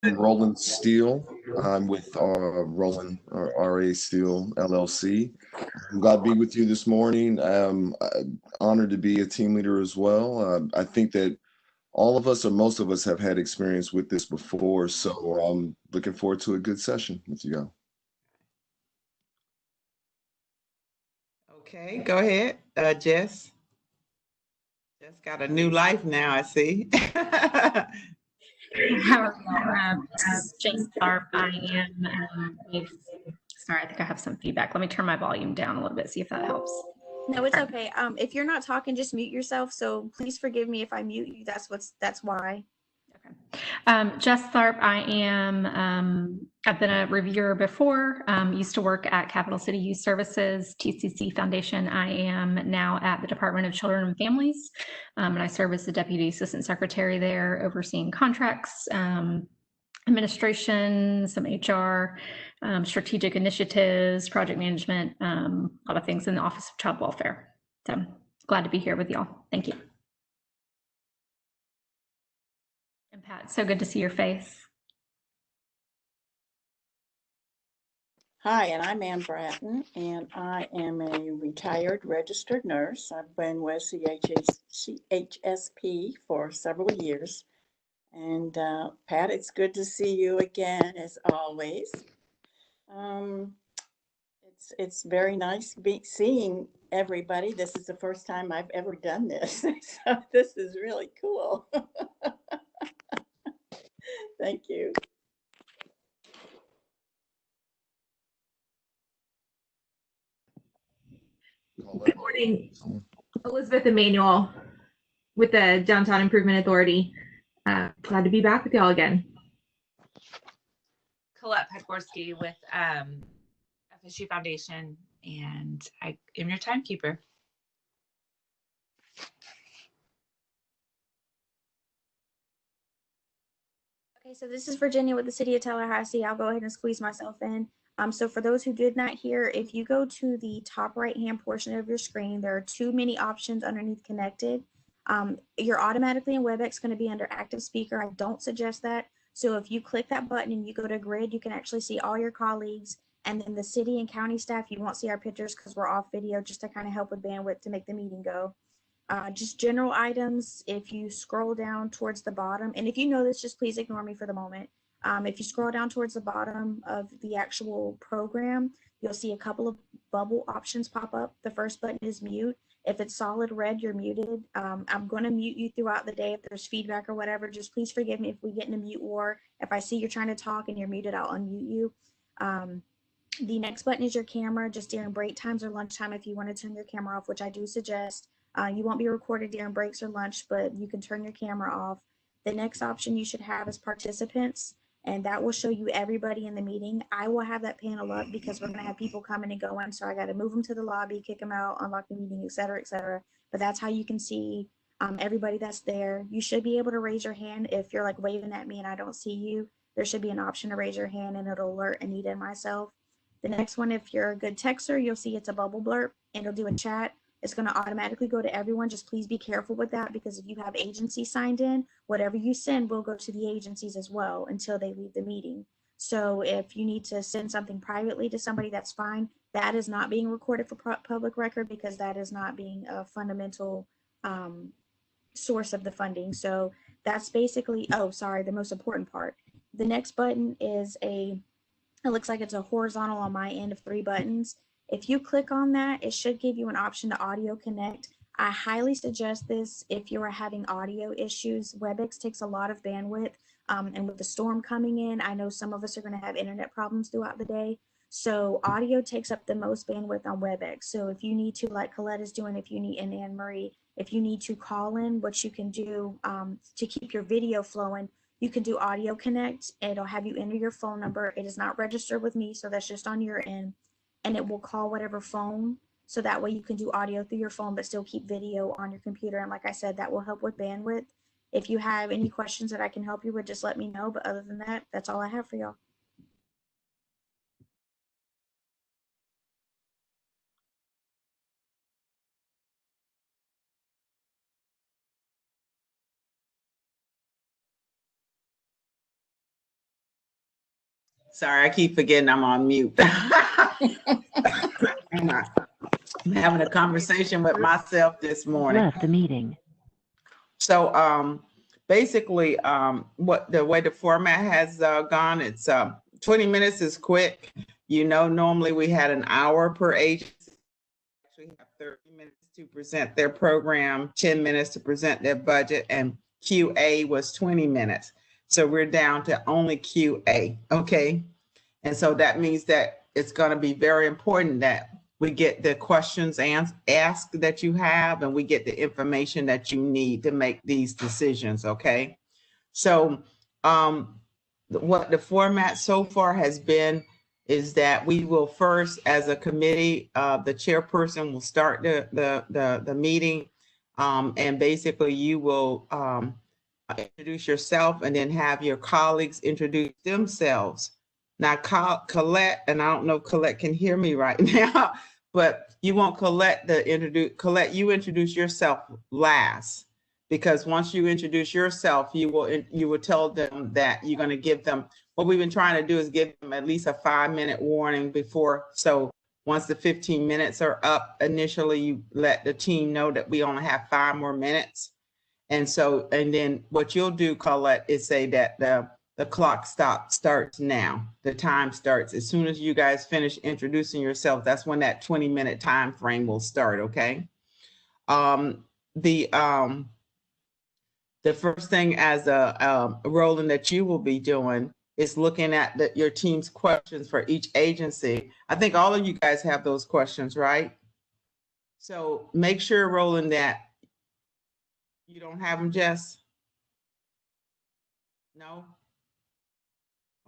Roland Steele. I'm with Roland RA Steele LLC. I'm glad to be with you this morning. I'm honored to be a team leader as well. I think that all of us or most of us have had experience with this before, so I'm looking forward to a good session with you guys. Okay, go ahead, Jess. Jess got a new life now, I see. How are you? James Tharp. I am sorry, I think I have some feedback. Let me turn my volume down a little bit, see if that helps. No, it's okay. If you're not talking, just mute yourself. So please forgive me if I mute you. That's why. Okay. Jess Tharp. I am, I've been a reviewer before, used to work at Capital City Youth Services, TCC Foundation. I am now at the Department of Children and Families, and I serve as the Deputy Assistant Secretary there, overseeing contracts, administration, some HR, strategic initiatives, project management, a lot of things in the Office of Child Welfare. So glad to be here with y'all. Thank you. And Pat, so good to see your face. Hi, and I'm Ann Bratton, and I am a retired registered nurse. I've been with CHSP for several years. And Pat, it's good to see you again, as always. It's very nice seeing everybody. This is the first time I've ever done this, so this is really cool. Thank you. Good morning, Elizabeth Emanuel with the Downtown Improvement Authority. Glad to be back with y'all again. Colette Podgorski with FSU Foundation, and I am your timekeeper. Okay, so this is Virginia with the City of Tallahassee. I'll go ahead and squeeze myself in. So for those who did not hear, if you go to the top right-hand portion of your screen, there are two mini options underneath connected. You're automatically in WebEx going to be under active speaker. I don't suggest that. So if you click that button and you go to grid, you can actually see all your colleagues, and then the city and county staff. You won't see our pictures because we're off video, just to kind of help with bandwidth to make the meeting go. Just general items, if you scroll down towards the bottom, and if you know this, just please ignore me for the moment. If you scroll down towards the bottom of the actual program, you'll see a couple of bubble options pop up. The first button is mute. If it's solid red, you're muted. I'm going to mute you throughout the day if there's feedback or whatever. Just please forgive me if we get in a mute war. If I see you're trying to talk and you're muted, I'll unmute you. The next button is your camera. Just during break times or lunchtime, if you want to turn your camera off, which I do suggest. You won't be recorded during breaks or lunch, but you can turn your camera off. The next option you should have is participants, and that will show you everybody in the meeting. I will have that panel up because we're going to have people coming and going, so I got to move them to the lobby, kick them out, unlock the meeting, et cetera, et cetera. But that's how you can see everybody that's there. You should be able to raise your hand if you're like waving at me and I don't see you. There should be an option to raise your hand, and it'll alert Anita and myself. The next one, if you're a good texter, you'll see it's a bubble blurb, and it'll do a chat. It's going to automatically go to everyone. Just please be careful with that, because if you have agencies signed in, whatever you send will go to the agencies as well until they leave the meeting. So if you need to send something privately to somebody, that's fine. That is not being recorded for public record, because that is not being a fundamental source of the funding. So that's basically, oh, sorry, the most important part. The next button is it looks like it's a horizontal on my end of 3 buttons. If you click on that, it should give you an option to audio connect. I highly suggest this if you are having audio issues. WebEx takes a lot of bandwidth, and with the storm coming in, I know some of us are going to have internet problems throughout the day. So audio takes up the most bandwidth on WebEx. So if you need to, like Colette is doing, if you need, and Anne Marie, if you need to call in, what you can do to keep your video flowing, you can do audio connect. It'll have you enter your phone number. It is not registered with me, so that's just on your end. And it will call whatever phone. So that way you can do audio through your phone, but still keep video on your computer. And like I said, that will help with bandwidth. If you have any questions that I can help you with, just let me know. But other than that, that's all I have for y'all. Sorry, I keep forgetting I'm on mute. I'm having a conversation with myself this morning. Left the meeting. So basically, what the way the format has gone, it's 20 minutes is quick. You know, normally we had an hour per agency. Actually have 30 minutes to present their program, 10 minutes to present their budget, and QA was 20 minutes. So we're down to only QA, okay? And so that means that it's going to be very important that we get the questions asked that you have, and we get the information that you need to make these decisions, okay? So what the format so far has been is that we will first, as a committee, the chairperson will start the meeting, and basically you will introduce yourself and then have your colleagues introduce themselves. Now, Colette, and I don't know if Colette can hear me right now, but you want Colette to introduce. Colette, you introduce yourself last, because once you introduce yourself, you will tell them that you're going to give them. What we've been trying to do is give them at least a 5-minute warning before. So once the 15 minutes are up, initially you let the team know that we only have 5 more minutes. And so, and then what you'll do, Colette, is say that the clock starts now. The time starts as soon as you guys finish introducing yourself. That's when that 20-minute time frame will start. Okay. The first thing as a Roland that you will be doing is looking at your team's questions for each agency. I think all of you guys have those questions, right? So make sure, Roland, that you don't have them, Jess? No?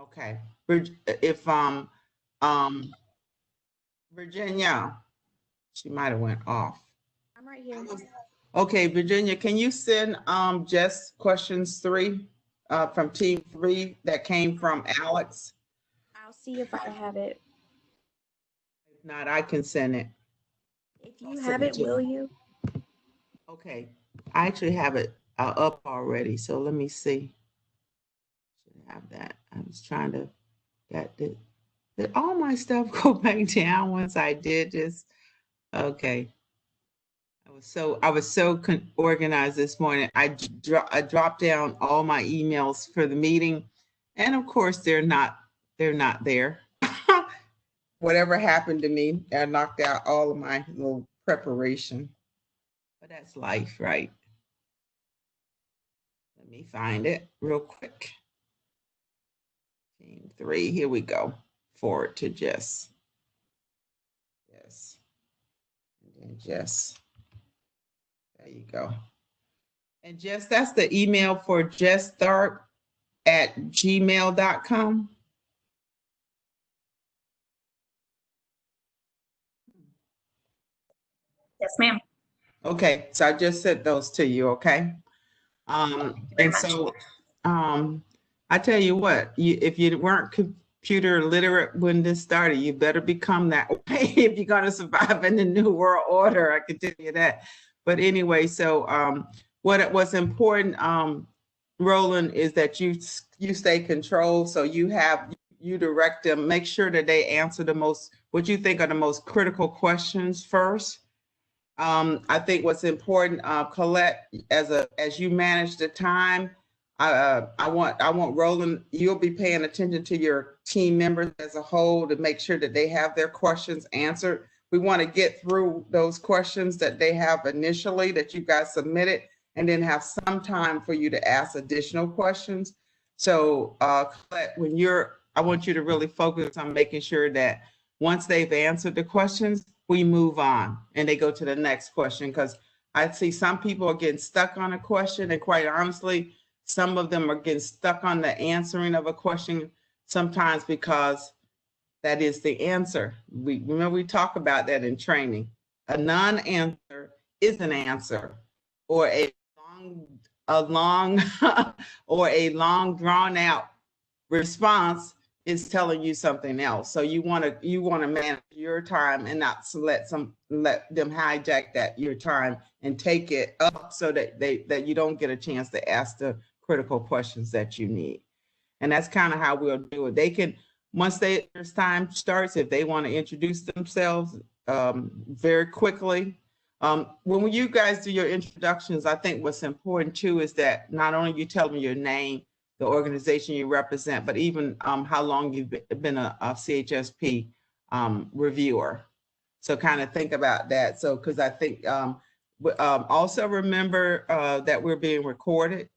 Okay. If Virginia, she might have went off. I'm right here. Okay, Virginia, can you send Jess questions 3 from team 3 that came from Alex? I'll see if I have it. If not, I can send it. If you have it, will you? Okay, I actually have it up already, so let me see. Should have that. I was trying to get did all my stuff go back down once I did this? Okay. I was so organized this morning. I dropped down all my emails for the meeting, and of course they're not there. Whatever happened to me, I knocked out all of my little preparation. But that's life, right? Let me find it real quick. Team 3, here we go. Forward to Jess. Yes. And then Jess. There you go. And Jess, that's the email for jesstharp@gmail.com. Yes, ma'am. Okay, so I just sent those to you, okay? And so I tell you what, if you weren't computer literate when this started, you better become that way if you're going to survive in the new world order. I can tell you that. But anyway, so what's important, Roland, is that you stay controlled. So you direct them, make sure that they answer what you think are the most critical questions first. I think what's important, Colette, as you manage the time, I want Roland, you'll be paying attention to your team members as a whole to make sure that they have their questions answered. We want to get through those questions that they have initially that you guys submitted, and then have some time for you to ask additional questions. So Colette, I want you to really focus on making sure that once they've answered the questions, we move on and they go to the next question, because I see some people are getting stuck on a question, and quite honestly, some of them are getting stuck on the answering of a question sometimes because that is the answer. Remember we talk about that in training. A non-answer is an answer, or a long or a long drawn out response is telling you something else. So you want to manage your time and not let them hijack your time and take it up so that you don't get a chance to ask the critical questions that you need. And that's kind of how we'll do it. once their time starts, if they want to introduce themselves very quickly. When you guys do your introductions, I think what's important too is that not only you tell them your name, the organization you represent, but even how long you've been a CHSP reviewer. So kind of think about that. So, because I think also remember that we're being recorded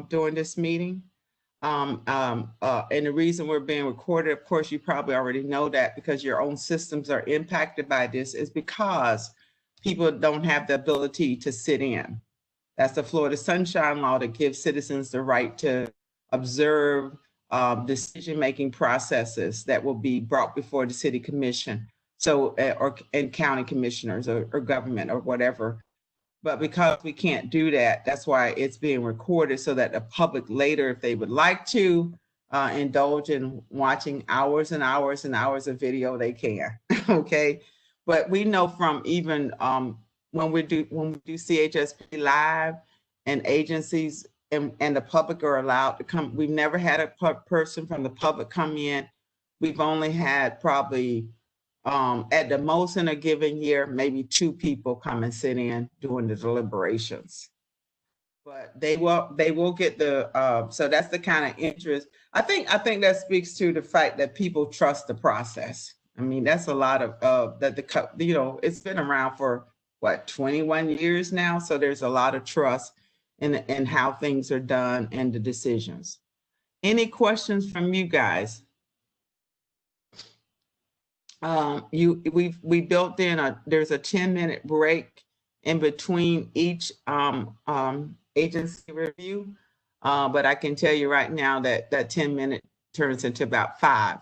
during this meeting. And the reason we're being recorded, of course, you probably already know that because your own systems are impacted by this, is because people don't have the ability to sit in. That's the Florida Sunshine Law that gives citizens the right to observe decision-making processes that will be brought before the city commission, so and county commissioners or government or whatever. But because we can't do that, that's why it's being recorded so that the public later, if they would like to indulge in watching hours and hours and hours of video, they can. Okay, but we know from even when we do CHSP live and agencies and the public are allowed to come. We've never had a person from the public come in. We've only had probably at the most in a given year, maybe 2 people come and sit in during the deliberations. But they will get the so that's the kind of interest. I think that speaks to the fact that people trust the process. I mean, that's a lot of that it's been around for what, 21 years now. So there's a lot of trust in how things are done and the decisions. Any questions from you guys? We built in there's a 10-minute break in between each agency review, but I can tell you right now that 10-minute turns into about 5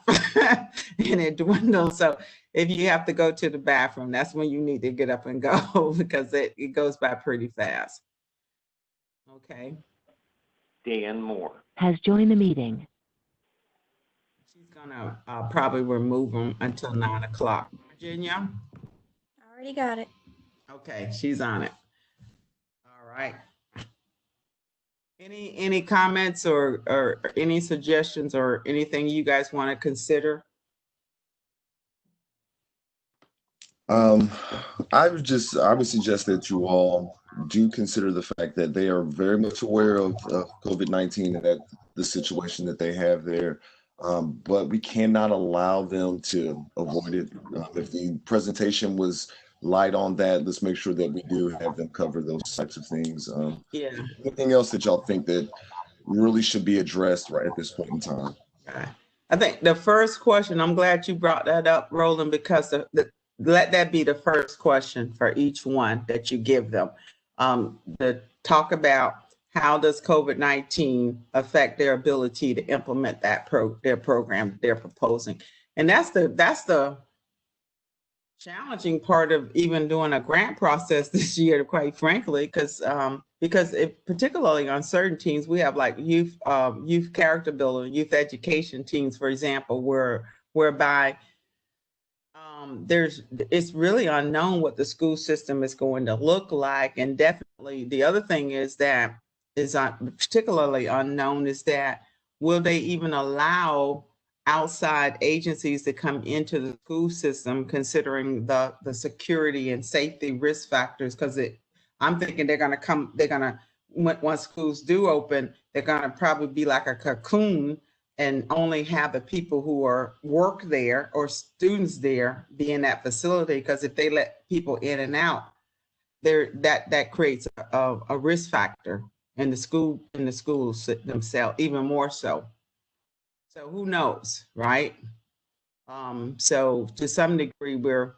and it dwindles. So if you have to go to the bathroom, that's when you need to get up and go because it goes by pretty fast. Okay. Dan Moore has joined the meeting. She's gonna probably remove them until 9 o'clock. Virginia? I already got it. Okay, she's on it. All right. Any comments or any suggestions or anything you guys want to consider? I would suggest that you all do consider the fact that they are very much aware of COVID-19 and that the situation that they have there. But we cannot allow them to avoid it. If the presentation was light on that, let's make sure that we do have them cover those types of things. Yeah. Anything else that y'all think that really should be addressed right at this point in time? I think the first question, I'm glad you brought that up, Roland, because let that be the first question for each one that you give them. To talk about how does COVID-19 affect their ability to implement their program they're proposing. And that's the challenging part of even doing a grant process this year, quite frankly, because particularly on certain teams, we have like youth character building, youth education teams, for example, whereby it's really unknown what the school system is going to look like. And definitely the other thing is that is particularly unknown is that will they even allow outside agencies to come into the school system, considering the security and safety risk factors? Because I'm thinking once schools do open, they're gonna probably be like a cocoon and only have the people who work there or students there be in that facility. Because if they let people in and out, that creates a risk factor in the schools themselves, even more so. So who knows, right? So to some degree, we're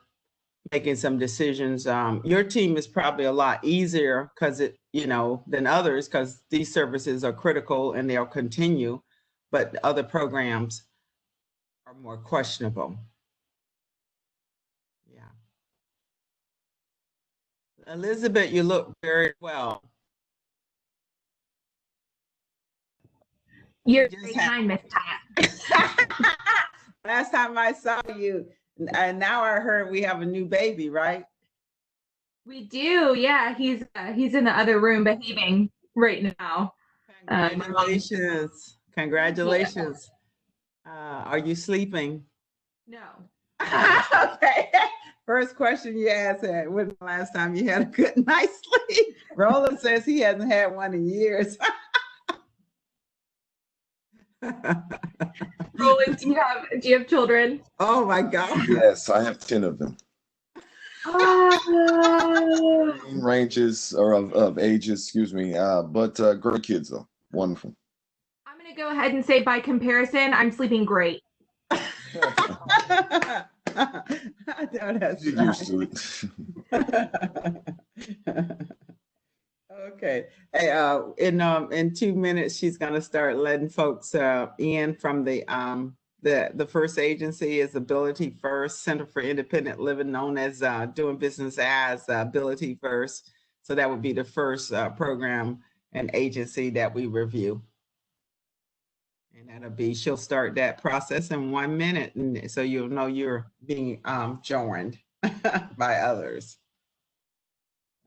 making some decisions. Your team is probably a lot easier than others, because these services are critical and they'll continue, but other programs are more questionable. Yeah. Elizabeth, you look very well. You're very kind, Miss Taya. Last time I saw you, and now I heard we have a new baby, right? We do, yeah. He's in the other room behaving right now. Congratulations. Congratulations. Are you sleeping? No. Okay. First question you asked, when the last time you had a good night's sleep? Roland says he hasn't had one in years. Roland, do you have children? Oh my God. Yes, I have 10 of them. Ranges or of ages, excuse me. But great kids though. Wonderful. I'm gonna go ahead and say by comparison, I'm sleeping great. I know that's Get used to it. Okay. Hey, in 2 minutes, she's gonna start letting folks in from the first agency is Ability First Center for Independent Living, known as doing business as Ability First. So that would be the first program and agency that we review. And that'll be, she'll start that process in 1 minute, and so you'll know you're being joined by others.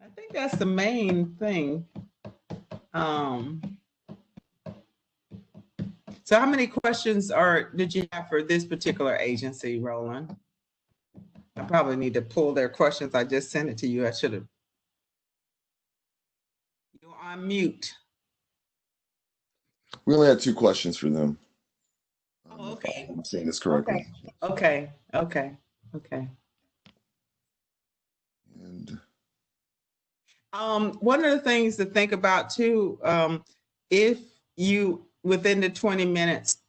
I think that's the main thing. So how many questions did you have for this particular agency, Roland? I probably need to pull their questions. I just sent it to you. I should have. You're on mute. We only had 2 questions for them. Oh, okay. I'm saying this correctly. Okay. And One of the things to think about too, if you, within the 20 minutes,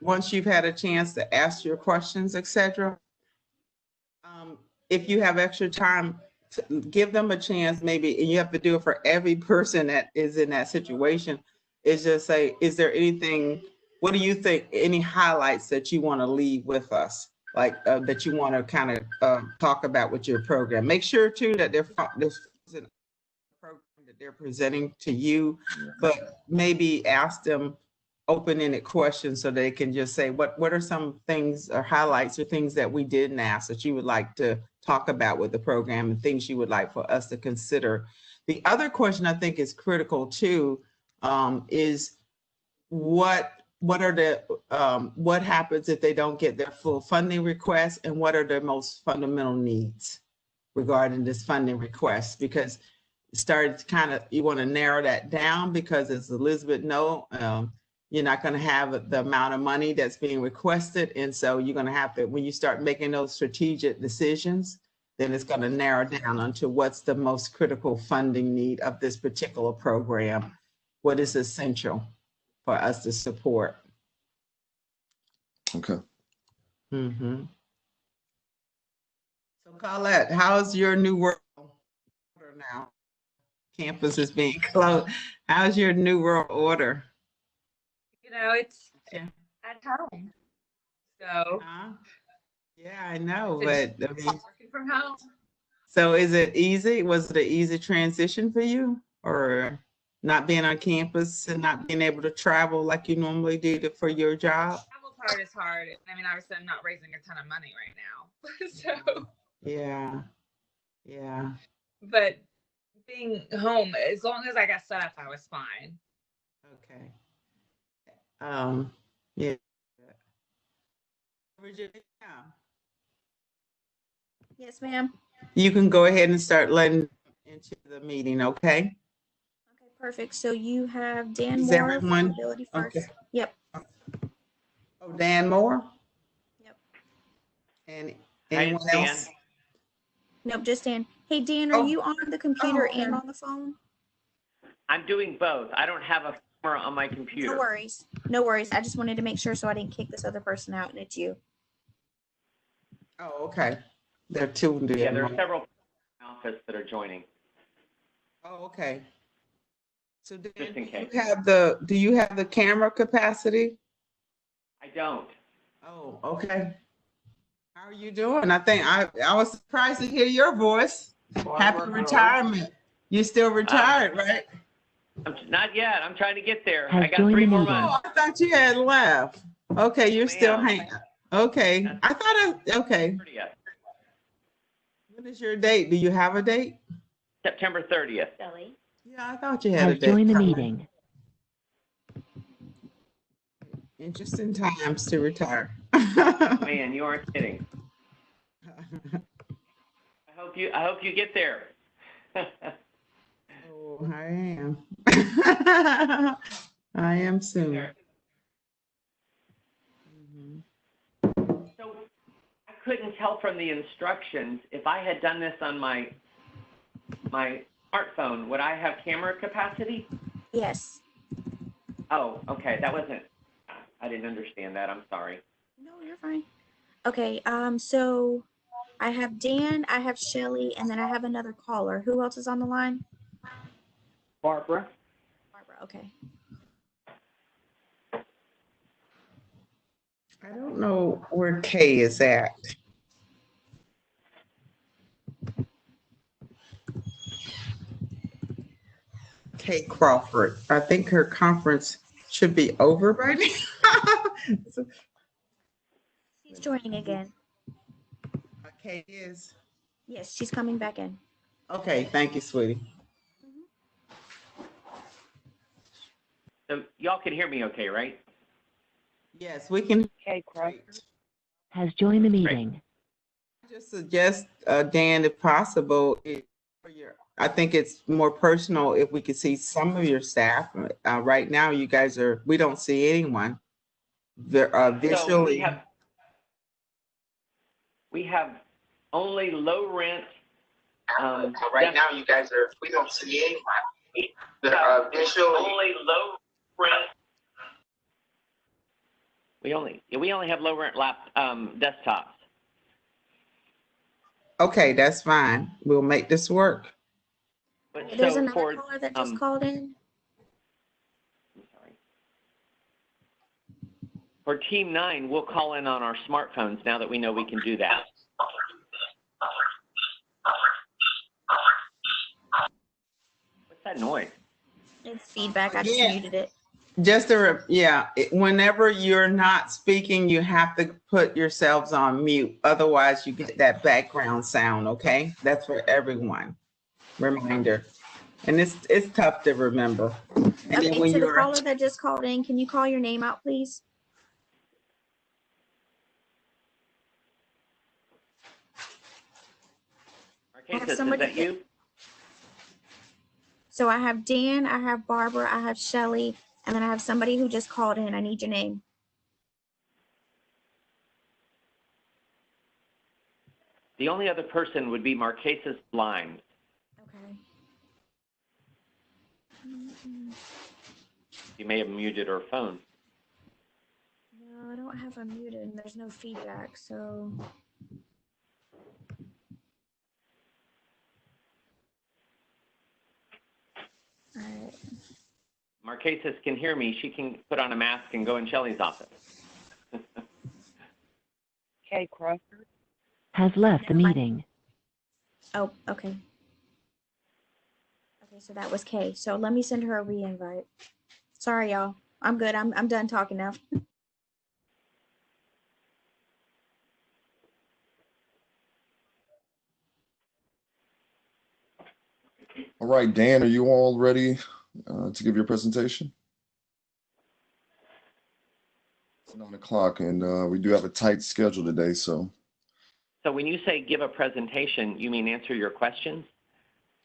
once you've had a chance to ask your questions, etc., if you have extra time, give them a chance maybe, and you have to do it for every person that is in that situation, is just say, is there anything, what do you think, any highlights that you want to leave with us? Like that you want to kind of talk about with your program. Make sure too that there's a program that they're presenting to you, but maybe ask them open-ended questions so they can just say, what are some things or highlights or things that we didn't ask that you would like to talk about with the program, and things you would like for us to consider. The other question I think is critical too, is what happens if they don't get their full funding request, and what are their most fundamental needs regarding this funding request? Because you want to narrow that down, because as Elizabeth know, you're not going to have the amount of money that's being requested. And so you're going to have to, when you start making those strategic decisions, then it's going to narrow down onto what's the most critical funding need of this particular program. What is essential for us to support? okay. Mm-hmm. So Colette, how's your new world order now? Campus is being closed. How's your new world order? It's at home. So yeah, I know, but I mean, working from home. so is it easy? Was it an easy transition for you, or not being on campus and not being able to travel like you normally do for your job? Travel part is hard. I mean, obviously I'm not raising a ton of money right now. So yeah. But being home, as long as I got set up, I was fine. Okay. Yeah. Virginia, Yes, ma'am. you can go ahead and start letting into the meeting, okay? Okay, perfect. So you have Dan Is Moore everyone- from Ability First. okay. Yep. Oh, Dan Moore? Yep. And Hi, anyone it's Dan. else? Nope, just Dan. Hey, Dan, are you on the computer okay. and on the phone? I'm doing both. I don't have a camera on my computer. No worries. No worries. I just wanted to make sure so I didn't kick this other person out and it's you. Oh, okay. There are two. Yeah, there are several in the office that are joining. Oh, okay. So Dan, Just in case. do you have the camera capacity? I don't. Oh, okay. How are you doing? I think I was surprised to hear your voice. Happy retirement. You're still retired, right? Not yet. I'm trying to get there. I got 3 more months. Oh, I thought you had left. Okay, you're still hanging. Okay. Okay. 30th. When is your date? Do you have a date? September 30th. Yeah, I thought you had a date. Join the meeting. Interesting times to retire. Man, you aren't kidding. I hope you get there. Oh, I am. I am soon. Mhm. So I couldn't tell from the instructions if I had done this on my smartphone, would I have camera capacity? Yes. Oh, okay. That wasn't. I didn't understand that. I'm sorry. No, you're fine. Okay. So I have Dan, I have Shelly, and then I have another caller. Who else is on the line? Barbara. Barbara. Okay. I don't know where Kay is at. Kay Crawford. I think her conference should be over by now. She's joining again. Kay is. Yes, she's coming back in. Okay, thank you, sweetie. So y'all can hear me okay, right? Yes, we can. Kay Crawford has joined the meeting. I just suggest, Dan, if possible, I think it's more personal if we could see some of your staff. Right now, you guys we don't see anyone. Visually. So we have only low rent. Right now, you guys we don't see anyone. Visually. Only low rent. We only have low rent desktops. Okay, that's fine. We'll make this work. But There's so another caller that just called in. I'm sorry. For Team 9, we'll call in on our smartphones now that we know we can do that. What's that noise? It's feedback. I just muted it. Whenever you're not speaking, you have to put yourselves on mute. Otherwise, you get that background sound, okay? That's for everyone. Reminder. And it's tough to remember. And Okay, then when to the caller that just called in, can you call your name out, please? Marquesa, is that you? So I have Dan, I have Barbara, I have Shelly, and then I have somebody who just called in. I need your name. The only other person would be Marquesa's blind. Okay. You may have muted her phone. No, I don't have her muted and there's no feedback, so. All right. Marquesa can hear me. She can put on a mask and go in Shelly's office. Kay Crawford has left the meeting. Oh, okay. Okay, so that was Kay. So let me send her a re-invite. Sorry, y'all. I'm good. I'm done talking now. All right, Dan, are you all ready to give your presentation? It's 9 o'clock, and we do have a tight schedule today, so. So when you say give a presentation, you mean answer your questions?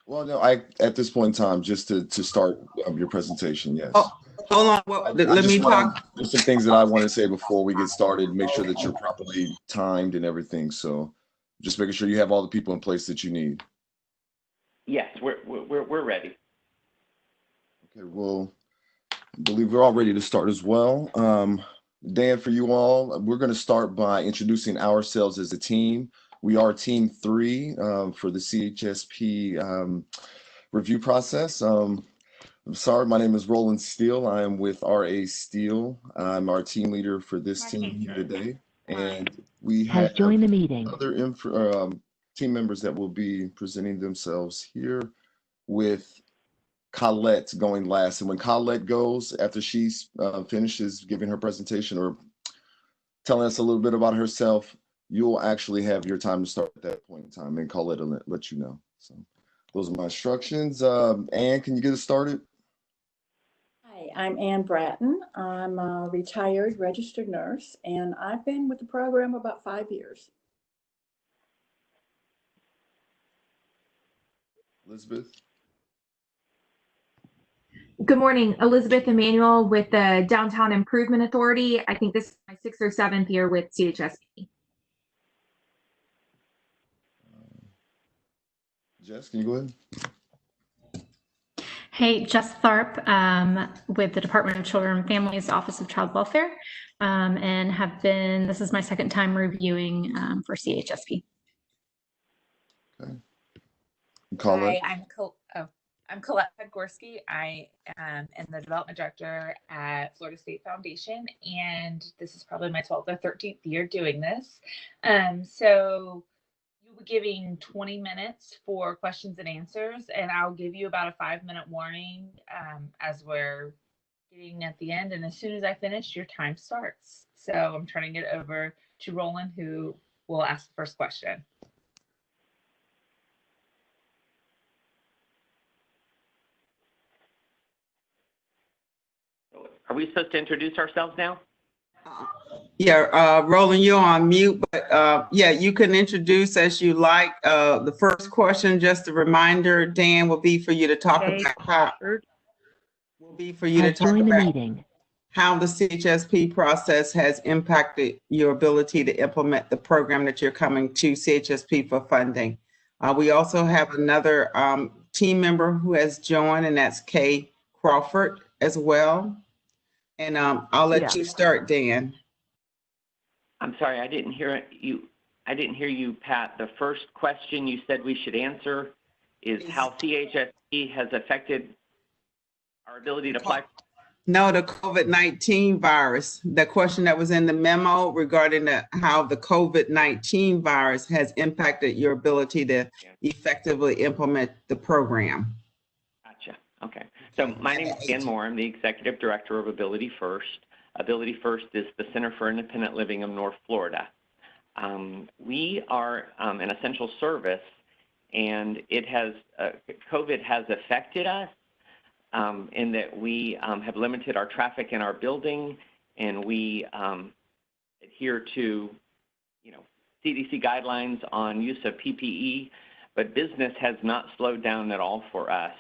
Well, no, at this point in time, just to start your presentation, yes. Oh, hold on. Well, let me talk. There's some things that I want to say before we get started. Make sure that you're properly timed and everything. So, just making sure you have all the people in place that you need. Yes, we're ready. Okay. Well, I believe we're all ready to start as well. Dan, for you all, we're going to start by introducing ourselves as a team. We are Team 3 for the CHSP review process. I'm sorry, my name is Roland Steele. I am with RA Steele. I'm our team leader for this team here today. And we have joined the meeting. Other team members that will be presenting themselves here, with Colette going last. And when Colette goes, after she finishes giving her presentation or telling us a little bit about herself, you'll actually have your time to start at that point in time, and Colette will let you know. So those are my instructions. Anne, can you get us started? Hi, Hi, I'm Ann Bratton. I'm a retired registered nurse, and I've been with the program about 5 years. Elizabeth? Good morning, Elizabeth Emanuel with the Downtown Improvement Authority. I think this is my 6th or 7th year with CHSP. Jess, can you go ahead? Hey, Jess Tharp with the Department of Children and Families, Office of Child Welfare, and this is my 2nd time reviewing for CHSP. Okay. Hi, Colette? I'm Colette Podgorski. I am the development director at Florida State Foundation, and this is probably my 12th or 13th year doing this. So you'll be giving 20 minutes for questions and answers, and I'll give you about a 5-minute warning as we're getting at the end. And as soon as I finish, your time starts. So I'm turning it over to Roland, who will ask the first question. Are we supposed to introduce ourselves now? Yeah, Roland, you're on mute, but yeah, you can introduce as you like. The first question, just a reminder, Dan, will be for you to talk about how how the CHSP process has impacted your ability to implement the program that you're coming to CHSP for funding. We also have another team member who has joined, and that's Kay Crawford as well. And I'll let you start, Dan. I'm sorry, I didn't hear you. I didn't hear you, Pat. The first question you said we should answer is how CHSP has affected our ability to apply. No, the COVID-19 virus. The question that was in the memo regarding how the COVID-19 virus has impacted your ability to effectively implement the program. Gotcha. Okay. So my name is Dan Moore. I'm the executive director of Ability First. Ability First is the Center for Independent Living of North Florida. We are an essential service, and it has COVID has affected us in that we have limited our traffic in our building, and we adhere to, CDC guidelines on use of PPE, but business has not slowed down at all for us.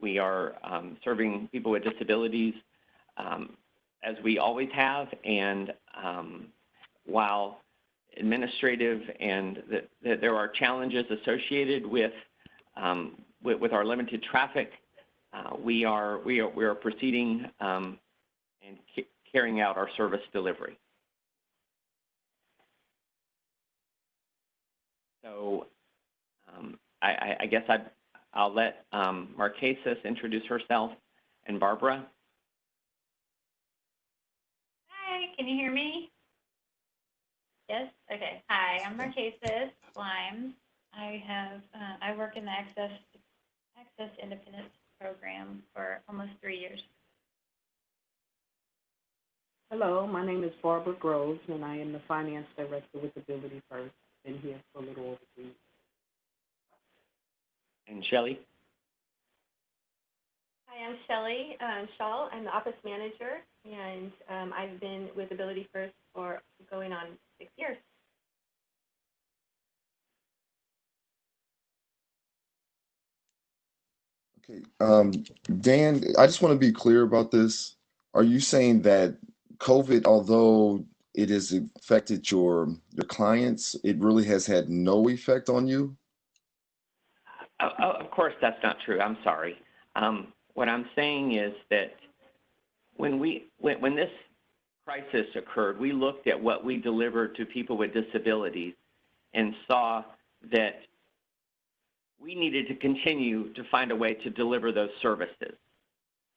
We are serving people with disabilities as we always have, and while administrative and there are challenges associated with our limited traffic, we are proceeding and carrying out our service delivery. So I guess I'll let Marquesas introduce herself, and Barbara. Hi, can you hear me? Yes? Okay. Hi, I'm Marquesas Limes. I work in the Access Independence program for almost 3 years. Hello, my name is Barbara Groves, and I am the finance director with Ability First. Been here for a little over 3 years. And Shelley. Hi, I'm Shelley Shaw. I'm the office manager, and I've been with Ability First for going on 6 years. Okay, Dan, I just want to be clear about this. Are you saying that COVID, although it has affected your clients, it really has had no effect on you? Of course, that's not true. I'm sorry. What I'm saying is that when this crisis occurred, we looked at what we delivered to people with disabilities and saw that we needed to continue to find a way to deliver those services.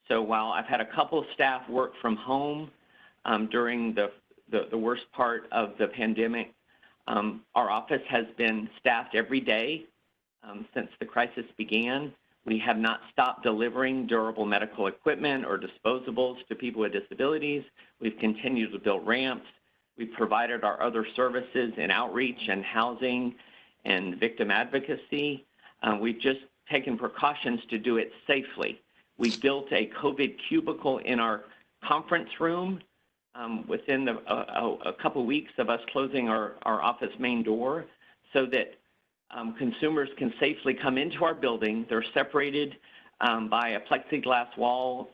So while I've had a couple of staff work from home during the worst part of the pandemic, our office has been staffed every day since the crisis began. We have not stopped delivering durable medical equipment or disposables to people with disabilities. We've continued to build ramps. We've provided our other services in outreach and housing and victim advocacy. We've just taken precautions to do it safely. We built a COVID cubicle in our conference room within a couple weeks of us closing our office main door, so that consumers can safely come into our building. They're separated by a plexiglass wall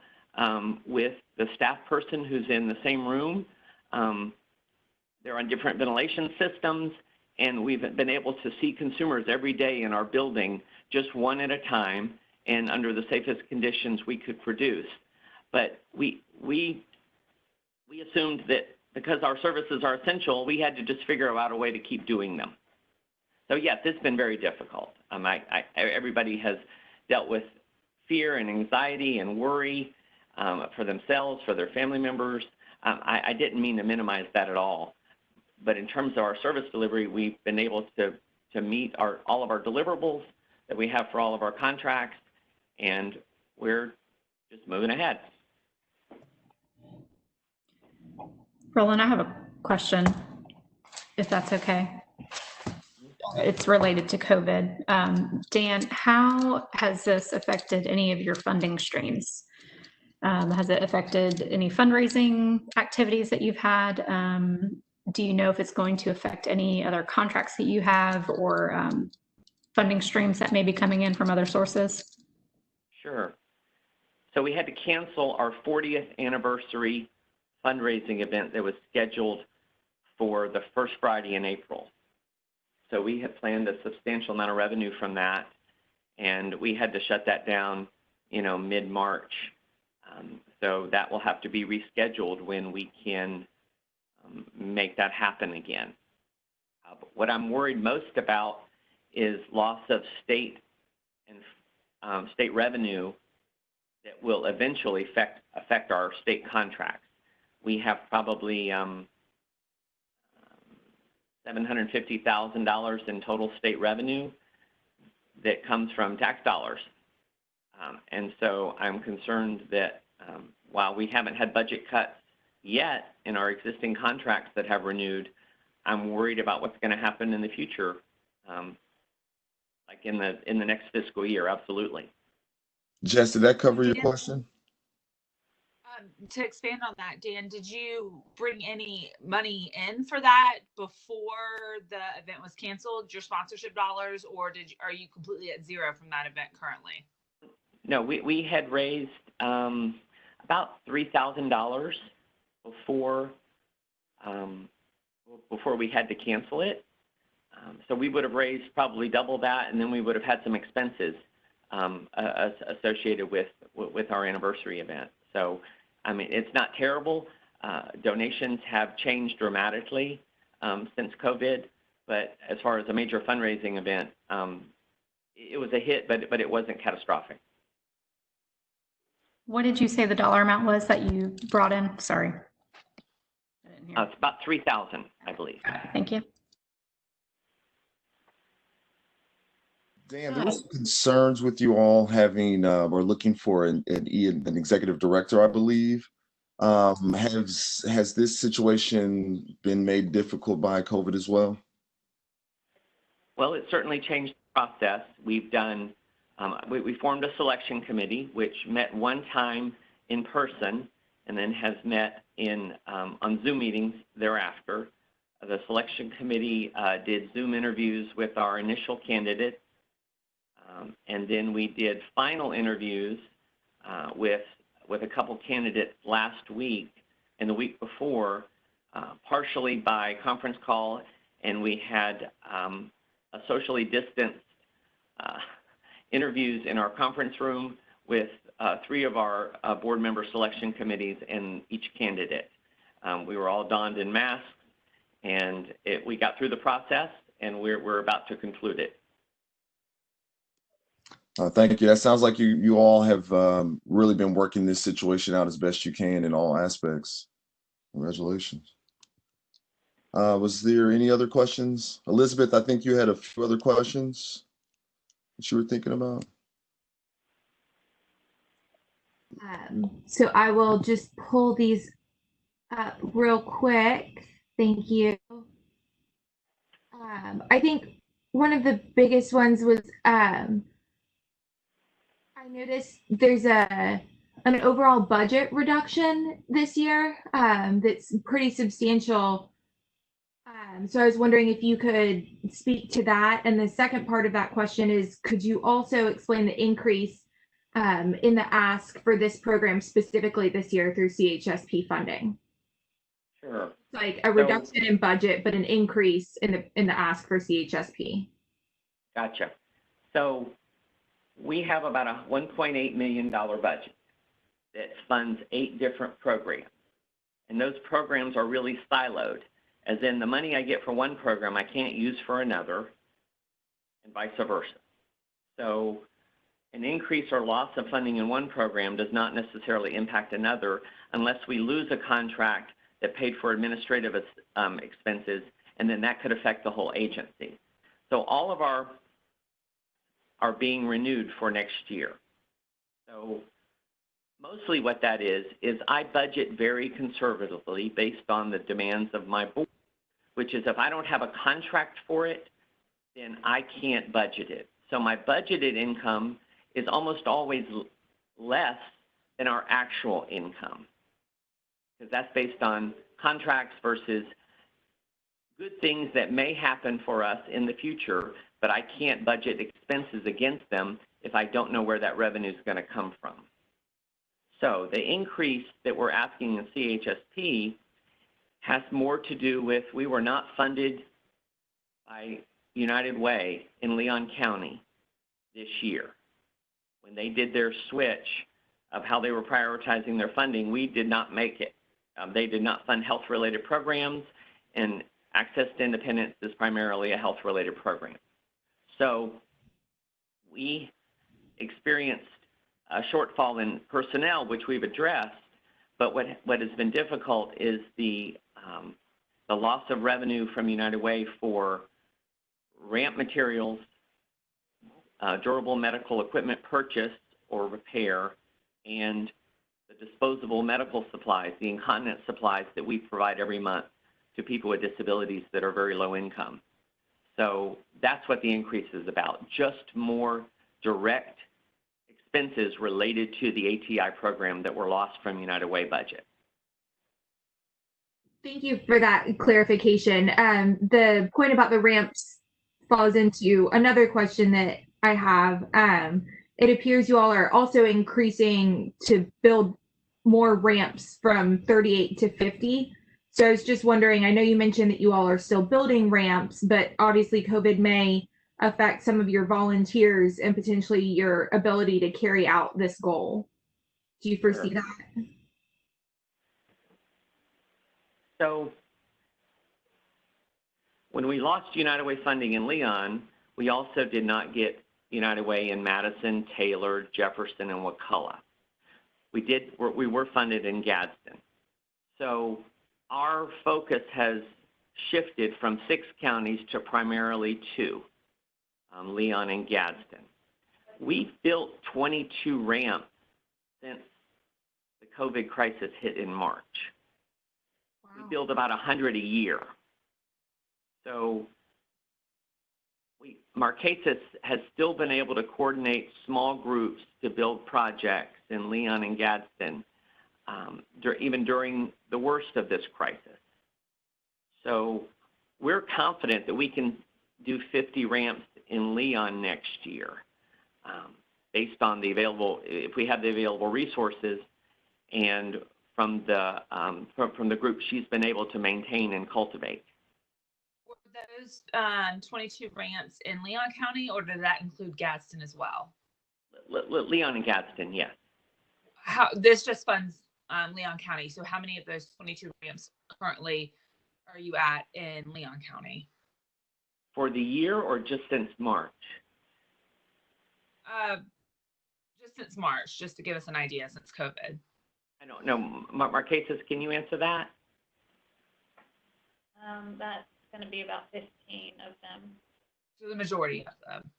with the staff person who's in the same room. They're on different ventilation systems, and we've been able to see consumers every day in our building, just one at a time, and under the safest conditions we could produce. But we assumed that because our services are essential, we had to just figure out a way to keep doing them. So yes, it's been very difficult. Everybody has dealt with fear and anxiety and worry for themselves, for their family members. I didn't mean to minimize that at all. But in terms of our service delivery, we've been able to meet all of our deliverables that we have for all of our contracts, and we're just moving ahead. Roland, I have a question, if that's okay. It's related to COVID. Dan, how has this affected any of your funding streams? Has it affected any fundraising activities that you've had? Do you know if it's going to affect any other contracts that you have, or funding streams that may be coming in from other sources? Sure. So we had to cancel our 40th anniversary fundraising event that was scheduled for the first Friday in April. So we had planned a substantial amount of revenue from that, and we had to shut that down, mid-March. So that will have to be rescheduled when we can make that happen again. What I'm worried most about is loss of state and state revenue that will eventually affect our state contracts. We have probably $750,000 in total state revenue that comes from tax dollars. And so I'm concerned that while we haven't had budget cuts yet in our existing contracts that have renewed, I'm worried about what's going to happen in the future, like in the next fiscal year. Absolutely. Jess, did that cover your question? To expand on that, Dan, did you bring any money in for that before the event was canceled, your sponsorship dollars, or are you completely at zero from that event currently? No, we had raised about $3,000 before we had to cancel it. So we would have raised probably double that, and then we would have had some expenses associated with our anniversary event. So, I mean, it's not terrible. Donations have changed dramatically since COVID, but as far as a major fundraising event, it was a hit, but it wasn't catastrophic. What did you say the dollar amount was that you brought in? Sorry. I didn't hear. It's about $3,000, I believe. Thank you. Dan, there were some concerns with you all having or looking for an executive director, I believe. Has this situation been made difficult by COVID as well? Well, it certainly changed the process. We've done, we formed a selection committee, which met one time in person and then has met on Zoom meetings thereafter. The selection committee did Zoom interviews with our initial candidate, and then we did final interviews with a couple candidates last week and the week before, partially by conference call, and we had a socially distanced interviews in our conference room with 3 of our board member selection committees and each candidate. We were all donned in masks, and we got through the process, and we're about to conclude it. Thank you. That sounds like you all have really been working this situation out as best you can in all aspects. Congratulations. Was there any other questions? Elizabeth, I think you had a few other questions that you were thinking about. So I will just pull these up real quick. Thank you. I think one of the biggest ones was I noticed there's an overall budget reduction this year that's pretty substantial. So I was wondering if you could speak to that. And the second part of that question is, could you also explain the increase in the ask for this program specifically this year through CHSP funding? Sure. Like a reduction in budget, but an increase in the ask for CHSP. Gotcha. So we have about a $1.8 million budget that funds 8 different programs. And those programs are really siloed, as in the money I get for one program I can't use for another, and vice versa. So an increase or loss of funding in one program does not necessarily impact another unless we lose a contract that paid for administrative expenses, and then that could affect the whole agency. So all of our are being renewed for next year. So mostly what that is I budget very conservatively based on the demands of my board, which is if I don't have a contract for it, then I can't budget it. So my budgeted income is almost always less than our actual income, because that's based on contracts versus good things that may happen for us in the future, but I can't budget expenses against them if I don't know where that revenue is going to come from. So the increase that we're asking in CHSP has more to do with we were not funded by United Way in Leon County this year. When they did their switch of how they were prioritizing their funding, we did not make it. They did not fund health-related programs, and Access to Independence is primarily a health-related program. So we experienced a shortfall in personnel, which we've addressed, but what has been difficult is the loss of revenue from United Way for ramp materials, durable medical equipment purchase or repair, and the disposable medical supplies, the incontinence supplies that we provide every month to people with disabilities that are very low income. So that's what the increase is about, just more direct expenses related to the ATI program that were lost from United Way budget. Thank you for that clarification. The point about the ramps falls into another question that I have. It appears you all are also increasing to build more ramps from 38 to 50. So I was just wondering, I know you mentioned that you all are still building ramps, but obviously COVID may affect some of your volunteers and potentially your ability to carry out this goal. Do you foresee that? So when we lost United Way funding in Leon, we also did not get United Way in Madison, Taylor, Jefferson, and Wakulla. We were funded in Gadsden. So our focus has shifted from 6 counties to primarily 2, Leon and Gadsden. We built 22 ramps since the COVID crisis hit in March. Wow. We build about 100 a year. So Marquesas has still been able to coordinate small groups to build projects in Leon and Gadsden, even during the worst of this crisis. So we're confident that we can do 50 ramps in Leon next year, based on the available, if we have the available resources, and from the group she's been able to maintain and cultivate. Were those 22 ramps in Leon County, or did that include Gadsden as well? Leon and Gadsden, yes. This just funds Leon County. So how many of those 22 ramps currently are you at in Leon County? For the year or just since March? Just since March, just to give us an idea since COVID. I don't know. Marquesas, can you answer that? That's going to be about 15 of them. So the majority of them.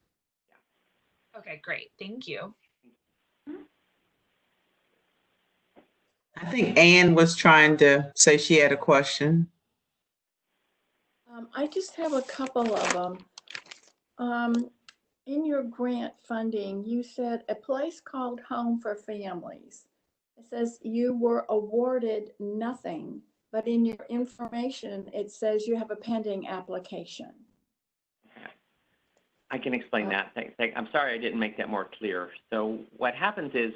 Yeah. Okay, great. Thank you. I think Anne was trying to say she had a question. I just have a couple of them. in your grant funding, you said a place called Home for Families. It says you were awarded nothing, but in your information, it says you have a pending application. I can explain that. I'm sorry I didn't make that more clear. So what happens is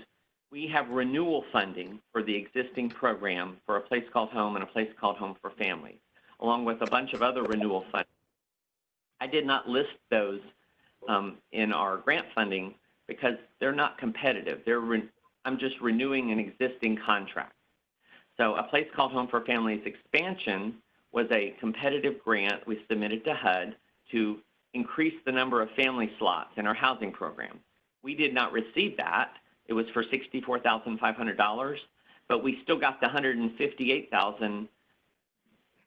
we have renewal funding for the existing program for a place called Home and a place called Home for Families, along with a bunch of other renewal funding. I did not list those in our grant funding because they're not competitive. I'm just renewing an existing contract. So a place called Home for Families expansion was a competitive grant we submitted to HUD to increase the number of family slots in our housing program. We did not receive that. It was for $64,500, but we still got the $158,000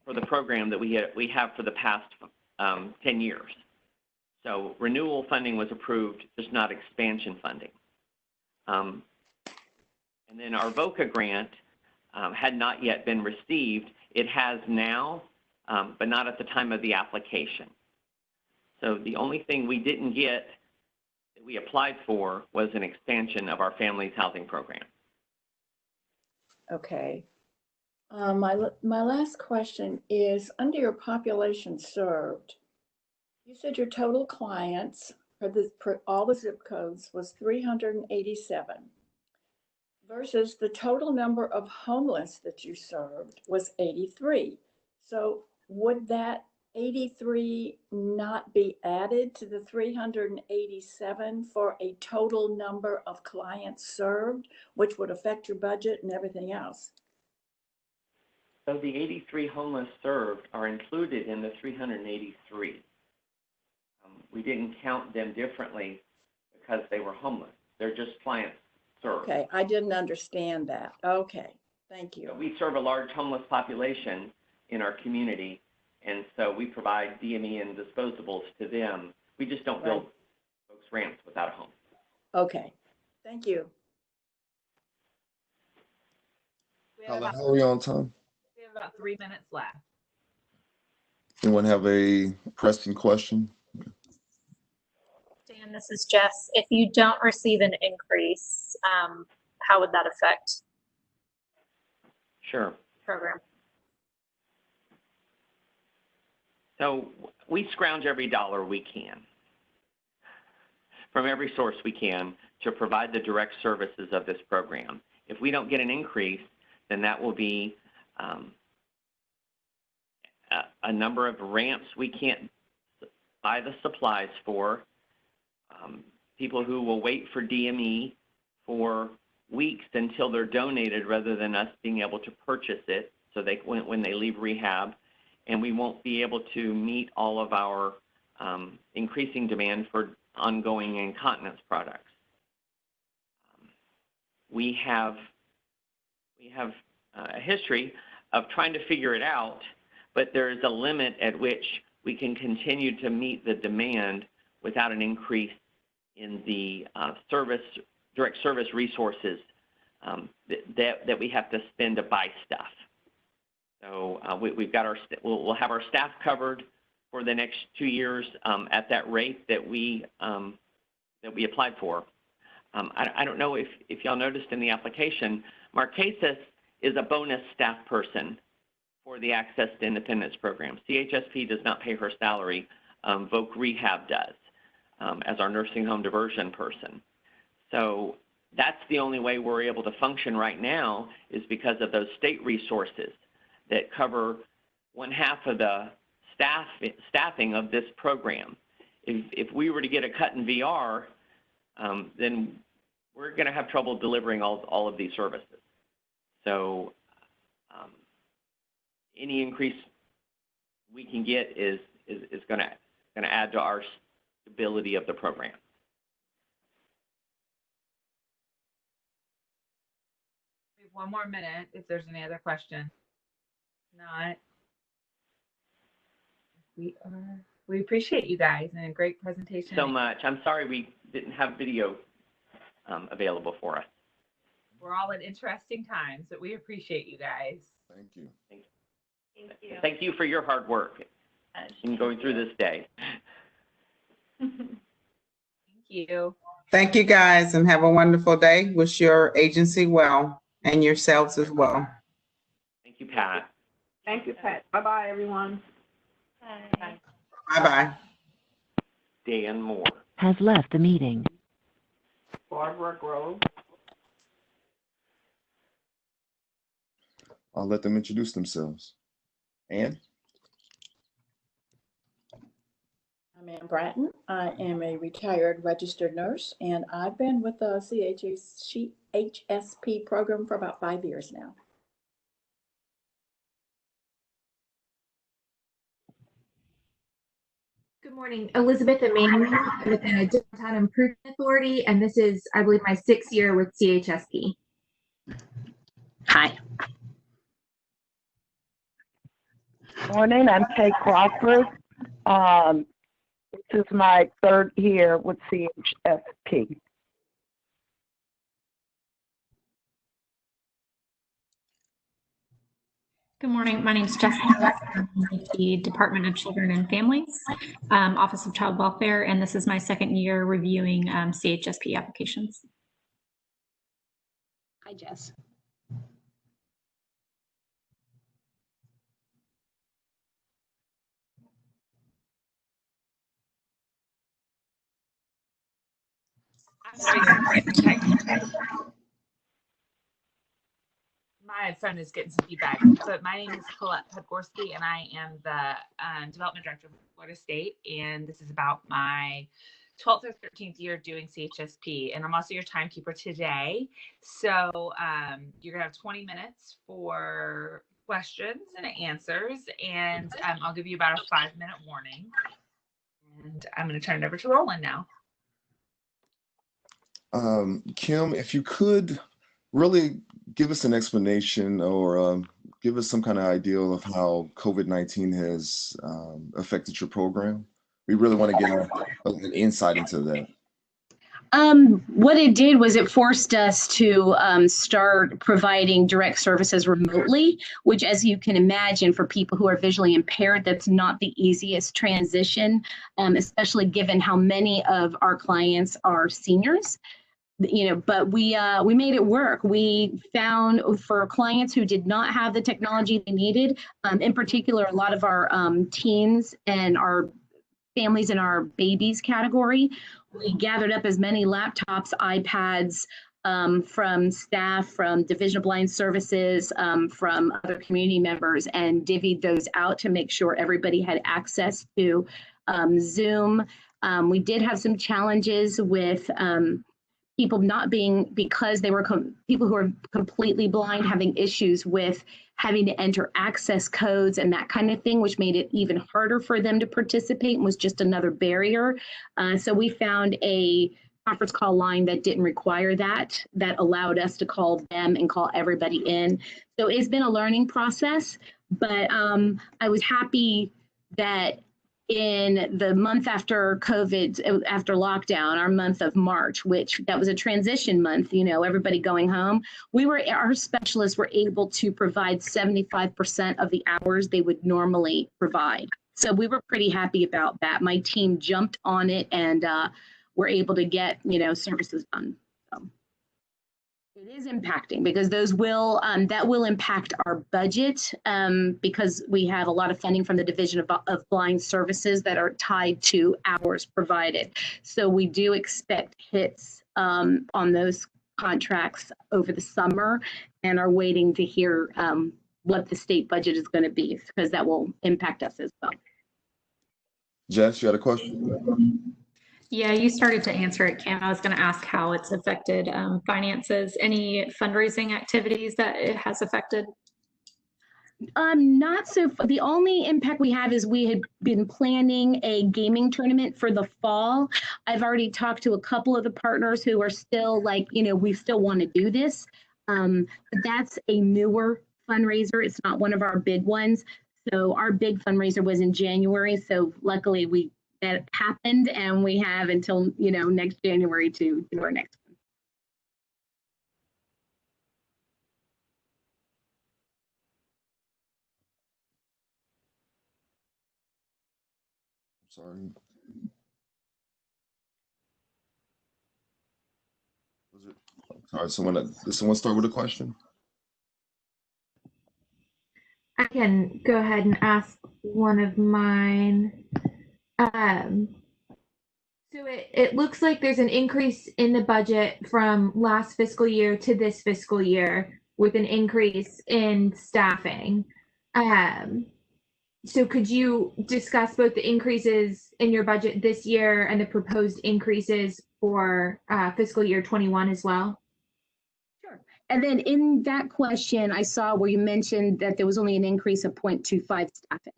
for the program that we have for the past 10 years. So renewal funding was approved, just not expansion funding. And then our VOCA grant had not yet been received. It has now, but not at the time of the application. So the only thing we didn't get that we applied for was an expansion of our family's housing program. Okay. My last question is, under your population served, you said your total clients for all the zip codes was 387 versus the total number of homeless that you served was 83. So would that 83 not be added to the 387 for a total number of clients served, which would affect your budget and everything else? So the 83 homeless served are included in the 383. We didn't count them differently because they were homeless. They're just clients served. Okay, I didn't understand that. Okay, thank you. So we serve a large homeless population in our community, and so we provide DME and disposables to them. We just don't build folks ramps without a home. Okay, thank you. How are we on time? We have about 3 minutes left. Anyone have a pressing question? Dan, this is Jess. If you don't receive an increase, how would that affect Sure. the program? So we scrounge every dollar we can from every source we can to provide the direct services of this program. If we don't get an increase, then that will be a number of ramps we can't buy the supplies for, people who will wait for DME for weeks until they're donated rather than us being able to purchase it so they when they leave rehab, and we won't be able to meet all of our increasing demand for ongoing incontinence products. We have a history of trying to figure it out, but there is a limit at which we can continue to meet the demand without an increase in the direct service resources that we have to spend to buy stuff. So we've got we'll have our staff covered for the next 2 years at that rate that we applied for. I don't know if y'all noticed in the application, Marquesas is a bonus staff person for the Access to Independence program. CHSP does not pay her salary. Voc Rehab does as our nursing home diversion person. So that's the only way we're able to function right now is because of those state resources that cover 1/2 of the staffing of this program. If we were to get a cut in VR, then we're going to have trouble delivering all of these services. So any increase we can get is going to add to our stability of the program. We have 1 more minute if there's any other question. Not. We appreciate you guys and a great presentation. So much. I'm sorry we didn't have video available for us. We're all at interesting times, but we appreciate you guys. Thank you. Thank you. Thank you. Thank you for your hard work in going through this day. you. Thank you, guys, and have a wonderful day. Wish your agency well and yourselves as well. Thank you, Pat. Thank you, Pat. Bye-bye, everyone. Bye. Bye-bye. Dan Moore. Has left the meeting. Barbara Grove. I'll let them introduce themselves. Ann? I'm Ann Bratton. I am a retired registered nurse, and I've been with the CHSP program for about 5 years now. Good morning, Elizabeth Emanuel with the Downtown Improvement Authority, and this is, I believe, my 6th year with CHSP. Hi. Morning, I'm Kay Crawford. This is my 3rd year with CHSP. Good morning. My name is Jessica. I'm with the Department of Children and Families, Office of Child Welfare, and this is my 2nd year reviewing CHSP applications. Hi, Jess. I'm sorry. My phone is getting some feedback. But my name is Colette Podgorski, and I am the Development Director of Florida State. And this is about my 12th or 13th year doing CHSP. And I'm also your timekeeper today. So you're going to have 20 minutes for questions and answers. And I'll give you about a 5-minute warning. And I'm going to turn it over to Roland now. Kim, if you could really give us an explanation or give us some kind of idea of how COVID-19 has affected your program. We really want to get an insight into that. What it did was it forced us to start providing direct services remotely, which, as you can imagine, for people who are visually impaired, that's not the easiest transition, especially given how many of our clients are seniors. But we made it work. We found for clients who did not have the technology they needed, in particular, a lot of our teens and our families in our babies category, we gathered up as many laptops, iPads from staff, from Division of Blind Services, from other community members, and divvied those out to make sure everybody had access to Zoom. We did have some challenges with people not being, because they were people who are completely blind, having issues with having to enter access codes and that kind of thing, which made it even harder for them to participate and was just another barrier. So we found a conference call line that didn't require that allowed us to call them and call everybody in. So it's been a learning process, but I was happy that in the month after COVID, after lockdown, our month of March, which that was a transition month, everybody going home, our specialists were able to provide 75% of the hours they would normally provide. So we were pretty happy about that. My team jumped on it and were able to get, services done. So it is impacting because those will that will impact our budget because we have a lot of funding from the Division of Blind Services that are tied to hours provided. So we do expect hits on those contracts over the summer and are waiting to hear what the state budget is going to be because that will impact us as well. Jess, you had a question? Yeah, you started to answer it, Kim. I was going to ask how it's affected finances. Any fundraising activities that it has affected? Not so. The only impact we have is we had been planning a gaming tournament for the fall. I've already talked to a couple of the partners who are still like, we still want to do this. But that's a newer fundraiser. It's not one of our big ones. So our big fundraiser was in January. So luckily that happened, and we have until next January to do our next one. Sorry. All right, does someone start with a question? I can go ahead and ask one of mine. So it looks like there's an increase in the budget from last fiscal year to this fiscal year with an increase in staffing. So could you discuss both the increases in your budget this year and the proposed increases for fiscal year 21 as well? Sure. And then in that question, I saw where you mentioned that there was only an increase of 0.25 staffing.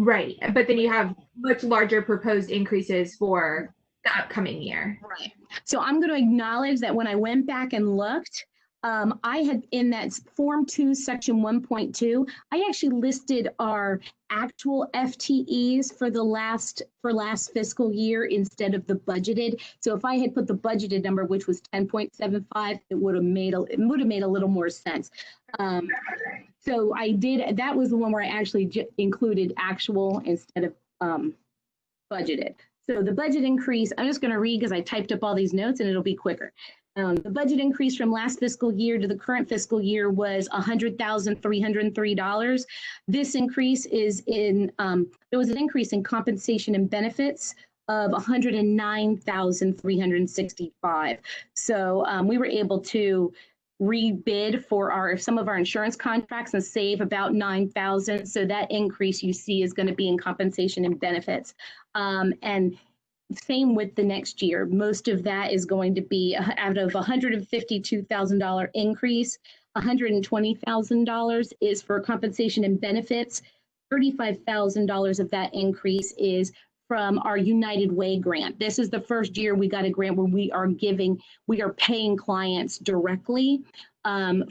Right, but then you have much larger proposed increases for the upcoming year. Right. So I'm going to acknowledge that when I went back and looked, I had in that Form 2, Section 1.2, I actually listed our actual FTEs for last fiscal year instead of the budgeted. So if I had put the budgeted number, which was 10.75, it would have made a little more sense. So I did. That was the one where I actually included actual instead of budgeted. So the budget increase, I'm just going to read because I typed up all these notes and it'll be quicker. The budget increase from last fiscal year to the current fiscal year was $100,303. This increase is in, there was an increase in compensation and benefits of $109,365. So we were able to rebid for some of our insurance contracts and save about $9,000. So that increase you see is going to be in compensation and benefits. And same with the next year. Most of that is going to be out of $152,000 increase. $120,000 is for compensation and benefits. $35,000 of that increase is from our United Way grant. This is the first year we got a grant where we are paying clients directly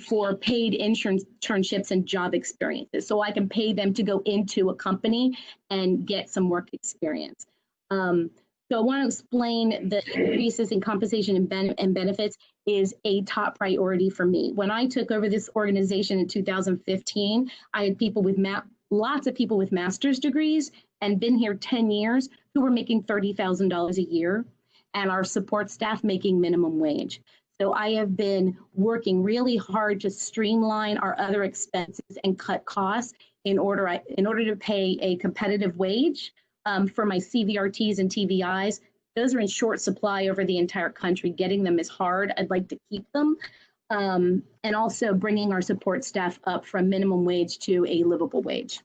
for paid internships and job experiences. So I can pay them to go into a company and get some work experience. So I want to explain the increases in compensation and benefits is a top priority for me. When I took over this organization in 2015, I had lots of people with master's degrees and been here 10 years who were making $30,000 a year, and our support staff making minimum wage. So I have been working really hard to streamline our other expenses and cut costs in order to pay a competitive wage for my CVRTs and TVIs. Those are in short supply over the entire country. Getting them is hard. I'd like to keep them. And also bringing our support staff up from minimum wage to a livable wage.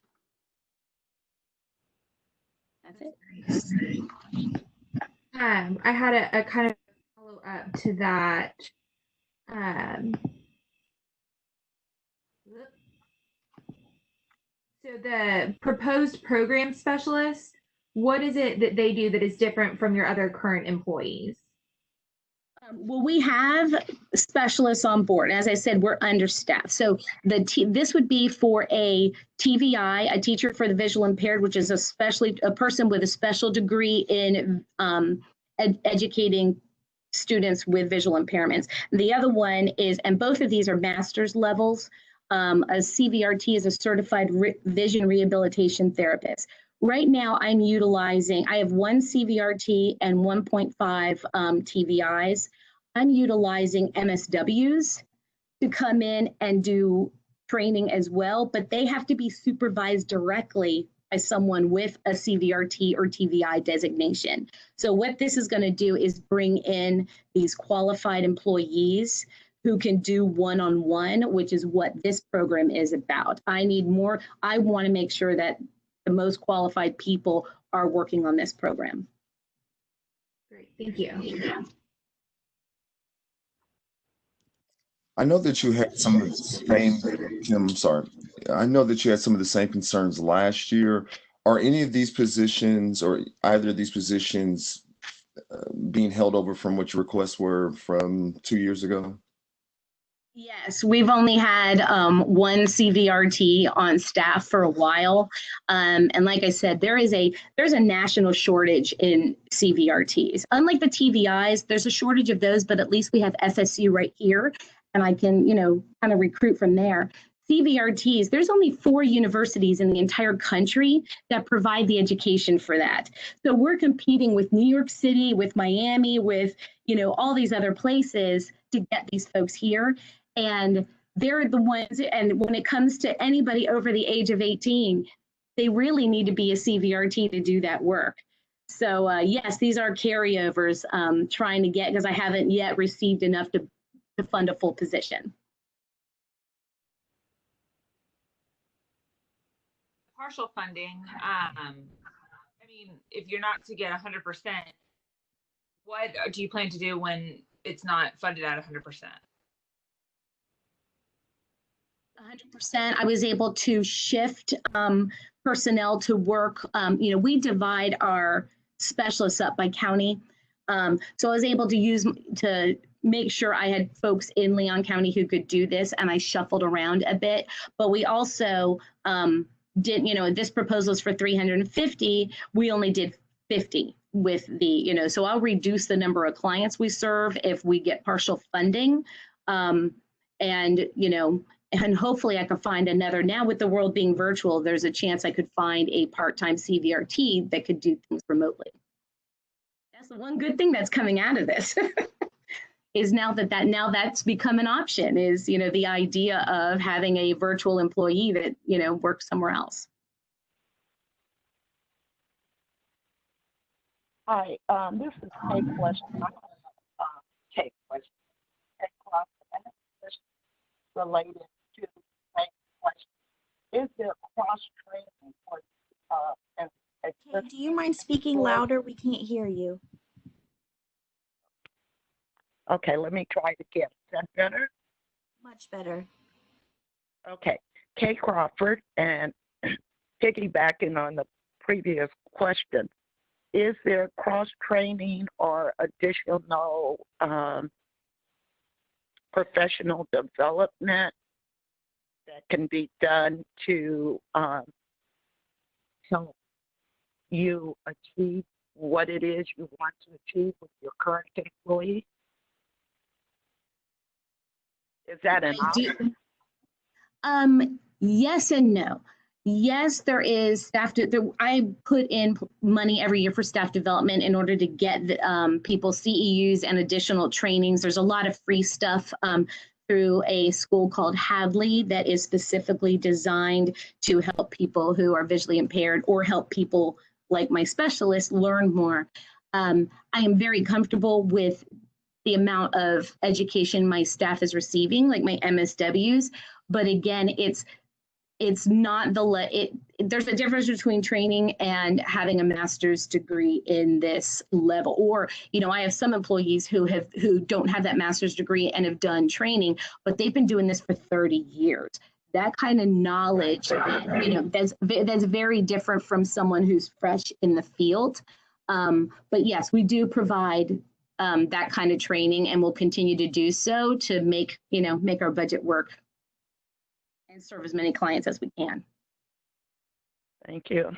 That's it. I had a kind of follow up to that. So the proposed program specialists, what is it that they do that is different from your other current employees? Well, we have specialists on board. As I said, we're understaffed. So this would be for a TVI, a teacher for the visual impaired, which is a person with a special degree in educating students with visual impairments. The other one is, and both of these are master's levels. A CVRT is a certified vision rehabilitation therapist. Right now, I have one CVRT and 1.5 TVIs. I'm utilizing MSWs to come in and do training as well, but they have to be supervised directly by someone with a CVRT or TVI designation. So what this is going to do is bring in these qualified employees who can do one-on-one, which is what this program is about. I want to make sure that the most qualified people are working on this program. Great, thank you. I know that you had some of the same, Kim, I'm sorry. I know that you had some of the same concerns last year. Are any of these positions or either of these positions being held over from what your requests were from 2 years ago? Yes, we've only had one CVRT on staff for a while. And like I said, there's a national shortage in CVRTs. Unlike the TVIs, there's a shortage of those, but at least we have FSU right here and I can, kind of recruit from there. CVRTs, there's only 4 universities in the entire country that provide the education for that. So we're competing with New York City, with Miami, with, you know, all these other places to get these folks here. And they're the ones, and when it comes to anybody over the age of 18, they really need to be a CVRT to do that work. So yes, these are carryovers trying to get, because I haven't yet received enough to fund a full position. Partial funding, I mean, if you're not to get 100%, what do you plan to do when it's not funded at 100%? 100%. I was able to shift personnel to work. You know, we divide our specialists up by county. So I was able to make sure I had folks in Leon County who could do this, and I shuffled around a bit. But we also did, you know, this proposal is for 350. We only did 50 with the, you know, so I'll reduce the number of clients we serve if we get partial funding. And, you know, and hopefully I could find another. Now with the world being virtual, there's a chance I could find a part-time CVRT that could do things remotely. That's the one good thing that's coming out of this. Is now that's become an option, is, you know, the idea of having a virtual employee that, you know, works somewhere else. Hi, this is Kate question. Kate question. Related to Kate's question. Is there cross training for Kate, do you mind speaking louder? We can't hear you. Okay, let me try it again. Is that better? Much better. Okay, Kay Crawford, and piggybacking on the previous question, is there cross-training or additional professional development that can be done to help you achieve what it is you want to achieve with your current employee? Is that an option? Yes and no. Yes, there is staff. I put in money every year for staff development in order to get people CEUs and additional trainings. There's a lot of free stuff through a school called Hadley that is specifically designed to help people who are visually impaired or help people like my specialist learn more. I am very comfortable with the amount of education my staff is receiving, like my MSWs. But again, it's not there's a difference between training and having a master's degree in this level. Or, you know, I have some employees who don't have that master's degree and have done training, but they've been doing this for 30 years. That kind of knowledge, you know, that's very different from someone who's fresh in the field. But yes, we do provide that kind of training, and we'll continue to do so to make our budget work and serve as many clients as we can. Thank you.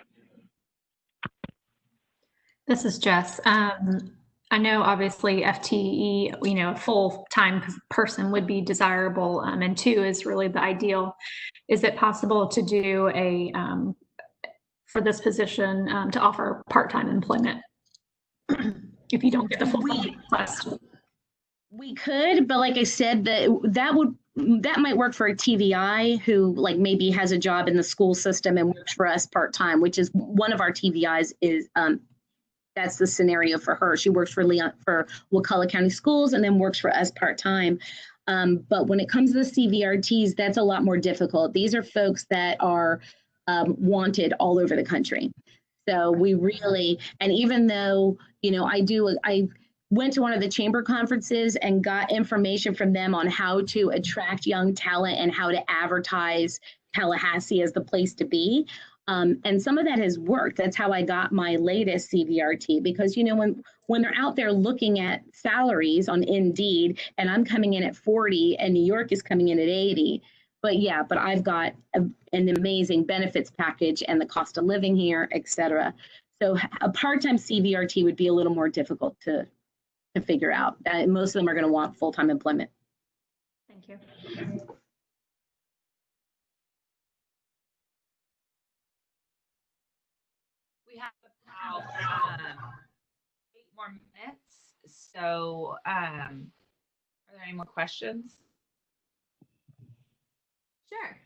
This is Jess. I know obviously FTE, you know, a full-time person would be desirable, and 2 is really the ideal. Is it possible to do for this position to offer part-time employment if you don't get the full request? We could, but like I said, that might work for a TVI who like maybe has a job in the school system and works for us part-time, which is one of our TVIs is that's the scenario for her. She works for Wakulla County Schools and then works for us part-time. But when it comes to the CVRTs, that's a lot more difficult. These are folks that are wanted all over the country. So we really, and even though, you know, I went to one of the chamber conferences and got information from them on how to attract young talent and how to advertise Tallahassee as the place to be. And some of that has worked. That's how I got my latest CVRT, because, you know, when they're out there looking at salaries on Indeed, and I'm coming in at 40 and New York is coming in at 80. But I've got an amazing benefits package and the cost of living here, et cetera. So a part-time CVRT would be a little more difficult to figure out. Most of them are going to want full-time employment. Thank you. we have about 8 more minutes. So are there any more questions? Sure.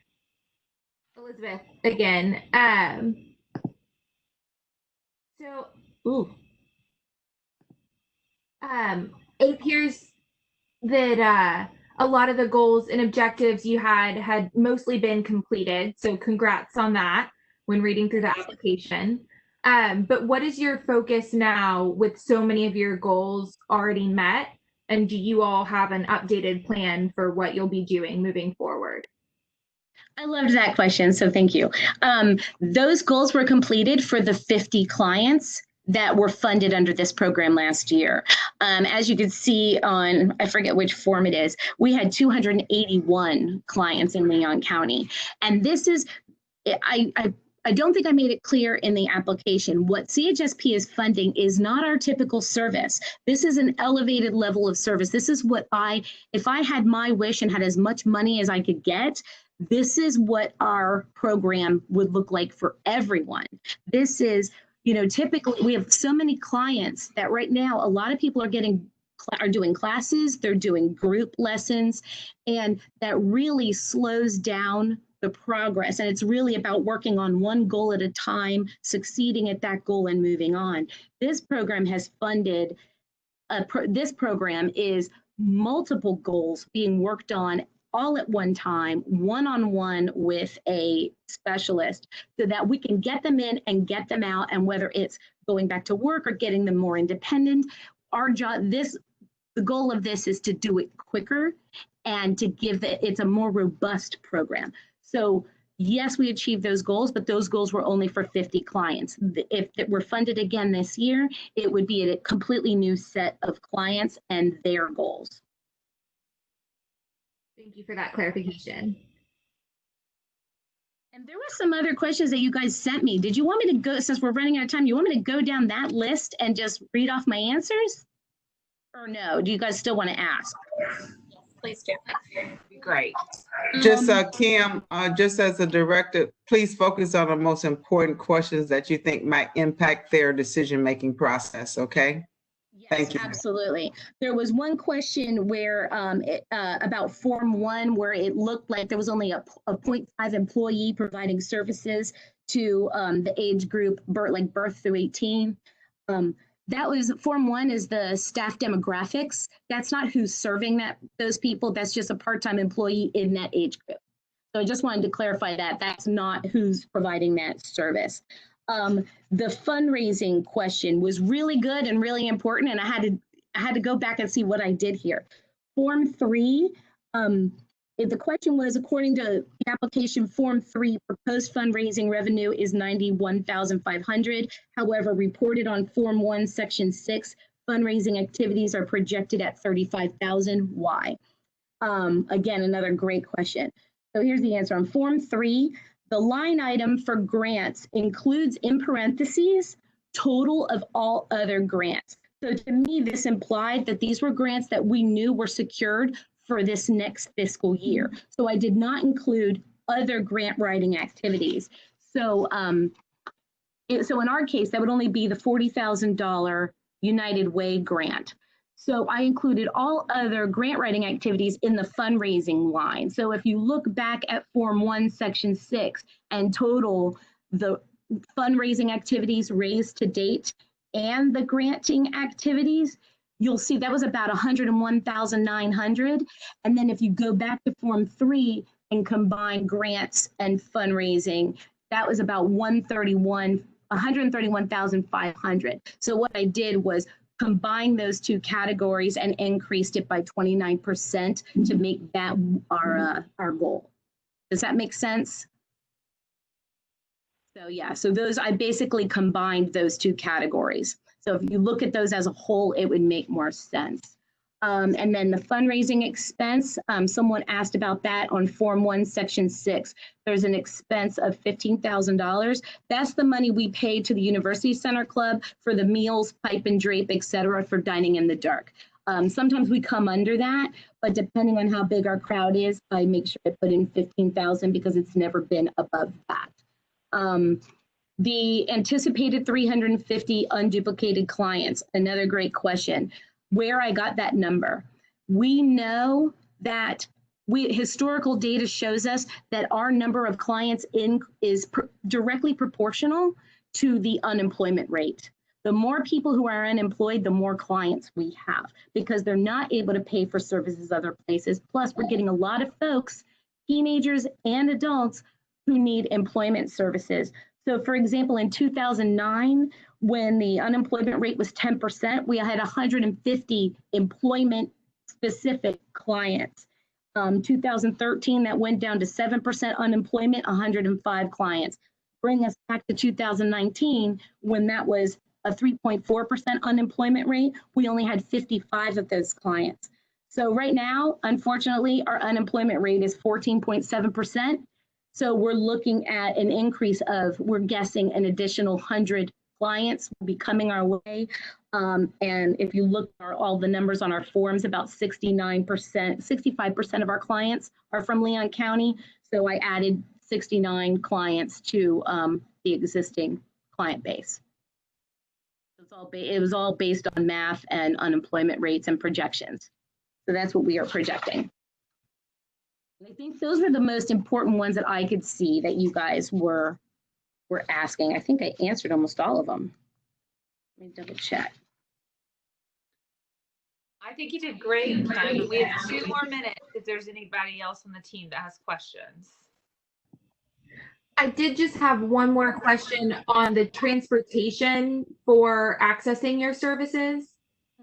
Elizabeth, again. It appears that a lot of the goals and objectives you had mostly been completed. So congrats on that when reading through the application. But what is your focus now with so many of your goals already met? And do you all have an updated plan for what you'll be doing moving forward? I loved that question, so thank you. Those goals were completed for the 50 clients that were funded under this program last year. As you can see on, I forget which form it is, we had 281 clients in Leon County. And this is, I don't think I made it clear in the application. What CHSP is funding is not our typical service. This is an elevated level of service. This is what if I had my wish and had as much money as I could get, this is what our program would look like for everyone. This is, typically we have so many clients that right now, a lot of people are doing classes, they're doing group lessons, and that really slows down the progress. And it's really about working on one goal at a time, succeeding at that goal and moving on. This program has funded, this program is multiple goals being worked on all at one time, one-on-one with a specialist, so that we can get them in and get them out. And whether it's going back to work or getting them more independent, our job, the goal of this is to do it quicker and to give it's a more robust program. So yes, we achieved those goals, but those goals were only for 50 clients. If it were funded again this year, it would be a completely new set of clients and their goals. Thank you for that clarification. And there were some other questions that you guys sent me. Did you want me to go, since we're running out of time, you want me to go down that list and just read off my answers? Or no, do you guys still want to ask? Yes, please do. That'd be great. Just Kim, just as a director, please focus on the most important questions that you think might impact their decision-making process, okay? Yes, thank you. Absolutely. There was one question where about Form 1, where it looked like there was only a 0.5 employee providing services to the age group birth through 18. That was Form 1 is the staff demographics. That's not who's serving those people. That's just a part-time employee in that age group. So I just wanted to clarify that that's not who's providing that service. The fundraising question was really good and really important, and I had to go back and see what I did here. Form 3, the question was, according to the application Form 3, proposed fundraising revenue is $91,500. However, reported on Form 1, Section 6, fundraising activities are projected at $35,000. Why? Again, another great question. So here's the answer. On Form 3, the line item for grants includes, in parentheses, total of all other grants. So to me, this implied that these were grants that we knew were secured for this next fiscal year. So I did not include other grant writing activities. So, so in our case, that would only be the $40,000 United Way grant. So I included all other grant writing activities in the fundraising line. So if you look back at Form 1, Section 6 and total the fundraising activities raised to date and the granting activities, you'll see that was about $101,900. And then if you go back to Form 3 and combine grants and fundraising, that was about $131,500. So what I did was combine those two categories and increased it by 29% to make that our goal. Does that make sense? So yeah, so those, I basically combined those two categories. So if you look at those as a whole, it would make more sense. And then the fundraising expense, someone asked about that on Form 1, Section 6. There's an expense of $15,000. That's the money we pay to the University Center Club for the meals, pipe and drape, et cetera, for dining in the dark. Sometimes we come under that, but depending on how big our crowd is, I make sure I put in $15,000 because it's never been above that. The anticipated 350 unduplicated clients, another great question. Where I got that number. We know that historical data shows us that our number of clients is directly proportional to the unemployment rate. The more people who are unemployed, the more clients we have because they're not able to pay for services other places. Plus, we're getting a lot of folks, teenagers and adults, who need employment services. So for example, in 2009, when the unemployment rate was 10%, we had 150 employment specific clients. 2013, that went down to 7% unemployment, 105 clients. Bring us back to 2019, when that was a 3.4% unemployment rate, we only had 55 of those clients. So right now, unfortunately, our unemployment rate is 14.7%. So we're looking at an increase of, we're guessing an additional 100 clients will be coming our way. And if you look at all the numbers on our forms, about 69%, 65% of our clients are from Leon County. So I added 69 clients to the existing client base. It was all based on math and unemployment rates and projections. So that's what we are projecting. And I think those were the most important ones that I could see that you guys were asking. I think I answered almost all of them. Let me double check. I think you did great. We have 2 more minutes if there's anybody else on the team that has questions. I did just have one more question on the transportation for accessing your services.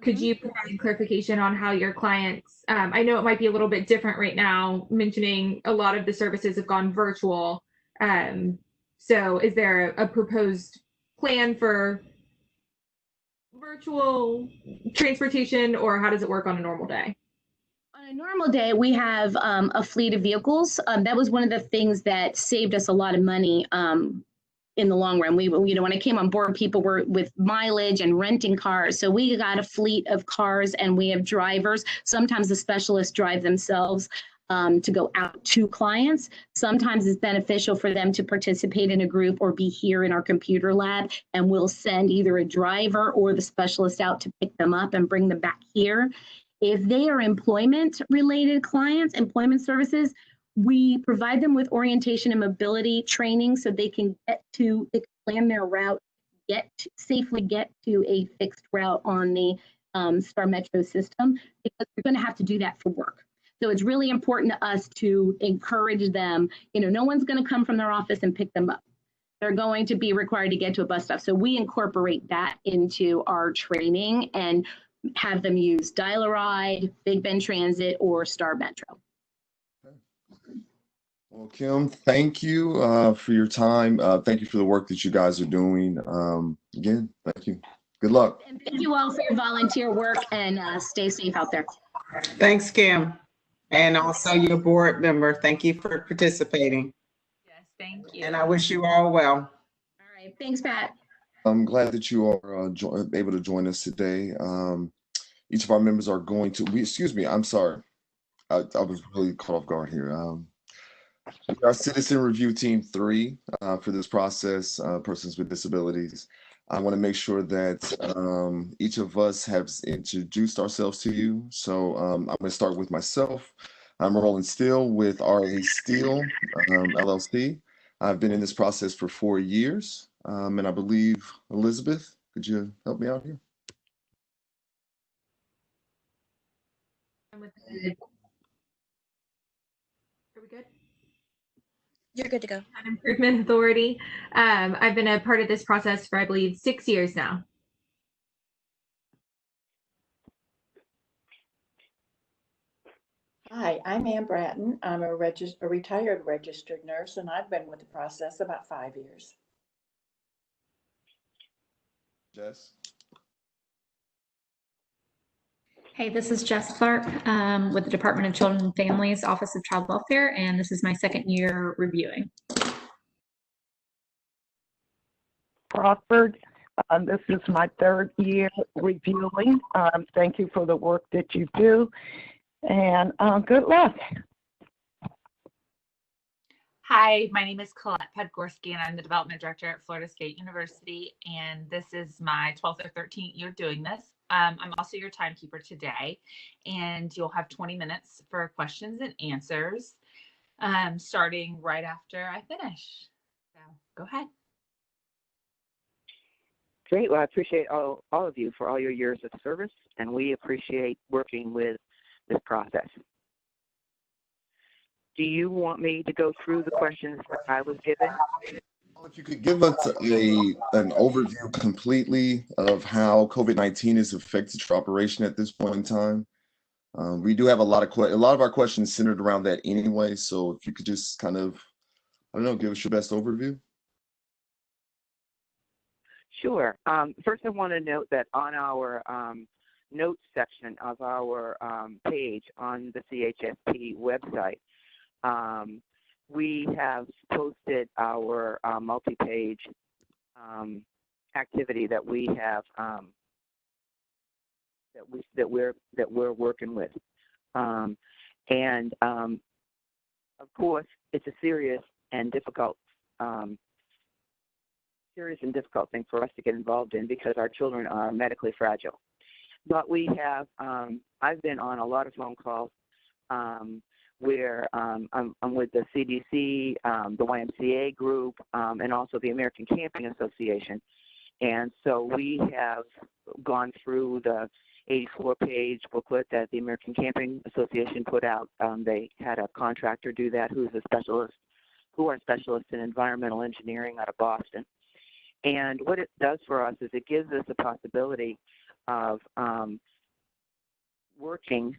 Could you provide clarification on how your clients, I know it might be a little bit different right now, mentioning a lot of the services have gone virtual. So is there a proposed plan for virtual transportation, or how does it work on a normal day? On a normal day, we have a fleet of vehicles. That was one of the things that saved us a lot of money in the long run. When I came on board, people were with mileage and renting cars. So we got a fleet of cars and we have drivers. Sometimes the specialists drive themselves to go out to clients. Sometimes it's beneficial for them to participate in a group or be here in our computer lab, and we'll send either a driver or the specialist out to pick them up and bring them back here. If they are employment-related clients, employment services, we provide them with orientation and mobility training so they can plan their route, safely get to a fixed route on the Star Metro system, because they're going to have to do that for work. So it's really important to us to encourage them. No one's going to come from their office and pick them up. They're going to be required to get to a bus stop. So we incorporate that into our training and have them use Dial-A-Ride, Big Bend Transit, or Star Metro. Well, Kim, thank you for your time. Thank you for the work that you guys are doing. Again, thank you. Good luck. And thank you all for your volunteer work, and stay safe out there. Thanks, Kim. And also your board member. Thank you for participating. Yes, thank you. And I wish you all well. All right. Thanks, Pat. I'm glad that you are able to join us today. Each of our members are going to, excuse me, I'm sorry. I was really caught off guard here. Our Citizen Review Team 3 for this process, persons with disabilities. I want to make sure that each of us has introduced ourselves to you. So I'm going to start with myself. I'm Roland Steele with RA Steele, LLC. I've been in this process for 4 years. And I believe, Elizabeth, could you help me out here? Are we good? You're good to go. Improvement Authority. I've been a part of this process for, I believe, 6 years now. Hi, I'm Ann Bratton. I'm a retired registered nurse, and I've been with the process about 5 years. Jess? Hey, this is Jess Clark with the Department of Children and Families, Office of Child Welfare, and this is my 2nd year reviewing. Crawford, this is my 3rd year reviewing. Thank you for the work that you do, and good luck. Hi, my name is Colette Podgorski, and I'm the Development Director at Florida State University, and this is my 12th or 13th year doing this. I'm also your timekeeper today, and you'll have 20 minutes for questions and answers, starting right after I finish. So go ahead. Great. Well, I appreciate all of you for all your years of service, and we appreciate working with this process. Do you want me to go through the questions that I was given? If you could give us an overview completely of how COVID-19 has affected your operation at this point in time. We do have a lot of our questions centered around that anyway. So if you could just kind of, I don't know, give us your best overview. Sure. First, I want to note that on our notes section of our page on the CHSP website, we have posted our multi-page activity that we have that we're working with, and of course, it's a serious and difficult thing for us to get involved in because our children are medically fragile. But we have, I've been on a lot of phone calls where I'm with the CDC, the YMCA group, and also the American Camping Association. And so we have gone through the 84-page booklet that the American Camping Association put out. They had a contractor do that who are specialists in environmental engineering out of Boston. And what it does for us is it gives us a possibility of working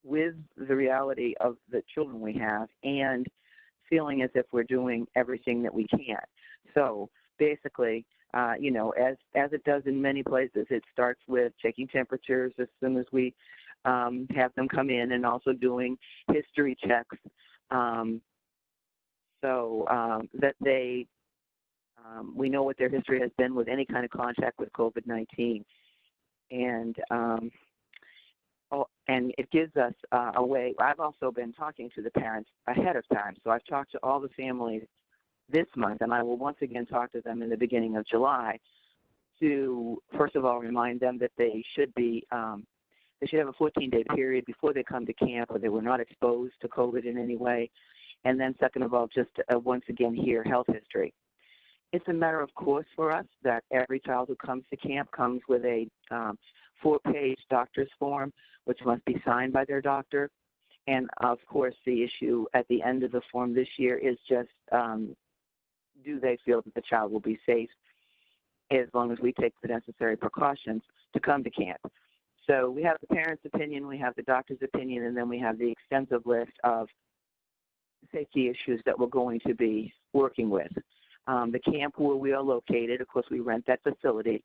with the reality of the children we have and feeling as if we're doing everything that we can. So basically, you know, as it does in many places, it starts with taking temperatures as soon as we have them come in, and also doing history checks so that they we know what their history has been with any kind of contact with COVID-19. And it gives us a way. I've also been talking to the parents ahead of time. So I've talked to all the families this month, and I will once again talk to them in the beginning of July to, first of all, remind them that they should be, they should have a 14-day period before they come to camp where they were not exposed to COVID in any way. And then second of all, just once again hear health history. It's a matter of course for us that every child who comes to camp comes with a 4-page doctor's form, which must be signed by their doctor. And of course, the issue at the end of the form this year is just, do they feel that the child will be safe as long as we take the necessary precautions to come to camp? So we have the parents' opinion, we have the doctor's opinion, and then we have the extensive list of safety issues that we're going to be working with. The camp where we are located, of course, we rent that facility,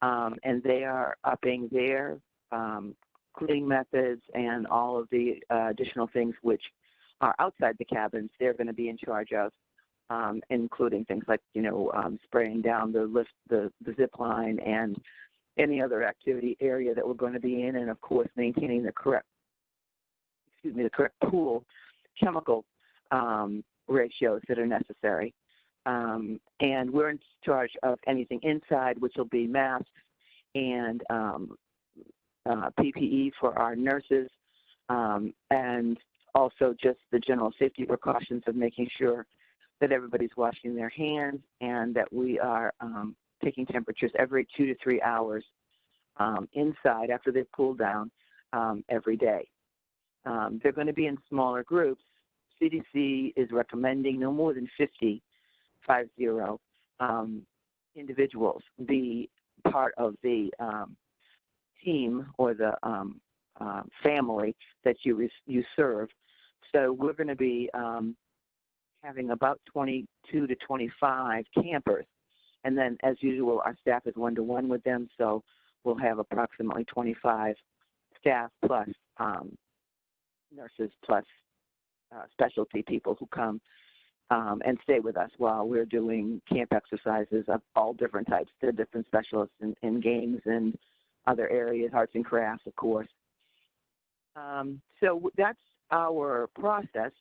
and they are upping their cleaning methods and all of the additional things which are outside the cabins they're going to be in charge of, including things like, you know, spraying down the zip line and any other activity area that we're going to be in, and of course maintaining the correct pool chemical ratios that are necessary. And we're in charge of anything inside, which will be masks and PPE for our nurses, and also just the general safety precautions of making sure that everybody's washing their hands and that we are taking temperatures every 2 to 3 hours inside after they've cooled down every day. They're going to be in smaller groups. CDC is recommending no more than 50 individuals be part of the team or the family that you serve. So we're going to be having about 22 to 25 campers. And then, as usual, our staff is one-to-one with them, so we'll have approximately 25 staff plus nurses plus specialty people who come and stay with us while we're doing camp exercises of all different types. There are different specialists in games and other areas, arts and crafts, of course. So that's our process.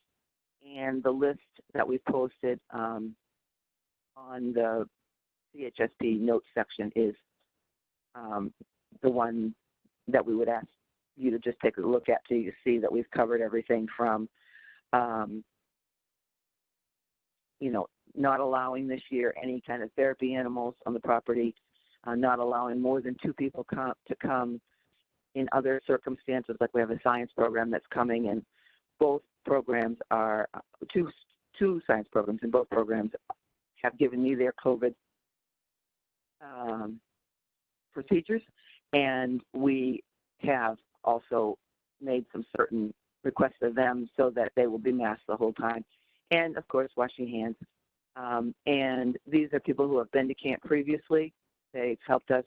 and the list that we posted on the CHSP notes section is the one that we would ask you to just take a look at, so you see that we've covered everything from, not allowing this year any kind of therapy animals on the property, not allowing more than 2 people to come in other circumstances, like we have a science program that's coming, and both programs are two science programs, and both programs have given me their COVID procedures, and we have also made some certain requests of them so that they will be masked the whole time, and of course washing hands. And these are people who have been to camp previously. They've helped us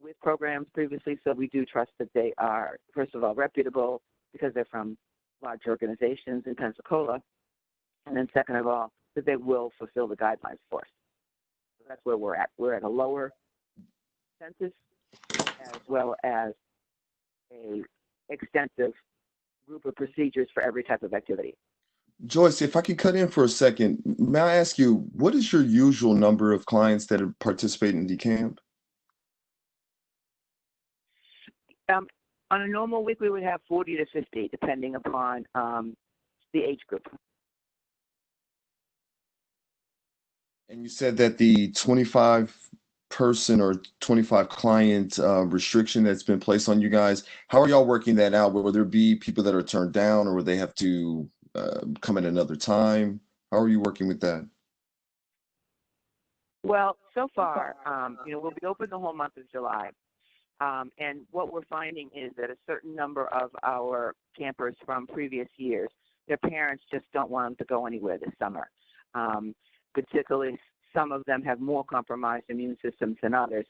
with programs previously, so we do trust that they are, first of all, reputable because they're from large organizations in Pensacola, and then second of all, that they will fulfill the guidelines for us. So that's where we're at. We're at a lower census as well as a extensive group of procedures for every type of activity. Joyce, if I could cut in for a second, may I ask you, what is your usual number of clients that are participating in the camp? On a normal week, we would have 40 to 50, depending upon the age group. And you said that the 25-person or 25 client restriction that's been placed on you guys, how are y'all working that out? Will there be people that are turned down, or will they have to come at another time? How are you working with that? Well, so far, we'll be open the whole month of July. And what we're finding is that a certain number of our campers from previous years, their parents just don't want them to go anywhere this summer. Particularly, some of them have more compromised immune systems than others.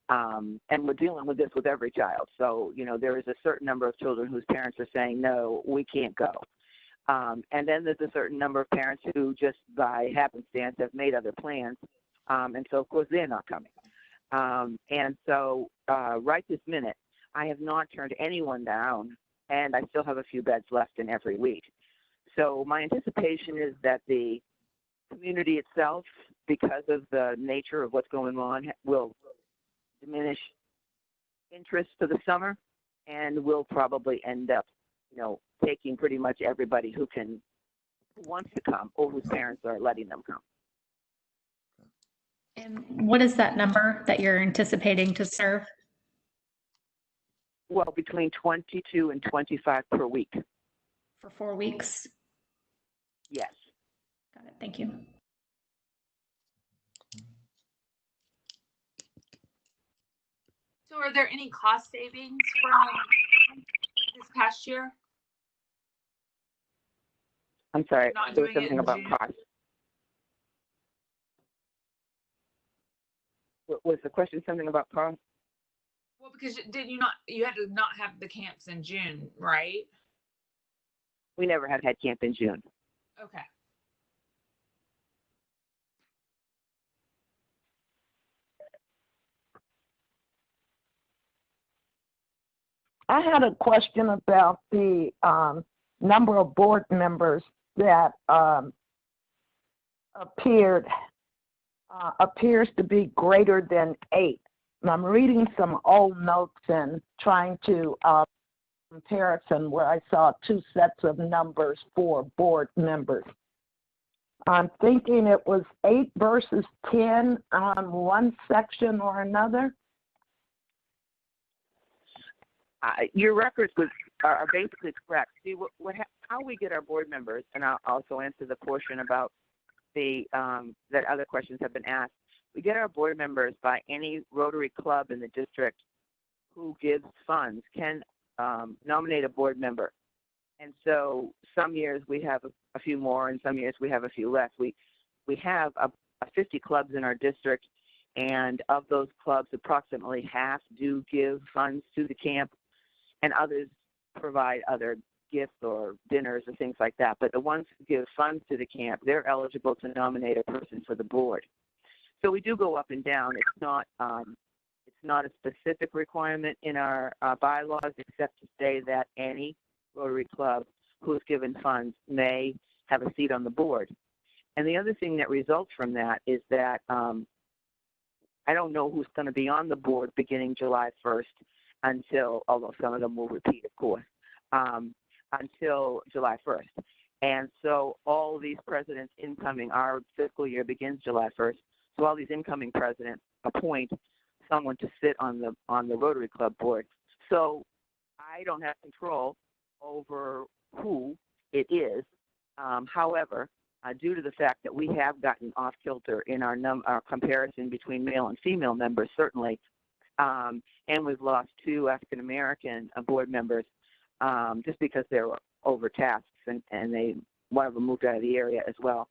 And we're dealing with this with every child. So, there is a certain number of children whose parents are saying, no, we can't go. And then there's a certain number of parents who just by happenstance have made other plans. And so, of course, they're not coming. And so right this minute, I have not turned anyone down, and I still have a few beds left in every week. So my anticipation is that the community itself, because of the nature of what's going on, will diminish interest for the summer, and will probably end up, taking pretty much everybody who wants to come or whose parents are letting them come. And what is that number that you're anticipating to serve? Well, between 22 and 25 per week. For 4 weeks? Yes. Got it. Thank you. So are there any cost savings from this past year? I'm sorry, Not there was doing it something in about June? cost. Was the question something about cost? Well, because you had to not have the camps in June, right? We never have had camp in June. Okay. I had a question about the number of board members that appears to be greater than 8. And I'm reading some old notes and trying to comparison where I saw 2 sets of numbers for board members. I'm thinking it was 8 versus 10 on one section or another. Your records are basically correct. See, how we get our board members, and I'll also answer the portion about that other questions have been asked. We get our board members by any Rotary Club in the district who gives funds can nominate a board member. And so some years we have a few more, and some years we have a few less. We have 50 clubs in our district, and of those clubs, approximately half do give funds to the camp, and others provide other gifts or dinners or things like that. But the ones who give funds to the camp, they're eligible to nominate a person for the board. So we do go up and down. It's not a specific requirement in our bylaws, except to say that any Rotary Club who has given funds may have a seat on the board. And the other thing that results from that is that I don't know who's going to be on the board beginning July 1st until, although some of them will repeat, of course, until July 1st. And so all these presidents incoming, our fiscal year begins July 1st, so all these incoming presidents appoint someone to sit on the Rotary Club board. So I don't have control over who it is. However, due to the fact that we have gotten off kilter in our comparison between male and female members, certainly, and we've lost 2 African American board members just because they were overtasked, and one of them moved out of the area as well.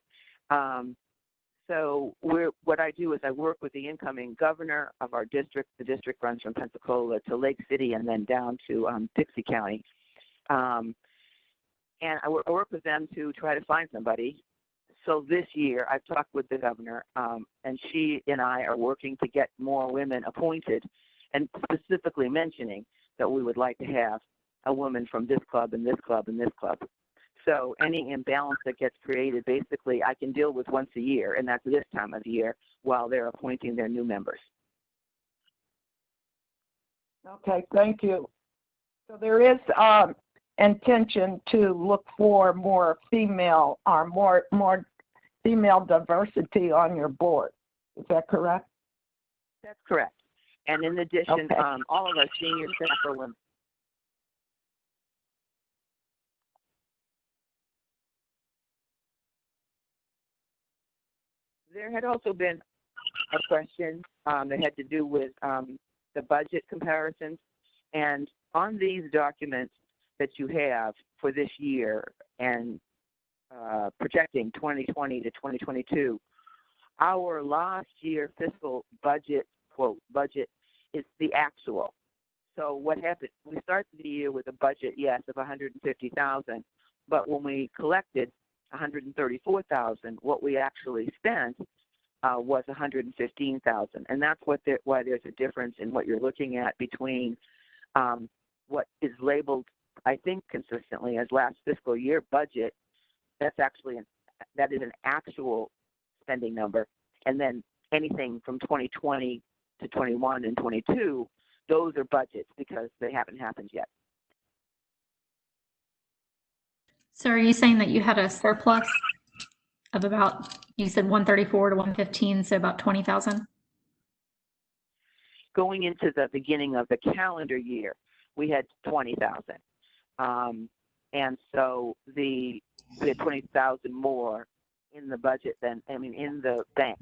So what I do is I work with the incoming governor of our district. The district runs from Pensacola to Lake City and then down to Dixie County. And I work with them to try to find somebody. So this year I've talked with the governor, and she and I are working to get more women appointed, and specifically mentioning that we would like to have a woman from this club and this club and this club. So any imbalance that gets created, basically, I can deal with once a year, and that's this time of the year, while they're appointing their new members. Okay, thank you. So there is intention to look for more female or more female diversity on your board. Is that correct? That's correct. And in addition, okay. All of our senior staff are women. There had also been a question that had to do with the budget comparisons. And on these documents that you have for this year and projecting 2020 to 2022, our last year fiscal budget, quote, budget, is the actual. So what happened, we started the year with a budget, yes, of $150,000, but when we collected $134,000, what we actually spent was $115,000, and that's why there's a difference in what you're looking at between what is labeled, I think, consistently as last fiscal year budget. That's actually that is an actual spending number, and then anything from 2020 to 21 and 22, those are budgets because they haven't happened yet. So are you saying that you had a surplus of about, you said 134 to 115, so about 20,000? Going into the beginning of the calendar year, we had 20,000. And so we had 20,000 more in the budget in the bank.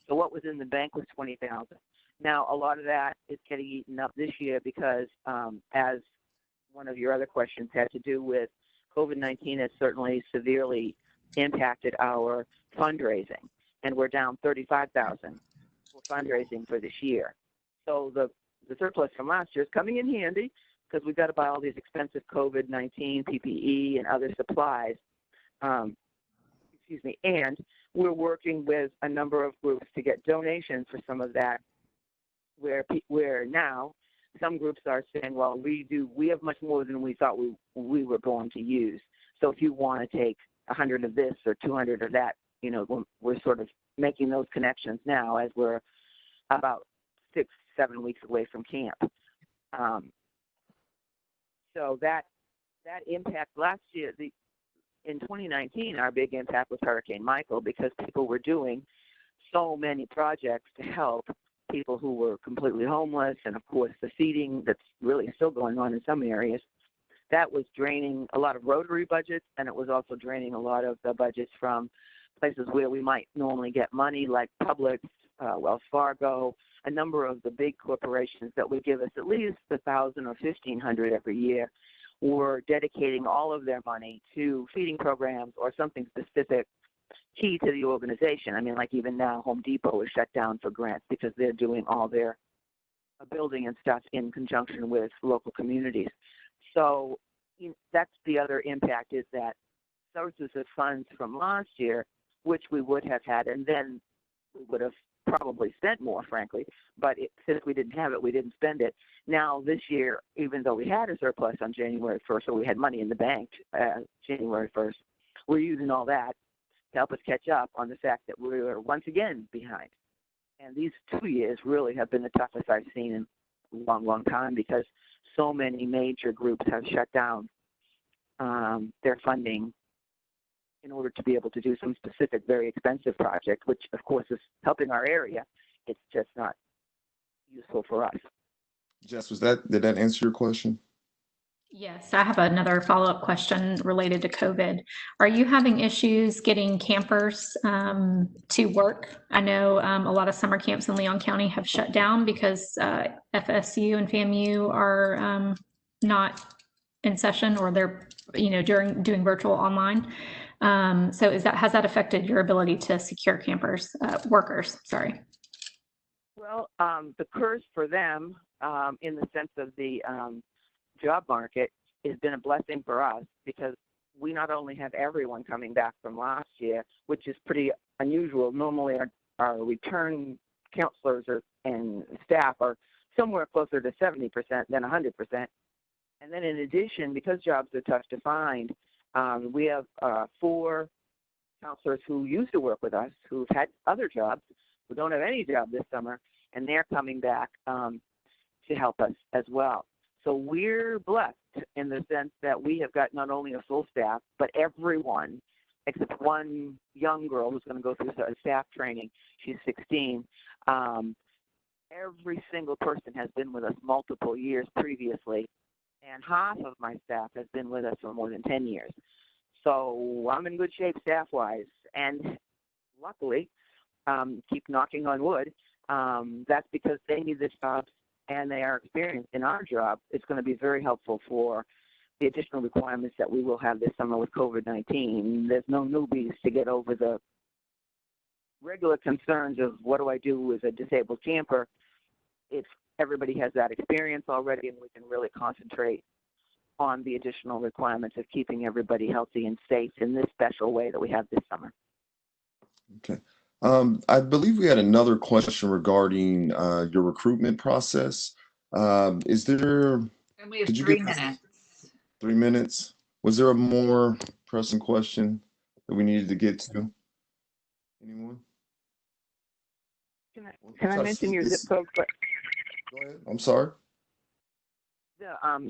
So what was in the bank was 20,000. Now, a lot of that is getting eaten up this year because, as one of your other questions had to do with, COVID-19 has certainly severely impacted our fundraising, and we're down 35,000 for fundraising for this year. So the surplus from last year is coming in handy because we've got to buy all these expensive COVID-19 PPE and other supplies. And we're working with a number of groups to get donations for some of that, where now some groups are saying, well, we have much more than we thought we were going to use. So if you want to take 100 of this or 200 of that, we're sort of making those connections now as we're about 6-7 weeks away from camp. So that impact last year, in 2019, our big impact was Hurricane Michael because people were doing so many projects to help people who were completely homeless, and of course the feeding that's really still going on in some areas. That was draining a lot of Rotary budgets, and it was also draining a lot of the budgets from places where we might normally get money, like Publix, Wells Fargo, a number of the big corporations that would give us at least $1,000 or $1,500 every year were dedicating all of their money to feeding programs or something specific key to the organization. I mean, like even now, Home Depot is shut down for grants because they're doing all their building and stuff in conjunction with local communities. So that's the other impact, is that sources of funds from last year, which we would have had, and then we would have probably spent more, frankly, but since we didn't have it, we didn't spend it. Now this year, even though we had a surplus on January 1st, or we had money in the bank January 1st, we're using all that to help us catch up on the fact that we were once again behind. And these 2 years really have been the toughest I've seen in a long, long time, because so many major groups have shut down their funding in order to be able to do some specific, very expensive project, which of course is helping our area. It's just not useful for us. Jess, did that answer your question? Yes, I have another follow-up question related to COVID. Are you having issues getting campers to work? I know a lot of summer camps in Leon County have shut down because FSU and FAMU are not in session, or they're doing virtual online. So has that affected your ability to secure workers? Sorry. Well, the curse for them, in the sense of the job market, has been a blessing for us, because we not only have everyone coming back from last year, which is pretty unusual. Normally our return counselors and staff are somewhere closer to 70% than 100%. And then in addition, because jobs are tough to find, we have 4 counselors who used to work with us, who've had other jobs, who don't have any job this summer, and they're coming back to help us as well. So we're blessed in the sense that we have got not only a full staff, but everyone except one young girl who's going to go through a staff training. She's 16. Every single person has been with us multiple years previously, and half of my staff has been with us for more than 10 years. So I'm in good shape staff-wise, and luckily, keep knocking on wood, that's because they need this job and they are experienced in our job. It's going to be very helpful for the additional requirements that we will have this summer with COVID-19. There's no newbies to get over the regular concerns of what do I do as a disabled camper. If everybody has that experience already, and we can really concentrate on the additional requirements of keeping everybody healthy and safe in this special way that we have this summer. Okay. I believe we had another question regarding your recruitment process. Is there? And we have Did you 3 get minutes. 3 minutes? Was there a more pressing question that we needed to get to? Anyone? Can I mention your zip code? Go ahead. I'm sorry.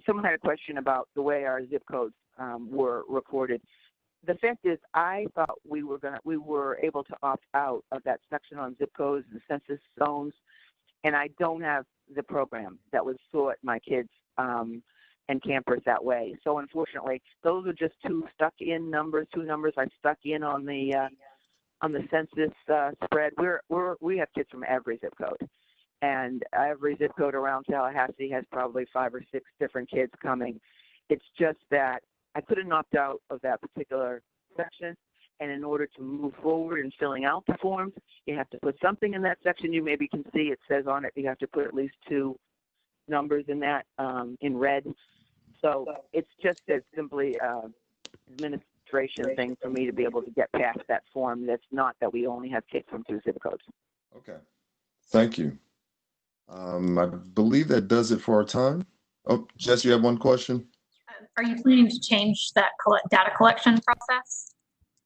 Someone had a question about the way our zip codes were recorded. The fact is, I thought we were able to opt out of that section on zip codes and census zones, and I don't have the program that would sort my kids and campers that way. So unfortunately, those are just 2 stuck-in numbers. 2 numbers I stuck in on the census spread. We have kids from every zip code, and every zip code around Tallahassee has probably 5 or 6 different kids coming. It's just that I couldn't opt out of that particular section, and in order to move forward in filling out the forms, you have to put something in that section. You maybe can see it says on it you have to put at least 2 numbers in that in red. So it's just simply administration thing for me to be able to get past that form. That's not that we only have kids from 2 zip codes. Okay. Thank you. I believe that does it for our time. Oh, Jess, you have one question? Are you planning to change that data collection process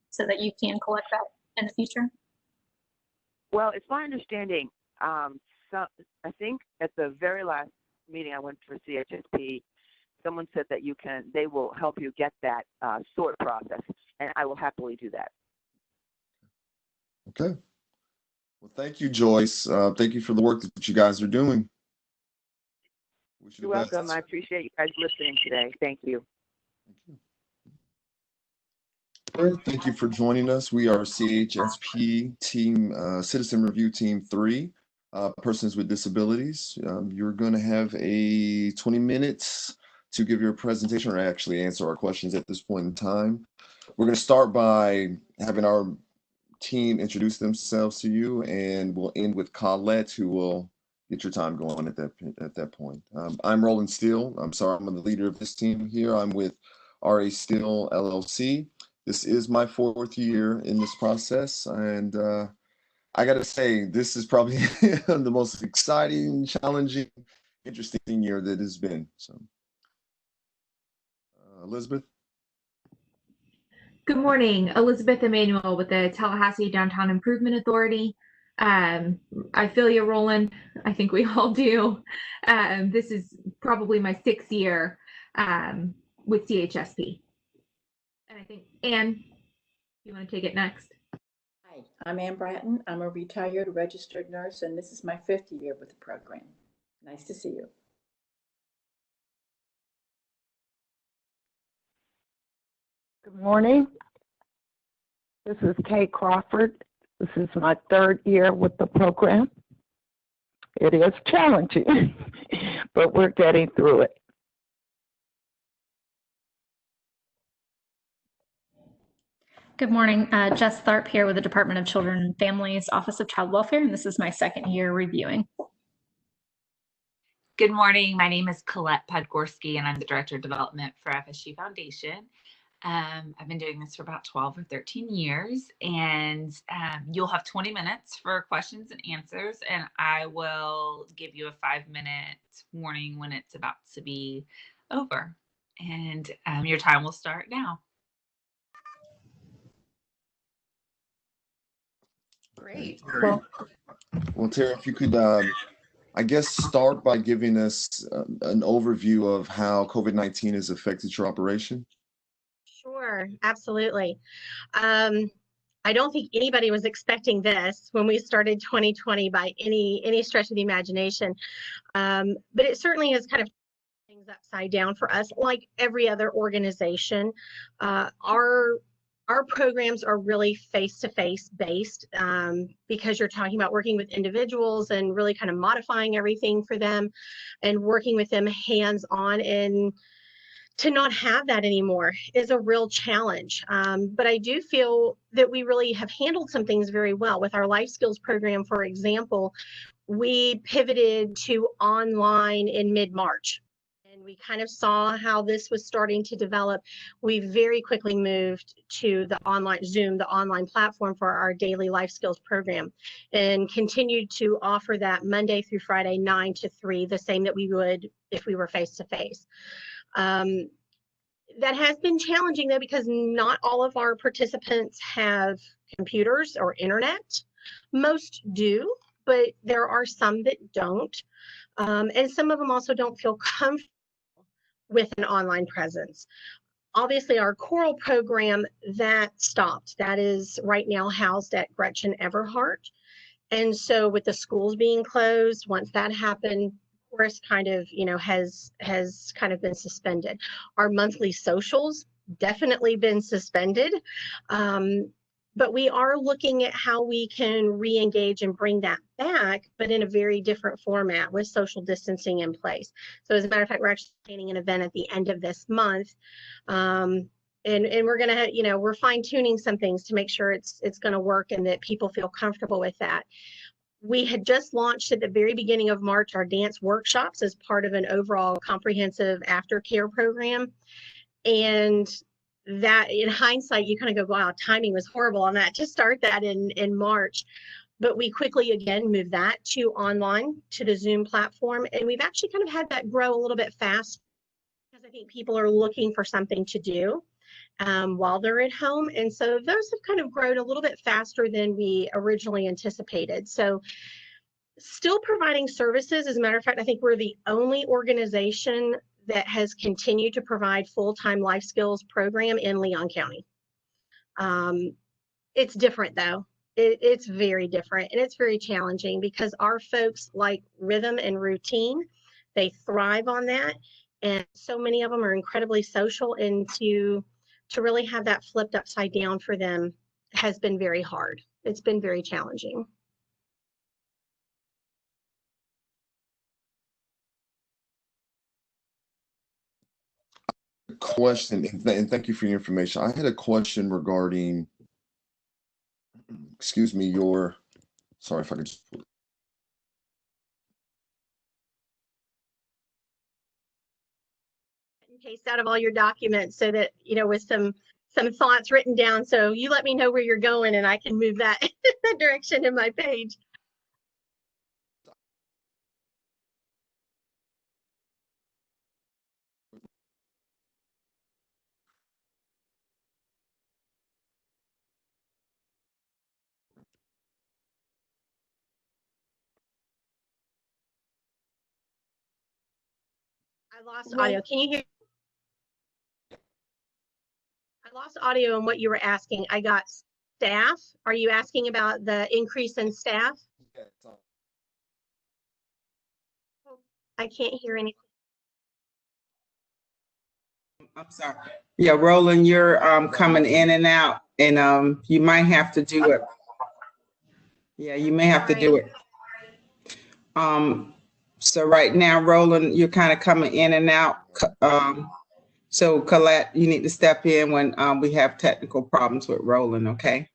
so that you can collect that in the future? Well, it's my understanding. So I think at the very last meeting I went for CHSP, someone said that they will help you get that sort process, and I will happily do that. Okay. Well, thank you, Joyce. Thank you for the work that you guys are doing. You're welcome. I appreciate you guys listening today. Thank you. Thank you for joining us. We are CHSP team, Citizen Review Team 3, persons with disabilities. You're going to have 20 minutes to give your presentation, or actually answer our questions at this point in time. We're going to start by having our team introduce themselves to you, and we'll end with Colette, who will get your time going at that point. I'm Roland Steele. I'm the leader of this team here. I'm with RA Steele LLC. This is my 4th year in this process, and I got to say, this is probably the most exciting, challenging, interesting year that has been. So, Elizabeth? Good morning, Elizabeth Emanuel with the Tallahassee Downtown Improvement Authority. I feel you, Roland. I think we all do. This is probably my 6th year with CHSP. And I think, Ann, you want to take it next? Hi, I'm Ann Bratton. I'm a retired registered nurse, and this is my 5th year with the program. Nice to see you. Good morning. This is Kay Crawford. This is my 3rd year with the program. It is challenging, but we're getting through it. Good morning, Jess Tharp here with the Department of Children and Families, Office of Child Welfare, and this is my 2nd year reviewing. Good morning. My name is Colette Podgorski, and I'm the Director of Development for FSU Foundation. I've been doing this for about 12 or 13 years, and you'll have 20 minutes for questions and answers, and I will give you a 5-minute warning when it's about to be over. And your time will start now. Great. Well, Tara, if you could, I guess, start by giving us an overview of how COVID-19 has affected your operation. Sure, absolutely. I don't think anybody was expecting this when we started 2020 by any stretch of the imagination, but it certainly has kind of things upside down for us, like every other organization. Our programs are really face-to-face based because you're talking about working with individuals and really kind of modifying everything for them and working with them hands-on, and to not have that anymore is a real challenge. But I do feel that we really have handled some things very well. With our life skills program, for example, we pivoted to online in mid-March. And we kind of saw how this was starting to develop. We very quickly moved to the online Zoom, the online platform for our daily life skills program, and continued to offer that Monday through Friday, 9 to 3, the same that we would if we were face-to-face. That has been challenging though, because not all of our participants have computers or internet. Most do, but there are some that don't. And some of them also don't feel comfortable with an online presence. Obviously, our choral program, that stopped. That is right now housed at Gretchen Everhart. And so with the schools being closed, once that happened, chorus kind of, has kind of been suspended. Our monthly socials definitely been suspended. But we are looking at how we can re-engage and bring that back, but in a very different format with social distancing in place. So as a matter of fact, we're actually planning an event at the end of this month. And we're going to, we're fine tuning some things to make sure it's going to work and that people feel comfortable with that. We had just launched at the very beginning of March our dance workshops as part of an overall comprehensive aftercare program. And that, in hindsight, you kind of go, wow, timing was horrible on that to start that in March. But we quickly again moved that to online, to the Zoom platform. And we've actually kind of had that grow a little bit fast because I think people are looking for something to do while they're at home. And so those have kind of grown a little bit faster than we originally anticipated. So still providing services. As a matter of fact, I think we're the only organization that has continued to provide full-time life skills program in Leon County. It's different though. It's very different, and it's very challenging because our folks like rhythm and routine. They thrive on that. And so many of them are incredibly social, and to really have that flipped upside down for them has been very hard. It's been very challenging. Question, and thank you for your information. I had a question regarding, excuse me, sorry if I could just in case out of all your documents so that, with some thoughts written down. So you let me know where you're going and I can move that direction in my page. I lost audio. Can you hear? I lost audio on what you were asking. I got staff. Are you asking about the increase in staff? I can't hear anything. I'm sorry. Yeah, Roland, you're coming in and out, and you might have to do it. Yeah, you may have to do it. So right now, Roland, you're kind of coming in and out. So Colette, you need to step in when we have technical problems with Roland, okay?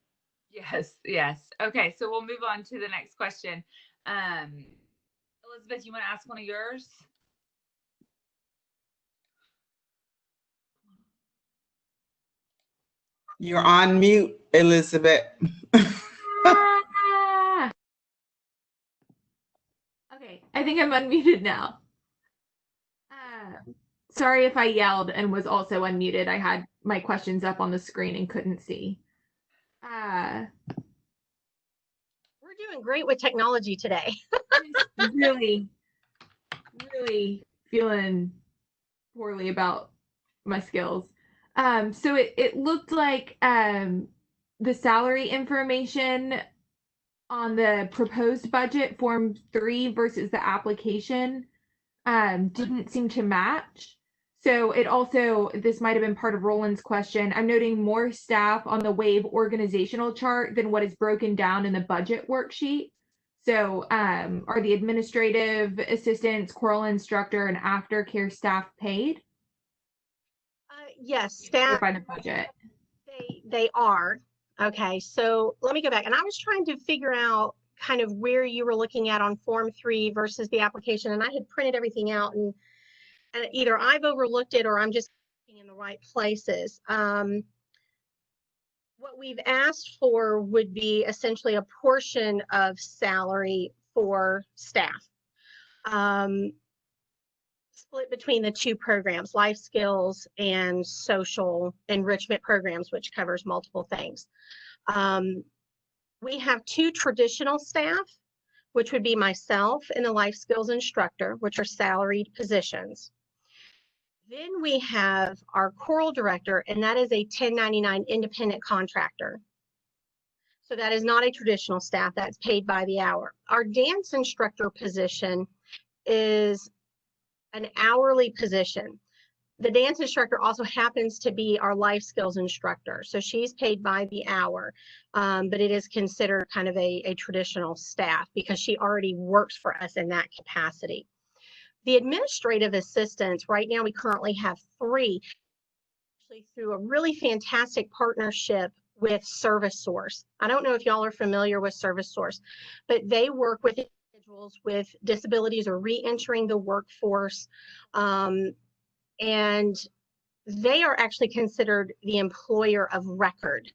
Yes, yes. Okay, so we'll move on to the next question. Elizabeth, you want to ask one of yours? You're on mute, Elizabeth. Okay, I think I'm unmuted now. Sorry if I yelled and was also unmuted. I had my questions up on the screen and couldn't see. We're doing great with technology today. really feeling poorly about my skills. So it looked like the salary information on the proposed budget form 3 versus the application didn't seem to match. So it also, this might have been part of Roland's question. I'm noting more staff on the WAVE organizational chart than what is broken down in the budget worksheet. So are the administrative assistants, choral instructor, and aftercare staff paid? Yes, staff. By the budget. They are. Okay, so let me go back. And I was trying to figure out kind of where you were looking at on Form 3 versus the application. And I had printed everything out, and either I've overlooked it or I'm just looking in the right places. What we've asked for would be essentially a portion of salary for staff. Split between the two programs, life skills and social enrichment programs, which covers multiple things. We have two traditional staff, which would be myself and the life skills instructor, which are salaried positions. Then we have our choral director, and that is a 1099 independent contractor. So that is not a traditional staff, that's paid by the hour. Our dance instructor position is an hourly position. The dance instructor also happens to be our life skills instructor. So she's paid by the hour, but it is considered kind of a traditional staff because she already works for us in that capacity. The administrative assistants, right now we currently have 3, actually through a really fantastic partnership with ServiceSource. I don't know if y'all are familiar with ServiceSource, but they work with individuals with disabilities or re-entering the workforce, and they are actually considered the employer of record.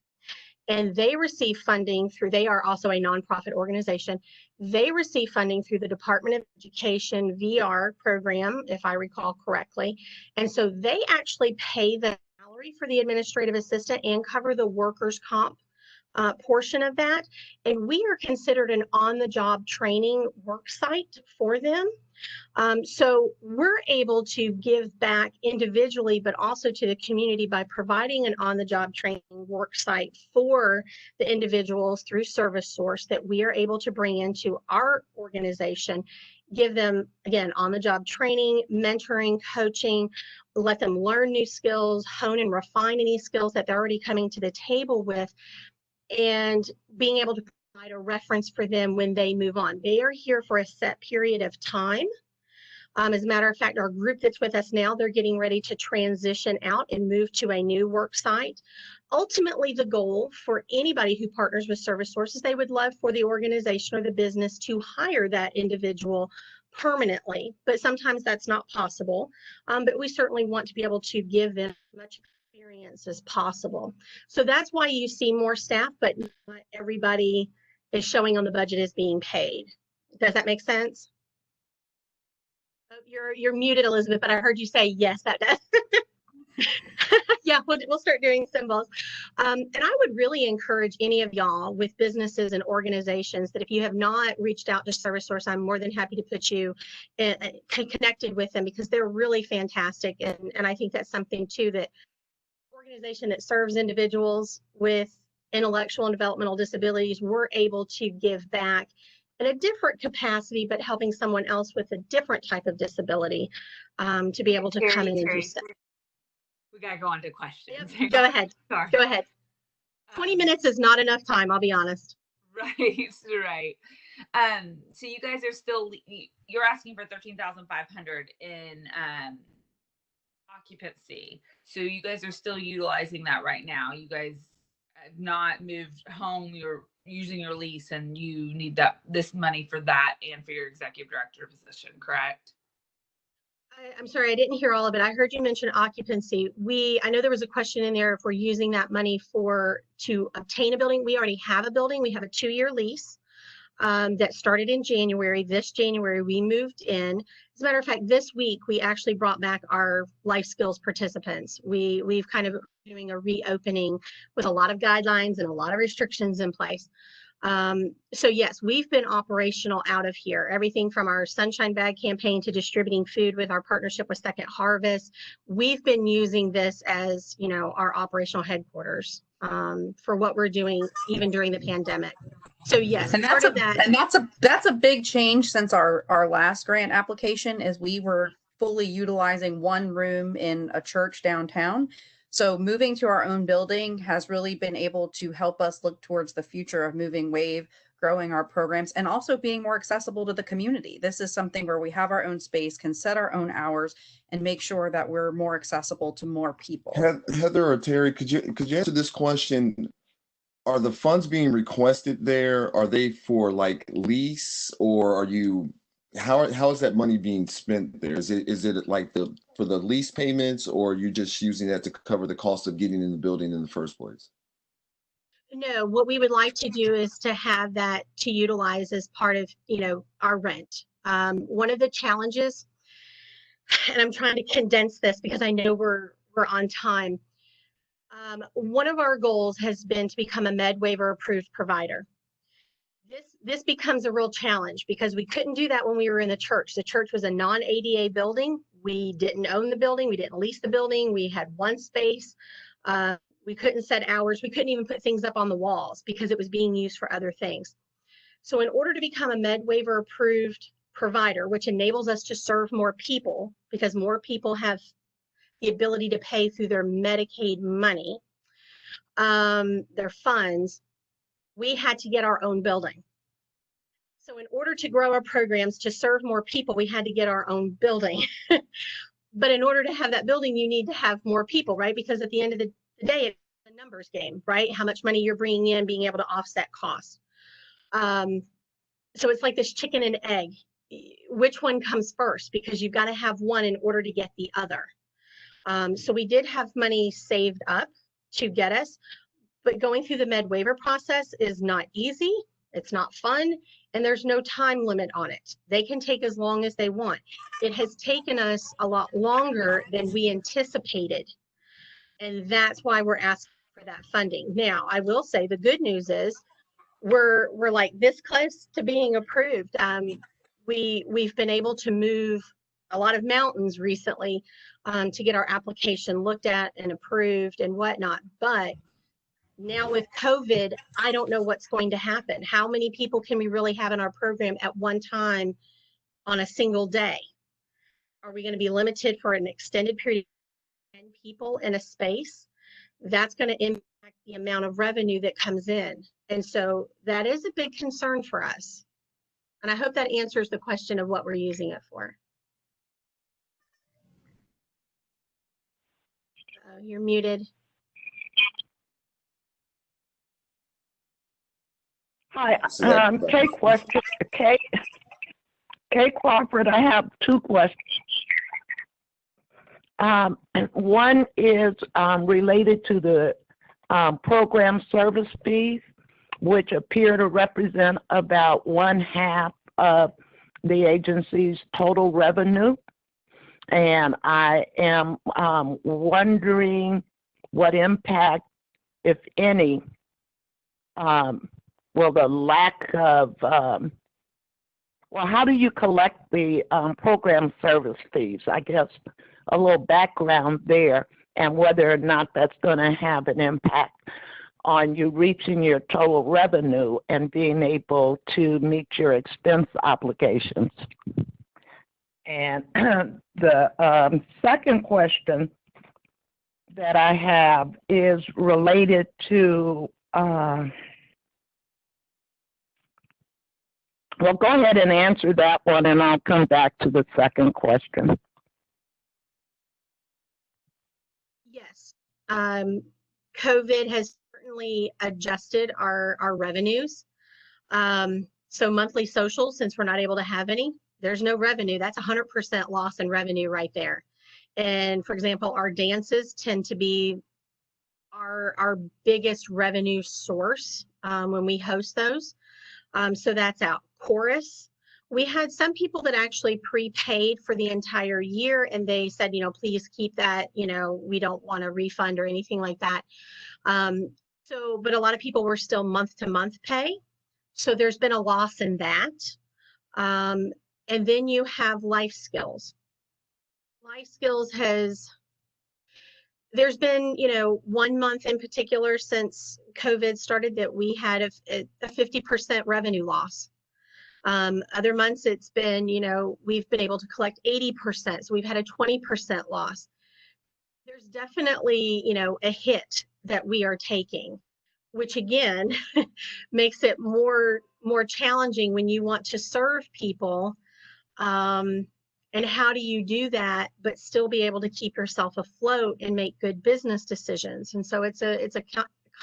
And they receive funding through, they are also a nonprofit organization. They receive funding through the Department of Education VR program, if I recall correctly. And so they actually pay the salary for the administrative assistant and cover the workers' comp portion of that. And we are considered an on-the-job training work site for them. So we're able to give back individually, but also to the community by providing an on-the-job training work site for the individuals through ServiceSource that we are able to bring into our organization, give them, again, on-the-job training, mentoring, coaching, let them learn new skills, hone and refine any skills that they're already coming to the table with, and being able to provide a reference for them when they move on. They are here for a set period of time. As a matter of fact, our group that's with us now, they're getting ready to transition out and move to a new work site. Ultimately, the goal for anybody who partners with ServiceSource is they would love for the organization or the business to hire that individual permanently, but sometimes that's not possible. But we certainly want to be able to give them as much experience as possible. So that's why you see more staff, but not everybody is showing on the budget as being paid. Does that make sense? You're muted, Elizabeth, but I heard you say yes, that does. Yeah, we'll start doing symbols. And I would really encourage any of y'all with businesses and organizations that if you have not reached out to ServiceSource, I'm more than happy to put you connected with them, because they're really fantastic. And I think that's something too, that organization that serves individuals with intellectual and developmental disabilities, we're able to give back in a different capacity, but helping someone else with a different type of disability to be able to come in and do stuff. We gotta go on to questions. Yep. Go ahead. Sorry. Go ahead. 20 minutes is not enough time, I'll be honest. Right, right. So you guys are still, you're asking for 13,500 in occupancy. So you guys are still utilizing that right now. You guys have not moved home. You're using your lease, and you need this money for that and for your executive director position, correct? I'm sorry, I didn't hear all of it. I heard you mention occupancy. I know there was a question in there if we're using that money to obtain a building. We already have a building. We have a 2-year lease that started in January. This January, we moved in. As a matter of fact, this week, we actually brought back our life skills participants. We've kind of doing a reopening with a lot of guidelines and a lot of restrictions in place. So yes, we've been operational out of here. Everything from our Sunshine Bag campaign to distributing food with our partnership with Second Harvest. We've been using this as, our operational headquarters for what we're doing even during the pandemic. So yes, and that's a big change since our last grant application, is we were fully utilizing one room in a church downtown. So moving to our own building has really been able to help us look towards the future of Moving Wave, growing our programs, and also being more accessible to the community. This is something where we have our own space, can set our own hours, and make sure that we're more accessible to more people. Heather or Terry, could you answer this question? Are the funds being requested there? Are they for like lease, or are you? How is that money being spent there? Is it like for the lease payments, or are you just using that to cover the cost of getting in the building in the first place? No, what we would like to do is to have that to utilize as part of, our rent. One of the challenges, and I'm trying to condense this because I know we're on time. One of our goals has been to become a med waiver approved provider. This becomes a real challenge because we couldn't do that when we were in the church. The church was a non-ADA building. We didn't own the building. We didn't lease the building. We had one space. We couldn't set hours. We couldn't even put things up on the walls because it was being used for other things. So in order to become a med waiver approved provider, which enables us to serve more people because more people have the ability to pay through their Medicaid money, their funds, we had to get our own building. So in order to grow our programs to serve more people, we had to get our own building. But in order to have that building, you need to have more people, right? Because at the end of the day, it's a numbers game, right? How much money you're bringing in, being able to offset costs. So it's like this chicken and egg. Which one comes first? Because you've got to have one in order to get the other. So we did have money saved up to get us, but going through the med waiver process is not easy. It's not fun, and there's no time limit on it. They can take as long as they want. It has taken us a lot longer than we anticipated, and that's why we're asking for that funding. Now, I will say the good news is we're like this close to being approved. We've been able to move a lot of mountains recently to get our application looked at and approved and whatnot. But now with COVID, I don't know what's going to happen. How many people can we really have in our program at one time on a single day? Are we going to be limited for an extended period of 10 people in a space? That's going to impact the amount of revenue that comes in. And so that is a big concern for us. And I hope that answers the question of what we're using it for. You're muted. Hi, Kay Crawford. I have two questions. One is related to the program service fees, which appear to represent about 1/2 of the agency's total revenue. And I am wondering what impact, if any, will the lack of, well, how do you collect the program service fees? I guess a little background there, and whether or not that's going to have an impact on you reaching your total revenue and being able to meet your expense obligations. And the second question that I have is related to, well, go ahead and answer that one, and I'll come back to the second question. Yes. COVID has certainly adjusted our revenues. So monthly socials, since we're not able to have any, there's no revenue. That's 100% loss in revenue right there. And for example, our dances tend to be our biggest revenue source when we host those. So that's out. Chorus, we had some people that actually prepaid for the entire year, and they said, you know, please keep that, you know, we don't want a refund or anything like that. But a lot of people were still month to month pay. So there's been a loss in that. And then you have life skills. Life skills there's been, you know, 1 month in particular since COVID started that we had a 50% revenue loss. Other months it's been, you know, we've been able to collect 80%. So we've had a 20% loss. There's definitely, you know, a hit that we are taking, which again makes it more challenging when you want to serve people. And how do you do that but still be able to keep yourself afloat and make good business decisions? And so it's a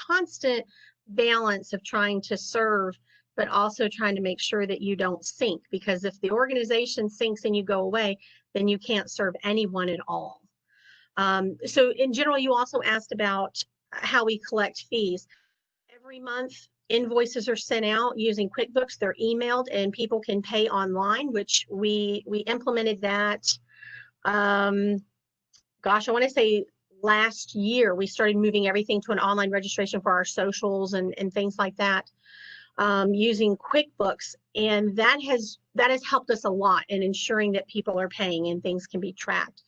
constant balance of trying to serve, but also trying to make sure that you don't sink, because if the organization sinks and you go away, then you can't serve anyone at all. So in general, you also asked about how we collect fees. Every month, invoices are sent out using QuickBooks. They're emailed and people can pay online, which we implemented that. Gosh, I want to say last year, we started moving everything to an online registration for our socials and things like that, using QuickBooks. And that has helped us a lot in ensuring that people are paying and things can be tracked.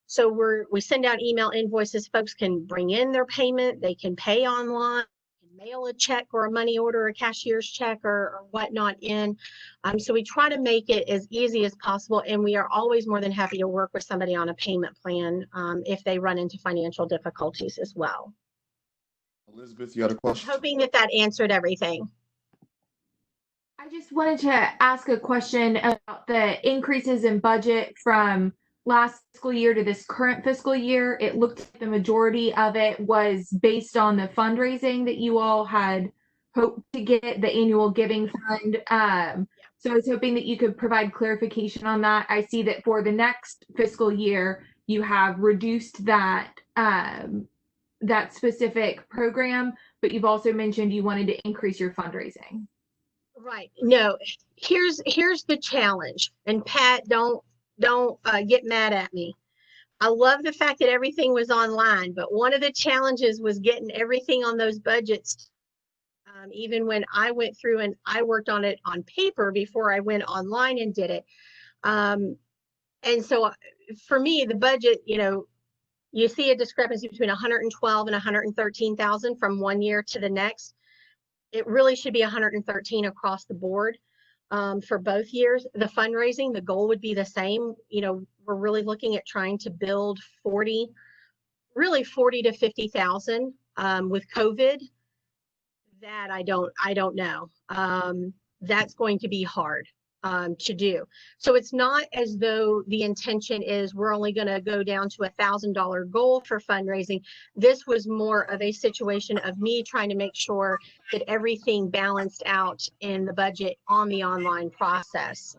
So we send out email invoices. Folks can bring in their payment. They can pay online, mail a check or a money order, a cashier's check or whatnot in. So we try to make it as easy as possible. And we are always more than happy to work with somebody on a payment plan if they run into financial difficulties as well. Elizabeth, you had a question? Hoping that answered everything. I just wanted to ask a question about the increases in budget from last fiscal year to this current fiscal year. It looked like the majority of it was based on the fundraising that you all had hoped to get, the annual giving fund. So I was hoping that you could provide clarification on that. I see that for the next fiscal year, you have reduced that that specific program, but you've also mentioned you wanted to increase your fundraising. Right. No, here's the challenge. And Pat, don't get mad at me. I love the fact that everything was online, but one of the challenges was getting everything on those budgets. Even when I went through and I worked on it on paper before I went online and did it. And so for me, the budget, you know, you see a discrepancy between 112 and 113,000 from one year to the next. It really should be 113 across the board for both years. The fundraising, the goal would be the same. You know, we're really looking at trying to build 40 to 50,000 with COVID. That I don't know. That's going to be hard to do. So it's not as though the intention is we're only going to go down to $1,000 goal for fundraising. This was more of a situation of me trying to make sure that everything balanced out in the budget on the online process.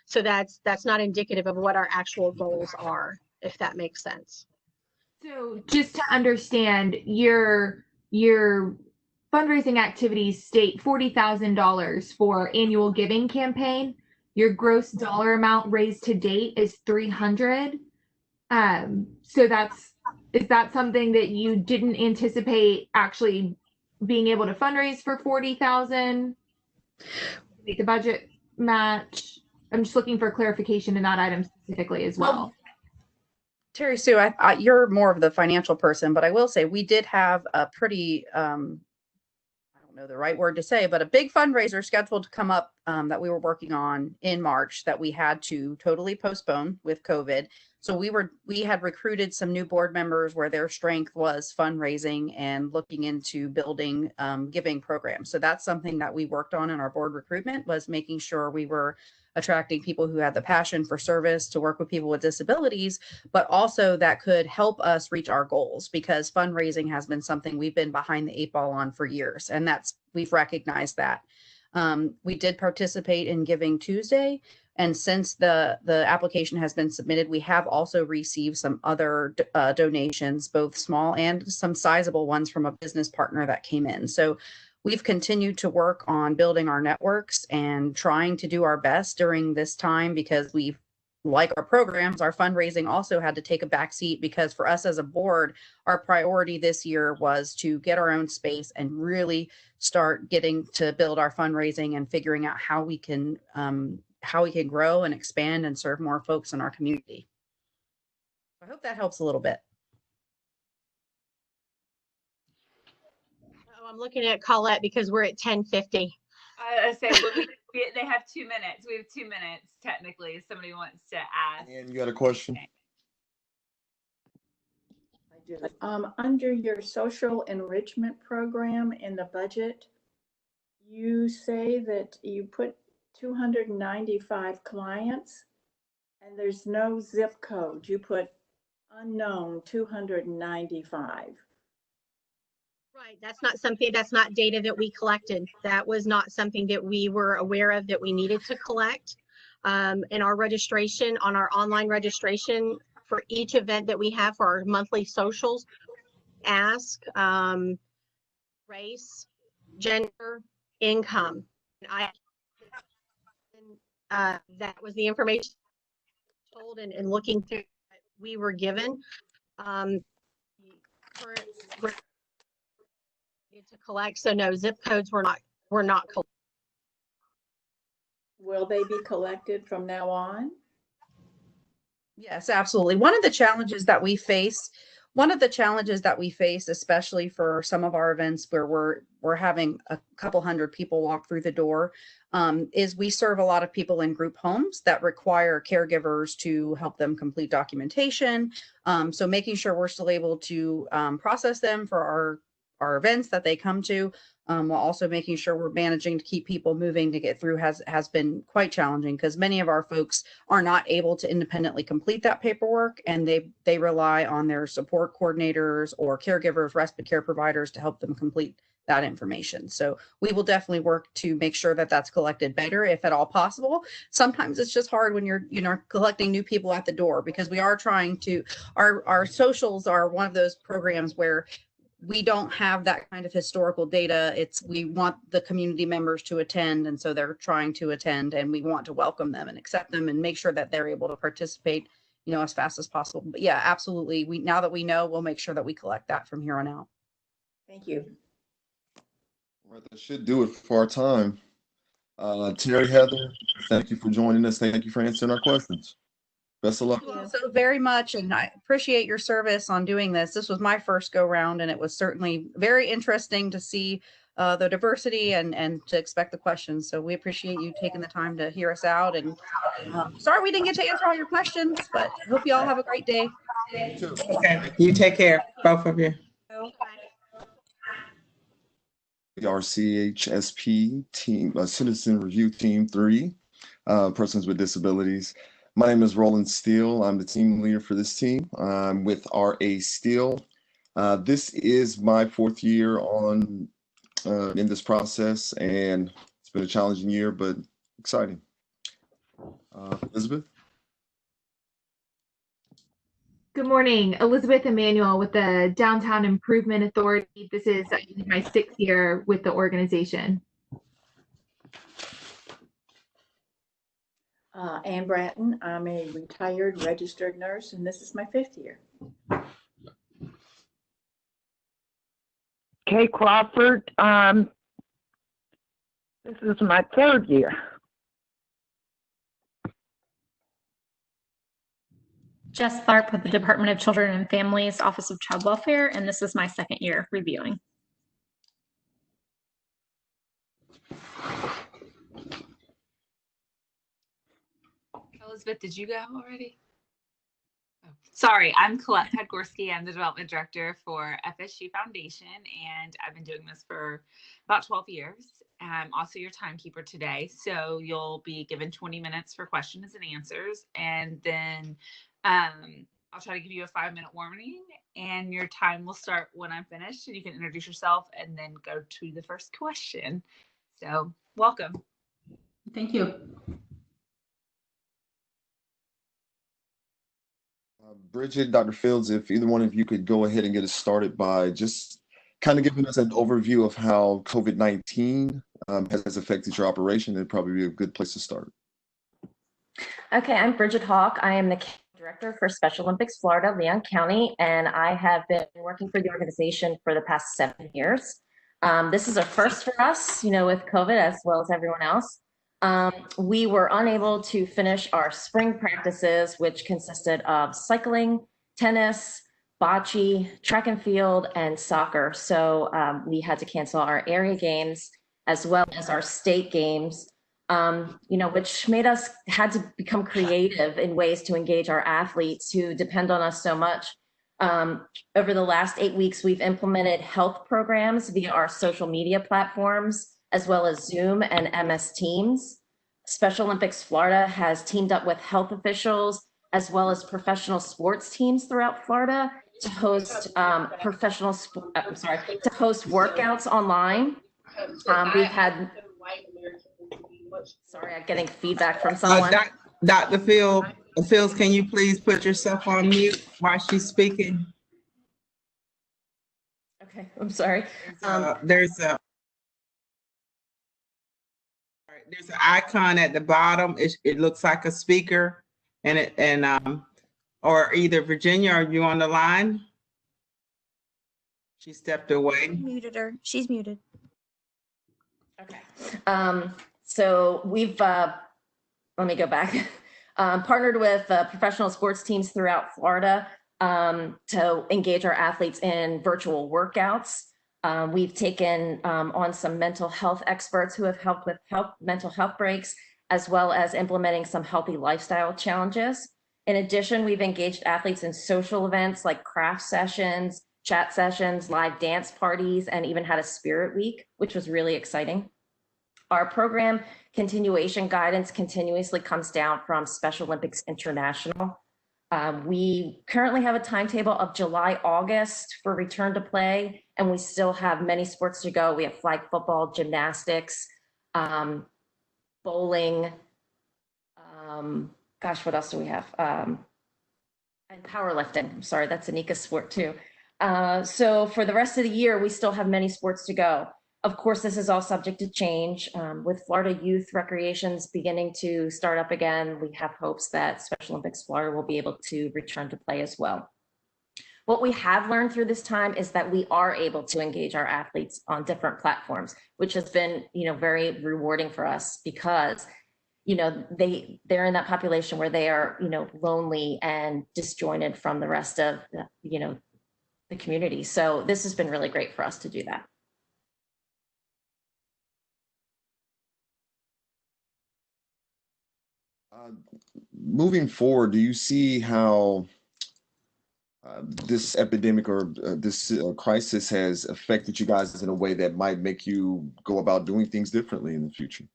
So that's not indicative of what our actual goals are, if that makes sense. So just to understand, your fundraising activities state $40,000 for annual giving campaign. your gross dollar amount raised to date is 300. So is that something that you didn't anticipate actually being able to fundraise for 40,000? Make the budget match? I'm just looking for clarification in that item specifically as well. Terry Sue, you're more of the financial person, but I will say we did have a pretty, I don't know the right word to say, but a big fundraiser scheduled to come up that we were working on in March that we had to totally postpone with COVID. So we had recruited some new board members where their strength was fundraising and looking into building giving programs. So that's something that we worked on in our board recruitment, was making sure we were attracting people who had the passion for service to work with people with disabilities, but also that could help us reach our goals, because fundraising has been something we've been behind the 8 ball on for years. And we've recognized that. We did participate in Giving Tuesday. And since the application has been submitted, we have also received some other donations, both small and some sizable ones from a business partner that came in. So we've continued to work on building our networks and trying to do our best during this time, because like our programs, our fundraising also had to take a backseat, because for us as a board, our priority this year was to get our own space and really start getting to build our fundraising and figuring out how we can grow and expand and serve more folks in our community. I hope that helps a little bit. Oh, I'm looking at Colette because we're at 10:50. I say they have 2 minutes. We have 2 minutes technically. If somebody wants to ask. And you got a question? I do. Under your social enrichment program in the budget, you say that you put 295 clients and there's no zip code. You put unknown 295. Right, that's not data that we collected. That was not something that we were aware of that we needed to collect. In our registration, on our online registration for each event that we have for our monthly socials, ask race, gender, income. That was the information told and looking through what we were given. To collect, so no, zip codes were not collected. Will they be collected from now on? Yes, absolutely. One of the challenges that we face, especially for some of our events where we're having a couple hundred people walk through the door, is we serve a lot of people in group homes that require caregivers to help them complete documentation. So making sure we're still able to process them for our events that they come to, while also making sure we're managing to keep people moving to get through has been quite challenging, because many of our folks are not able to independently complete that paperwork, and they rely on their support coordinators or caregivers, respite care providers to help them complete that information. So we will definitely work to make sure that that's collected better, if at all possible. Sometimes it's just hard when you're collecting new people at the door, because we are trying to, our socials are one of those programs where we don't have that kind of historical data. We want the community members to attend, and so they're trying to attend, and we want to welcome them and accept them and make sure that they're able to participate, as fast as possible. But yeah, absolutely. Now that we know, we'll make sure that we collect that from here on out. Thank you. All right, that should do it for our time. Terry, Heather, thank you for joining us. Thank you for answering our questions. Best of luck. Thank you so very much, and I appreciate your service on doing this. This was my first go round, and it was certainly very interesting to see the diversity and to expect the questions. So we appreciate you taking the time to hear us out. And sorry we didn't get to answer all your questions, but hope you all have a great day. You too. Okay, you take care, both of you. Our CHSP team, Citizen Review Team 3, Persons with Disabilities. My name is Roland Steele. I'm the team leader for this team. I'm with RA Steele. This is my 4th year in this process, and it's been a challenging year, but exciting. Elizabeth? Good morning, Elizabeth Emanuel with the Downtown Improvement Authority. This is my 6th year with the organization. Ann Bratton. I'm a retired registered nurse, and this is my 5th year. Kay Crawford. This is my 3rd year. Jess Tharp with the Department of Children and Families, Office of Child Welfare, and this is my 2nd year reviewing. Elizabeth, did you go already? Oh, sorry, I'm Colette Podgorski. I'm the Development Director for FSU Foundation, and I've been doing this for about 12 years. I'm also your timekeeper today, so you'll be given 20 minutes for questions and answers, and then I'll try to give you a 5-minute warning, and your time will start when I'm finished, and you can introduce yourself and then go to the first question. So, welcome. Thank you. Bridget, Dr. Fields, if either one of you could go ahead and get us started by just kind of giving us an overview of how COVID-19 has affected your operation, it'd probably be a good place to start. Okay, I'm Bridget Hawk. I am the Director for Special Olympics Florida, Leon County, and I have been working for the organization for the past 7 years. This is a first for us, with COVID as well as everyone else. We were unable to finish our spring practices, which consisted of cycling, tennis, bocce, track and field, and soccer. So we had to cancel our area games as well as our state games, which made us had to become creative in ways to engage our athletes who depend on us so much. Over the last 8 weeks, we've implemented health programs via our social media platforms, as well as Zoom and MS Teams. Special Olympics Florida has teamed up with health officials, as well as professional sports teams throughout Florida to host to host workouts online. We've had, sorry, I'm getting feedback from someone. Dr. Fields, can you please put yourself on mute while she's speaking? Okay, I'm sorry. There's an icon at the bottom. It looks like a speaker, or either Virginia, are you on the line? She stepped away. Muted her. She's muted. Okay. So we've, let me go back, partnered with professional sports teams throughout Florida to engage our athletes in virtual workouts. We've taken on some mental health experts who have helped with mental health breaks, as well as implementing some healthy lifestyle challenges. In addition, we've engaged athletes in social events like craft sessions, chat sessions, live dance parties, and even had a spirit week, which was really exciting. Our program continuation guidance continuously comes down from Special Olympics International. We currently have a timetable of July, August for return to play, and we still have many sports to go. We have flag football, gymnastics, bowling, gosh, what else do we have? And powerlifting. I'm sorry, that's Anika's sport too. So for the rest of the year, we still have many sports to go. Of course, this is all subject to change. With Florida youth recreations beginning to start up again, we have hopes that Special Olympics Florida will be able to return to play as well. What we have learned through this time is that we are able to engage our athletes on different platforms, which has been, very rewarding for us because, they're in that population where they are, lonely and disjointed from the rest of, the community. So this has been really great for us to do that. Moving forward, do you see how this epidemic or this crisis has affected you guys in a way that might make you go about doing things differently in the future?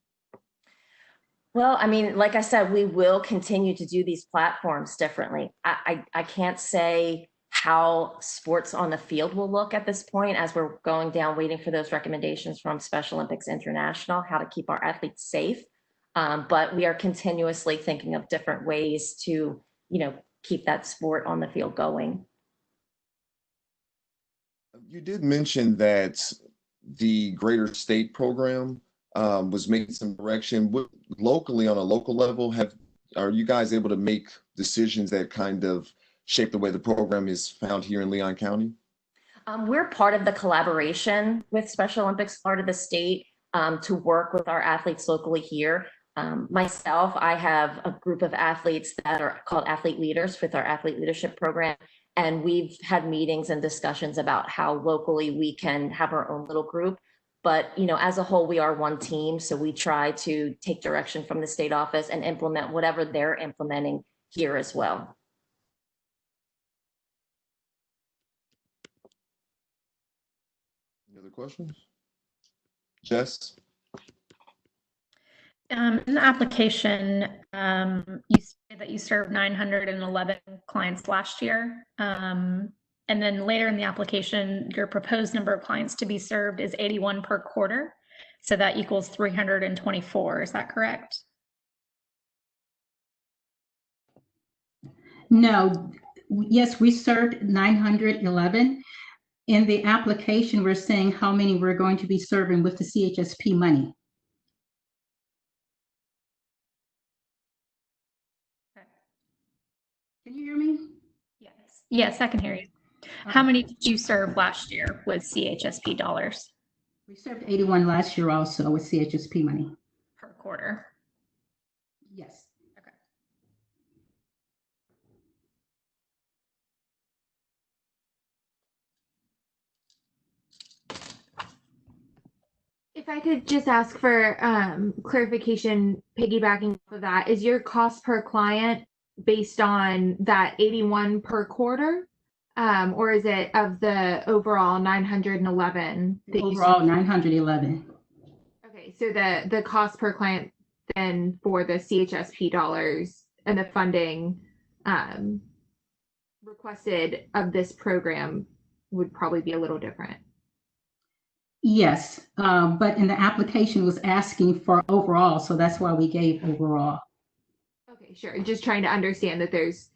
Well, I mean, like I said, we will continue to do these platforms differently. I can't say how sports on the field will look at this point as we're going down, waiting for those recommendations from Special Olympics International, how to keep our athletes safe. But we are continuously thinking of different ways to, keep that sport on the field going. You did mention that the Greater State program was making some direction. Locally, on a local level, have are you guys able to make decisions that kind of shape the way the program is found here in Leon County? We're part of the collaboration with Special Olympics, part of the state, to work with our athletes locally here. Myself, I have a group of athletes that are called athlete leaders with our athlete leadership program. And we've had meetings and discussions about how locally we can have our own little group. But, you know, as a whole, we are one team. So we try to take direction from the state office and implement whatever they're implementing here as well. Any other questions? Jess? In the application, you said that you served 911 clients last year. And then later in the application, your proposed number of clients to be served is 81 per quarter. So that equals 324. Is that correct? No. Yes, we served 911. In the application, we're saying how many we're going to be serving with the CHSP money. Can you hear me? Yes. Yes, I can hear you. How many did you serve last year with CHSP dollars? We served 81 last year also with CHSP money. Per quarter? Yes. Okay. If I could just ask for clarification, piggybacking off of that, is your cost per client based on that 81 per quarter? Or is it of the overall 911? Overall 911. Okay, so the cost per client then for the CHSP dollars and the funding requested of this program would probably be a little different. Yes, but in the application was asking for overall, so that's why we gave overall. Okay, sure. Just trying to understand that there's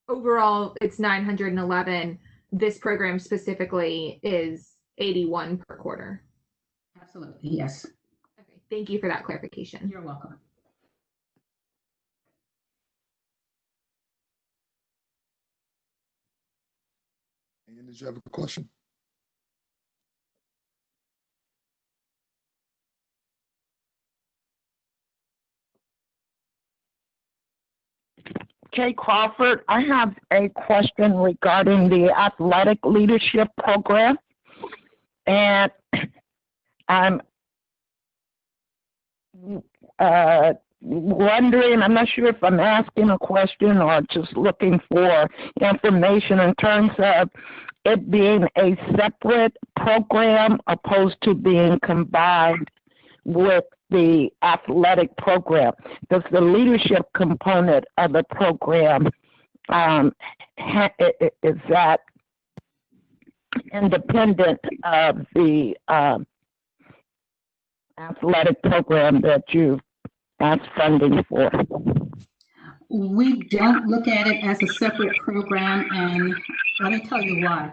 overall it's 911. This program specifically is 81 per quarter. Absolutely, yes. Okay, thank you for that clarification. You're welcome. And did you have a question? Kay Crawford, I have a question regarding the athletic leadership program. And I'm wondering, I'm not sure if I'm asking a question or just looking for information in terms of it being a separate program opposed to being combined with the athletic program. Does the leadership component of the program, is that independent of the athletic program that you asked funding for? We don't look at it as a separate program, and let me tell you why.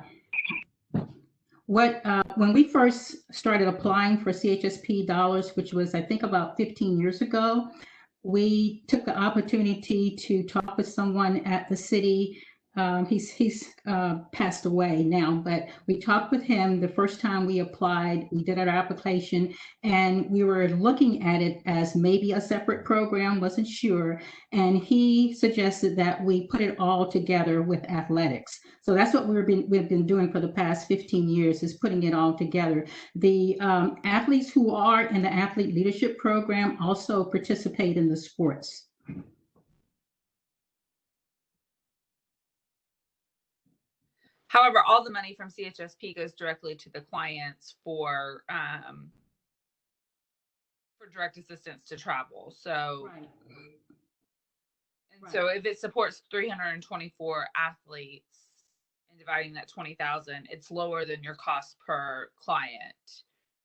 When we first started applying for CHSP dollars, which was I think about 15 years ago, we took the opportunity to talk with someone at the city. He's passed away now, but we talked with him the first time we applied. We did our application, and we were looking at it as maybe a separate program, wasn't sure. And he suggested that we put it all together with athletics. So that's what we've been doing for the past 15 years, is putting it all together. The athletes who are in the athlete leadership program also participate in the sports. However, all the money from CHSP goes directly to the clients for direct assistance to travel. So, right. And so if it supports 324 athletes and dividing that 20,000, it's lower than your cost per client.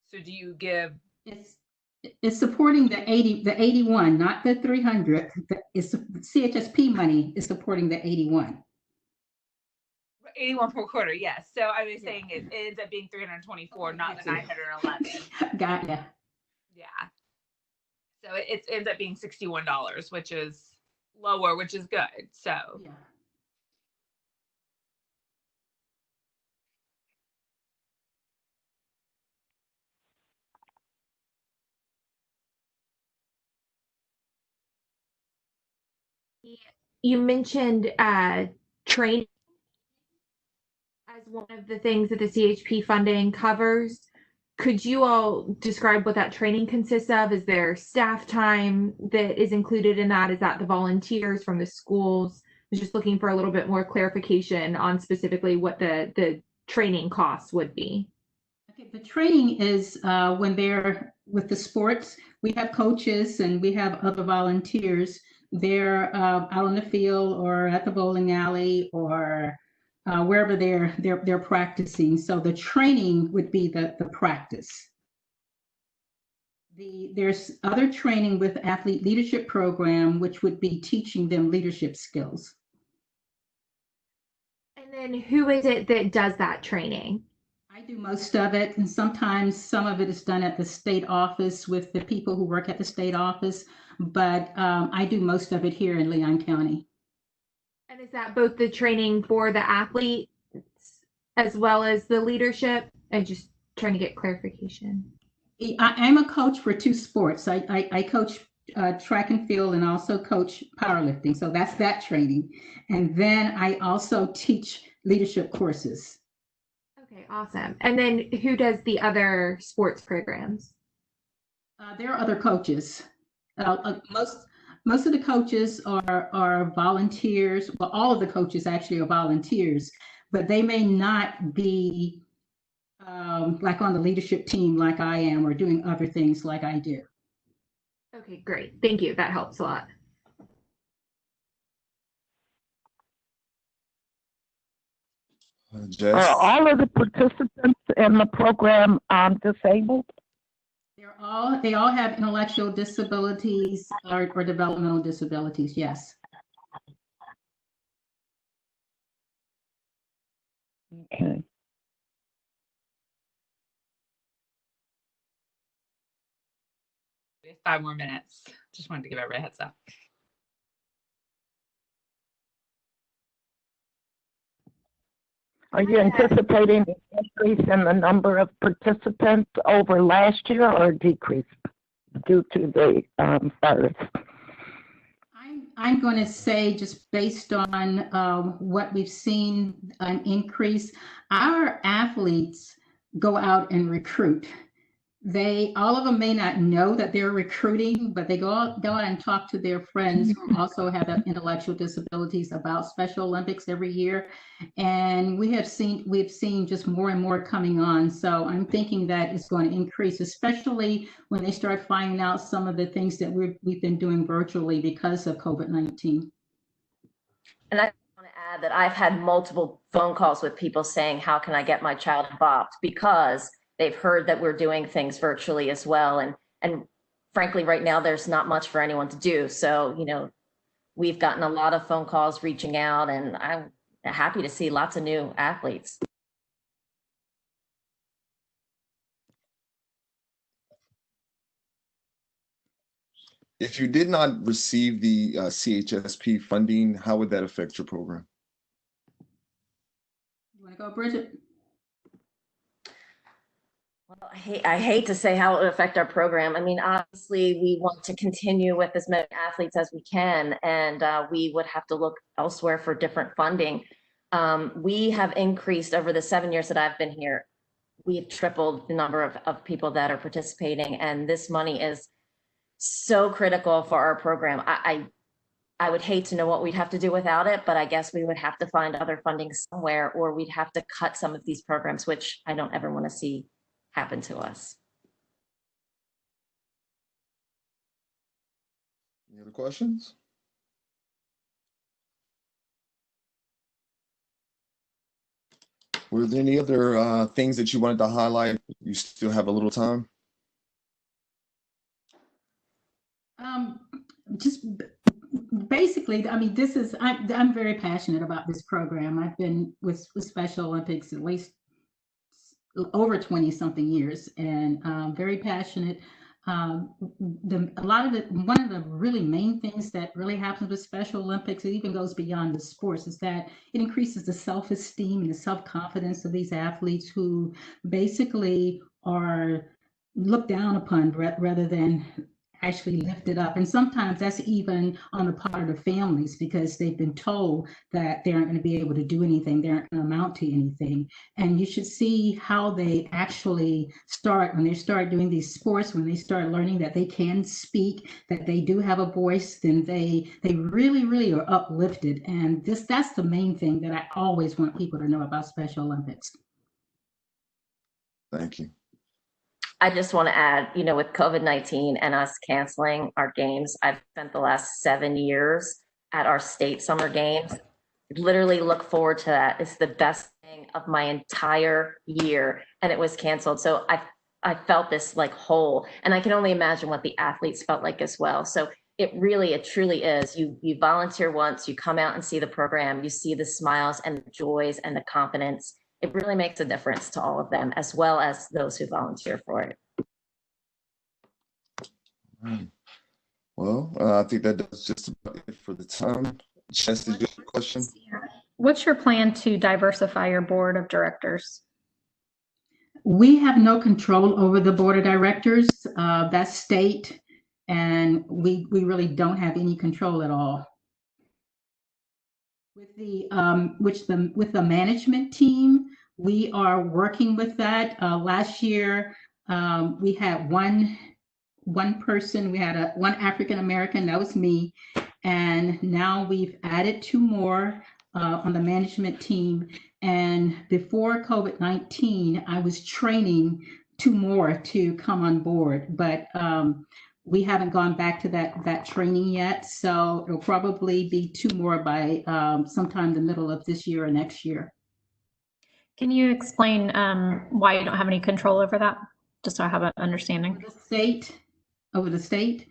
So do you give? It's supporting the 81, not the 300. It's CHSP money is supporting the 81. 81 per quarter, yes. So I was saying it ends up being 324, not the 911. Got ya. Yeah. So it ends up being $61, which is lower, which is good. So Yeah. You mentioned training as one of the things that the CHP funding covers. Could you all describe what that training consists of? Is there staff time that is included in that? Is that the volunteers from the schools? I was just looking for a little bit more clarification on specifically what the training costs would be. Okay, the training is when they're with the sports, we have coaches and we have other volunteers. They're out on the field or at the bowling alley or wherever they're practicing. So the training would be the practice. There's other training with athlete leadership program, which would be teaching them leadership skills. And then who is it that does that training? I do most of it, and sometimes some of it is done at the state office with the people who work at the state office, but I do most of it here in Leon County. And is that both the training for the athletes as well as the leadership? I'm just trying to get clarification. I'm a coach for two sports. I coach track and field and also coach powerlifting. So that's that training. And then I also teach leadership courses. Okay, awesome. And then who does the other sports programs? There are other coaches. Most of the coaches are volunteers. Well, all of the coaches actually are volunteers, but they may not be like on the leadership team like I am or doing other things like I do. Okay, great. Thank you. That helps a lot. Are all of the participants in the program disabled? They all have intellectual disabilities or developmental disabilities, yes. Okay. We have 5 more minutes. Just wanted to give everybody a heads up. Are you anticipating an increase in the number of participants over last year or a decrease due to the virus? I'm going to say, just based on what we've seen, an increase. Our athletes go out and recruit. All of them may not know that they're recruiting, but they go out and talk to their friends who also have intellectual disabilities about Special Olympics every year. And we've seen just more and more coming on. So I'm thinking that it's going to increase, especially when they start finding out some of the things that we've been doing virtually because of COVID-19. And I want to add that I've had multiple phone calls with people saying, how can I get my child involved? Because they've heard that we're doing things virtually as well. And frankly, right now, there's not much for anyone to do. So, we've gotten a lot of phone calls reaching out, and I'm happy to see lots of new athletes. If you did not receive the CHSP funding, how would that affect your program? You want to go, Bridget? Well, I hate to say how it would affect our program. I mean, obviously, we want to continue with as many athletes as we can, and we would have to look elsewhere for different funding. We have increased over the 7 years that I've been here. We've tripled the number of people that are participating, and this money is so critical for our program. I would hate to know what we'd have to do without it, but I guess we would have to find other funding somewhere, or we'd have to cut some of these programs, which I don't ever want to see happen to us. Any other questions? Were there any other things that you wanted to highlight? You still have a little time. Just basically, I mean, I'm very passionate about this program. I've been with Special Olympics at least over 20 something years, and very passionate. one of the really main things that really happens with Special Olympics, it even goes beyond the sports, is that it increases the self-esteem and the self-confidence of these athletes who basically are looked down upon rather than actually lifted up. And sometimes that's even on the part of families because they've been told that they aren't going to be able to do anything, they aren't going to amount to anything. And you should see how they actually start, when they start doing these sports, when they start learning that they can speak, that they do have a voice, then they really, really are uplifted. And that's the main thing that I always want people to know about Special Olympics. Thank you. I just want to add, with COVID-19 and us canceling our games, I've spent the last 7 years at our state summer games. Literally look forward to that. It's the best thing of my entire year, and it was canceled. So I felt this like hole, and I can only imagine what the athletes felt like as well. So it truly is. You volunteer once, you come out and see the program, you see the smiles and the joys and the confidence. It really makes a difference to all of them, as well as those who volunteer for it. Well, I think that does just about it for the time. Jess, did you have a question? What's your plan to diversify your board of directors? We have no control over the board of directors. That's state, and we really don't have any control at all. With the management team, we are working with that. Last year, we had one person. We had one African American. That was me, and now we've added 2 more on the management team. And before COVID-19, I was training 2 more to come on board, but we haven't gone back to that training yet. So it'll probably be 2 more by sometime in the middle of this year or next year. Can you explain why you don't have any control over that? Just so I have an understanding. Over the state,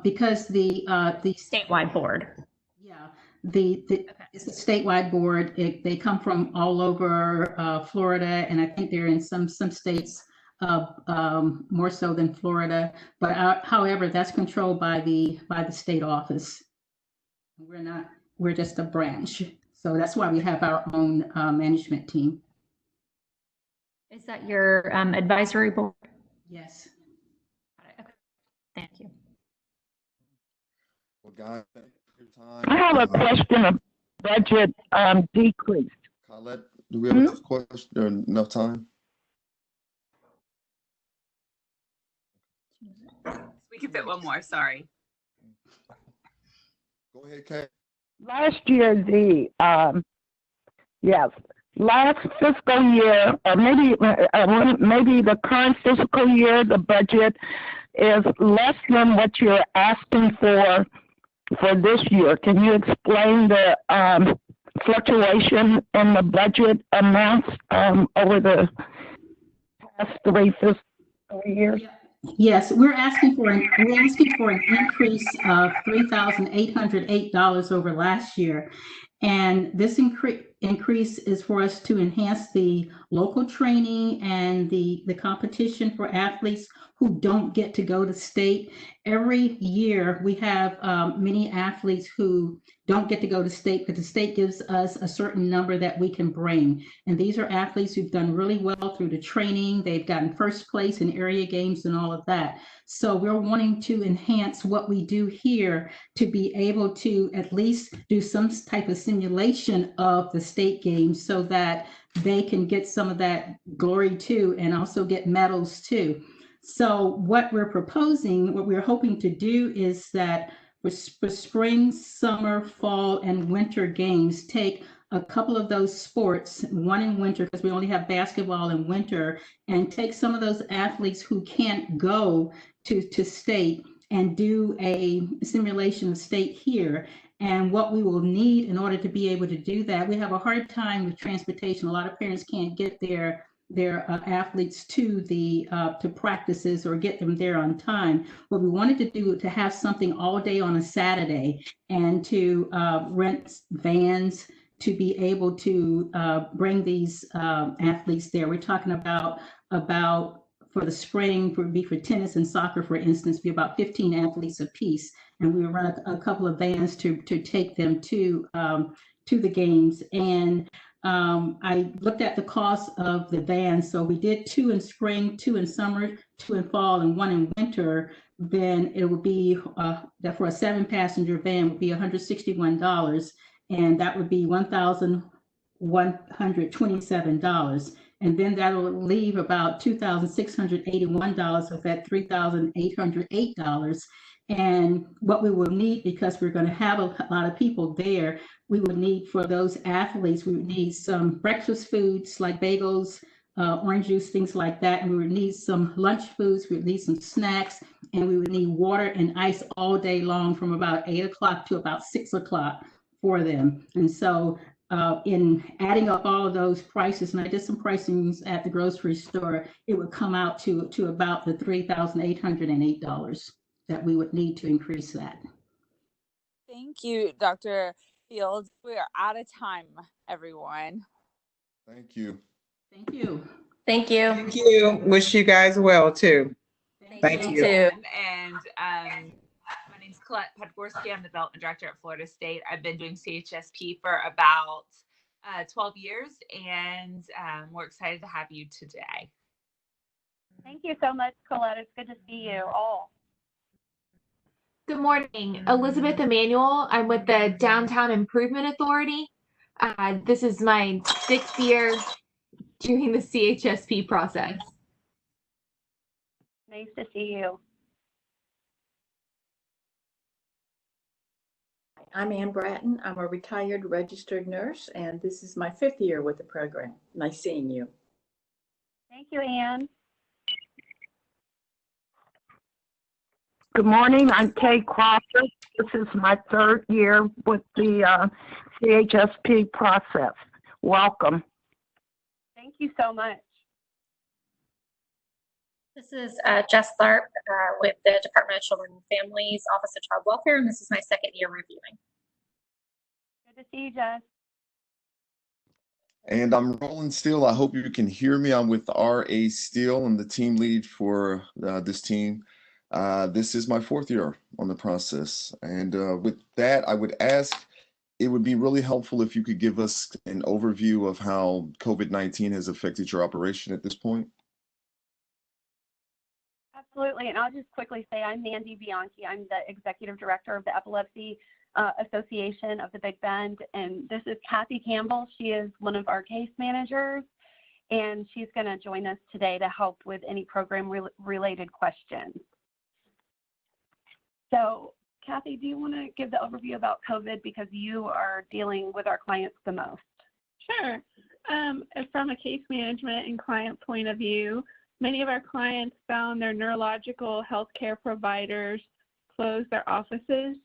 because the statewide board. Yeah, it's a statewide board. They come from all over Florida, and I think they're in some states more so than Florida. But however, that's controlled by the state office. We're not. We're just a branch. So that's why we have our own management team. Is that your advisory board? Yes. Okay. Thank you. Well, guys, thank you for your time. I have a question of budget decrease. Colette, do we have a question or enough time? We can fit one more, sorry. Go ahead, Kay. Last year, last fiscal year, or maybe the current fiscal year, the budget is less than what you're asking for this year. Can you explain the fluctuation in the budget amounts over the past 3 fiscal years? Yes, we're asking for an increase of $3,808 over last year. And this increase is for us to enhance the local training and the competition for athletes who don't get to go to state. Every year we have many athletes who don't get to go to state, but the state gives us a certain number that we can bring. And these are athletes who've done really well through the training. They've gotten first place in area games and all of that. So we're wanting to enhance what we do here to be able to at least do some type of simulation of the state games so that they can get some of that glory too, and also get medals too. So what we're proposing, what we're hoping to do is that for spring, summer, fall, and winter games, take a couple of those sports, one in winter, because we only have basketball in winter, and take some of those athletes who can't go to state and do a simulation of state here. And what we will need in order to be able to do that, we have a hard time with transportation. A lot of parents can't get their athletes to to practices or get them there on time. What we wanted to do to have something all day on a Saturday and to rent vans to be able to bring these athletes there. We're talking about for the spring would be for tennis and soccer, for instance, be about 15 athletes apiece, and we would run a couple of vans to take them to the games. And I looked at the cost of the vans. So we did 2 in spring, 2 in summer, 2 in fall, and 1 in winter. Then it would be that for a 7-passenger van would be $161, and that would be $1,127. And then that will leave about $2,681 with that $3,808. And what we will need, because we're going to have a lot of people there, we would need for those athletes, we would need some breakfast foods like bagels, orange juice, things like that. And we would need some lunch foods, we would need some snacks, and we would need water and ice all day long from about 8 o'clock to about 6 o'clock for them. And so in adding up all of those prices, and I did some pricings at the grocery store, it would come out to about the $3,808 that we would need to increase that. Thank you, Dr. Fields. We are out of time, everyone. Thank you. Thank you. Thank you. Thank you. Wish you guys well too. Thank you. And my name's Colette Podgorski. I'm the Development Director at Florida State. I've been doing CHSP for about 12 years, and we're excited to have you today. Thank you so much, Colette. It's good to see you all. Good morning, Elizabeth Emanuel. I'm with the Downtown Improvement Authority. This is my 6th year doing the CHSP process. Nice to see you. I'm Ann Bratton. I'm a retired registered nurse, and this is my 5th year with the program. Nice seeing you. Thank you, Ann. Good morning, I'm Kay Crawford. This is my 3rd year with the CHSP process. Welcome. Thank you so much. This is Jess Tharp with the Department of Children and Families, Office of Child Welfare, and this is my 2nd year reviewing. Good to see you, Jess. And I'm Roland Steele. I hope you can hear me. I'm with R.A. Steele. I'm the team lead for this team. This is my 4th year on the process. And with that, I would ask, it would be really helpful if you could give us an overview of how COVID-19 has affected your operation at this point. Absolutely, and I'll just quickly say I'm Mandy Bianchi. I'm the Executive Director of the Epilepsy Association of the Big Bend, and this is Kathy Campbell. She is one of our case managers, and she's going to join us today to help with any program-related questions. So, Kathy, do you want to give the overview about COVID because you are dealing with our clients the most? Sure. From a case management and client point of view, many of our clients found their neurological healthcare providers close their offices,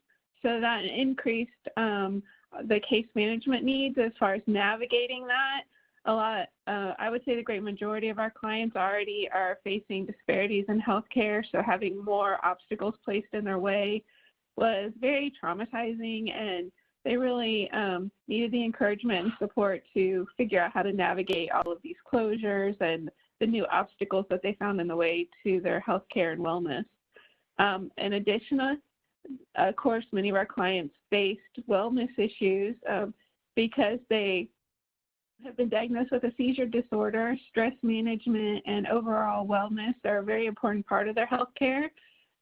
so that increased the case management needs as far as navigating that. I would say the great majority of our clients already are facing disparities in healthcare, so having more obstacles placed in their way was very traumatizing, and they really needed the encouragement and support to figure out how to navigate all of these closures and the new obstacles that they found in the way to their healthcare and wellness. In addition, of course, many of our clients faced wellness issues because they have been diagnosed with a seizure disorder. Stress management and overall wellness are a very important part of their healthcare.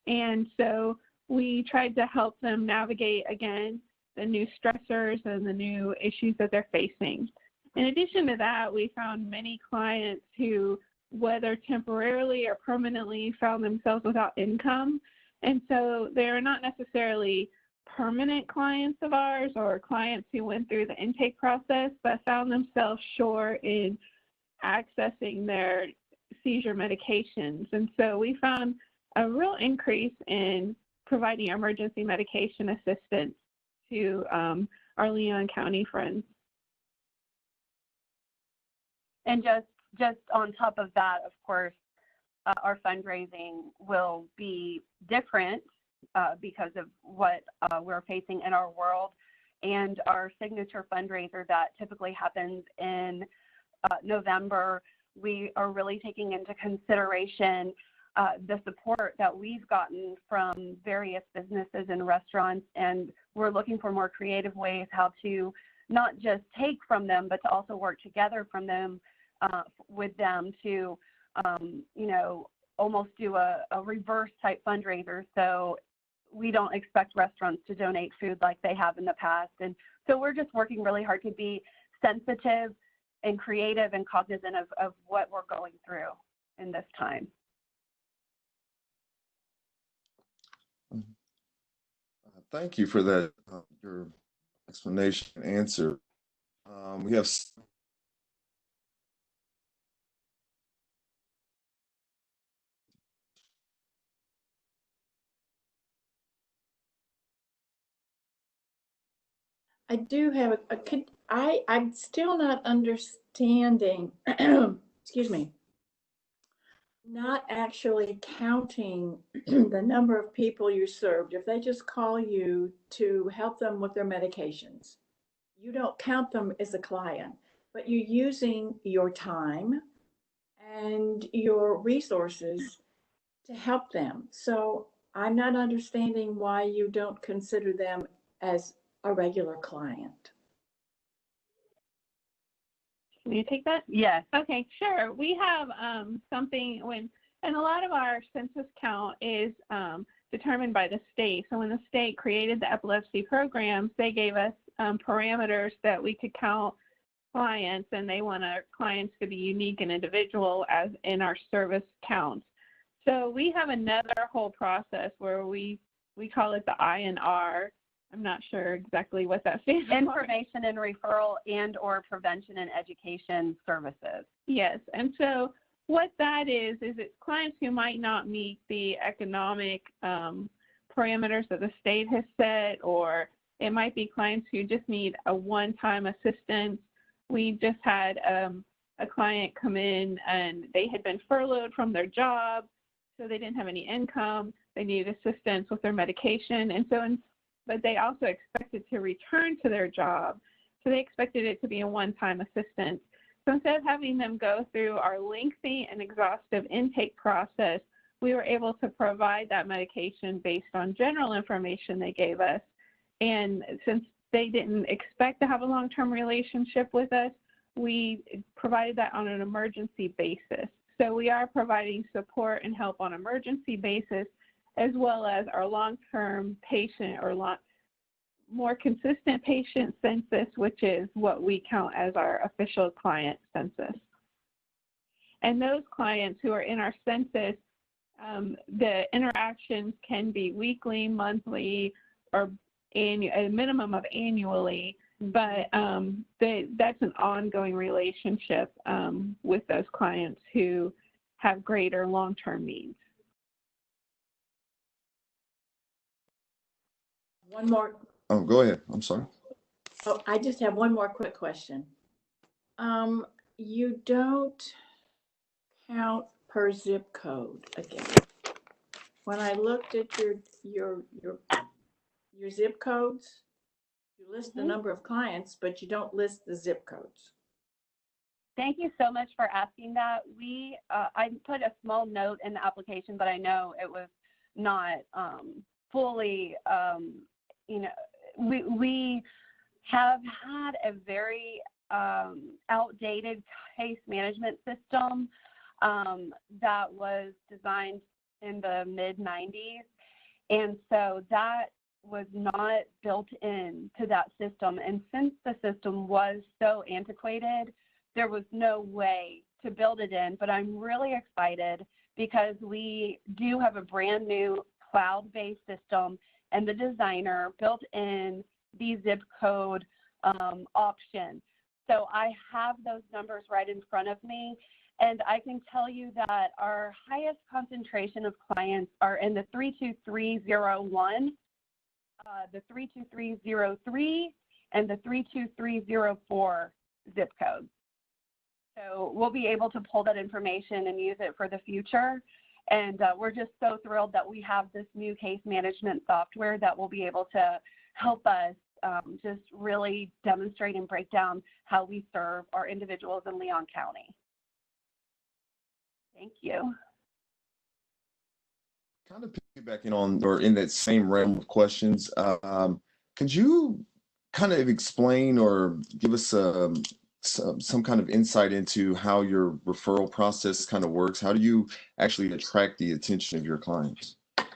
And so we tried to help them navigate, again, the new stressors and the new issues that they're facing. In addition to that, we found many clients who, whether temporarily or permanently, found themselves without income. And so they're not necessarily permanent clients of ours or clients who went through the intake process, but found themselves short in accessing their seizure medications. And so we found a real increase in providing emergency medication assistance to our Leon County friends. And just on top of that, of course, our fundraising will be different because of what we're facing in our world. And our signature fundraiser that typically happens in November we are really taking into consideration the support that we've gotten from various businesses and restaurants, and we're looking for more creative ways how to not just take from them, but to also work together from them with them to, you know, almost do a reverse type fundraiser. So we don't expect restaurants to donate food like they have in the past. And so we're just working really hard to be sensitive and creative and cognizant of what we're going through in this time. Thank you for that, your explanation and answer. We have I do have I'm still not understanding, excuse me, not actually counting the number of people you served. If they just call you to help them with their medications, you don't count them as a client, but you're using your time and your resources to help them. So I'm not understanding why you don't consider them as a regular client. Can you take that? Yes. Okay, sure. We have something and a lot of our census count is determined by the state. So when the state created the epilepsy programs, they gave us parameters that we could count clients, and they want our clients to be unique and individual as in our service counts. So we have another whole process where we call it the INR. I'm not sure exactly what that stands for. Information and referral and or prevention and education services. Yes, and so what that is it's clients who might not meet the economic parameters that the state has set, or it might be clients who just need a one-time assistance. We just had a client come in and they had been furloughed from their job, so they didn't have any income. They needed assistance with their medication, and so but they also expected to return to their job, so they expected it to be a one-time assistance. So instead of having them go through our lengthy and exhaustive intake process, we were able to provide that medication based on general information they gave us. And since they didn't expect to have a long-term relationship with us, we provided that on an emergency basis. So we are providing support and help on an emergency basis, as well as our long-term patient or more consistent patient census, which is what we count as our official client census. And those clients who are in our census, the interactions can be weekly, monthly, or a minimum of annually, but that's an ongoing relationship with those clients who have greater long-term needs. One more. Oh, go ahead. I'm sorry. Oh, I just have one more quick question. You don't count per zip code again. When I looked at your zip codes, you list the number of clients, but you don't list the zip codes. Thank you so much for asking that. I put a small note in the application, but I know it was not fully, we have had a very outdated case management system that was designed in the mid-90s. And so that was not built in to that system. And since the system was so antiquated, there was no way to build it in. But I'm really excited because we do have a brand new cloud-based system, and the designer built in the zip code option. So I have those numbers right in front of me, and I can tell you that our highest concentration of clients are in the 32301, the 32303, and the 32304 zip codes. So we'll be able to pull that information and use it for the future. And we're just so thrilled that we have this new case management software that will be able to help us just really demonstrate and break down how we serve our individuals in Leon County. Thank you. Kind of piggybacking on, or in that same realm of questions, could you kind of explain or give us some kind of insight into how your referral process kind of works? How do you actually attract the attention of your clients? That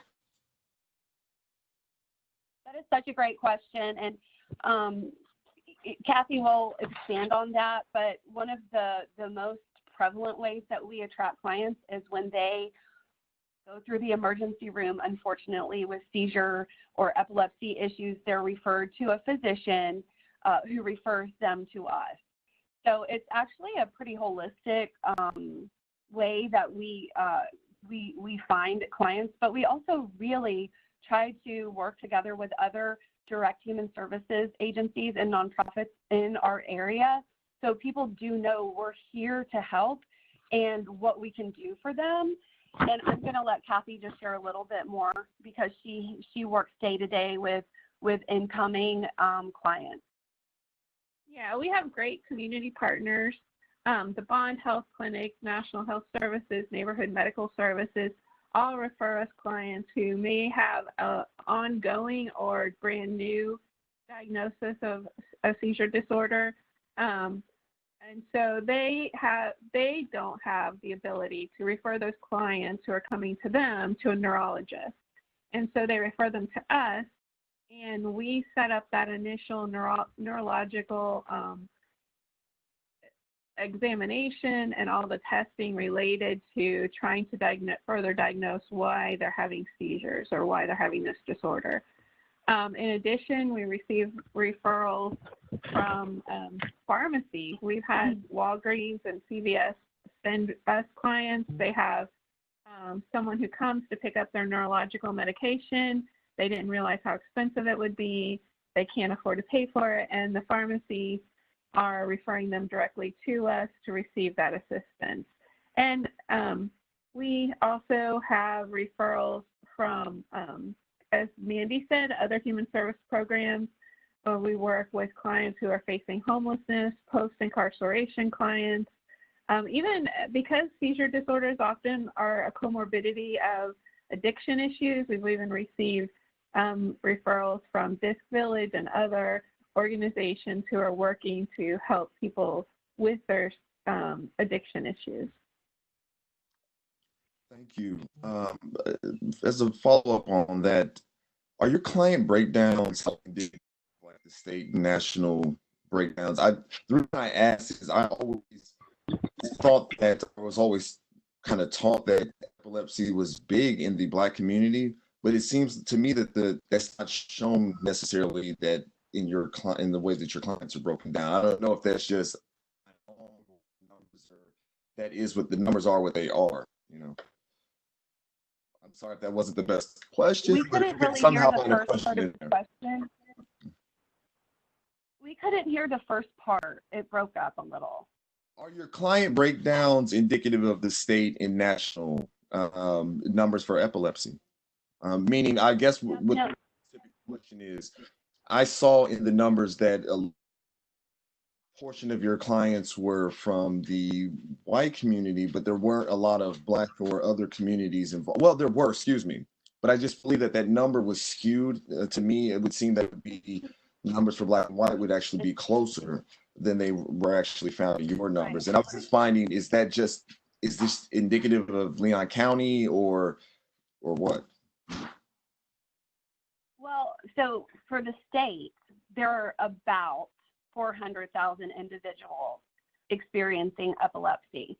is such a great question, and Kathy will expand on that, but one of the most prevalent ways that we attract clients is when they go through the emergency room, unfortunately, with seizure or epilepsy issues, they're referred to a physician who refers them to us. So it's actually a pretty holistic way that we find clients, but we also really try to work together with other direct human services agencies and nonprofits in our area, so people do know we're here to help and what we can do for them. And I'm going to let Kathy just share a little bit more because she works day to day with incoming clients. Yeah, we have great community partners. The Bond Health Clinic, National Health Services, Neighborhood Medical Services all refer us clients who may have an ongoing or brand new diagnosis of a seizure disorder. And so they don't have the ability to refer those clients who are coming to them to a neurologist. And so they refer them to us, and we set up that initial neurological examination and all the testing related to trying to further diagnose why they're having seizures or why they're having this disorder. In addition, we receive referrals from pharmacy. We've had Walgreens and CVS send us clients. They have someone who comes to pick up their neurological medication. They didn't realize how expensive it would be. They can't afford to pay for it, and the pharmacy are referring them directly to us to receive that assistance. And we also have referrals from, as Mandy said, other human service programs. We work with clients who are facing homelessness, post-incarceration clients. Even because seizure disorders often are a comorbidity of addiction issues, we've even received referrals from Disc Village and other organizations who are working to help people with their addiction issues. Thank you. As a follow-up on that, are your client breakdowns like the state and national breakdowns? The reason I ask is I always thought that I was always kind of taught that epilepsy was big in the Black community, but it seems to me that that's not shown necessarily that in the way that your clients are broken down. I don't know if that's just numbers or that is what the numbers are, what they are. You know, I'm sorry if that wasn't the best question. We couldn't really somehow hear the first part of the there. question. We couldn't hear the first part. It broke up a little. Are your client breakdowns indicative of the state and national numbers for epilepsy? Meaning, I guess what the specific question is, I saw in the numbers that a portion of your clients were from the white community, but there weren't a lot of Black or other communities involved. Well, there were, excuse me, but I just believe that number was skewed. To me, it would seem that it would be numbers for Black and white would actually be closer than they were actually found in your numbers. And I was just finding, is this indicative of Leon County or what? Well, so for the state, there are about 400,000 individuals experiencing epilepsy.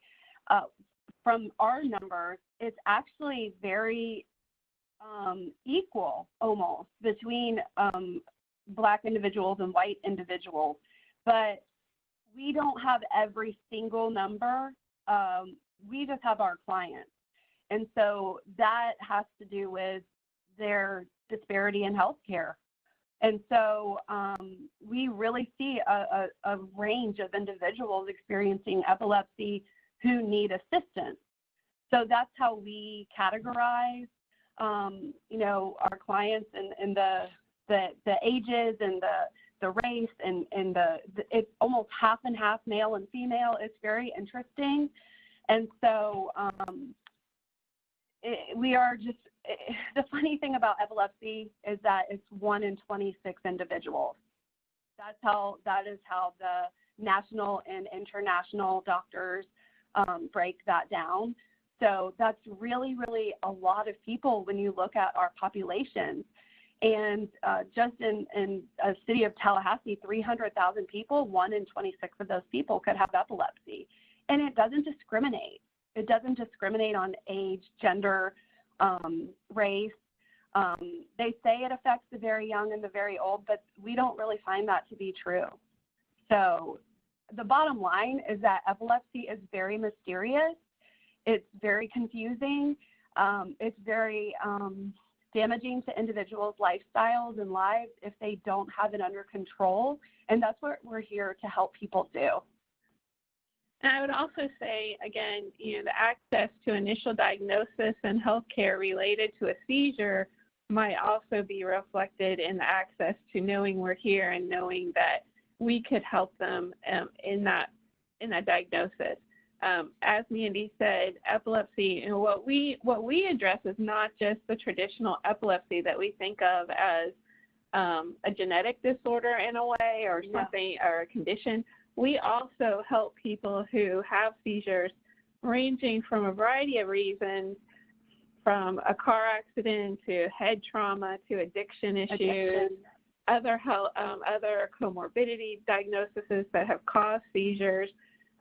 From our numbers, it's actually very equal almost between Black individuals and white individuals, but we don't have every single number. We just have our clients. And so that has to do with their disparity in healthcare. And so we really see a range of individuals experiencing epilepsy who need assistance. So that's how we categorize, our clients and the ages and the race and it's almost half and half male and female. It's very interesting. And so we are just, the funny thing about epilepsy is that it's 1 in 26 individuals. That is how the national and international doctors break that down. So that's really, really a lot of people when you look at our populations. And just in a city of Tallahassee, 300,000 people, 1 in 26 of those people could have epilepsy. And it doesn't discriminate. It doesn't discriminate on age, gender, race. They say it affects the very young and the very old, but we don't really find that to be true. So the bottom line is that epilepsy is very mysterious. It's very confusing. It's very damaging to individuals' lifestyles and lives if they don't have it under control. And that's what we're here to help people do. And I would also say, again, the access to initial diagnosis and healthcare related to a seizure might also be reflected in the access to knowing we're here and knowing that we could help them in that diagnosis. As Mandy said, epilepsy, what we address is not just the traditional epilepsy that we think of as a genetic disorder in a way or something or a condition. We also help people who have seizures ranging from a variety of reasons, from a car accident to head trauma to addiction issues, other comorbidity diagnoses that have caused seizures.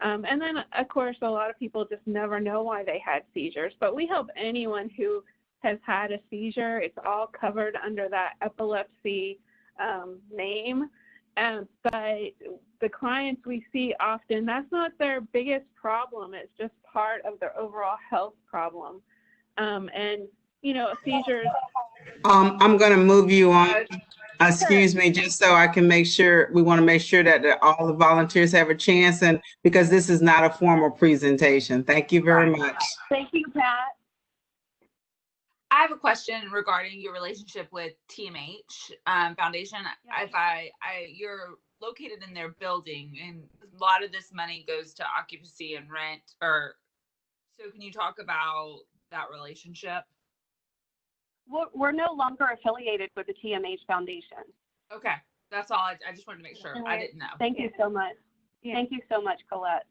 And then, of course, a lot of people just never know why they had seizures. But we help anyone who has had a seizure. It's all covered under that epilepsy name. But the clients we see often, that's not their biggest problem. It's just part of their overall health problem. And, seizures. I'm going to move you on. Excuse me, just so I can make sure, we want to make sure that all the volunteers have a chance, and because this is not a formal presentation. Thank you very much. Thank you, Pat. I have a question regarding your relationship with TMH Foundation. You're located in their building, and a lot of this money goes to occupancy and rent. So can you talk about that relationship? We're no longer affiliated with the TMH Foundation. Okay, that's all. I just wanted to make sure. I didn't know. Thank you so much. Yeah. Thank you so much, Colette.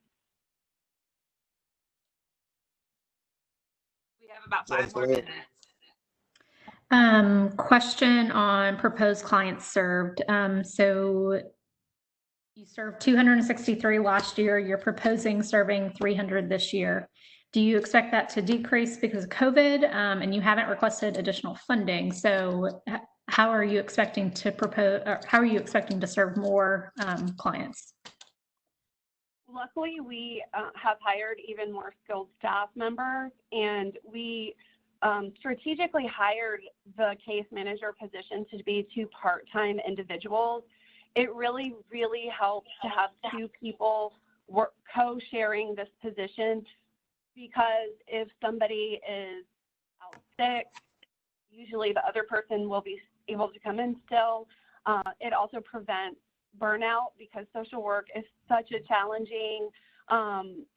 We have about 5 more minutes. Question on proposed clients served. So you served 263 last year. You're proposing serving 300 this year. Do you expect that to decrease because of COVID? And you haven't requested additional funding. So how are you expecting to serve more clients? Luckily, we have hired even more skilled staff members, and we strategically hired the case manager position to be 2 part-time individuals. It really, really helps to have 2 people co-sharing this position, because if somebody is out sick, usually the other person will be able to come in still. It also prevents burnout, because social work is such a challenging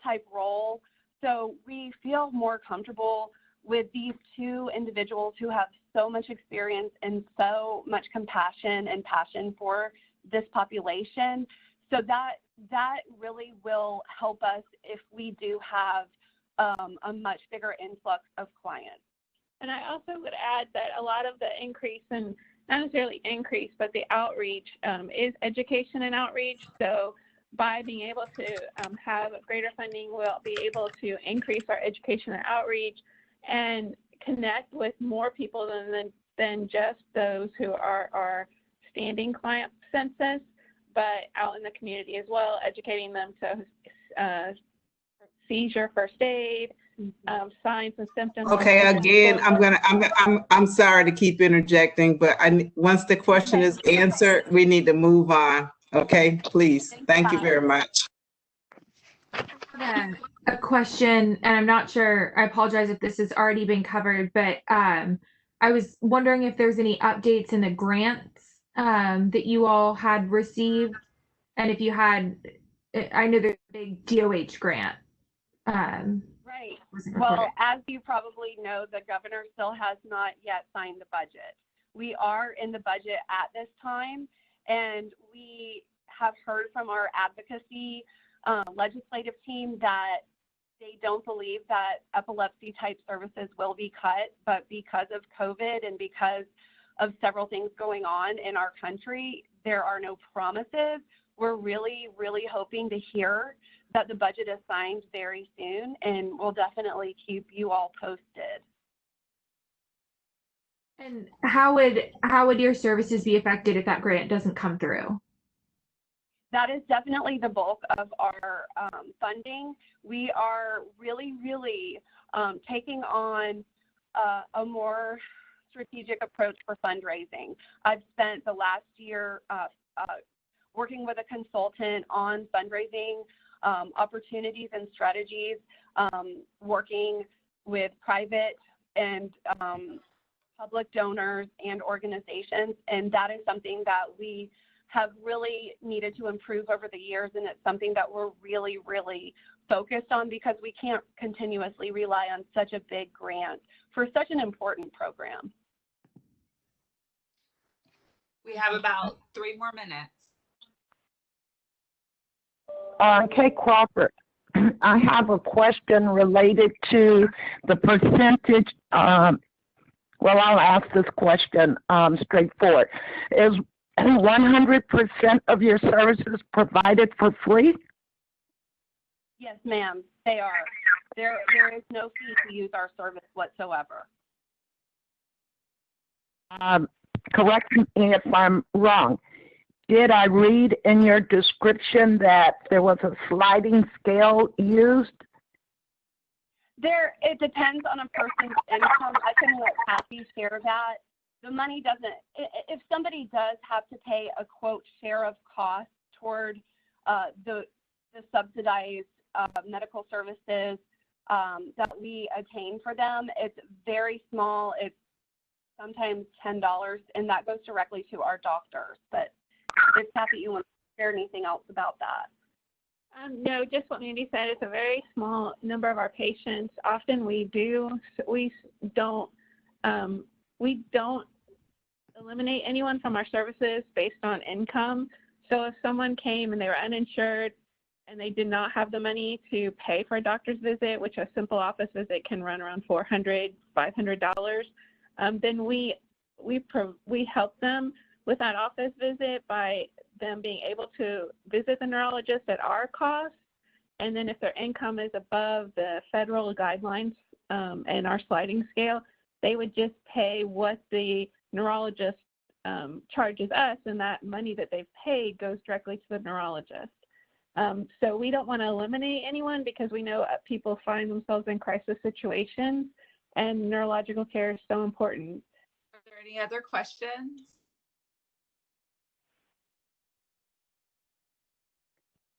type role. So we feel more comfortable with these 2 individuals who have so much experience and so much compassion and passion for this population. So that really will help us if we do have a much bigger influx of clients. And I also would add that a lot of the increase, and not necessarily increase, but the outreach is education and outreach. So by being able to have greater funding, we'll be able to increase our education and outreach and connect with more people than just those who are our standing client census, but out in the community as well, educating them to seizure first aid, signs and symptoms. Okay, again, I'm sorry to keep interjecting, but once the question is answered, we need to move on. Okay, please. Thank you very much. A question, and I'm not sure, I apologize if this has already been covered, but I was wondering if there's any updates in the grants that you all had received, and if you had, I know there's a big DOH grant Right. wasn't Well, recorded. as you probably know, the governor still has not yet signed the budget. We are in the budget at this time, and we have heard from our advocacy legislative team that they don't believe that epilepsy type services will be cut, but because of COVID and because of several things going on in our country, there are no promises. We're really, really hoping to hear that the budget is signed very soon, and we'll definitely keep you all posted. And how would your services be affected if that grant doesn't come through? That is definitely the bulk of our funding. We are really, really taking on a more strategic approach for fundraising. I've spent the last year working with a consultant on fundraising opportunities and strategies, working with private and public donors and organizations, and that is something that we have really needed to improve over the years, and it's something that we're really, really focused on because we can't continuously rely on such a big grant for such an important program. We have about 3 more minutes. Kay Crawford, I have a question related to the percentage. Well, I'll ask this question straightforward. Is 100% of your services provided for free? Yes, ma'am, they are. There is no fee to use our service whatsoever. Correct me if I'm wrong. Did I read in your description that there was a sliding scale used? It depends on a person's income. I can let Kathy share that. The money doesn't, if somebody does have to pay a quote share of cost toward the subsidized medical services that we attain for them, it's very small. It's sometimes $10, and that goes directly to our doctors. But if Kathy, you want to share anything else about that? No, just what Mandy said. It's a very small number of our patients. Often we don't eliminate anyone from our services based on income. So if someone came and they were uninsured and they did not have the money to pay for a doctor's visit, which a simple office visit can run around $400, $500, then we help them with that office visit by them being able to visit the neurologist at our cost. And then if their income is above the federal guidelines and our sliding scale, they would just pay what the neurologist charges us, and that money that they've paid goes directly to the neurologist. So we don't want to eliminate anyone because we know people find themselves in crisis situations, and neurological care is so important. Are there any other questions?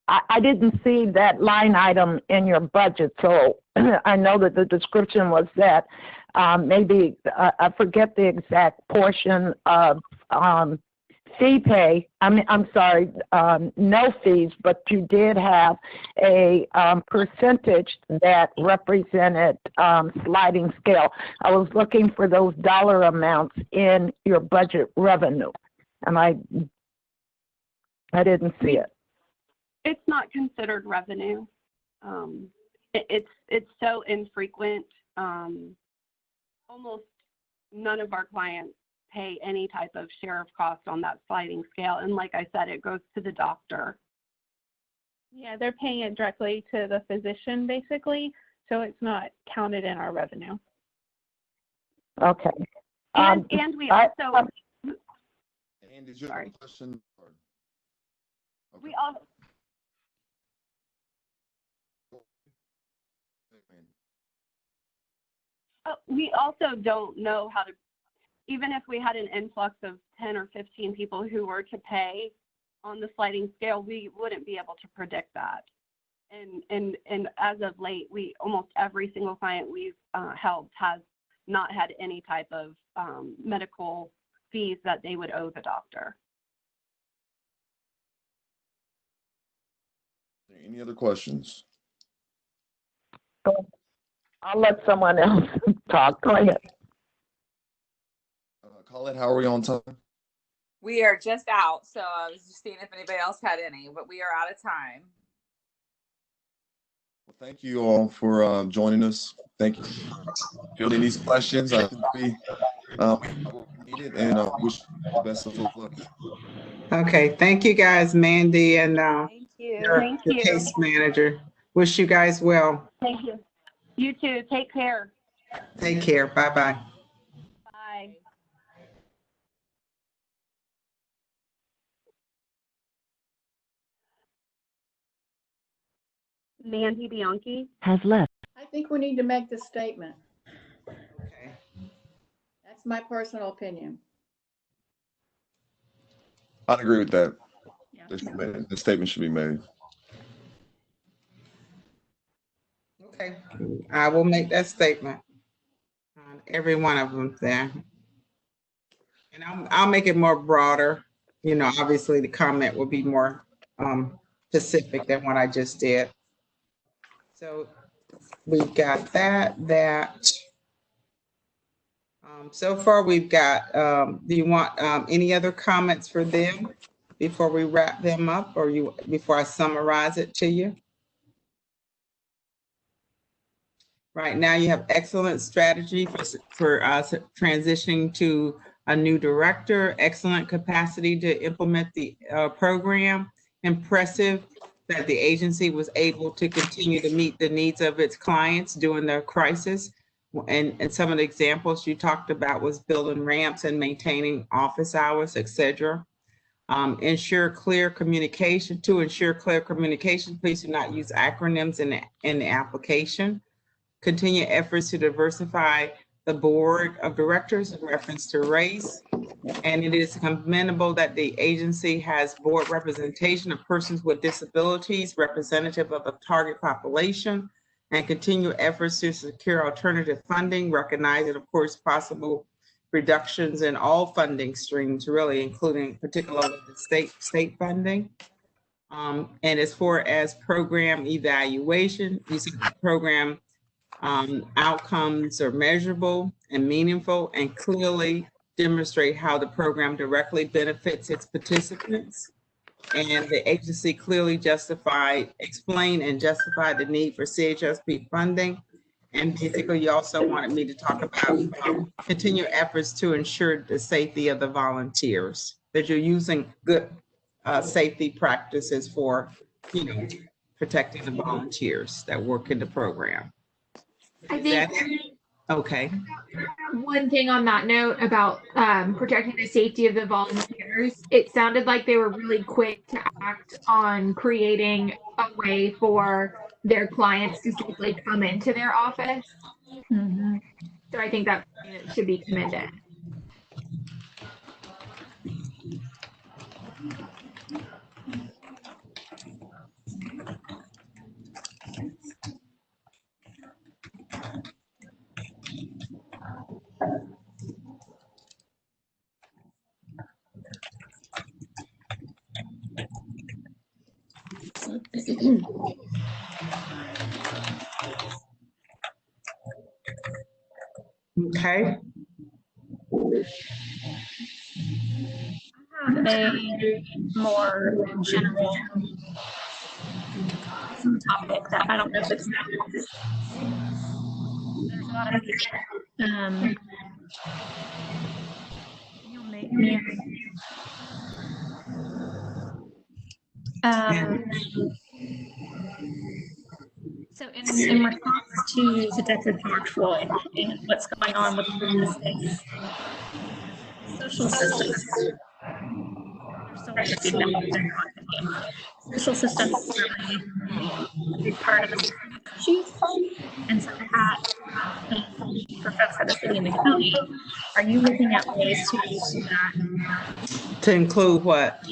I didn't see that line item in your budget, so I know that the description was that maybe I forget the exact portion of fee pay. I'm sorry, no fees, but you did have a percentage that represented sliding scale. I was looking for those dollar amounts in your budget revenue, and I didn't see it. It's not considered revenue. It's so infrequent. Almost none of our clients pay any type of share of cost on that sliding scale. And like I said, it goes to the doctor. Yeah, they're paying it directly to the physician, basically. So it's not counted in our revenue. Okay. And we also... And did you have a question? Okay. We also don't know how to, even if we had an influx of 10 or 15 people who were to pay on the sliding scale, we wouldn't be able to predict that. And as of late, almost every single client we've helped has not had any type of medical fees that they would owe the doctor. Any other questions? I'll let someone else talk. Go ahead. Colette, how are we on time? We are just out, so I was just seeing if anybody else had any, but we are out of time. Well, thank you all for joining us. Thank you for fielding these questions. I think we need it, and wish you the best of luck. Okay, thank you guys, Mandy and Thank you. your case manager. Wish you guys well. Thank you. You too. Take care. Take care. Bye-bye. Bye. Mandy Bianchi. Has left. I think we need to make this statement. Okay. That's my personal opinion. I'd agree with that. The statement should be made. Okay, I will make that statement on every one of them there. And I'll make it more broader. You know, obviously the comment will be more specific than what I just did. So we've got that. So far we've got, do you want any other comments for them before we wrap them up, or before I summarize it to you? Right now you have excellent strategy for transitioning to a new director, excellent capacity to implement the program, impressive that the agency was able to continue to meet the needs of its clients during the crisis. And some of the examples you talked about was building ramps and maintaining office hours, et cetera. Ensure clear communication. To ensure clear communication, please do not use acronyms in the application. Continue efforts to diversify the board of directors in reference to race. And it is commendable that the agency has board representation of persons with disabilities, representative of the target population, and continue efforts to secure alternative funding, recognizing, of course, possible reductions in all funding streams, really, including particularly the state funding. And as far as program evaluation, you see the program outcomes are measurable and meaningful and clearly demonstrate how the program directly benefits its participants. And the agency clearly explain and justify the need for CHSP funding. And basically, you also wanted me to talk about continued efforts to ensure the safety of the volunteers, that you're using good safety practices for, protecting the volunteers that work in the program. I think Okay. one thing on that note about protecting the safety of the volunteers, it sounded like they were really quick to act on creating a way for their clients to safely come into their office. Mm-hmm. So I think that should be commended. Okay. I have a more general topic that I don't know if it's there's a lot of you'll make me so in response to the death of George Floyd and what's going on with the United States, social systems, there's so much feedback going on. Social systems is really a big part of the systemic issues. And so for folks at the city and the county, are you looking at ways to do that? To include what?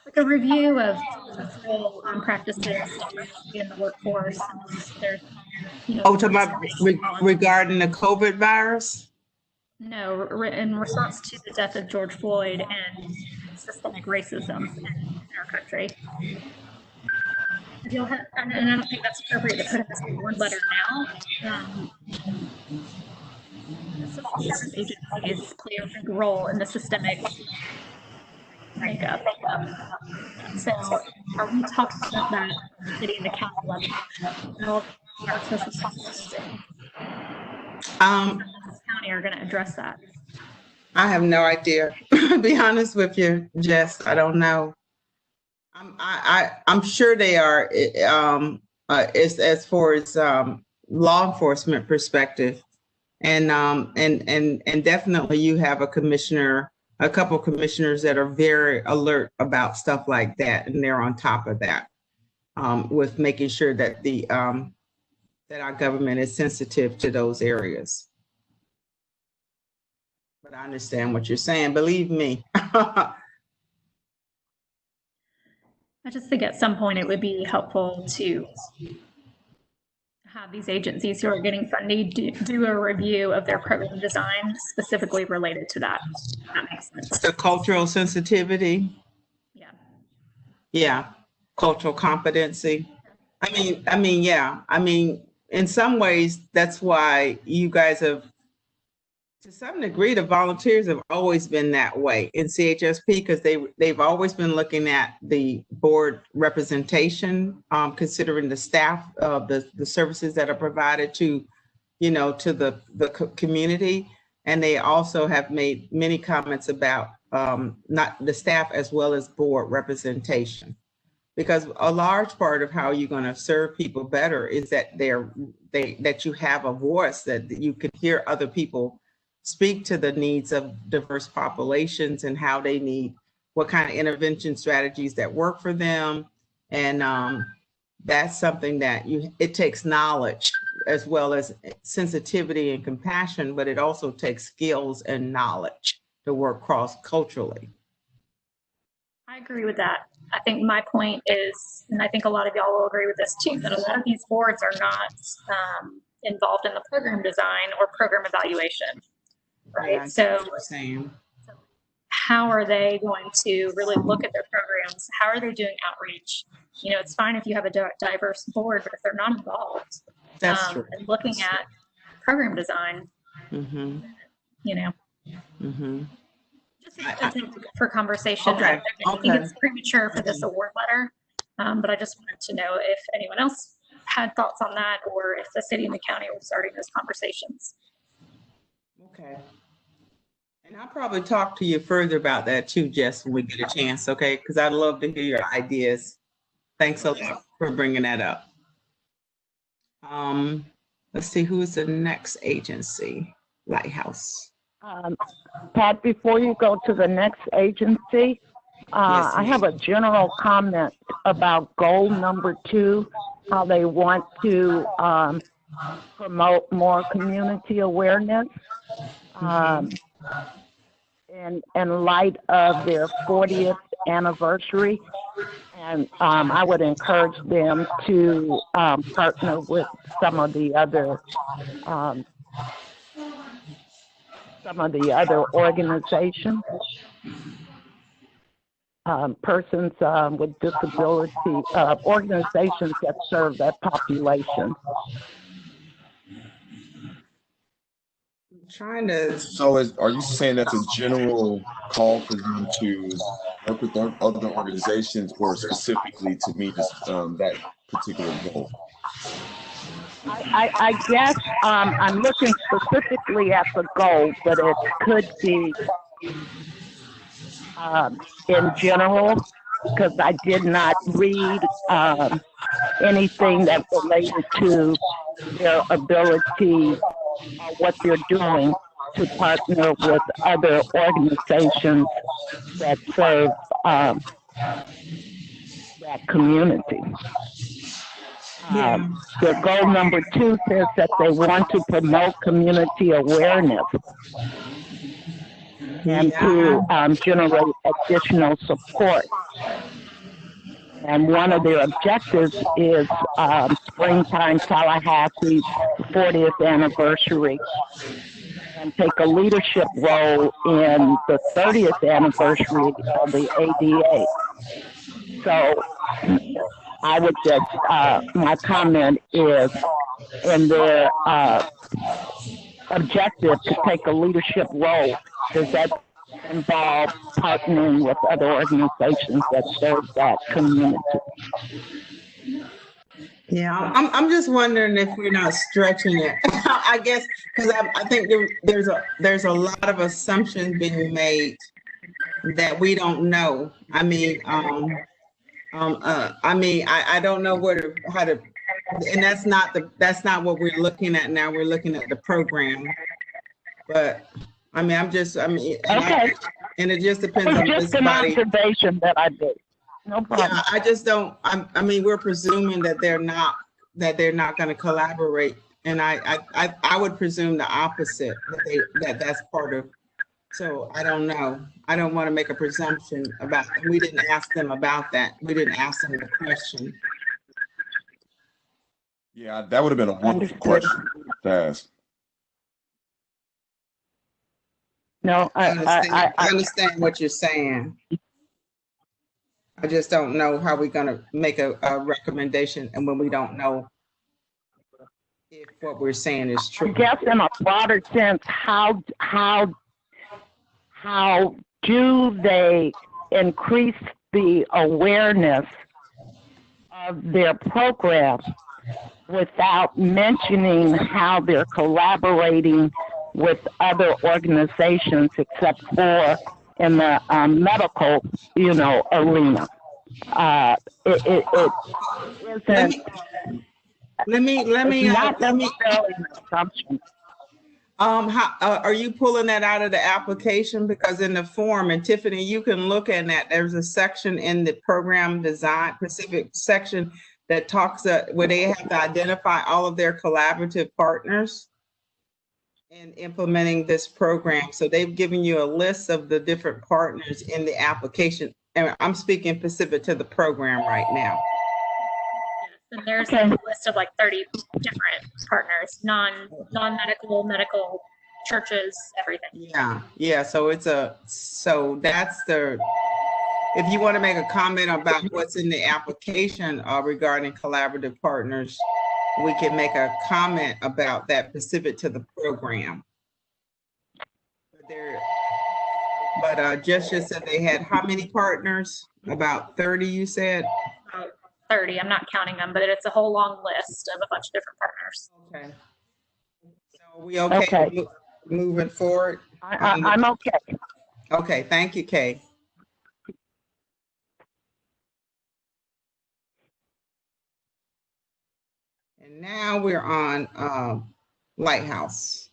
Like a review of cultural practices in the workforce. There's, talking about regarding the COVID virus? No, in response to the death of George Floyd and systemic racism in our country. If you'll have, and I don't think that's appropriate to put in this award letter now. The social service agencies play a big role in the systemic makeup. So are we talking about that at the city and the county level? How our social services in this county are going to address that? I have no idea. To be honest with you, Jess, I don't know. I'm sure they are. As far as law enforcement perspective, and definitely you have a commissioner, a couple of commissioners that are very alert about stuff like that, and they're on top of that with making sure that that our government is sensitive to those areas. But I understand what you're saying. Believe me. I just think at some point it would be helpful to have these agencies who are getting funding do a review of their program design specifically related to that. That makes sense. The cultural sensitivity. Yeah. Yeah. Cultural competency. I mean, yeah. I mean, in some ways, that's why you guys have, to some degree, the volunteers have always been that way in CHSP, because they've always been looking at the board representation, considering the staff of the services that are provided to, to the community. And they also have made many comments about not the staff as well as board representation, because a large part of how you're going to serve people better is that that you have a voice, that you can hear other people speak to the needs of diverse populations and how they need, what kind of intervention strategies that work for them. And that's something that it takes knowledge as well as sensitivity and compassion, but it also takes skills and knowledge to work cross-culturally. I agree with that. I think my point is, and I think a lot of y'all will agree with this too, that a lot of these boards are not involved in the program design or program evaluation. Right. Yeah, so how are they going to really look at their programs? How are they doing outreach? It's fine if you have a diverse board, but if they're not involved and looking at program design, just for conversation. Okay. I think it's premature for this award letter, but I just wanted to know if anyone else had thoughts on that, or if the city and the county were starting those conversations. Okay. And I'll probably talk to you further about that too, Jess, when we get a chance, okay? Because I'd love to hear your ideas. Thanks a lot for bringing that up. Let's see, who is the next agency? Lighthouse. Pat, before you go to the next agency, I have a general comment about goal number 2, how they want to promote more community awareness. In light of their 40th anniversary, and I would encourage them to partner with some of the other organizations, persons with disability, organizations that serve that population. So are you saying that's a general call for them to work with other organizations, or specifically to meet that particular goal? I guess I'm looking specifically at the goal, but it could be in general, because I did not read anything that related to their ability, what they're doing to partner with other organizations that serve that community. The goal number 2 says that they want to promote community awareness and to generate additional support. And one of their objectives is Springtime Tallahassee's 40th anniversary, and take a leadership role in the 30th anniversary of the ADA. So I would just, my comment is in their objective to take a leadership role. Does that involve partnering with other organizations that serve that community? Yeah, I'm just wondering if we're not stretching it. I guess because I think there's a lot of assumptions being made that we don't know. I mean, I don't know how to, and that's not what we're looking at now. We're looking at the program, but I mean, Okay. and it just depends on It's just an somebody. observation that I did. No problem. Yeah, I just don't. I mean, we're presuming that they're not going to collaborate, and I would presume the opposite, that's part of. So I don't know. I don't want to make a presumption about. We didn't ask them about that. We didn't ask them the question. Yeah, that would have been a wonderful question to ask. No, I understand what you're saying. I just don't know how we're going to make a recommendation, and when we don't know if what we're saying is true. I guess in a broader sense, how do they increase the awareness of their program without mentioning how they're collaborating with other organizations except for in the medical, arena? It isn't. Let me. Not necessarily an assumption. How are you pulling that out of the application? Because in the form, and Tiffany, you can look at that. There's a section in the program design specific section that talks where they have to identify all of their collaborative partners in implementing this program. So they've given you a list of the different partners in the application. And I'm speaking specific to the program right now. And there's a list of like 30 different partners, non-medical, medical, churches, everything. Yeah. So that's if you want to make a comment about what's in the application regarding collaborative partners, we can make a comment about that specific to the program. But Jess just said they had how many partners? About 30, you said? About 30. I'm not counting them, but it's a whole long list of a bunch of different partners. Okay. So are we okay. Moving forward? I'm okay. Okay, thank you, Kay. And now we're on Lighthouse.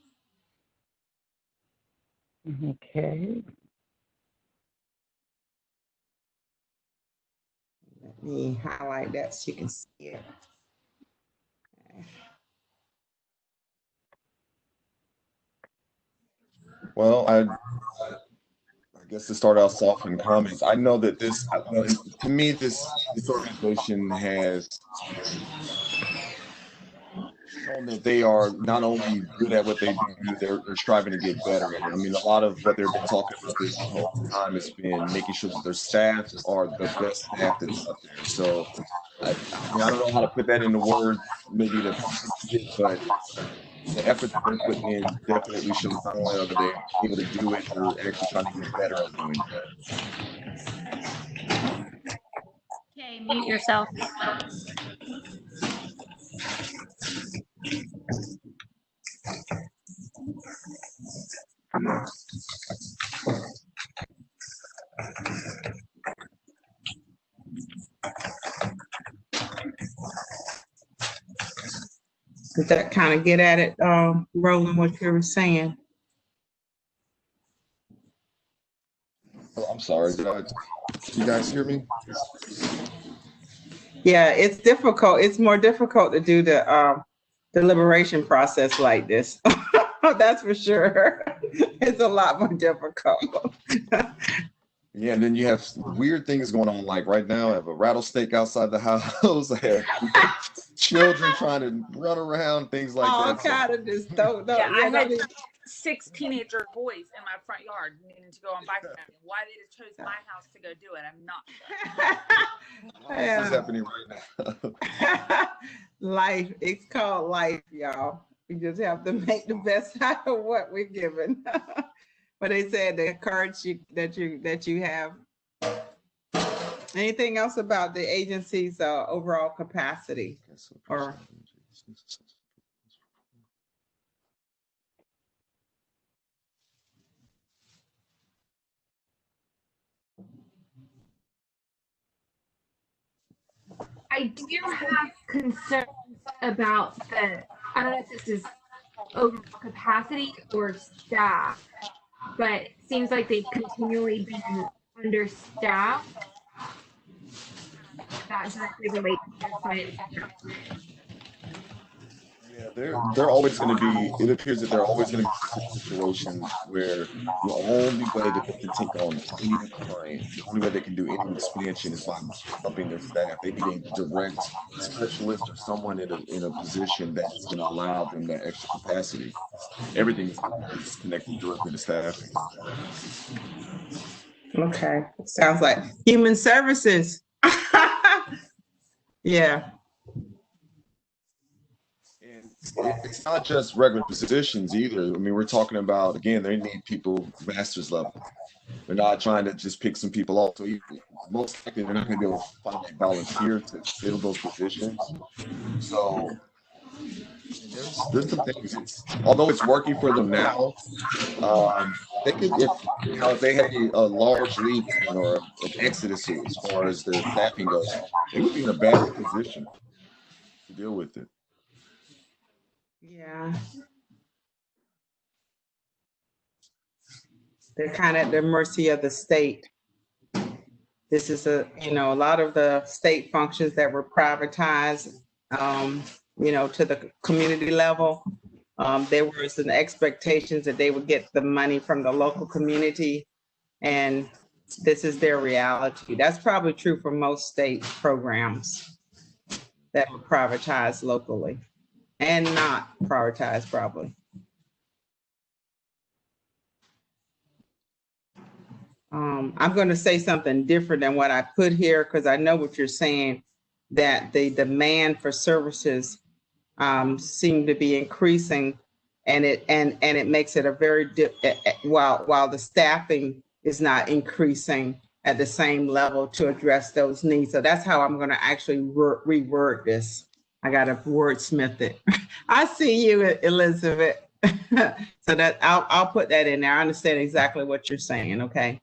Okay. Let me highlight that so you can see it. Well, I guess to start out soft in comments, I know that to me, this organization has shown that they are not only good at what they do, they're striving to get better at it. I mean, a lot of what they've been talking about this whole time has been making sure that their staff are the best staff that's up there. So I don't know how to put that into words, maybe but the effort that they're putting in definitely shows not only are they able to do it, they're actually trying to get better at doing that. Okay, mute yourself. Does that kind of get at it, Roland, what you were saying? Oh, I'm sorry. Can you guys hear me? Yeah, it's difficult. It's more difficult to do the deliberation process like this. That's for sure. It's a lot more difficult. Yeah, and then you have weird things going on. Like right now, I have a rattlesnake outside the house. I have children trying to run around, things like that. Kind of just don't know. Yeah, 6 teenager boys in my front yard needing to go on bike riding. Why they just chose my house to go do it, I'm not sure. This is happening right now. Life, it's called life, y'all. We just have to make the best out of what we're given. But they said the courage that you have. Anything else about the agency's overall capacity? Or I do have concerns about the, I don't know if this is overall capacity or staff, but it seems like they've continually been understaffed. That directly relates to science. Yeah, they're always going to be, it appears that they're always going to be situations where the only way that they can take on any client, the only way they can do any expansion is by upping their staff. They need a direct specialist or someone in a position that's going to allow them that extra capacity. Everything is connected directly to staffing. okay, sounds like human services. Yeah. It's not just regular positions either. I mean, we're talking about, again, they need people master's level. They're not trying to just pick some people off. So most likely they're not going to be able to find a volunteer to fill those positions. So there's some things. Although it's working for them now, they could, if they had a large leak or an exodus as far as their staffing goes, they would be in a bad position to deal with it. Yeah. They're kind of at the mercy of the state. This is a lot of the state functions that were privatized, to the community level. There was an expectations that they would get the money from the local community, and this is their reality. That's probably true for most state programs that were privatized locally and not prioritized probably. I'm going to say something different than what I put here because I know what you're saying, that the demand for services seem to be increasing, and it makes it a very while the staffing is not increasing at the same level to address those needs. So that's how I'm going to actually reword this. I got to wordsmith it. I see you, Elizabeth. So that I'll put that in there. I understand exactly what you're saying. Okay.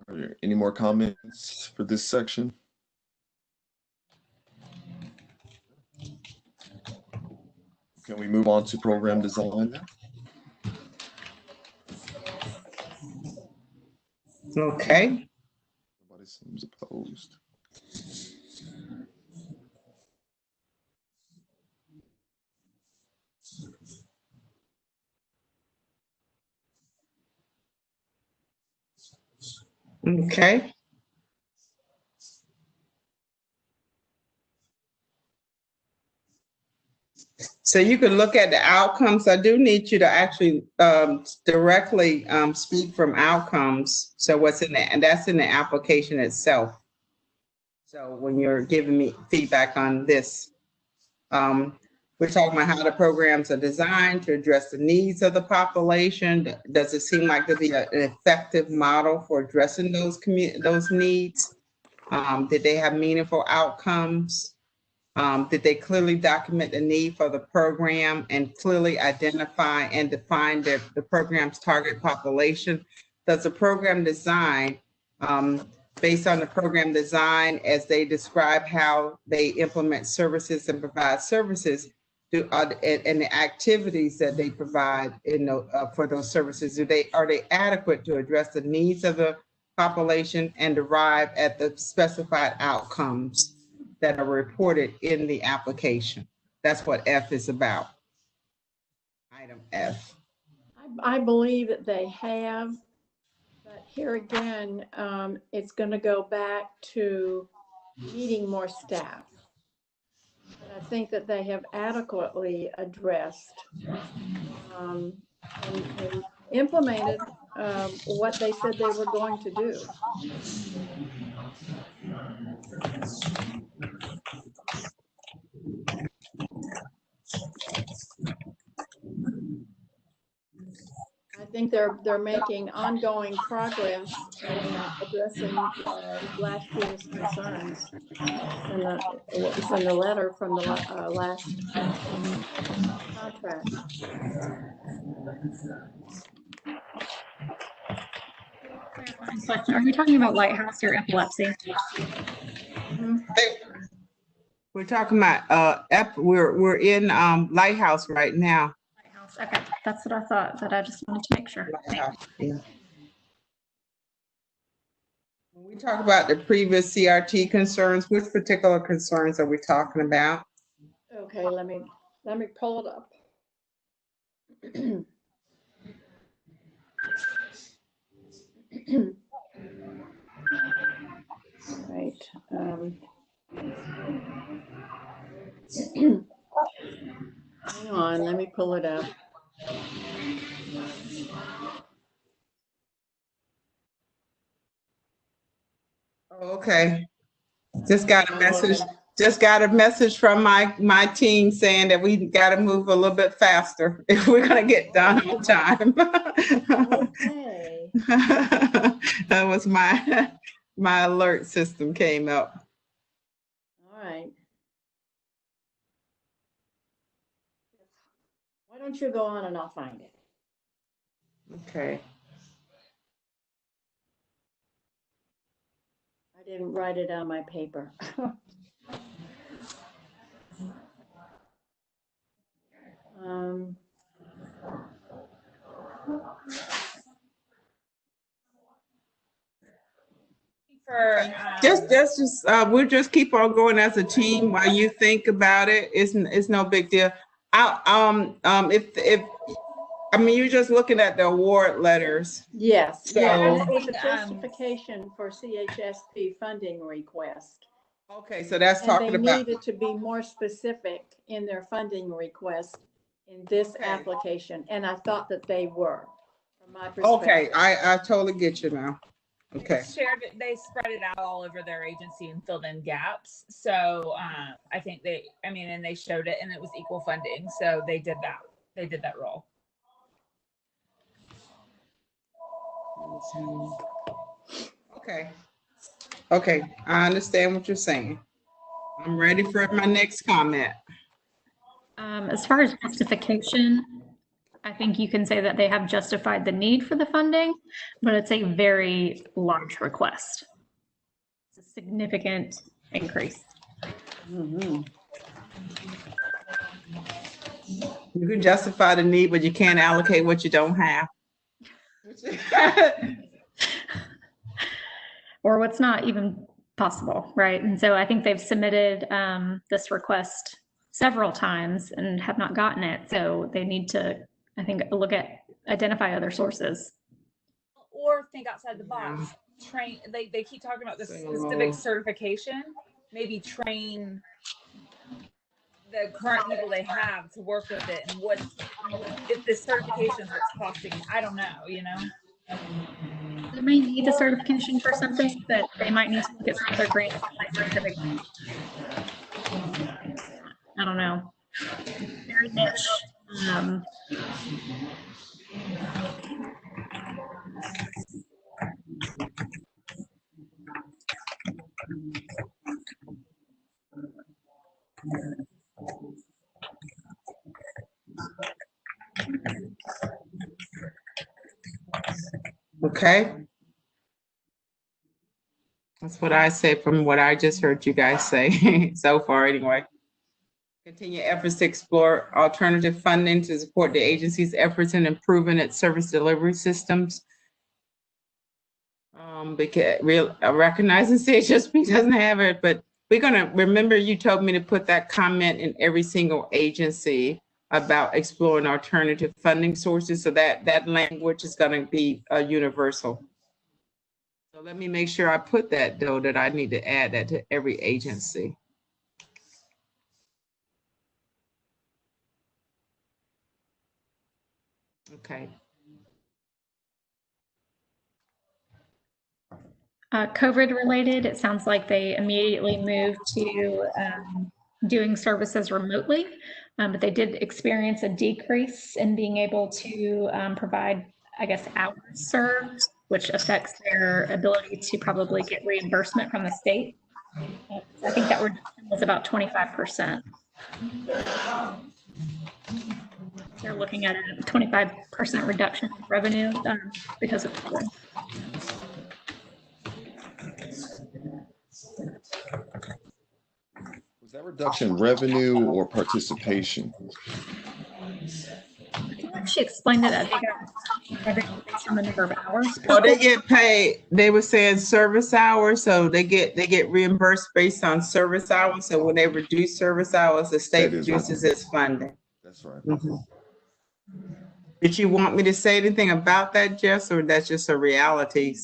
Are there any more comments for this section? Can we move on to program design now? Okay. Nobody seems opposed. Okay. So you can look at the outcomes. I do need you to actually directly speak from outcomes. So what's in there, and that's in the application itself. So when you're giving me feedback on this, we're talking about how the programs are designed to address the needs of the population. Does it seem like to be an effective model for addressing those needs? Did they have meaningful outcomes? Did they clearly document the need for the program and clearly identify and define the program's target population? Does the program design, based on the program design as they describe how they implement services and provide services, and the activities that they provide for those services, are they adequate to address the needs of the population and arrive at the specified outcomes that are reported in the application? That's what F is about. Item F. I believe that they have, but here again, it's going to go back to needing more staff. And I think that they have adequately addressed and implemented what they said they were going to do. I think they're making ongoing progress in addressing last year's concerns. What was in the letter from the last contract. Question. Are we talking about Lighthouse or epilepsy? We're talking about we're in Lighthouse right now. Lighthouse. Okay, that's what I thought, but I just wanted to make sure. Yeah. When we talk about the previous CRT concerns, which particular concerns are we talking about? Okay, let me pull it up. Right. Hang on, let me pull it up. Okay. Just got a message. Just got a message from my team saying that we got to move a little bit faster if we're gonna get done on time. Okay. That was my alert system came up. All right. Why don't you go on and I'll find it? Okay. I didn't write it on my paper. We'll just keep on going as a team while you think about it. It's no big deal. If I mean, you're just looking at the award letters. Yes, So, yeah, it's a justification for CHSP funding request. Okay, so that's talking and they about. needed to be more specific in their funding request in this application, and I thought that they were, from my perspective. Okay, I totally get you now. Okay. They shared it, they spread it out all over their agency and filled in gaps. So I think and they showed it and it was equal funding. So they did that. They did that role. Okay. Okay, I understand what you're saying. I'm ready for my next comment. As far as justification, I think you can say that they have justified the need for the funding, but it's a very large request. It's a significant increase. You can justify the need, but you can't allocate what you don't have. Or what's not even possible, right? And so I think they've submitted this request several times and have not gotten it. So they need to, I think, identify other sources. Or think outside the box. Train. They keep talking about this specific certification. Maybe train the current people they have to work with it, and if this certification is what's costing. I don't know. They may need the certification for something, but they might need to look at some other grants. I don't know. Very niche. Okay. That's what I say from what I just heard you guys say so far anyway. Continue efforts to explore alternative funding to support the agency's efforts in improving its service delivery systems. Because recognizing CHSP doesn't have it, but we're gonna remember you told me to put that comment in every single agency about exploring alternative funding sources, so that language is gonna be universal. So let me make sure I put that though, that I need to add that to every agency. Okay. COVID related, it sounds like they immediately moved to doing services remotely, but they did experience a decrease in being able to provide, I guess, hours served, which affects their ability to probably get reimbursement from the state. I think that reduction was about 25%. They're looking at a 25% reduction in revenue because of COVID. Was that reduction revenue or participation? I feel like she explained it. I think revenue based on the number of hours. Oh, they get paid. They were saying service hours, so they get reimbursed based on service hours. So when they reduce service hours, the state reduces its funding. That's right. Mm-hmm. Did you want me to say anything about that, Jess, or that's just a reality?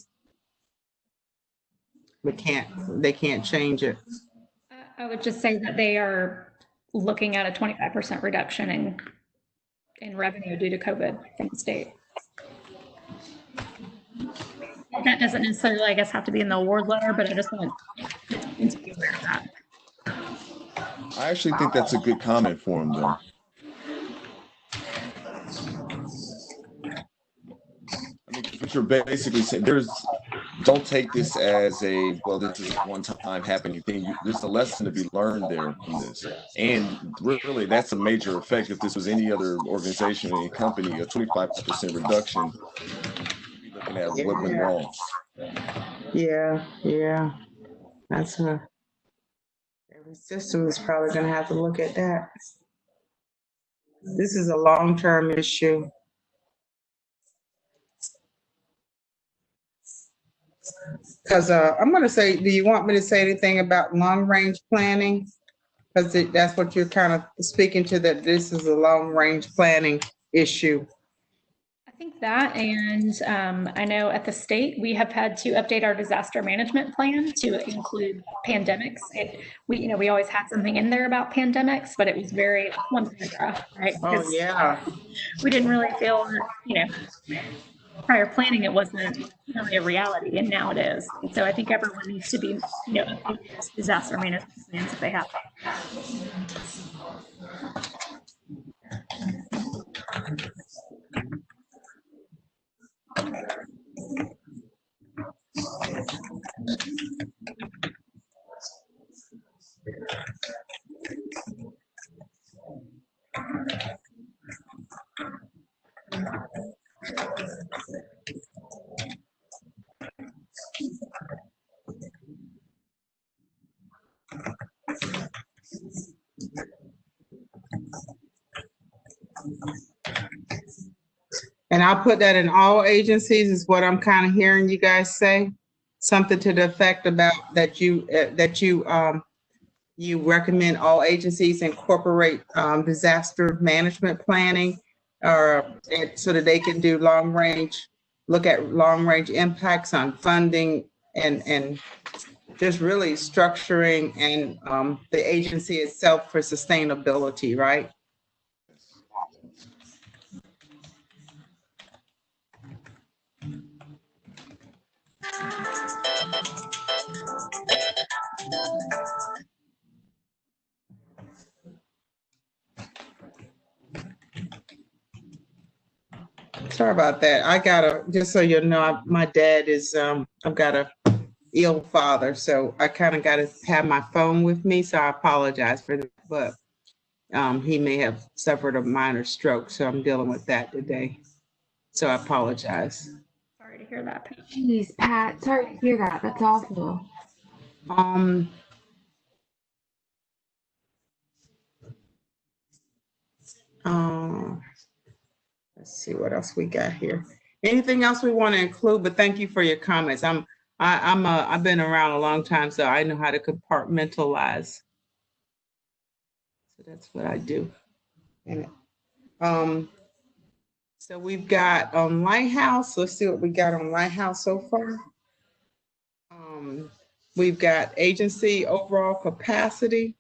They can't change it. I would just say that they are looking at a 25% reduction in revenue due to COVID from the state. That doesn't necessarily, I guess, have to be in the award letter, but I just want to be aware of that. I actually think that's a good comment for him, though. I mean, what you're basically saying, don't take this as this is a one-time happening thing. There's a lesson to be learned there from this. And really, that's a major effect. If this was any other organization, any company, a 25% reduction, you'd be looking at what went wrong. Yeah. Every system is probably going to have to look at that. This is a long-term issue. Because I'm going to say, do you want me to say anything about long-range planning? Because that's what you're kind of speaking to, that this is a long-range planning issue. I think that, and I know at the state, we have had to update our disaster management plan to include pandemics. We always had something in there about pandemics, but it was very one paragraph, right? Oh, yeah. We didn't really feel, prior planning, it wasn't really a reality, and now it is. And so I think everyone needs to be, updating disaster management plans if they have. And I'll put that in all agencies is what I'm kind of hearing you guys say. Something to the effect about that you recommend all agencies incorporate disaster management planning, so that they can do look at long range impacts on funding and just really structuring and the agency itself for sustainability, right? Sorry about that. Just so you know, my dad is, I've got a ill father, so I kind of got to have my phone with me, so I apologize for that, but he may have suffered a minor stroke, so I'm dealing with that today. So I apologize. Sorry to hear that, Pat. Jeez, Pat, sorry to hear that. That's awful. Let's see what else we got here. Anything else we want to include? But thank you for your comments. I've been around a long time, so I know how to compartmentalize. So that's what I do. So we've got Lighthouse. Let's see what we got on Lighthouse so far. We've got agency overall capacity.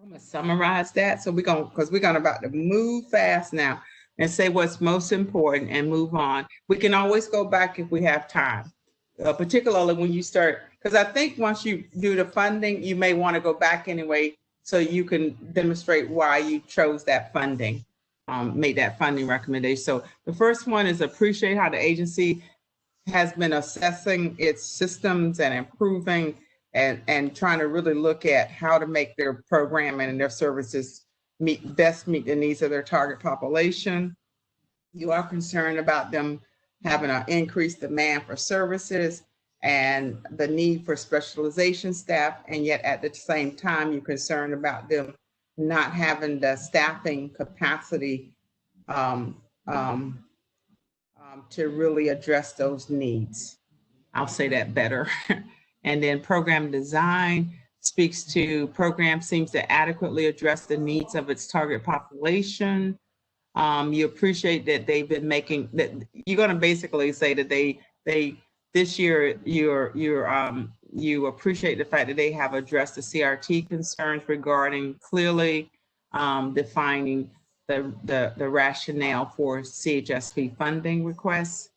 I'm gonna summarize that. So because we're gonna about to move fast now. and say what's most important and move on. We can always go back if we have time, particularly when you start, because I think once you do the funding, you may want to go back anyway so you can demonstrate why you chose that funding, made that funding recommendation. So the first one is appreciate how the agency has been assessing its systems and improving and trying to really look at how to make their programming and their services best meet the needs of their target population. You are concerned about them having an increased demand for services and the need for specialization staff, and yet at the same time, you're concerned about them not having the staffing capacity to really address those needs. I'll say that better. And then program design speaks to program seems to adequately address the needs of its target population. You appreciate that they've been making that. You're going to basically say that they this year you appreciate the fact that they have addressed the CRT concerns regarding clearly defining the rationale for CHSP funding requests.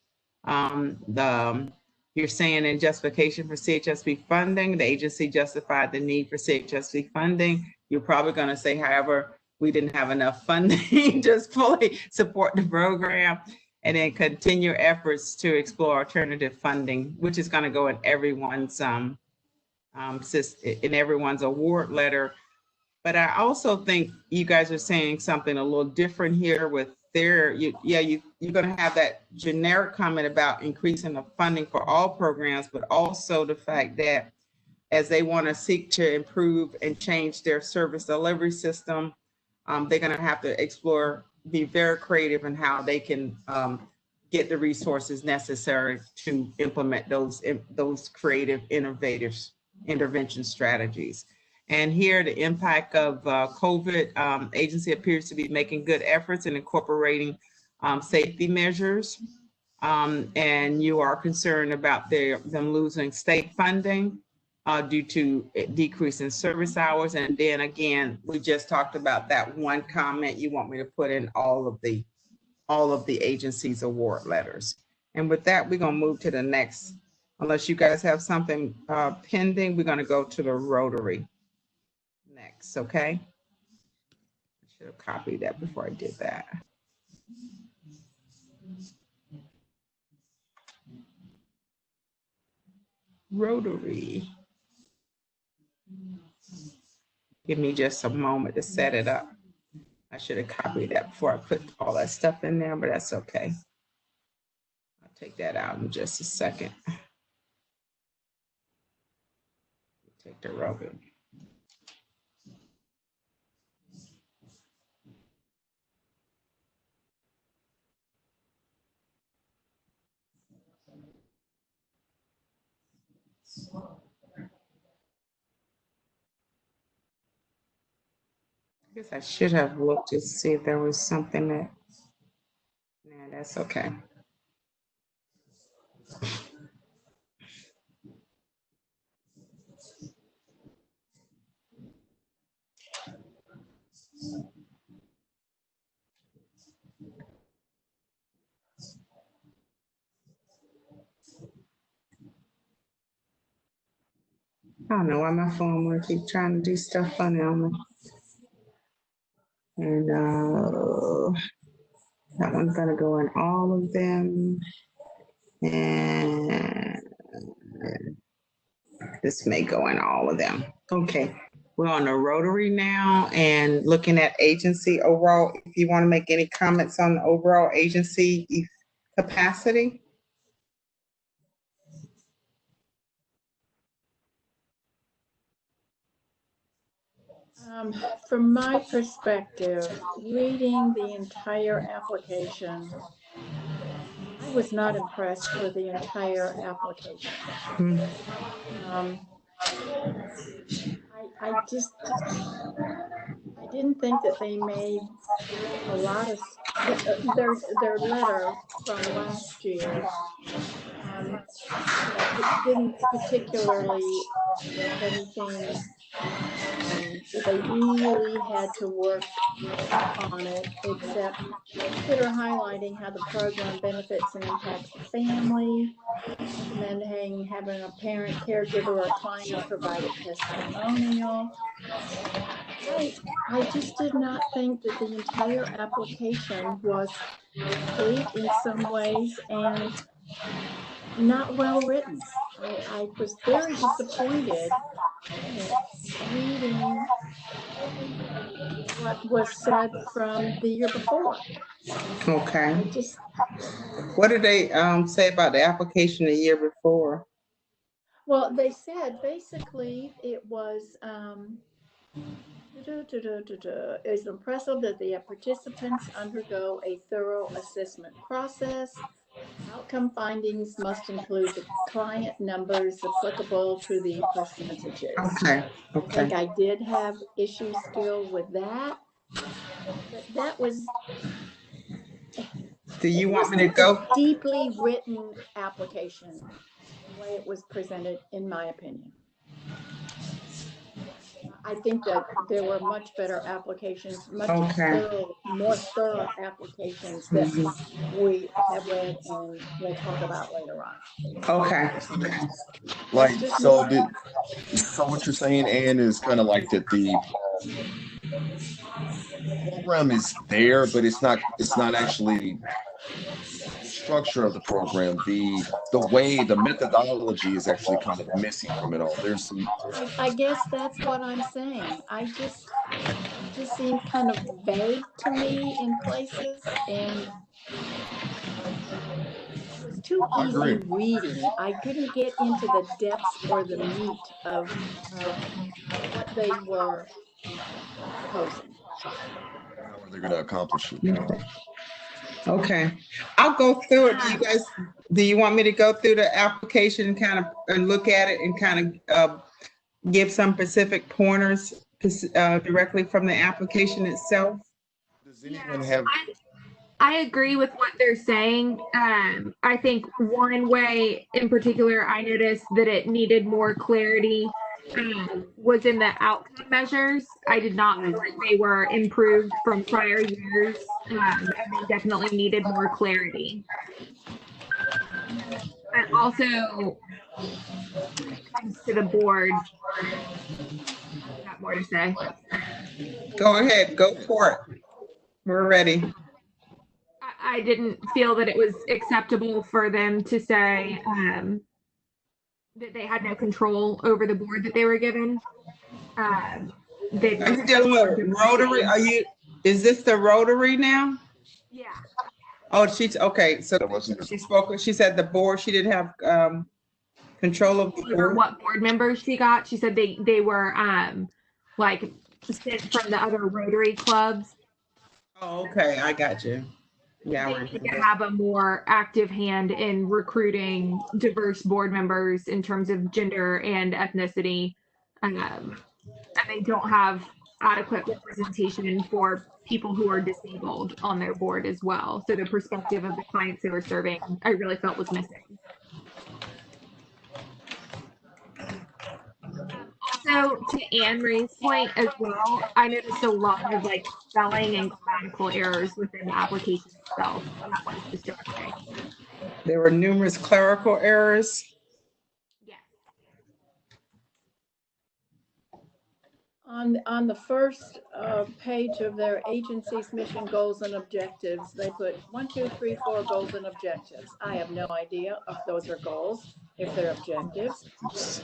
You're saying in justification for CHSP funding, the agency justified the need for CHSP funding. You're probably going to say, however, we didn't have enough funding to fully support the program, and then continue efforts to explore alternative funding, which is going to go in everyone's award letter. But I also think you guys are saying something a little different here with you're going to have that generic comment about increasing the funding for all programs, but also the fact that as they want to seek to improve and change their service delivery system, they're going to have to explore, be very creative in how they can get the resources necessary to implement those creative, innovative intervention strategies. And here, the impact of COVID, agency appears to be making good efforts in incorporating safety measures. And you are concerned about them losing state funding due to a decrease in service hours. And then again, we just talked about that one comment you want me to put in all of the agency's award letters. And with that, we're gonna move to the next. Unless you guys have something pending, we're gonna go to the Rotary next, okay? I should have copied that before I did that. Rotary. Give me just a moment to set it up. I should have copied that before I put all that stuff in there, but that's okay. I'll take that out in just a second. Take the Rotary. I guess I should have looked to see if there was something that, nah, that's okay. I don't know why my phone will keep trying to do stuff funny on me. And that one's gonna go in all of them. And this may go in all of them. Okay, we're on the Rotary now and looking at agency overall. If you want to make any comments on the overall agency capacity. From my perspective, reading the entire application, I was not impressed with the entire application. I didn't think that they made a lot of their letter from last year. Didn't particularly make anything They really had to work on it, except consider highlighting how the program benefits and impacts the family, recommending having a parent, caregiver, or client provide a testimonial. I just did not think that the entire application was complete in some ways and not well written. I was very disappointed reading what was said from the year before. Okay. I just, What did they say about the application the year before? well, they said basically it was, it's impressive that the participants undergo a thorough assessment process. Outcome findings must include the client numbers applicable to the percentages. Okay. I think I did have issues still with that, but that was. Do you want me to It was go? a deeply written application, the way it was presented, in my opinion. I think that there were much better applications, more thorough applications that we have read and we'll talk about later on. Okay. Like, so what you're saying, Ann, is kind of like that the program is there, but it's not actually the structure of the program, the way, the methodology is actually kind of missing from it all. There's some. I guess that's what I'm saying. It just seemed kind of vague to me in places, and it was too easy reading. I couldn't get into the depths or the meat of what they were proposing. How are they going to accomplish it? Okay. I'll go through it. Do you want me to go through the application and look at it and kind of give some specific pointers directly from the application itself? Does anyone have? I agree with what they're saying. I think one way in particular I noticed that it needed more clarity was in the outcome measures. I did not feel like they were improved from prior years, and they definitely needed more clarity. And also, when it comes to the board, I've got more to say. Go ahead, go for it. We're ready. I didn't feel that it was acceptable for them to say that they had no control over the board that they were given. Are you dealing with Rotary? Is this the Rotary now? Yeah. Oh, she's okay. So she spoke. She said the board. She didn't have control of the board. What board members she got? She said they were like sent from the other Rotary clubs. Oh, okay. I got you. Yeah, they need to have a more active hand in recruiting diverse board members in terms of gender and ethnicity. And they don't have adequate representation for people who are disabled on their board as well. So the perspective of the clients they were serving, I really felt was missing. Also, to Anne Marie's point as well, I noticed a lot of like spelling and grammatical errors within the application itself. That was distracting. There were numerous clerical errors. Yes. On the first page of their agency's mission, goals, and objectives, they put 1, 2, 3, 4 goals and objectives. I have no idea if those are goals, if they're objectives,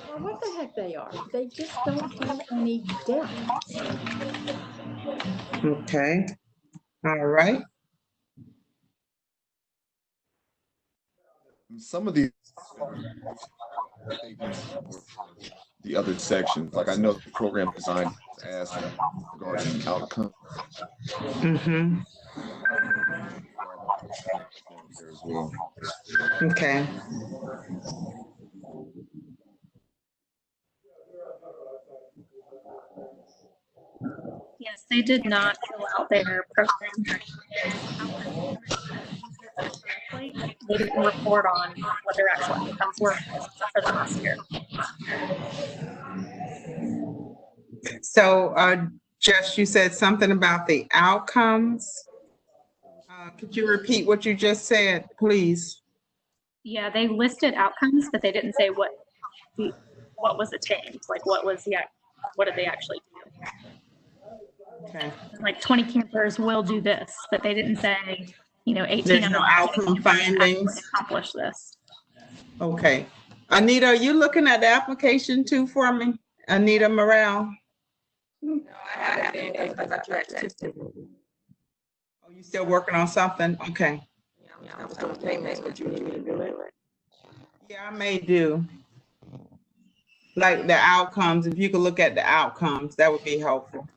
or what the heck they are. They just don't give any depth. Okay. All right. Some of these the other sections, like I know the program design asked regarding outcome. There as well. Okay. Yes, they did not fill out their program. They didn't report on what their actual outcomes were for the last year. So, Jess, you said something about the outcomes. Could you repeat what you just said, please? Yeah, they listed outcomes, but they didn't say what was attained. Like what did they actually do? Okay. Like 20 campers will do this, but they didn't say, 18 There's out no of outcome findings. Accomplish this. Okay. Anita, are you looking at the application too for me? Anita Morale? Oh, you still working on something? Okay. Yeah, I may do. Like the outcomes, if you could look at the outcomes, that would be helpful.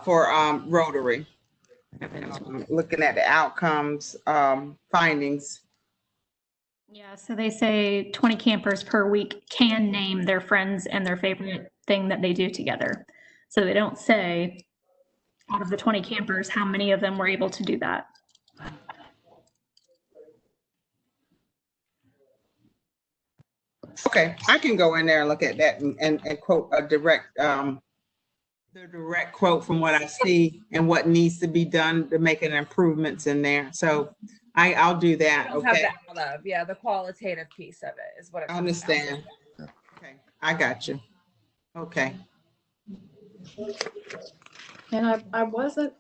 For Rotary. Looking at the outcomes, findings. Yeah, so they say 20 campers per week can name their friends and their favorite thing that they do together. So they don't say out of the 20 campers, how many of them were able to do that. Okay, I can go in there and look at that and quote a direct, the direct quote from what I see and what needs to be done to make an improvements in there. So I'll do that. Don't Okay. have that out of, yeah, the qualitative piece of it is what it I understand. Okay, I got you. Okay. And I wasn't,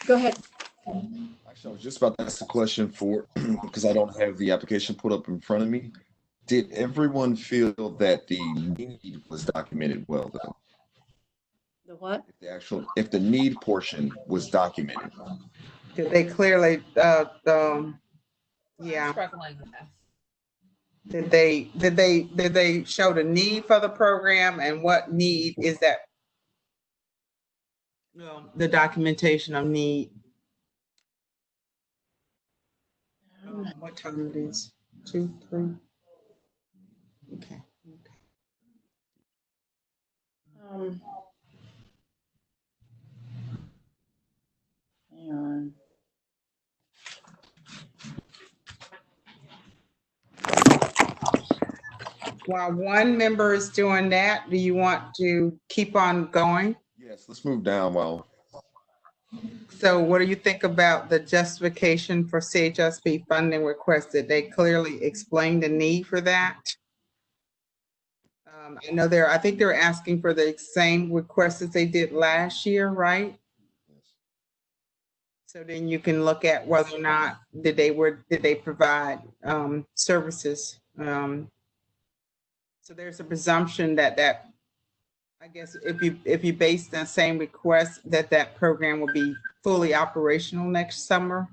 go ahead. Actually, I was just about to ask a question for, because I don't have the application put up in front of me. Did everyone feel that the need was documented well, though? The what? If the need portion was documented. Did they clearly, yeah. I'm struggling with this. Did they show the need for the program and what need is that? The documentation of need. What time it is? 2, 3. Okay. Hang on. While one member is doing that, do you want to keep on going? Yes, let's move down while. So what do you think about the justification for CHSP funding request? Did they clearly explain the need for that? I know I think they're asking for the same request as they did last year, right? So then you can look at whether or not did they provide services. So there's a presumption that I guess if you base the same request that program will be fully operational next summer.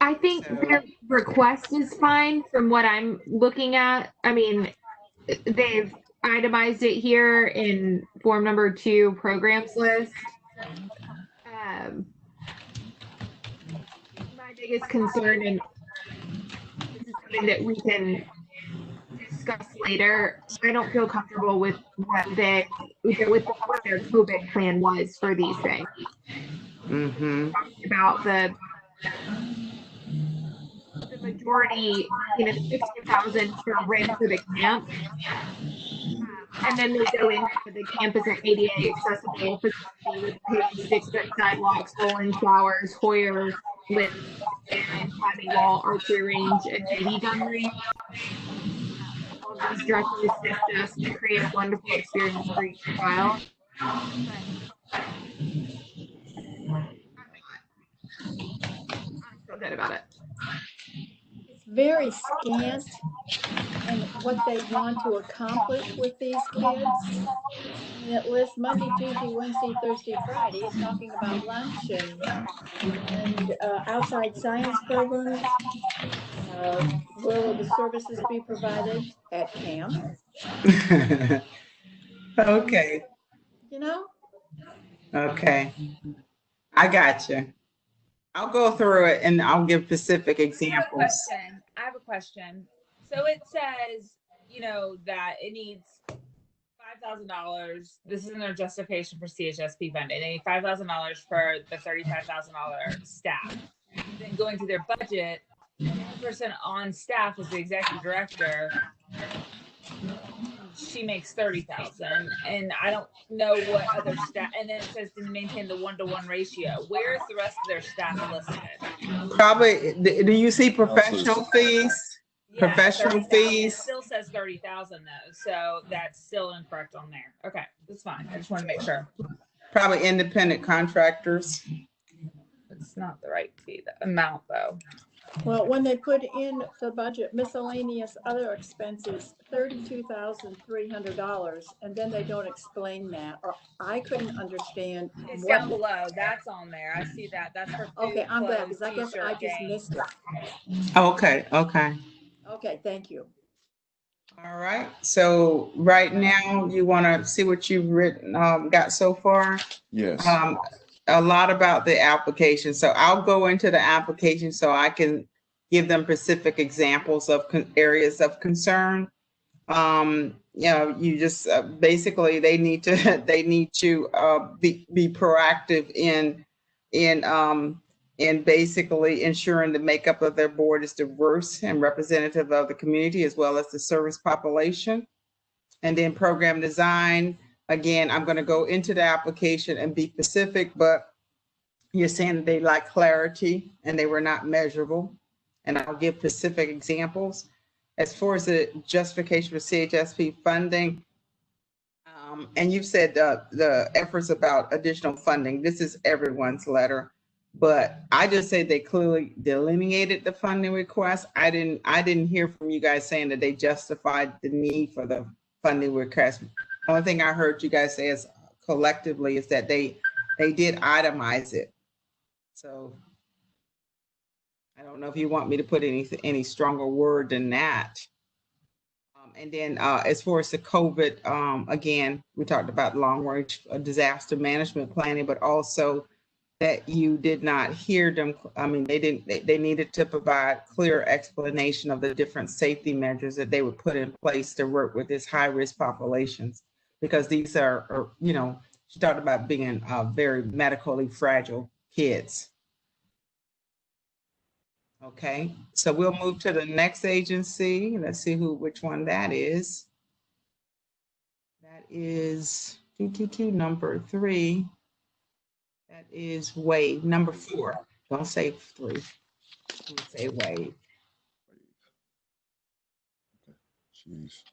I think their request is fine from what I'm looking at. I mean, they've itemized it here in form number 2 programs list. My biggest concern, and this is something that we can discuss later, I don't feel comfortable with what their COVID plan was for these things. About the majority, 15,000 for rent for the camp. And then they go into the campus at ADA accessible facility with paved 6-foot sidewalks, rolling showers, Hoyer lift, and climbing wall, archery range, and JV gun range. All of these directly assist us to create a wonderful experience for each child. I'm so good about it. It's very scant and what they want to accomplish with these kids. I mean, it lists Monday, Tuesday, Wednesday, Thursday, Friday, talking about lunch and outside science programs. Where will the services be provided? At camp. Okay. Okay. I got you. I'll go through it and I'll give specific examples. I have a question. So it says, that it needs $5,000. This isn't a justification for CHSP funding. They need $5,000 for the $35,000 staff. Then and going through their budget, and the only person on staff is the executive director. She makes 30,000, and I don't know what other staff. And then it says to maintain the 1-to-1 ratio. Where's the rest of their staff listed? Probably. Do you see professional fees? Yeah, Professional 30,000. fees. It still says 30,000 though, so that's still incorrect on there. Okay, that's fine. I just want to make sure. Probably independent contractors. It's not the right fee, the amount though. Well, when they put in the budget miscellaneous other expenses, $32,300, and then they don't explain that, or I couldn't understand. It's what down below. That's on there. I see that. That's for food, Okay, I'm glad, clothes, because I guess t-shirt, I just games. missed it. Okay. Okay. Okay, thank you. All right. So right now, you want to see what you've written, got so far? Yes. A lot about the application. So I'll go into the application so I can give them specific examples of areas of concern. You just basically they need to be proactive in basically ensuring the makeup of their board is diverse and representative of the community as well as the service population. And then program design. Again, I'm going to go into the application and be specific, but you're saying that they lack clarity and they were not measurable. And I'll give specific examples. As far as the justification for CHSP funding, and you've said the efforts about additional funding, this is everyone's letter, but I just say they clearly delineated the funding request. I didn't hear from you guys saying that they justified the need for the funding request. The only thing I heard you guys say is collectively is that they did itemize it. So I don't know if you want me to put any stronger word than that. And then as far as the COVID, again, we talked about long-range disaster management planning, but also that you did not hear them. I mean, they needed to provide clear explanation of the different safety measures that they would put in place to work with this high-risk populations, because these are she talked about being very medically fragile kids. Okay, so we'll move to the next agency. Let's see which one that is. That is number 3. That is Wade, number 4. Don't say 3. Say Wade. Jeez.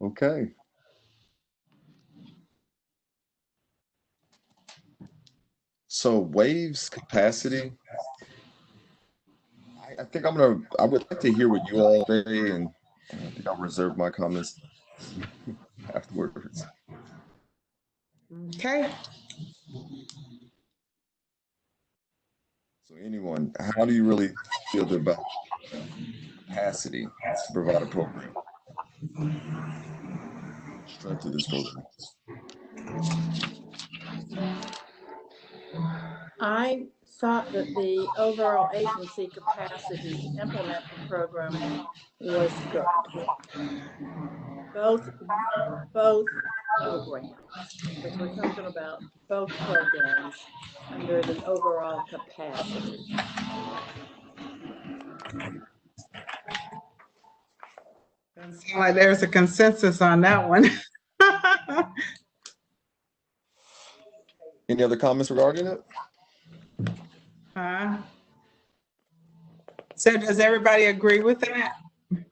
Okay. So waves capacity. I think I would like to hear what you all say, and I think I'll reserve my comments afterwards. Okay. So anyone, how do you really feel about capacity to provide a program? Strength of this program. I thought that the overall agency capacity to implement the program was good. Both programs, because we're talking about both programs under the overall capacity. Doesn't seem like there's a consensus on that one. Any other comments regarding it? So does everybody agree with that? I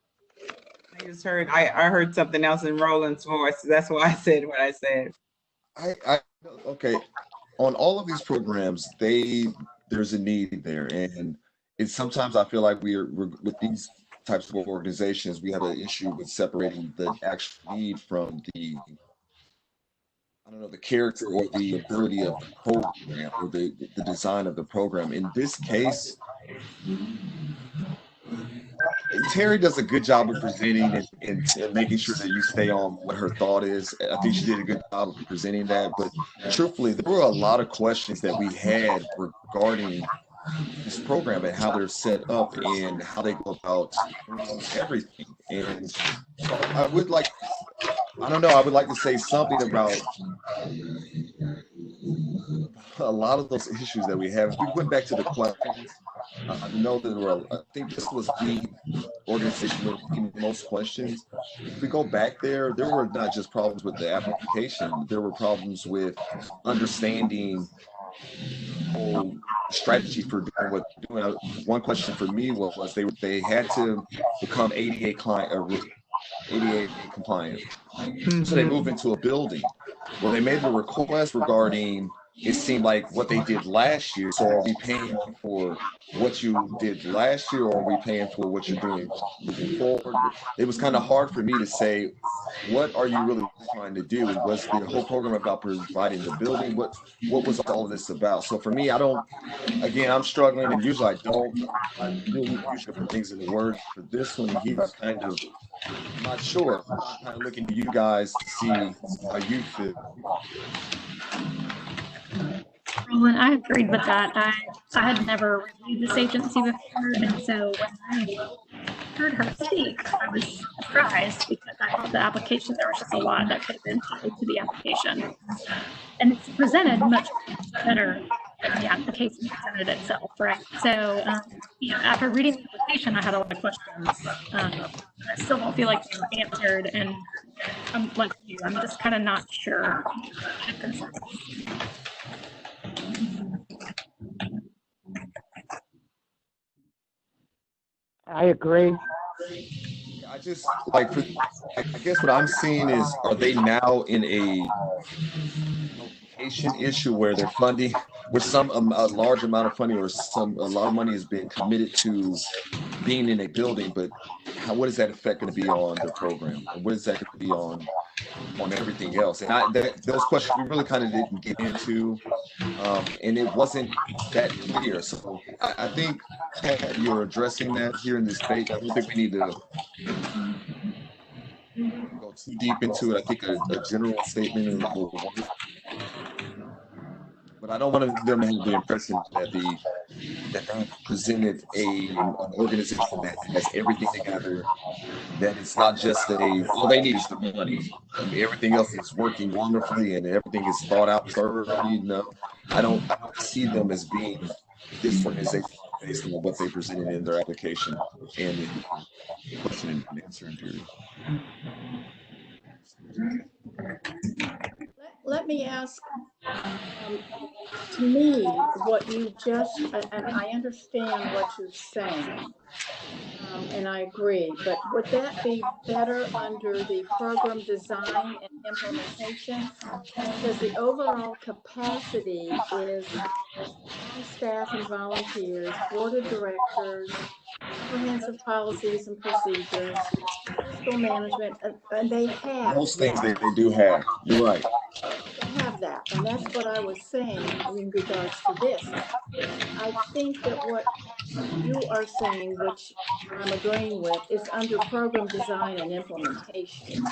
just heard I heard something else in Roland's voice. That's why I said what I said. Okay. On all of these programs, there's a need there, and it's sometimes I feel like we're with these types of organizations, we have an issue with separating the actual need from the character or the ability of the program or the design of the program. In this case, Terry does a good job of presenting and making sure that you stay on what her thought is. I think she did a good job of presenting that. But truthfully, there were a lot of questions that we had regarding this program and how they're set up and how they go about everything. And so I would like, I don't know, I would like to say something about a lot of those issues that we have. If we went back to the questions, I know that there were, I think this was the organization with the most questions. If we go back there, there were not just problems with the application, there were problems with understanding whole strategy for doing what doing. One question for me was they had to become ADA client or ADA compliant. So they moved into a building. Well, they made the request regarding, it seemed like what they did last year. So are we paying for what you did last year, or are we paying for what you're doing moving forward? It was kind of hard for me to say, what are you really trying to do? Was the whole program about providing the building? What was all of this about? So for me, I don't, again, I'm struggling, and usually I don't. I really usually put things in the words. For this one here, I'm kind of not sure. I'm kind of looking to you guys to see how you feel. Roland, I agreed with that. I had never reviewed this agency before, and so when I heard her speak, I was surprised because I thought the application, there was just a lot that could have been added to the application. And it's presented much better than the application presented itself, right? So, you know, after reading the application, I had a lot of questions. I still don't feel like they were answered, and I'm like you, I'm just kind of not sure. I agree. I just like, I guess what I'm seeing is, are they now in a location issue where they're funding with some a large amount of funding, or a lot of money has been committed to being in a building, but what is that effect going to be on the program? And what is that going to be on everything else? And those questions we really kind of didn't get into, and it wasn't that clear. So I think you're addressing that here in this debate. I don't think we need to go too deep into it. I think a general statement will work. But I don't want them to have the impression that they presented an organization that has everything together, that it's not just all they need is the money. I mean, everything else is working wonderfully and everything is thought out thoroughly. No, I don't see them as being this organization based on what they presented in their application and in the question and answering period. Let me ask, to me, what you just, and I understand what you're saying, and I agree, but would that be better under the program design and implementation? Because the overall capacity is staff and volunteers, board of directors, comprehensive policies and procedures, fiscal management, and they have those things they do have. You're right. They have that, and that's what I was saying in regards to this. I think that what you are saying, which I'm agreeing with, is under program design and implementation.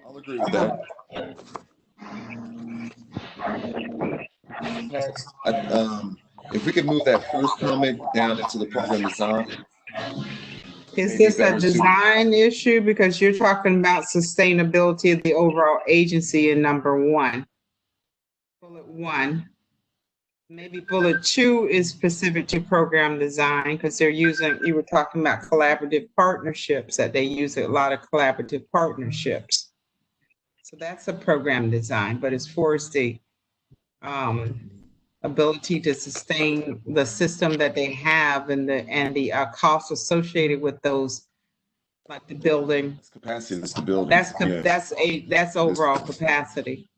I'll agree with that. If we could move that first comment down into the program design. Is this a design issue? Because you're talking about sustainability of the overall agency in number 1. Bullet 1. Maybe bullet 2 is specific to program design, because they're using, you were talking about collaborative partnerships, that they use a lot of collaborative partnerships. So that's a program design, but as far as the ability to sustain the system that they have and the costs associated with those, like the building. Capacity, that's the building. That's overall capacity.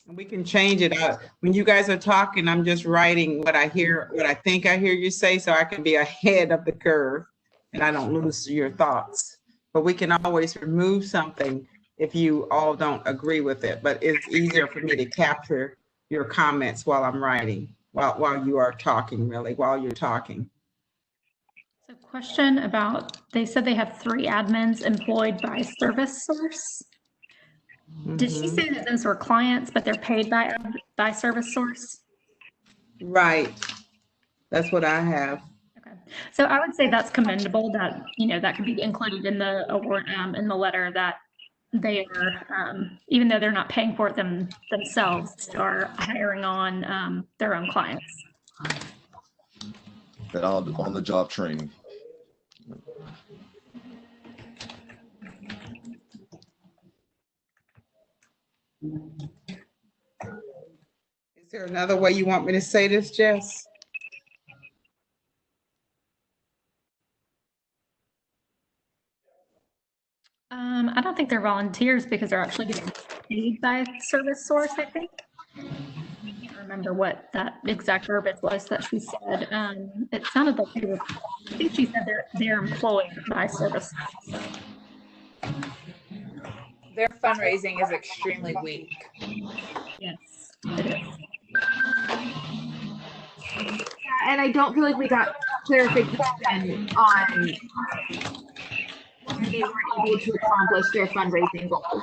And we can change it out. When you guys are talking, I'm just writing what I think I hear you say, so I can be ahead of the curve and I don't lose your thoughts. But we can always remove something if you all don't agree with it. But it's easier for me to capture your comments while I'm writing, while you are talking, really, while you're talking. So question about, they said they have 3 admins employed by Service Source. Did she say that those were clients, but they're paid by Service Source? Right. That's what I have. Okay. So I would say that's commendable that, that could be included in the award, in the letter, that they are, even though they're not paying for it themselves, are hiring on their own clients. That on the job training. Is there another way you want me to say this, Jess? I don't think they're volunteers because they're actually getting paid by Service Source, I think. I can't remember what that exact verbiage was that she said. It sounded like they were, I think she said they're employed by Service Source. Their fundraising is extremely weak. Yes, it is. And I don't feel like we got clarification on whether they were able to accomplish their fundraising goals.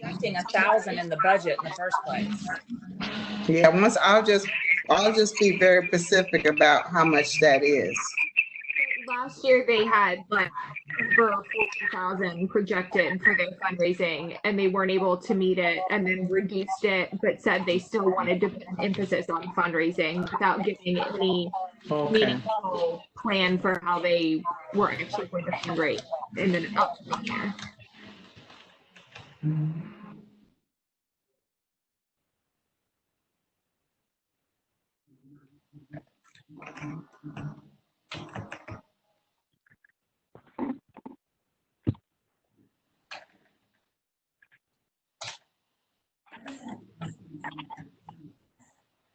Projecting 1,000 in the budget in the first place. Yeah, I'll just be very specific about how much that is. Last year they had like over 40,000 projected for their fundraising, and they weren't able to meet it, and then reduced it, but said they still wanted to put an emphasis on fundraising without giving any meaningful plan for how they were actually going to fundraise in the upcoming year.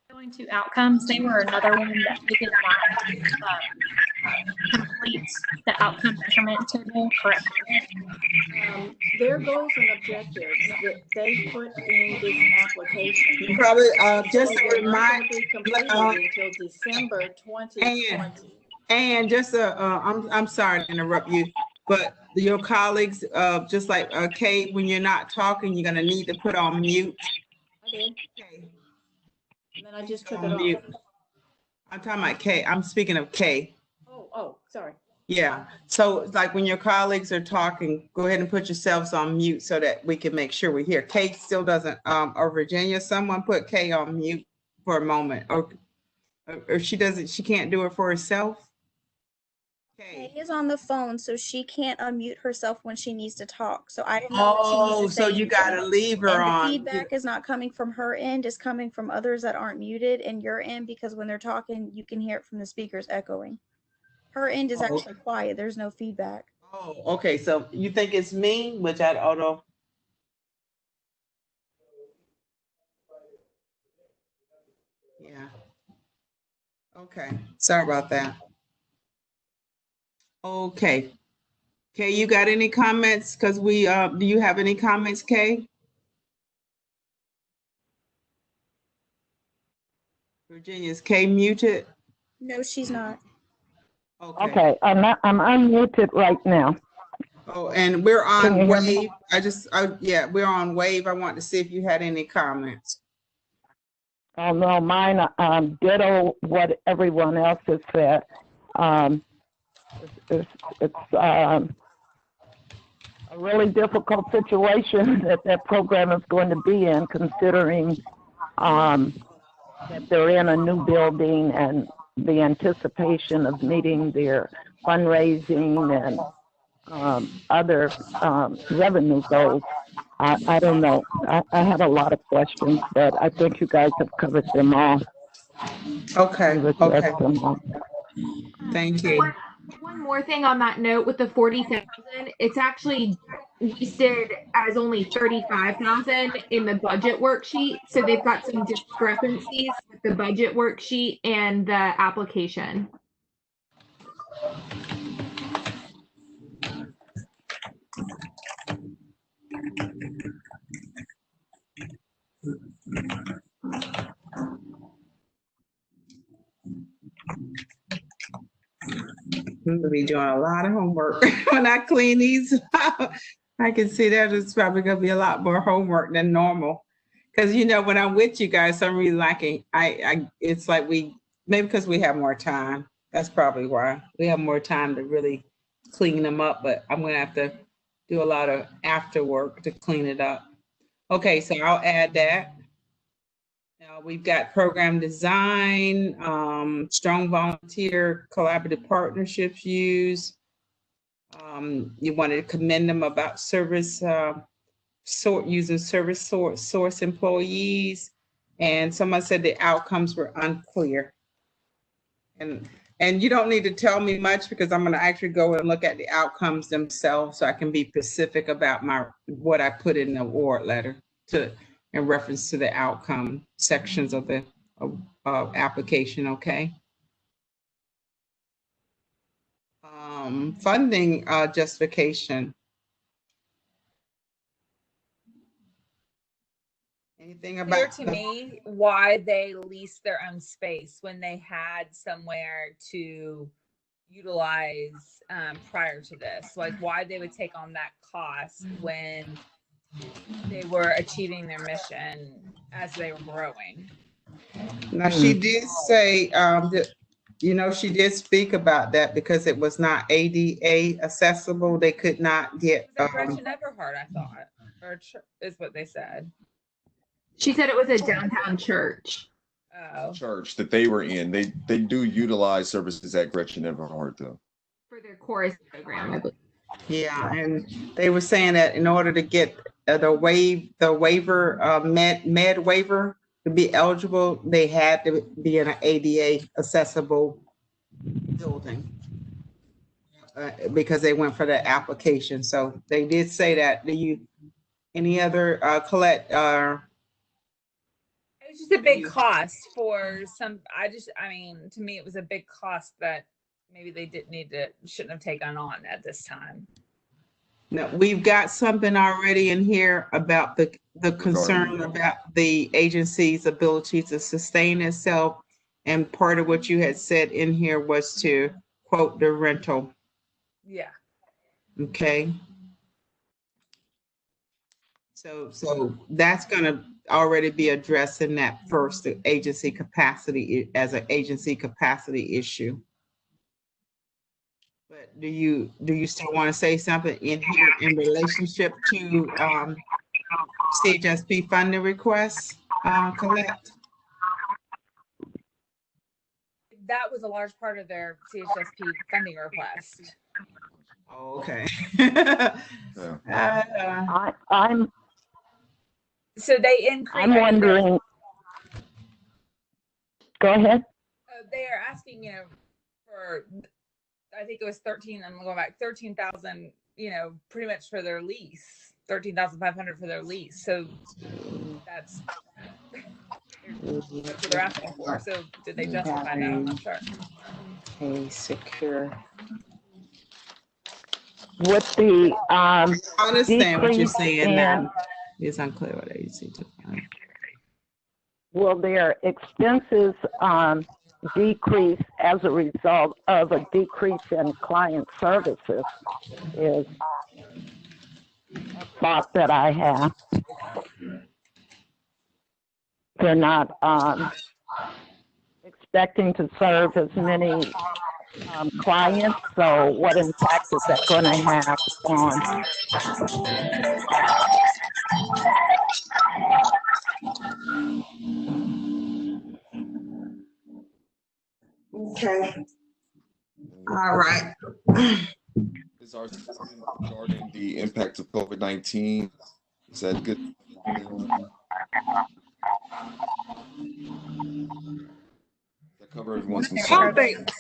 Going to outcomes, they were another one that we did not complete the outcome measurement table correctly. Their goals and objectives that they put in this application. You probably just they remind be completed until December 2020. And just I'm sorry to interrupt you, but your colleagues, just like Kate, when you're not talking, you're gonna need to put on mute. I did. Okay. And then I just took it off. Mute. I'm talking about Kay. I'm speaking of Kay. Oh, sorry. Yeah. So it's like when your colleagues are talking, go ahead and put yourselves on mute so that we can make sure we hear. Kay still doesn't, or Virginia, someone put Kay on mute for a moment, or she can't do it for herself. Kay is on the phone, so she can't unmute herself when she needs to talk. So I don't know what she needs to say. So you gotta leave her and on. The feedback is not coming from her end, it's coming from others that aren't muted, and your end, because when they're talking, you can hear it from the speakers echoing. Her end is actually quiet. There's no feedback. Oh, okay. So you think it's me, which I don't know. Yeah. Okay. Sorry about that. Okay. Kay, you got any comments? Because we, do you have any comments, Kay? Virginia, is Kay muted? No, she's not. Okay, I'm unmuted right now. Oh, and we're on Wave. Yeah, we're on Wave. I want to see if you had any comments. Oh, no, mine, ditto what everyone else has said. It's a really difficult situation that program is going to be in, considering that they're in a new building and the anticipation of meeting their fundraising and other revenue goals. I don't know. I have a lot of questions, but I think you guys have covered them all. Okay. Okay. Thank you. One more thing on that note with the 40,000, it's actually listed as only 35,000 in the budget worksheet. So they've got some discrepancies with the budget worksheet and the application. I'm gonna be doing a lot of homework when I clean these. I can see that it's probably gonna be a lot more homework than normal. Because when I'm with you guys, some reason it's like maybe because we have more time. That's probably why we have more time to really clean them up. But I'm gonna have to do a lot of after work to clean it up. Okay, so I'll add that. Now we've got program design, strong volunteer collaborative partnerships used. You wanted to commend them about service using service source employees, and someone said the outcomes were unclear. And you don't need to tell me much because I'm going to actually go and look at the outcomes themselves so I can be specific about what I put in the award letter in reference to the outcome sections of the application. Okay. Funding justification. Anything about clear to me why they leased their own space when they had somewhere to utilize prior to this? Like why they would take on that cost when they were achieving their mission as they were growing? Now she did say that, she did speak about that because it was not ADA accessible. They could not get. Gretchen Everhart, I thought, or is what they said. She said it was a downtown church. Oh. Church that they were in. They do utilize services at Gretchen Everhart though. For their chorus program, I believe. Yeah, and they were saying that in order to get the waiver, med waiver to be eligible, they had to be in an ADA accessible building because they went for the application. So they did say that. Any other Colette? It's just a big cost for some. To me, it was a big cost that maybe they shouldn't have taken on at this time. Now, we've got something already in here about the concern about the agency's ability to sustain itself. And part of what you had said in here was to quote the rental. Yeah. Okay. So that's going to already be addressed in that first, the agency capacity as an agency capacity issue. But do you still want to say something in here in relationship to CHSP funding requests, Colette? That was a large part of their CHSP funding request. Oh, okay. I'm so they increased. I'm wondering. Go ahead. They are asking, for, I think it was 13. I'm going back 13,000. Pretty much for their lease, 13,500 for their lease. So that's what they're asking for. So did they justify that? I'm not sure. Okay, secure. With the I understand what you're saying now. in, It's unclear what agency took on. will their expenses decrease as a result of a decrease in client services is a thought that I have. They're not expecting to serve as many clients, so what impact is that going to have on? Okay. All right. Is our statement regarding the impact of COVID-19, is that good? That cover everyone's concern?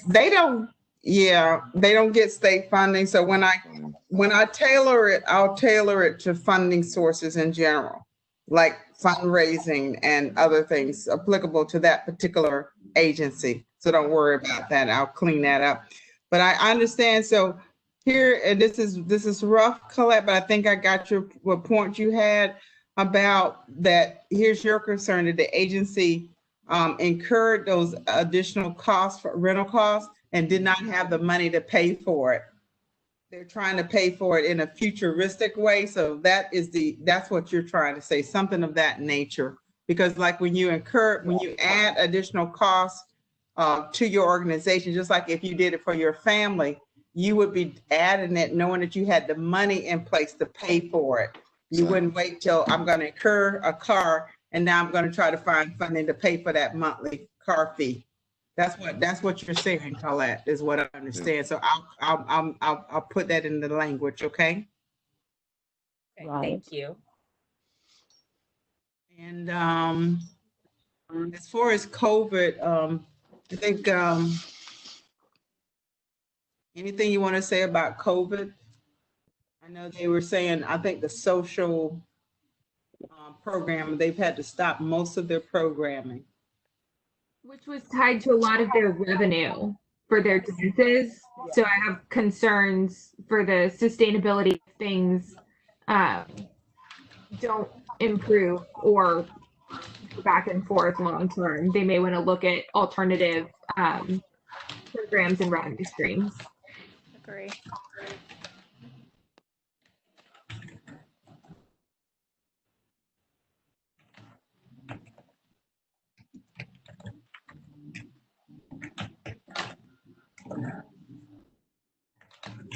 They don't get state funding. So when I tailor it, I'll tailor it to funding sources in general, like fundraising and other things applicable to that particular agency. So don't worry about that. I'll clean that up. But I understand. So here, and this is rough, Colette, but I think I got what point you had about that. Here's your concern that the agency incurred those additional costs for rental costs, and did not have the money to pay for it. They're trying to pay for it in a futuristic way. So that's what you're trying to say, something of that nature. Because like when you add additional costs to your organization, just like if you did it for your family, you would be adding it knowing that you had the money in place to pay for it. You wouldn't wait till I'm going to incur a car and now I'm going to try to find funding to pay for that monthly car fee. That's what you're saying, Colette, is what I understand. So I'll put that in the language, okay? Okay, thank you. And as far as COVID, I think anything you want to say about COVID? I know they were saying, I think the social program, they've had to stop most of their programming. Which was tied to a lot of their revenue for their businesses. So I have concerns for the sustainability of things don't improve or go back and forth long term. They may want to look at alternative programs and revenue streams. Agree.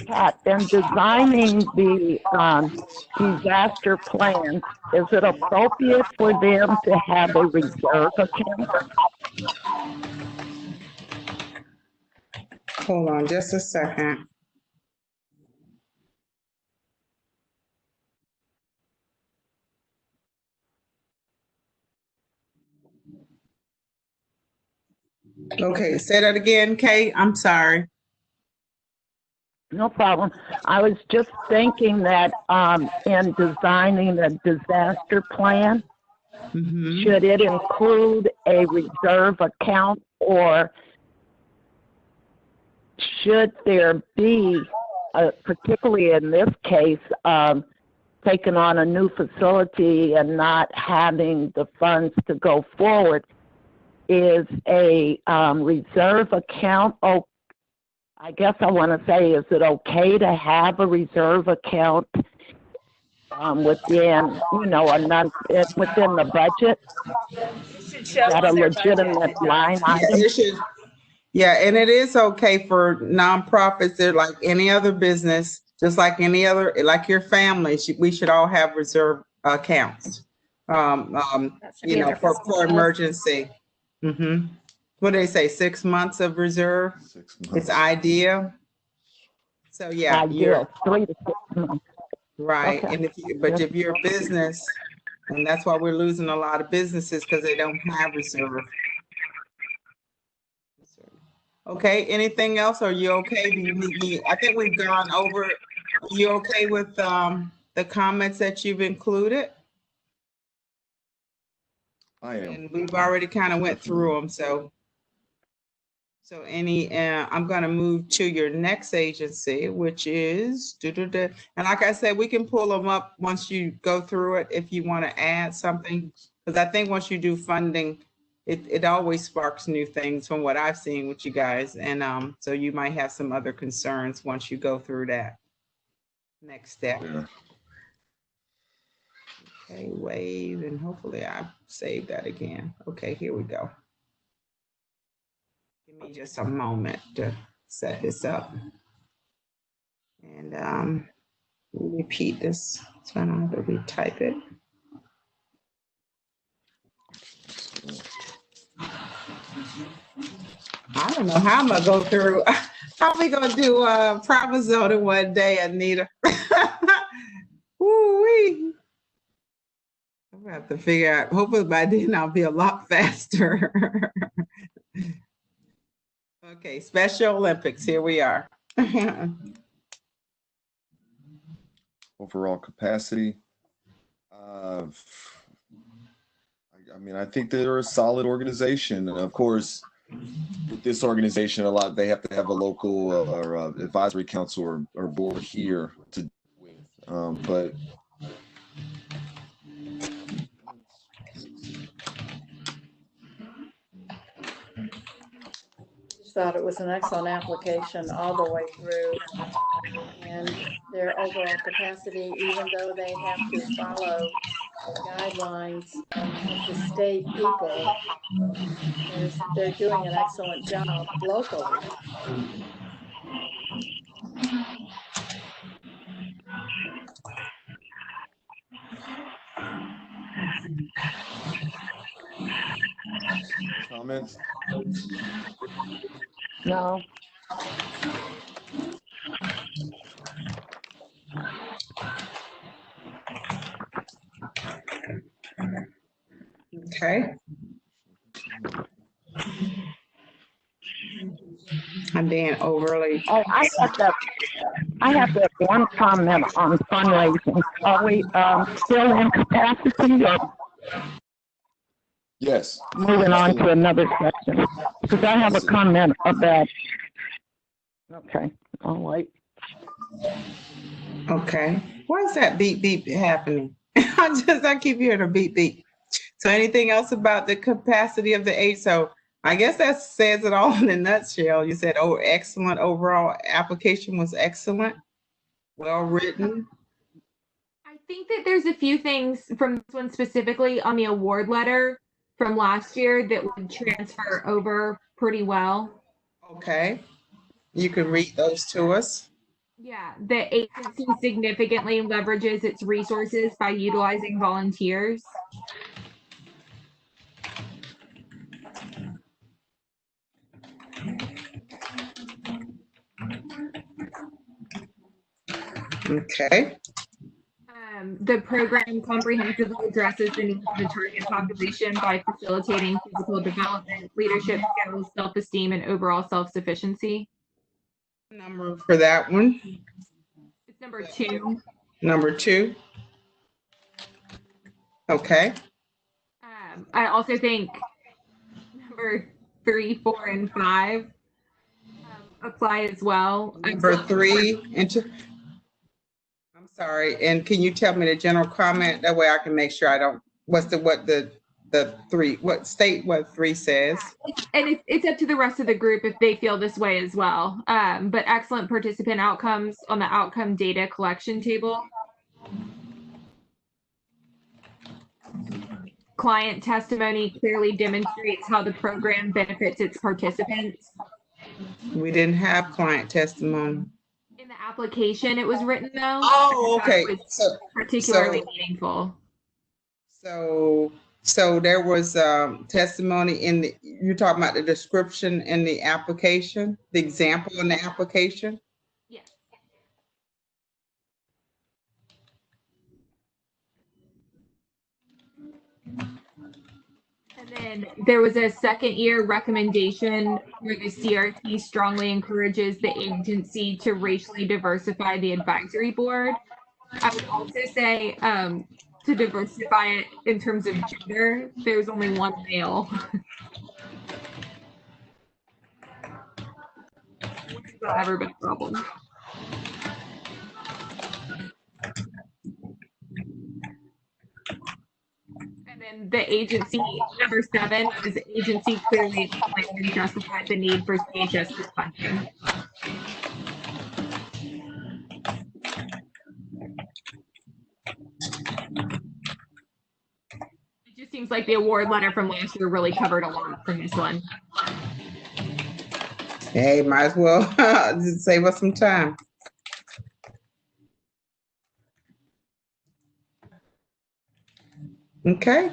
Pat, in designing the disaster plan, is it appropriate for them to have a reserve account? Hold on just a second. Okay, say that again, Kate. I'm sorry. No problem. I was just thinking that in designing a disaster plan, should it include a reserve account, or should there be, particularly in this case, taking on a new facility and not having the funds to go forward, is a reserve account? Oh, I guess I want to say, is it okay to have a reserve account within, within the budget? Is that a legitimate line item? Yeah, and it is okay for nonprofits. They're like any other business, just like any other, like your family. We should all have reserve accounts, for emergency. What do they say? 6 months of reserve. 6 months. It's ideal. So yeah, Ideal, 3 to 6 months. Right, Okay. and if you're a business, and that's why we're losing a lot of businesses, because they don't have reserve. Okay, anything else? Are you okay? Do you need me? I think we've gone over. Are you okay with the comments that you've included? I am. And we've already kind of went through them, so I'm going to move to your next agency, which is, and like I said, we can pull them up once you go through it if you want to add something, because I think once you do funding, it always sparks new things from what I've seen with you guys, and so you might have some other concerns once you go through that next step. Yeah. Okay, wave, and hopefully I saved that again. Okay, here we go. Give me just a moment to set this up. And repeat this, so I don't have to retype it. I don't know how I'm gonna go through. How we gonna do private zone in one day, Anita? Woo-wee. I'm gonna have to figure out. Hopefully by then I'll be a lot faster. Okay, Special Olympics. Here we are. Overall capacity. I think they're a solid organization. And of course, with this organization, they have to have a local or advisory council or board here to deal with. But just thought it was an excellent application all the way through. And their overall capacity, even though they have to follow guidelines of the state people, they're doing an excellent job locally. Comments? No. Okay. I'm being overly. I have that one comment on fundraising. Are we still in capacity or Yes. moving on to another section? Because I have a comment about. Okay, I'll wait. Okay. Why is that beep beep happening? I keep hearing a beep beep. So anything else about the capacity of the aid? So I guess that says it all in a nutshell. You said, oh, excellent overall application was excellent, well written. I think that there's a few things from this one specifically on the award letter from last year that would transfer over pretty well. Okay. You can read those to us. Yeah, the agency significantly leverages its resources by utilizing volunteers. Okay. The program comprehensively addresses the needs of the target population by facilitating physical development, leadership skills, self-esteem, and overall self-sufficiency. Number for that one. It's number 2. Number 2. Okay. I also think number 3, 4, and 5 apply as well. Number 3. I'm sorry. And can you tell me the general comment? That way I can make sure I don't. What the 3? What state? What 3 says? And it's up to the rest of the group if they feel this way as well. But excellent participant outcomes on the outcome data collection table. Client testimony clearly demonstrates how the program benefits its participants. We didn't have client testimony. In the application, it was written though. Oh, okay. It was particularly meaningful. So there was testimony in the. You're talking about the description in the application, the example in the application. Yes. And then there was a second year recommendation where the CRT strongly encourages the agency to racially diversify the advisory board. I would also say to diversify it in terms of gender, there's only one male. Which has not ever been a problem. And then the agency, number 7, is the agency clearly explained and justified the need for CHSP funding. It just seems like the award letter from last year really covered a lot from this one. Hey, might as well just save us some time. Okay.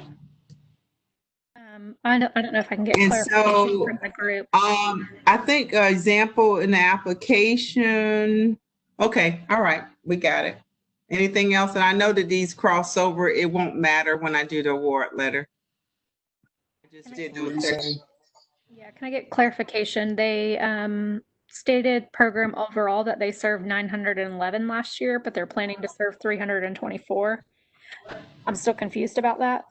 I don't know if I can get clarification from the group. I think example in the application. Okay, all right, we got it. Anything else? And I know that these cross over, it won't matter when I do the award letter. I just did those sections. Yeah, can I get clarification? They stated program overall that they served 911 last year, but they're planning to serve 324. I'm still confused about that.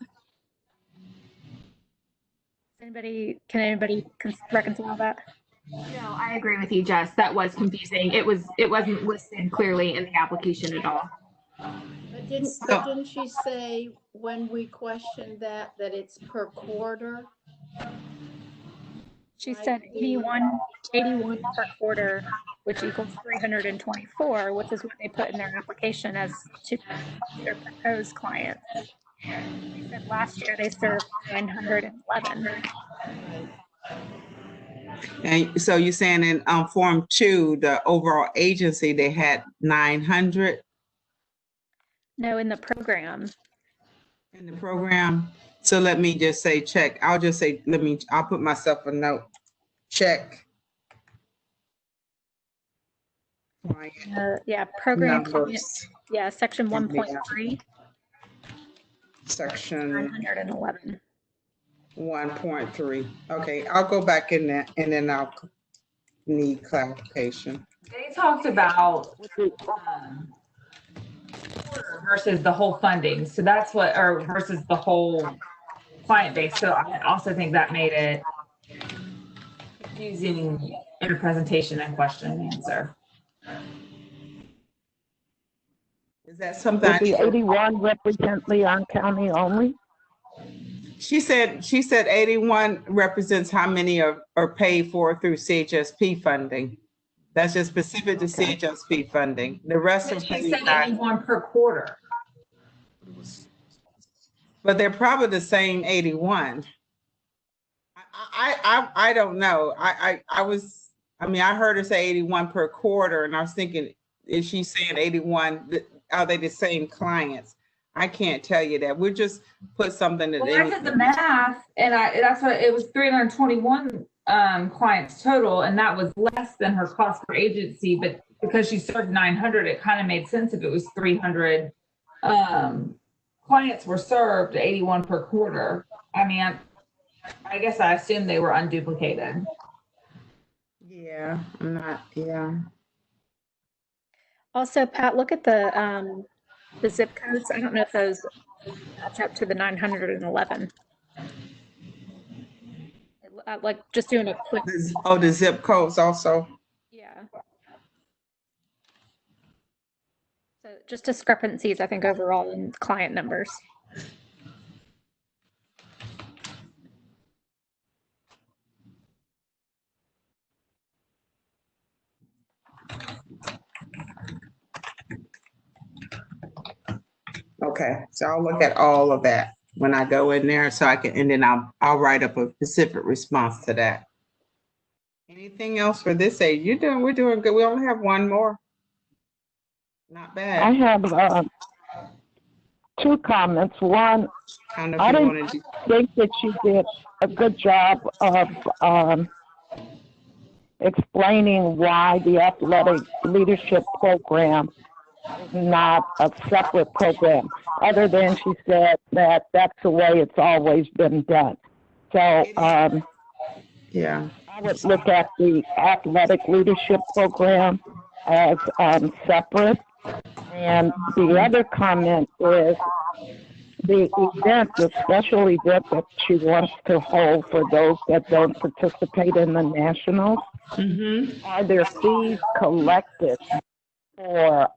Can anybody reconcile that? No, I agree with you, Jess. That was confusing. It wasn't listed clearly in the application at all. But didn't she say when we questioned that it's per quarter? She said 81 per quarter, which equals 324, which is what they put in their application as to their proposed clients. They said last year they served 911. And so you're saying in Form 2, the overall agency, they had 900 No, in the program. in the program. So let me just say check. I'll just say, I'll put myself a note. Check. Yeah, program client. Numbers. Yeah, section 1.3. Section 911. 1.3. Okay, I'll go back in there and then I'll need clarification. They talked about versus the whole funding. So that's what, or versus the whole client base. So I also think that made it confusing in a presentation and question and answer. Is that something? Does the 81 represent Leon County only? She said 81 represents how many are paid for through CHSP funding. That's just specific to CHSP funding. The rest of She said 81 per quarter. But they're probably the same 81. I don't know. I heard her say 81 per quarter, and I was thinking, is she saying 81? Are they the same clients? I can't tell you that. We'll just put something that. Well, I did the math, and that's what it was. 321 clients total, and that was less than her cost per agency. But because she served 900, it kind of made sense if it was 300 clients were served, 81 per quarter. I mean, I guess I assumed they were unduplicated. Yeah, I'm not. Yeah. Also, Pat, look at the zip codes. I don't know if those match up to the 911. Like just doing a quick. Oh, the zip codes also. Yeah. So just discrepancies, I think, overall in client numbers. Okay, so I'll look at all of that when I go in there, so I can, and then I'll write up a specific response to that. Anything else for this age? We're doing good. We only have one more. Not bad. I have two comments. One, I didn't think that you did a good job of explaining why the athletic leadership program is not a separate program, other than she said that that's the way it's always been done. So yeah, I would look at the athletic leadership program as separate. And the other comment is the event, the special event that she wants to hold for those that don't participate in the nationals. Mm-hmm. Are there fees collected for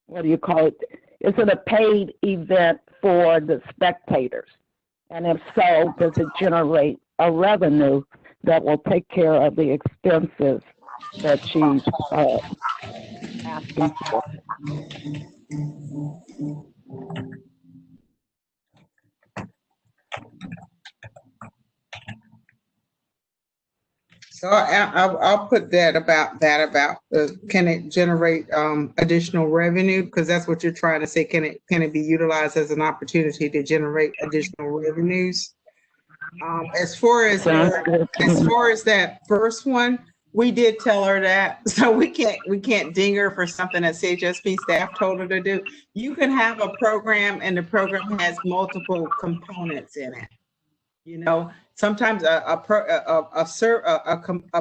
what do you call it? Is it a paid event for the spectators? And if so, does it generate a revenue that will take care of the expenses that she's asking for? So I'll put that about can it generate additional revenue, because that's what you're trying to say. Can it be utilized as an opportunity to generate additional revenues? As far as that first one, we did tell her that, so we can't ding her for something that CHSP staff told her to do. You can have a program, and the program has multiple components in it. You know, sometimes a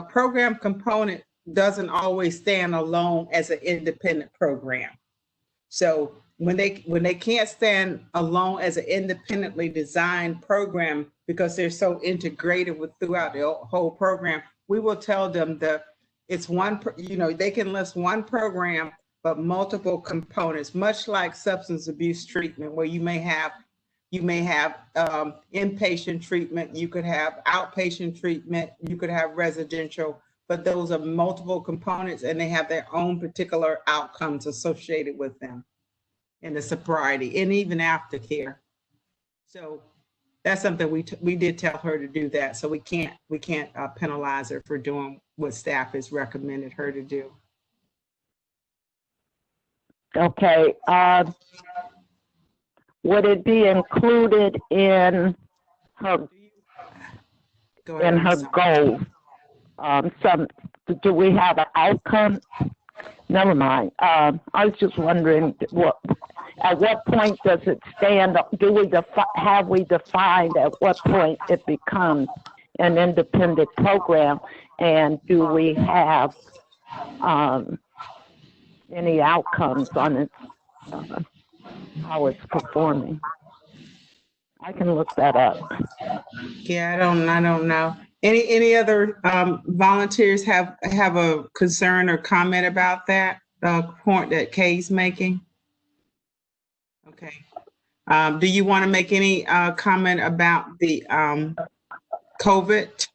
program component doesn't always stand alone as an independent program. So when they can't stand alone as an independently designed program because they're so integrated throughout the whole program, we will tell them that it's one. They can list one program but multiple components, much like substance abuse treatment, where you may have You may have inpatient treatment, you could have outpatient treatment, you could have residential, but those are multiple components and they have their own particular outcomes associated with them in the sobriety and even aftercare. So that's something we did tell her to do that. So we can't penalize her for doing what staff has recommended her to do. Okay. Would it be included in her goals? Do we have an outcome? Never mind. I was just wondering at what point does it stand up? Have we defined at what point it becomes an independent program, and do we have any outcomes on its how it's performing? I can look that up. Yeah, I don't know. Any other volunteers have a concern or comment about that point that Kay's making? Okay. Do you want to make any comment about the COVID?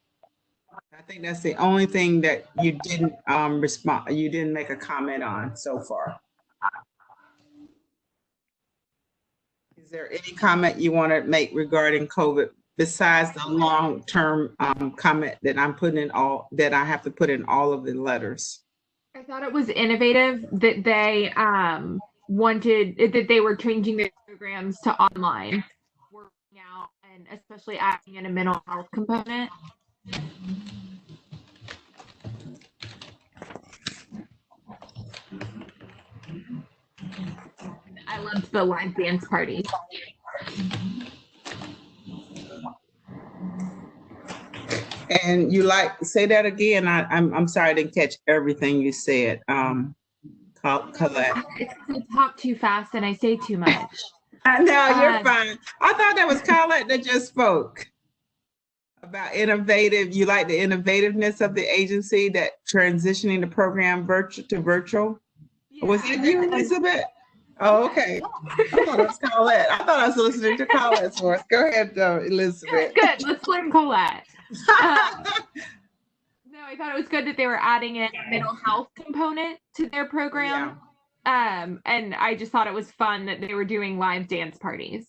I think that's the only thing that you didn't respond. You didn't make a comment on so far. Is there any comment you want to make regarding COVID besides the long-term comment that I'm putting in that I have to put in all of the letters? I thought it was innovative that they that they were changing their programs to online, working out, and especially adding in a mental health component. I loved the live dance party. And you say that again? I'm sorry, I didn't catch everything you said. Colette. It's because I talk too fast and I say too much. No, you're fine. I thought that was Colette that just spoke about innovative. You like the innovativeness of the agency that transitioning the program to virtual. Yeah. Was it you, Elizabeth? Oh, okay. I thought it was Colette. I thought I was listening to Colette's voice. Go ahead, Elizabeth. Good. Let's learn Colette. No, I thought it was good that they were adding in a mental health component to their program. Yeah. And I just thought it was fun that they were doing live dance parties.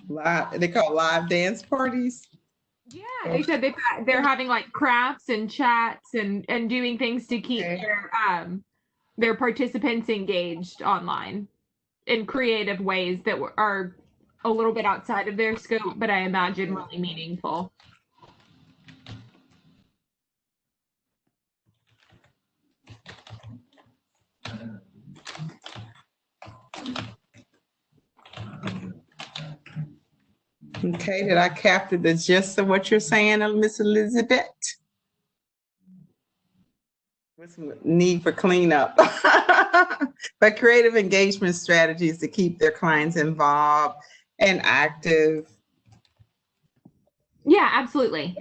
They call live dance parties? Yeah, they said they're having like crafts and chats and doing things to keep their participants engaged online in creative ways that are a little bit outside of their scope, but I imagine really meaningful. Okay, did I capture the gist of what you're saying, Miss Elizabeth? What's the need for cleanup? But creative engagement strategies to keep their clients involved and active. Yeah, absolutely.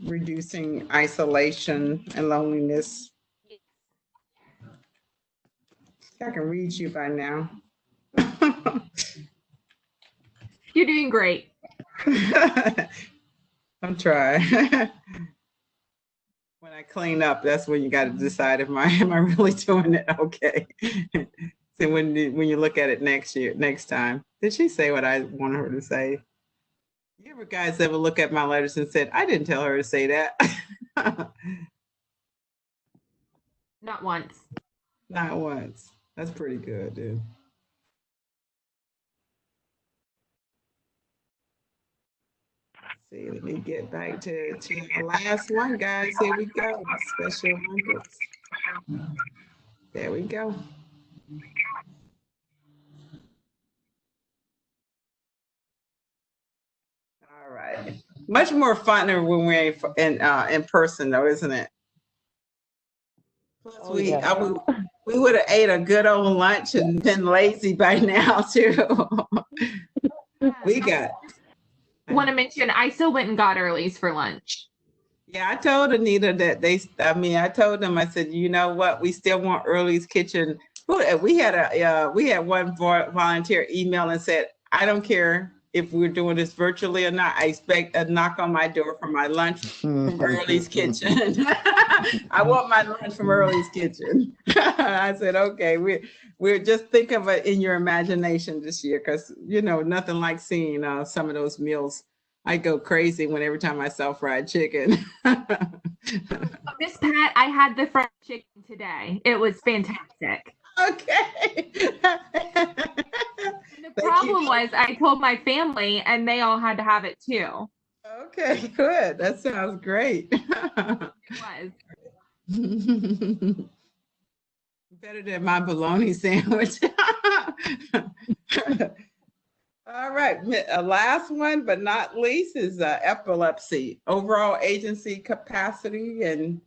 Reducing isolation and loneliness. I can read you by now. You're doing great. I'm trying. When I clean up, that's when you got to decide am I really doing it okay. So when you look at it next time. Did she say what I wanted her to say? You ever guys ever look at my letters and said, I didn't tell her to say that? Not once. Not once. That's pretty good, dude. See, let me get back to the last one, guys. Here we go. Special Olympics. There we go. All right. Much more fun when we're in person, though, isn't it? Plus, we would have ate a good old lunch and been lazy by now, too. We got. Want to mention, I still went and got Early's for lunch. Yeah, I told Anita that I told them, I said, you know what, we still want Early's Kitchen. We had one volunteer email and said, I don't care if we're doing this virtually or not. I expect a knock on my door for my lunch from Early's Kitchen. I want my lunch from Early's Kitchen. I said, okay, we're just think of it in your imagination this year, because nothing like seeing some of those meals. I go crazy every time I sell fried chicken. Miss Pat, I had the fried chicken today. It was fantastic. Okay. The problem was I told my family and they all had to have it too. Okay, good. That sounds great. It was. Better than my bologna sandwich. All right, last one but not least is epilepsy, overall agency capacity, and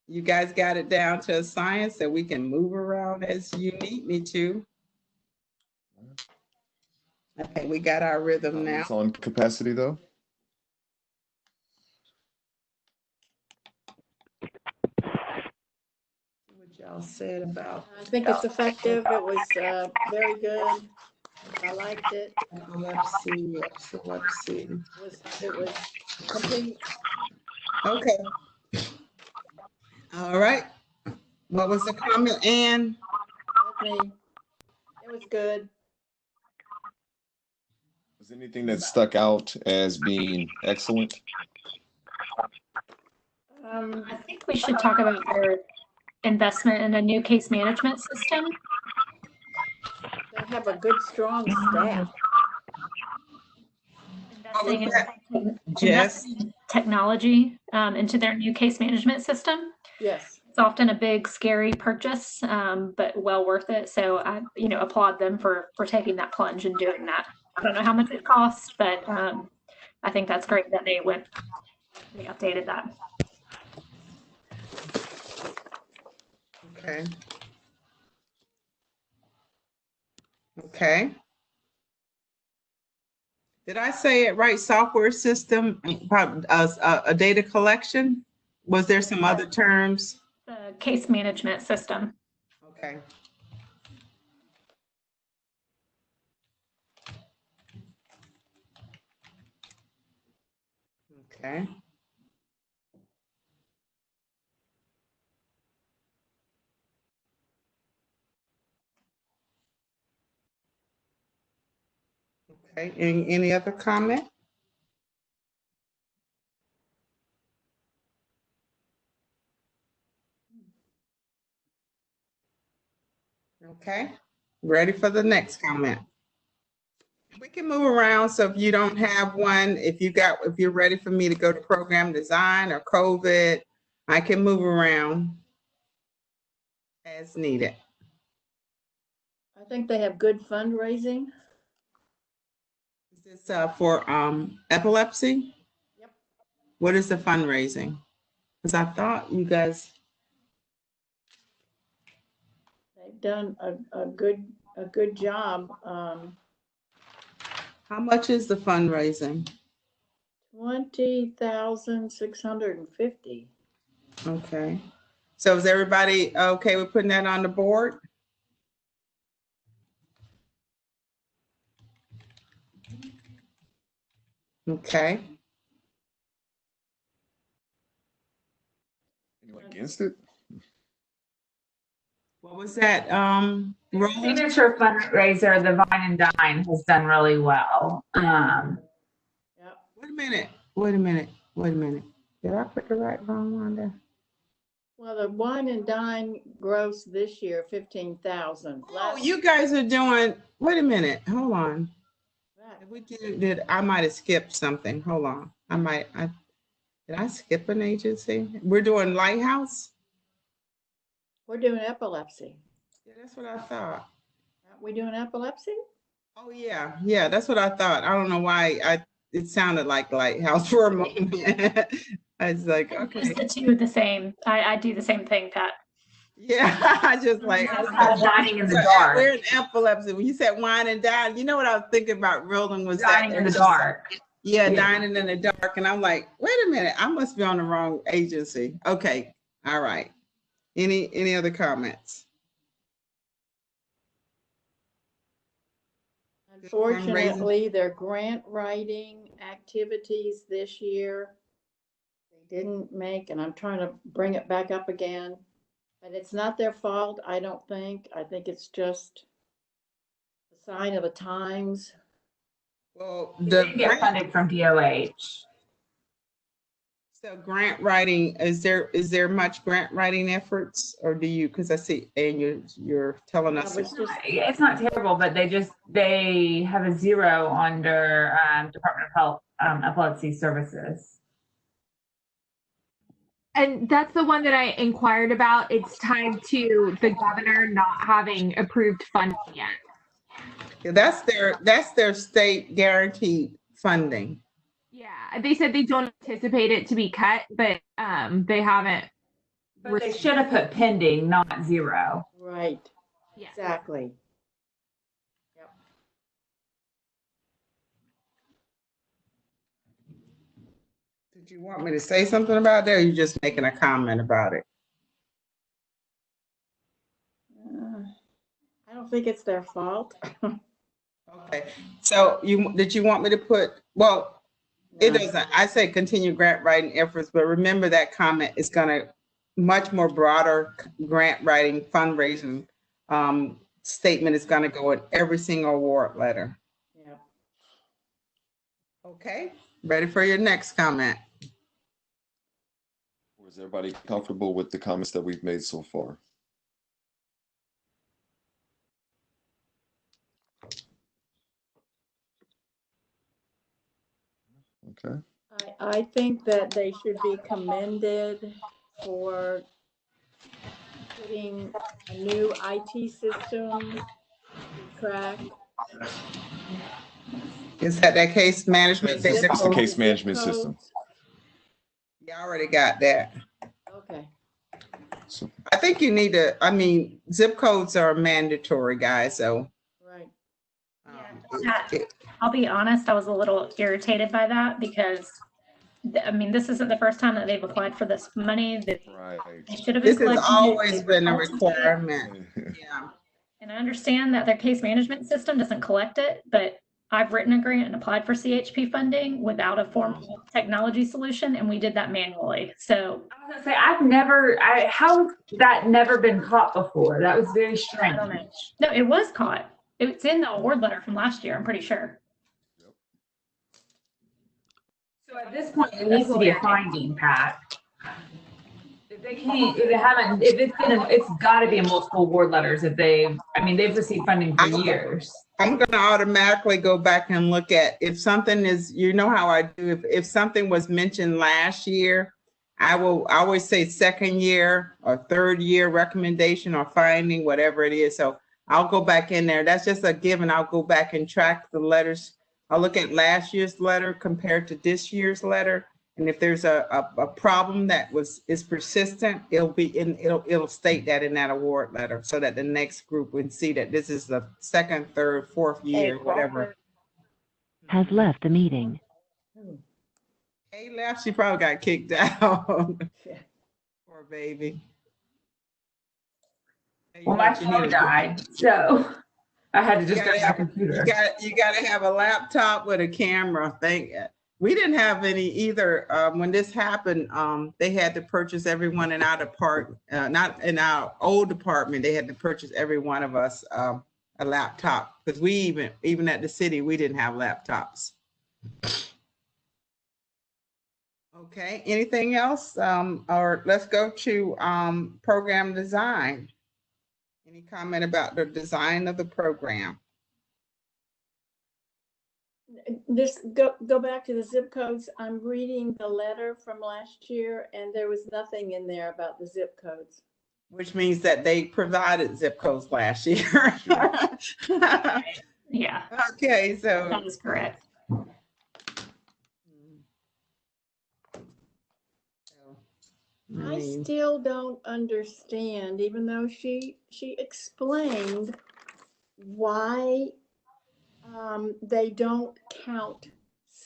you guys got it down to a science that we can move around as you need me to. Okay, we got our rhythm now. It's on capacity though. What y'all said about? I think it's effective. It was very good. I liked it. Epilepsy. It was complete. Okay. All right. What was the comment, Ann? It was good. Was anything that stuck out as being excellent? I think we should talk about their investment in a new case management system. They have a good, strong staff. Investing in technology into their new case management system. Yes. It's often a big, scary purchase, but well worth it. So I, applaud them for taking that plunge and doing that. I don't know how much it costs, but I think that's great that they updated that. Okay. Okay. Did I say it right? Software system, a data collection? Was there some other terms? The case management system. Okay. Okay. Okay, any other comment? Okay, ready for the next comment. We can move around, so if you don't have one, if you're ready for me to go to program design or COVID, I can move around as needed. I think they have good fundraising. Is this for epilepsy? Yep. What is the fundraising? Because I thought you guys. They've done a good job. How much is the fundraising? 20,650. Okay. So is everybody okay with putting that on the board? Okay. Anyone against it? What was that? Signature fundraiser, the Vine and Dine, has done really well. Wait a minute. Did I put the wrong one there? Well, the Wine and Dine gross this year, 15,000. Oh, you guys are doing. Wait a minute. Hold on. I might have skipped something. Hold on. Did I skip an agency? We're doing Lighthouse? We're doing epilepsy. Yeah, that's what I thought. Aren't we doing epilepsy? Oh, yeah. Yeah, that's what I thought. I don't know why it sounded like Lighthouse for a moment. I was like, okay. It's the two the same. I do the same thing, Pat. Yeah, I just like dining in the dark. We're in epilepsy. When you said wine and dine, you know what I was thinking about rolling was dining in the dark. Yeah, Yeah. dining in the dark. And I'm like, wait a minute, I must be on the wrong agency. Okay. All right. Any other comments? Unfortunately, their grant writing activities this year, they didn't make, and I'm trying to bring it back up again. But it's not their fault, I don't think. I think it's just a sign of the times. Well, They didn't get funded from DOH. So grant writing, is there much grant writing efforts, or do you, because I see, and you're telling us. It's not terrible, but they have a 0 under Department of Health Epilepsy Services. And that's the one that I inquired about. It's tied to the governor not having approved funding yet. Yeah, that's their state guaranteed funding. Yeah, they said they don't anticipate it to be cut, but they haven't. But they should have put pending, not 0. Right. Yeah. Exactly. Yep. Did you want me to say something about that, or are you just making a comment about it? I don't think it's their fault. Okay. So did you want me to put, well, it doesn't, I say continue grant writing efforts, but remember that comment is gonna much more broader grant writing fundraising statement is gonna go in every single award letter. Yeah. Okay, ready for your next comment? Is everybody comfortable with the comments that we've made so far? Okay. I think that they should be commended for putting a new IT system to track. Is that case management? It's the case management system. You already got that. Okay. So, I think you need to, I mean, zip codes are mandatory, guys, so. Right. I'll be honest, I was a little irritated by that because, I mean, this isn't the first time that they've applied for this money. They should have been This has collecting always it. been a requirement. Yeah. And I understand that their case management system doesn't collect it, but I've written a grant and applied for CHP funding without a formal technology solution, and we did that manually. So I was gonna say, how has that never been caught before? That was very strange. I don't know. No, it was caught. It's in the award letter from last year, I'm pretty sure. So at this point, it needs to be a finding, Pat. If they can't, it's got to be in multiple award letters. They've received funding for years. I'm going to automatically go back and look at if something is, you know how I do, if something was mentioned last year, I always say second year or third year recommendation or finding, whatever it is. So I'll go back in there. That's just a given. I'll go back and track the letters. I'll look at last year's letter compared to this year's letter. And if there's a problem that is persistent, it'll state that in that award letter so that the next group would see that this is the second, third, fourth year, whatever. Has left the meeting. Hey, left, she probably got kicked out. Poor baby. Well, my phone died, so I had to just go to my computer. You gotta have a laptop with a camera. We didn't have any either. When this happened, they had to purchase everyone in our department, not in our old department. They had to purchase every one of us a laptop because we even at the city, we didn't have laptops. Okay, anything else? Or let's go to program design. Any comment about the design of the program? Just go back to the zip codes. I'm reading the letter from last year, and there was nothing in there about the zip codes. Which means that they provided zip codes last year. Yeah. Okay, so that is correct. I still don't understand, even though she explained why they don't count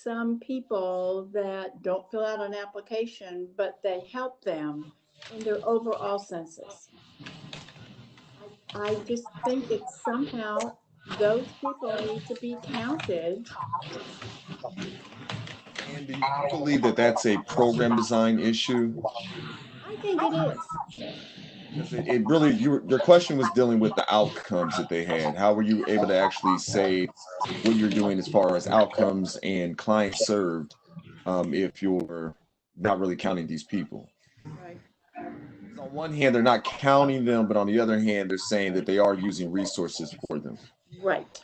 some people that don't fill out an application, but they help them in their overall census. I just think that somehow those people need to be counted. And do you believe that that's a program design issue? I think it is. Because it really, your question was dealing with the outcomes that they had. How were you able to actually say what you're doing as far as outcomes and clients served if you're not really counting these people? Right. On one hand, they're not counting them, but on the other hand, they're saying that they are using resources for them. Right.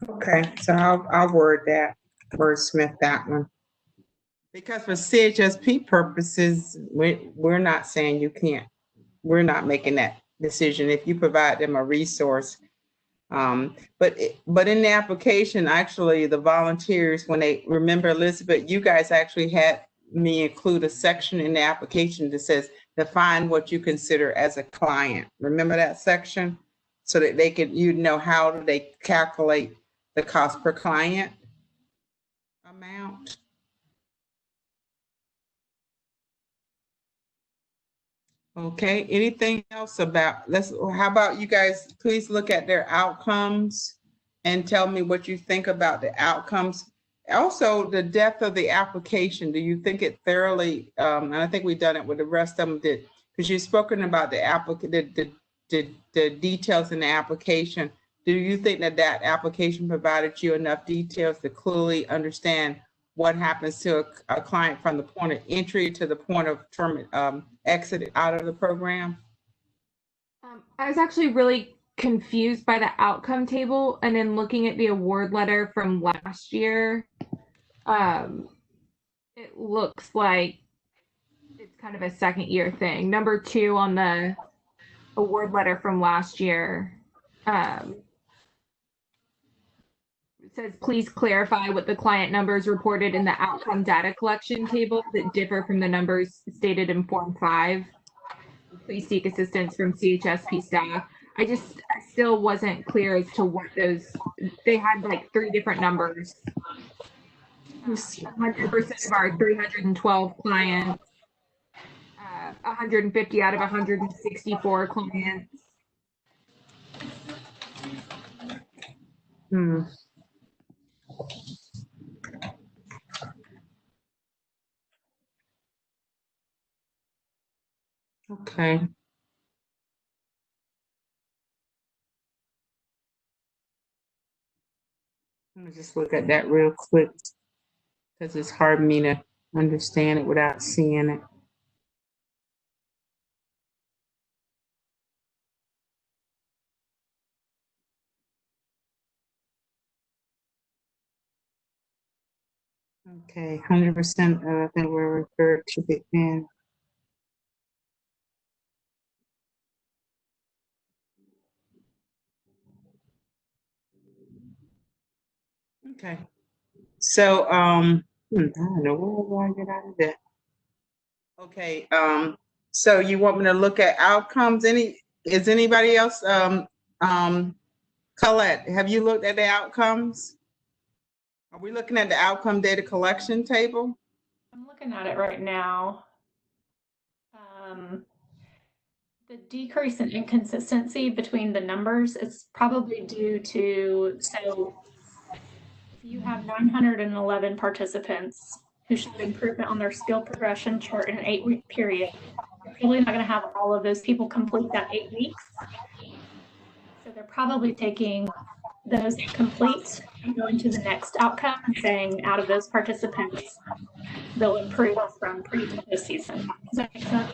Okay, so I'll wordsmith that one. Because for CHSP purposes, we're not saying you can't, we're not making that decision if you provide them a resource. But in the application, actually, the volunteers, when they remember, Elizabeth, you guys actually had me include a section in the application that says define what you consider as a client. Remember that section? So that they could, how do they calculate the cost per client amount? Okay, anything else about, how about you guys please look at their outcomes and tell me what you think about the outcomes. Also, the depth of the application, do you think it thoroughly, and I think we've done it with the rest of them, because you've spoken about the details in the application. Do you think that application provided you enough details to clearly understand what happens to a client from the point of entry to the point of exit out of the program? I was actually really confused by the outcome table, and then looking at the award letter from last year, it looks like it's kind of a second year thing. Number 2 on the award letter from last year, it says, please clarify what the client numbers reported in the outcome data collection table that differ from the numbers stated in Form 5. Please seek assistance from CHSP staff. I still wasn't clear as to what they had like 3 different numbers. 100% of our 312 clients, 150 out of 164 clients. Okay. Let me just look at that real quick because it's hard for me to understand it without seeing it. Okay, 100% I think we're referred to Big Ben. Okay. So, I don't know, where do I get out of that? Okay, so you want me to look at outcomes? Is anybody else, Colette, have you looked at the outcomes? Are we looking at the outcome data collection table? I'm looking at it right now. The decrease in inconsistency between the numbers is probably due to, so if you have 911 participants who showed improvement on their skill progression chart in an 8-week period, you're probably not going to have all of those people complete that 8 weeks. So they're probably taking those complete and going to the next outcome and saying out of those participants, they'll improve from pre to post season. Does that make sense?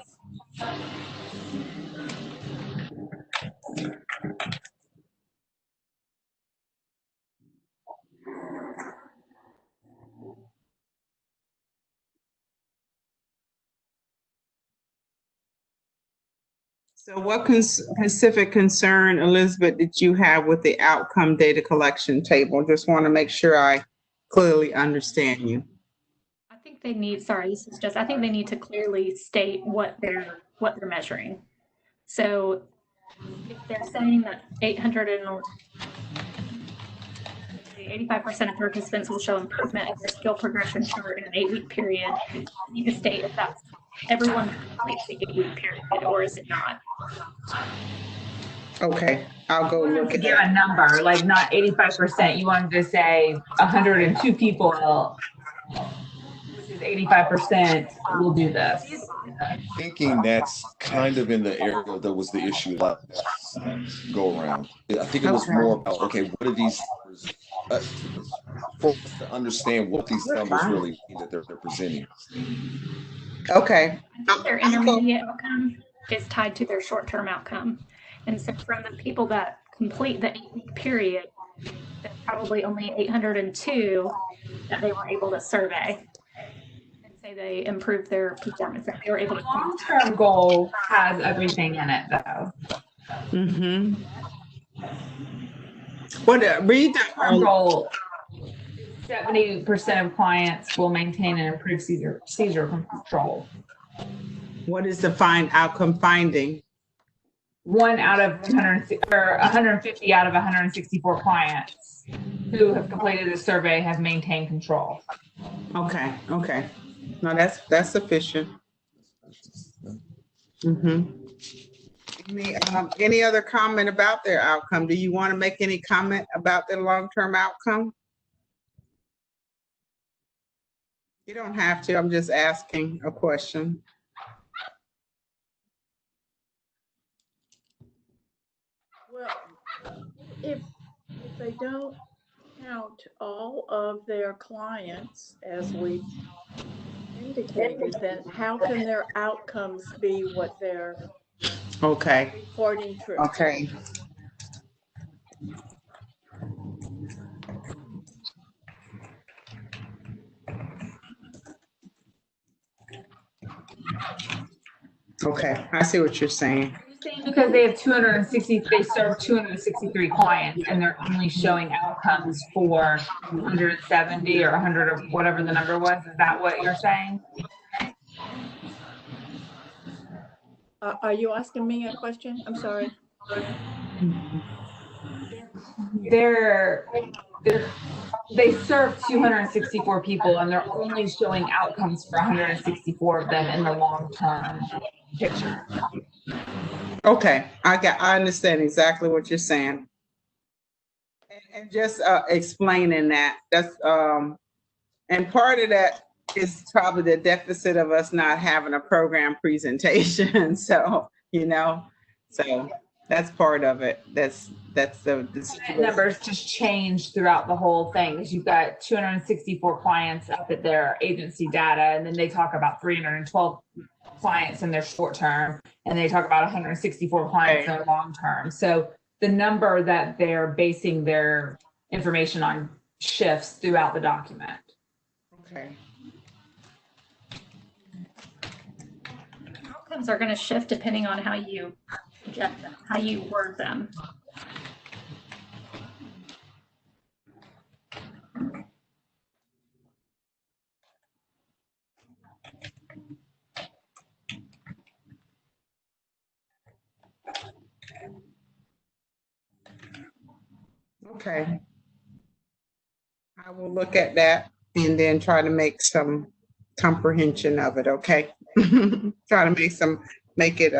So what specific concern, Elizabeth, did you have with the outcome data collection table? Just want to make sure I clearly understand you. I think they need, sorry, this is just, I think they need to clearly state what they're measuring. So if they're saying that 85% of participants will show improvement in their skill progression chart in an 8-week period, you need to state if that's everyone who completes the 8-week period, or is it not? Okay, I'll go look at give a number, like not 85%. You wanted to say 102 people, which is 85% will do this. Thinking that's kind of in the area that was the issue last go around. I think it was more about, okay, what are these numbers, for us to understand what these numbers really mean that they're presenting. Okay. I think their intermediate outcome is tied to their short-term outcome. And so from the people that complete the 8-week period, there's probably only 802 that they were able to survey and say they improved their performance. That they were able to. Long-term goal has everything in it, though. Mm-hmm. What read the goal? 70% of clients will maintain and improve seizure control. What is the outcome finding? 1 out of 150 out of 164 clients who have completed the survey have maintained control. Okay. Okay. No, that's sufficient. Mm-hmm. Any other comment about their outcome? Do you want to make any comment about their long-term outcome? You don't have to. I'm just asking a question. Well, if they don't count all of their clients as we indicated, then how can their outcomes be what they're reporting true? Okay. Okay, I see what you're saying. Because they have 260, they serve 263 clients, and they're only showing outcomes for 170 or 100 or whatever the number was. Is that what you're saying? Are you asking me a question? I'm sorry. They serve 264 people, and they're only showing outcomes for 164 of them in the long-term picture. Okay, I understand exactly what you're saying. And just explaining that, that's and part of that is probably the deficit of us not having a program presentation. So, so that's part of it. That's the numbers just change throughout the whole thing, because you've got 264 clients up at their agency data, and then they talk about 312 clients in their short term, and they talk about 164 clients in their long term. So the number that they're basing their information on shifts throughout the document. Okay. Outcomes are going to shift depending on how you project them, how you word them. Okay. I will look at that and then try to make some comprehension of it. Okay. Try to make it,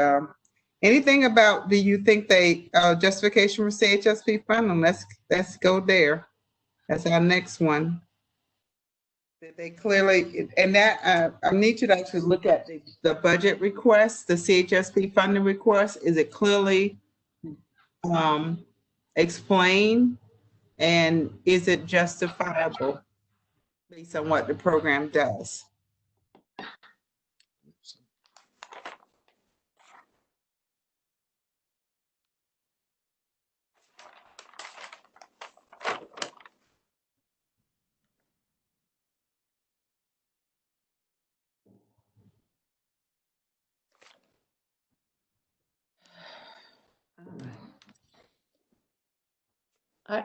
anything about, do you think they, justification for CHSP funding? Let's go there. That's our next one. They clearly, and that, I need you to actually look at the budget request, the CHSP funding request. Is it clearly explain And is it justifiable based on what the program does?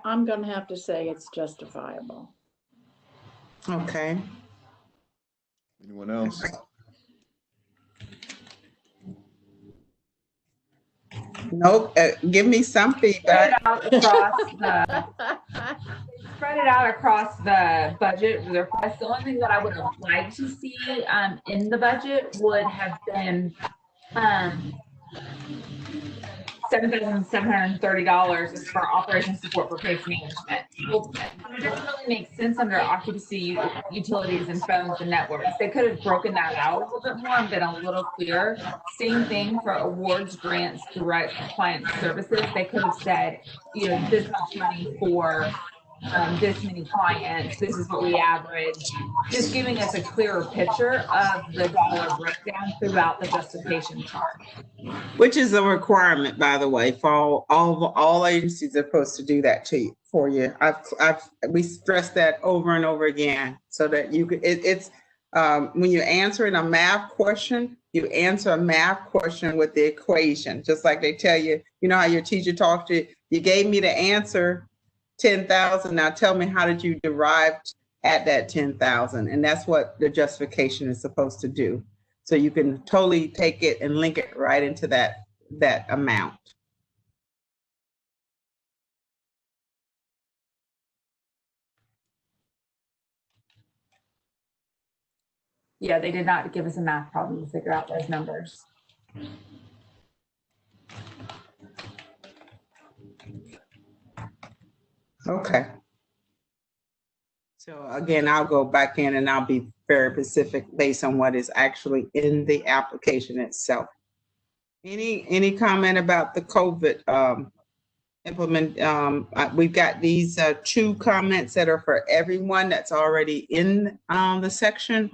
I'm going to have to say it's justifiable. Okay. Anyone else? Nope. Give me some feedback. Spread it out across the budget request. The only thing that I would have liked to see in the budget would have been $7,730 is for operation support for case management. Well, it doesn't really make sense under occupancy, utilities, and phones and networks. They could have broken that out a little bit more and been a little clearer. Same thing for awards, grants, direct client services. They could have said, you know, this much money for this many clients, this is what we average, just giving us a clearer picture of the dollar breakdown throughout the justification chart. Which is a requirement, by the way, for all agencies are supposed to do that to you, for you. We stress that over and over again so that you could, it's when you're answering a math question, you answer a math question with the equation, just like they tell you, you know how your teacher talks to you, you gave me the answer, 10,000. Now tell me, how did you derive at that 10,000? And that's what the justification is supposed to do. So you can totally take it and link it right into that amount. Yeah, they did not give us a math problem to figure out those numbers. Okay. So again, I'll go back in and I'll be very specific based on what is actually in the application itself. Any comment about the COVID we've got these 2 comments that are for everyone that's already in the section,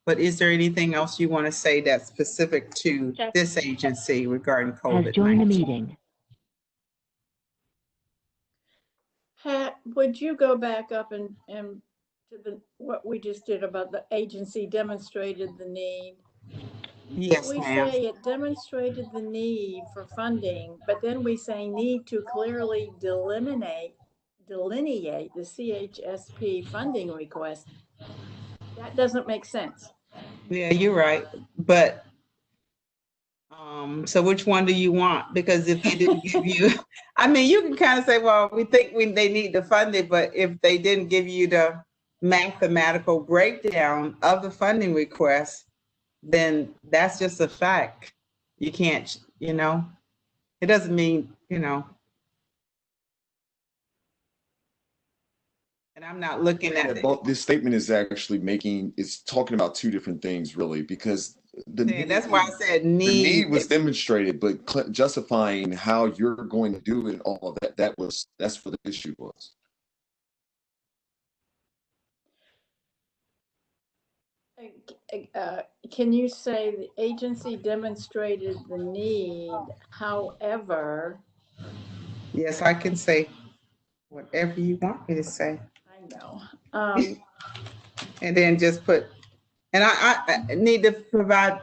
but is there anything else you want to say that's specific to this agency regarding COVID-19? Has joined the meeting. Pat, would you go back up and to what we just did about the agency demonstrated the need? Yes, we ma'am. say it demonstrated the need for funding, but then we say need to clearly delineate the CHSP funding request. That doesn't make sense. Yeah, you're right. But so which one do you want? Because if they didn't give you, I mean, you can kind of say, well, we think they need the funding, but if they didn't give you the mathematical breakdown of the funding request, then that's just a fact. You can't, you know, it doesn't mean, you know. And I'm not looking at it. This statement is actually it's talking about 2 different things, really, because that's why I said need. The need was demonstrated, but justifying how you're going to do it and all of that, that's what the issue was. Can you say the agency demonstrated the need, however? Yes, I can say whatever you want me to say. I know. And then just put, and I need to provide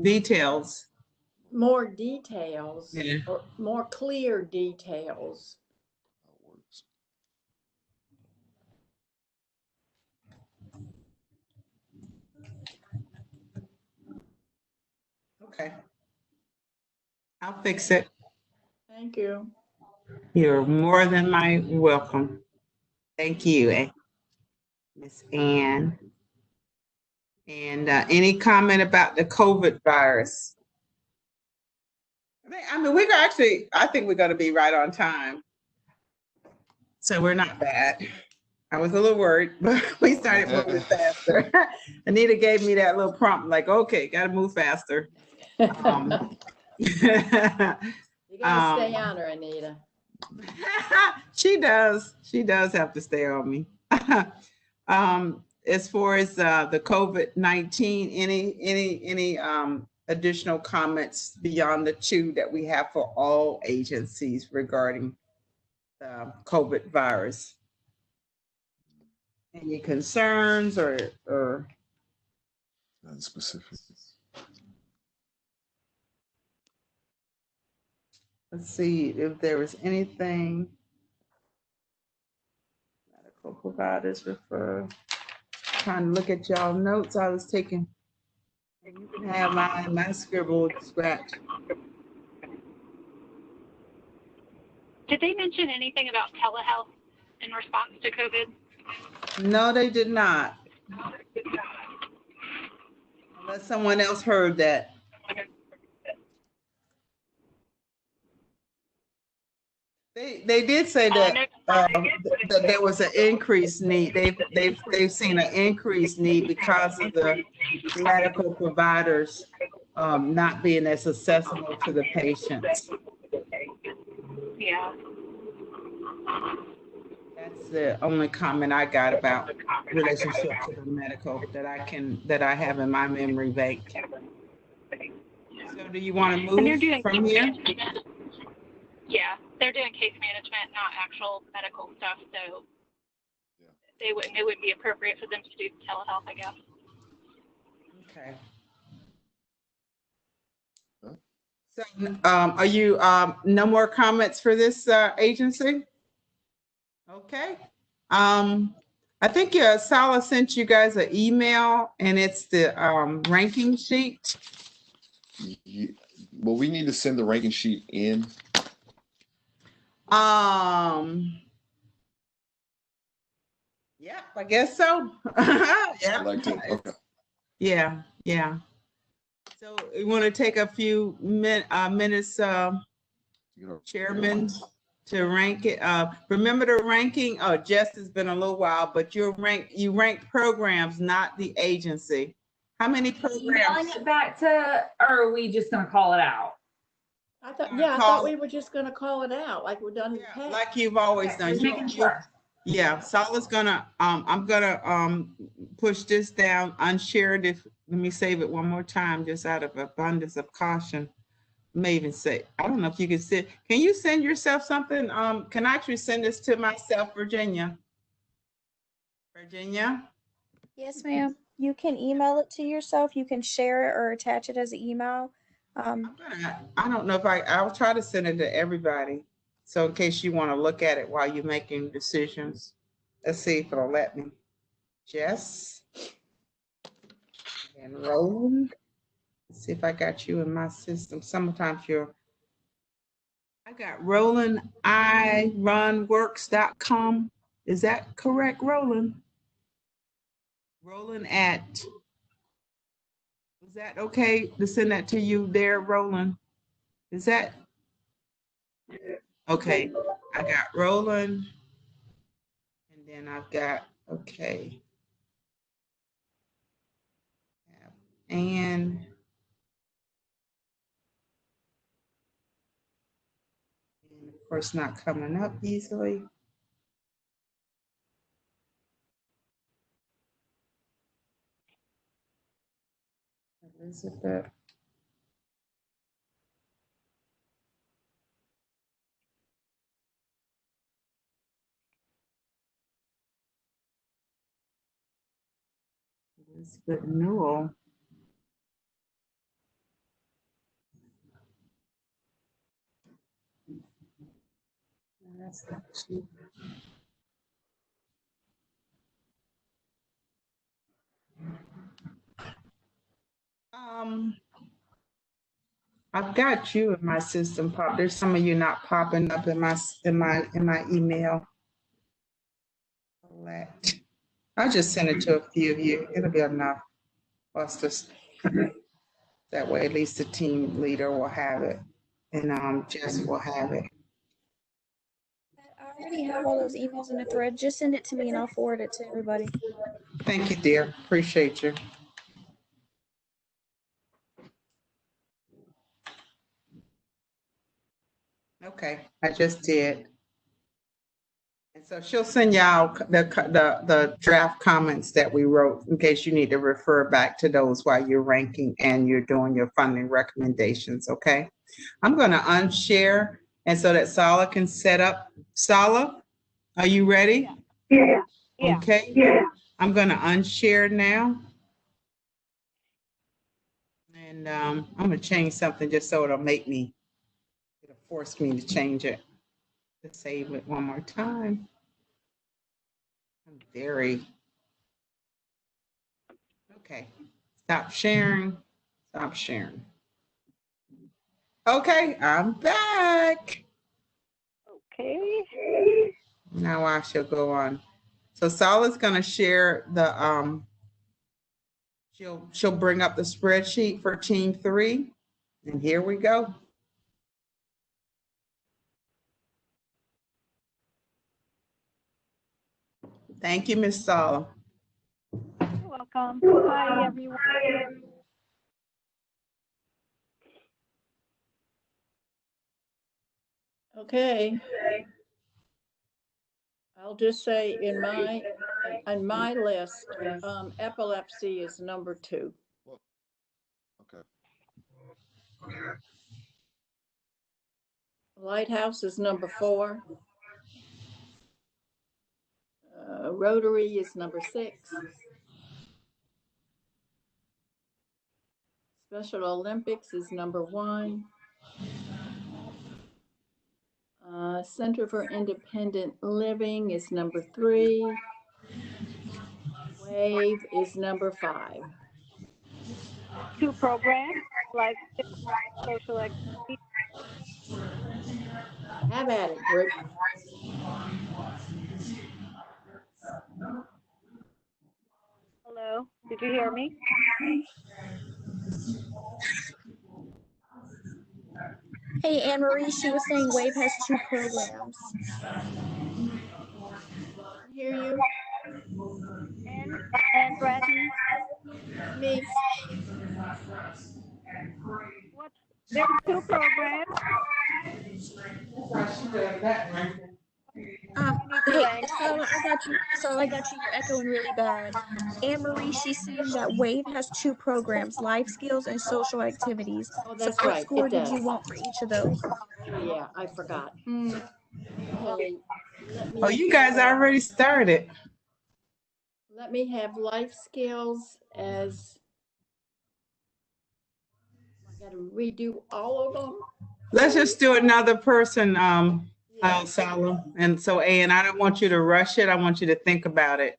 details. More details, yeah. Or more clear details. Okay. I'll fix it. Thank you. You're more than welcome. Thank you, Miss Ann. And any comment about the COVID virus? I mean, I think we're going to be right on time. So we're not bad. I was a little worried, but we started moving faster. Anita gave me that little prompt, like, okay, got to move faster. You got to stay on her, Anita. She does. She does have to stay on me. As far as the COVID-19, any additional comments beyond the two that we have for all agencies regarding the COVID virus? Any concerns or Not specific. let's see if there was anything. Medical providers refer. Trying to look at y'all notes I was taking. You can have my scribble scratch. Did they mention anything about telehealth in response to COVID? No, they did not. Unless someone else heard that. They did say that that there was an increased need. They've seen an increased need because of the medical providers not being as accessible to the patients. Yeah. That's the only comment I got about relationship to the medical that I have in my memory bank. So do you want to move from here? Yeah, they're doing case management, not actual medical stuff. So it would be appropriate for them to do telehealth, I guess. Okay. So, are you no more comments for this agency? Okay. I think Sala sent you guys an email, and it's the ranking sheet. Well, we need to send the ranking sheet in. Yeah, I guess so. Yeah. Okay. Yeah. So you want to take a few minutes, Chairman, to rank it. Remember the ranking. Oh, Jess, has been a little while, but you rank programs, not the agency. How many programs? Emailing it back to, or are we just going to call it out? I thought we were just going to call it out like we've done in the past. Like you've always done. Making sure. Yeah, Sala's gonna, I'm gonna push this down, unshare it. Let me save it one more time, just out of abundance of caution. May even say, I don't know if you can send, can you send yourself something? Can I actually send this to myself, Virginia? Virginia? Yes, ma'am. You can email it to yourself. You can share it or attach it as an email. I don't know if I'll try to send it to everybody. So in case you want to look at it while you're making decisions. Let's see if it'll let me. Jess and Roland. Let's see if I got you in my system. Sometimes I got Roland, irunworks.com. Is that correct, Roland? Roland is that okay to send that to you there, Roland? Is that? Okay, I got Roland, and then I've got, okay. And of course, not coming up easily. Elizabeth. Elizabeth Newell. That's not cheap. I've got you in my system, Pop. There's some of you not popping up in my email. I'll just send it to a few of you. It'll be enough. That way, at least the team leader will have it, and Jess will have it. I already have all those emails in the thread. Just send it to me and I'll forward it to everybody. Thank you, dear. Appreciate you. Okay, I just did. So she'll send y'all the draft comments that we wrote in case you need to refer back to those while you're ranking and you're doing your funding recommendations, okay? I'm gonna unshare and so that Sala can set up. Sala, are you ready? Yeah. Okay. I'm gonna unshare now. And I'm gonna change something just so it'll force me to change it. Let's save it one more time. I'm very, okay. Stop sharing. Stop sharing. Okay, I'm back. Okay. Now I shall go on. So Sala's gonna share the she'll bring up the spreadsheet for team 3. And here we go. Thank you, Miss Sala. You're welcome. Hi, everyone. Okay. I'll just say in my list, epilepsy is number 2. Okay. Lighthouse is number 4. Rotary is number 6. Special Olympics is number 1. Center for Independent Living is number 3. WAVE is number 5. 2 programs, life skills, social activity. Have at it, Bridget. Hello, did you hear me? Hey, Anne Marie, she was saying WAVE has 2 programs. Hear you? And Bratton? Me. What? There's 2 programs. You need to Hey, rank. Sala, I got you. Sala, I got you. You're echoing really bad. Anne Marie, she's saying that WAVE has 2 programs, life skills and social activities. Oh, So that's what right. score It did does. you want for each of those? Oh, yeah. I forgot. Okay. Let me. Oh, you guys already started. Let me have life skills as. I got to redo all of them. Let's just do another person, Sala. And so, Ann, I don't want you to rush it. I want you to think about it.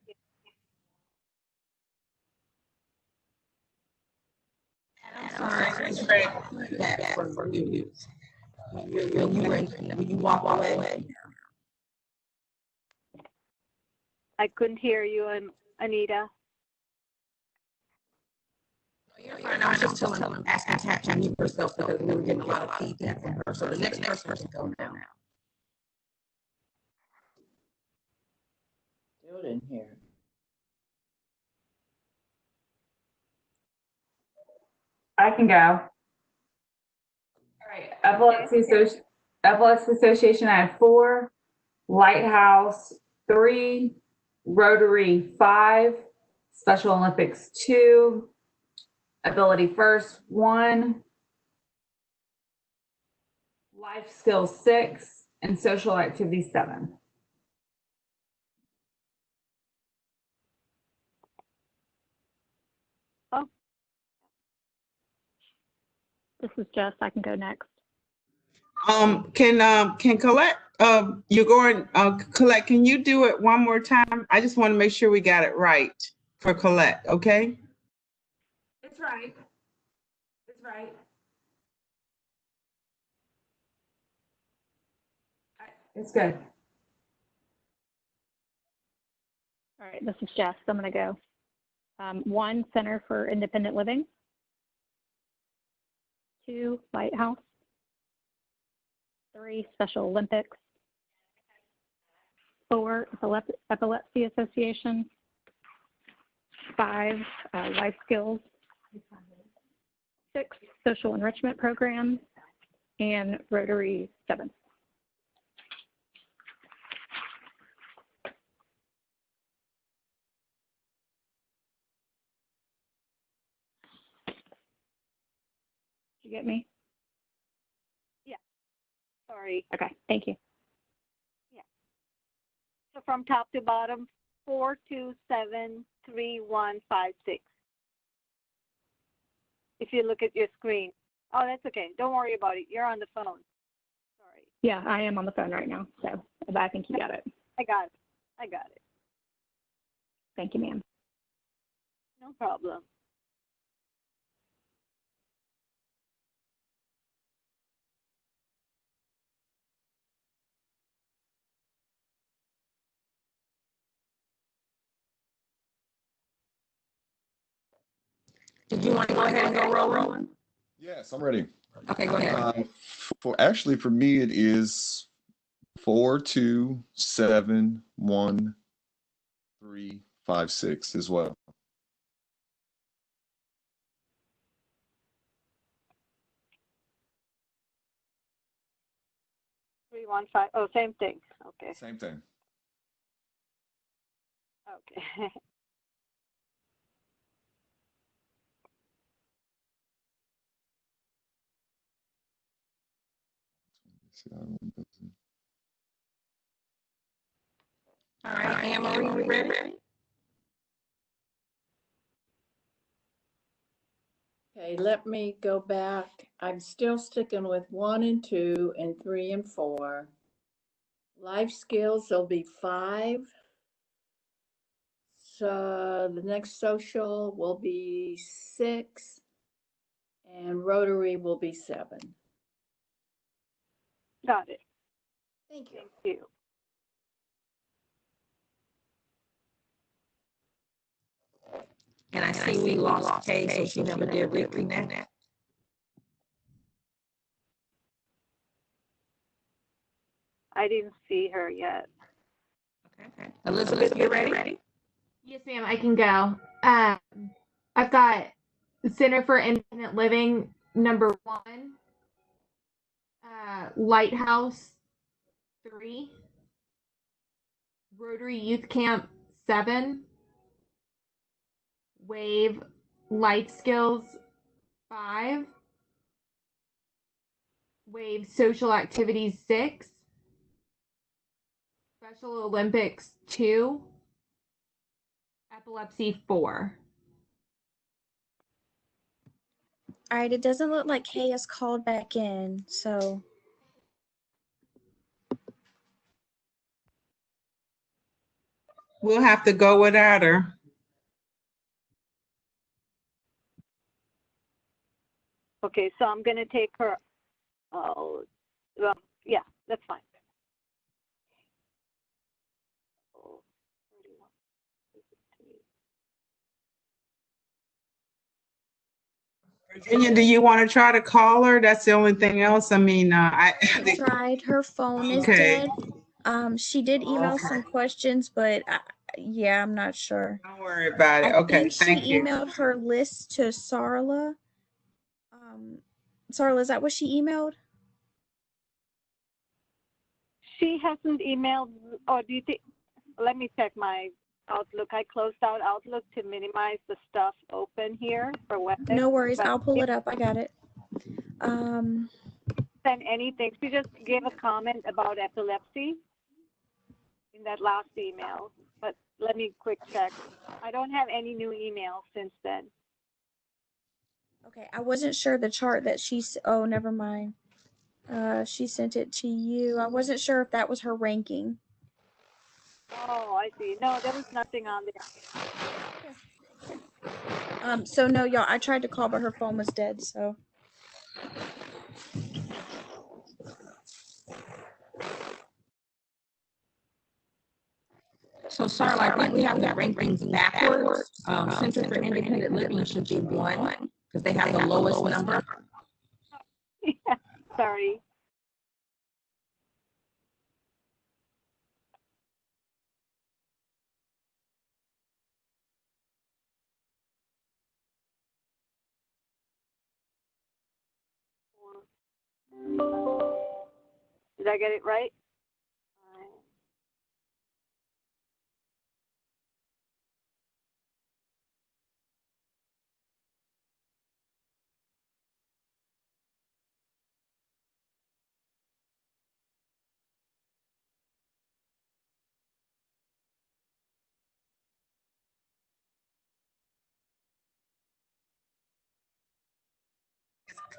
I'm sorry, it's back for you. When you walk away. I couldn't hear you, Anita. You're fine. I was just asking you yourself because we were getting a lot of feedback from her. So the next person go now. Still didn't hear. I can go. All right, Epilepsy Association, I have 4, Lighthouse 3, Rotary 5, Special Olympics 2, Ability First 1, Life Skills 6, and Social Activity 7. Oh. This is Jess. I can go next. Can Colette, you're going, Colette, can you do it one more time? I just want to make sure we got it right for Colette, okay? It's right. It's right. It's good. All right, this is Jess. I'm going to go. 1, Center for Independent Living. 2, Lighthouse. 3, Special Olympics. 4, Epilepsy Association. 5, Life Skills. 6, Social Enrichment Program. And Rotary 7. you get me? Yeah, sorry. Okay, thank you. Yeah. So from top to bottom, 4273156. If you look at your screen. Oh, that's okay. Don't worry about it. You're on the phone. Sorry. Yeah, I am on the phone right now, so but I think you got it. I got it. I got it. Thank you, ma'am. No problem. Did you want to go ahead and go rolling? Yes, I'm ready. Okay, go ahead. For me, it is 4271356 as well. 315. Oh, same thing. Okay. Same thing. Okay. All right, Anne Marie, you ready? Okay, let me go back. I'm still sticking with 1 and 2 and 3 and 4. Life skills will be 5. So the next social will be 6 and Rotary will be 7. Got it. Thank you. Thank you. And I see we lost Kay, so she never did reconnect. I didn't see her yet. Okay. Elizabeth, you ready? Yes, ma'am, I can go. I've got Center for Independent Living, number 1, Lighthouse, 3, Rotary Youth Camp, 7, Wave Life Skills, 5, Wave Social Activities, 6, Special Olympics, 2, Epilepsy, 4. All right, it doesn't look like Kay is called back in, so. We'll have to go without her. Okay, so I'm going to take her. Oh, well, yeah, that's fine. Virginia, do you want to try to call her? That's the only thing else. I mean, I tried. Her phone is Okay. dead. She did email some questions, but yeah, I'm not sure. Don't worry about it. I Okay, think she thank you. emailed her list to Sarla. Sarla, is that what she emailed? She hasn't emailed, or do you think, let me check my Outlook. I closed out Outlook to minimize the stuff open here for WebEx. No worries. But I'll pull it up. I got it. Send anything. She just gave a comment about epilepsy in that last email, but let me quick check. I don't have any new emails since then. Okay, I wasn't sure the chart that oh, never mind. She sent it to you. I wasn't sure if that was her ranking. Oh, I see. No, there was nothing on there. So no, y'all, I tried to call, but her phone was dead, so. So, Sarah, I think we have the rankings backwards. Center for Independent Living should be 1 because they have the lowest number. Yeah, sorry. Did I get it right?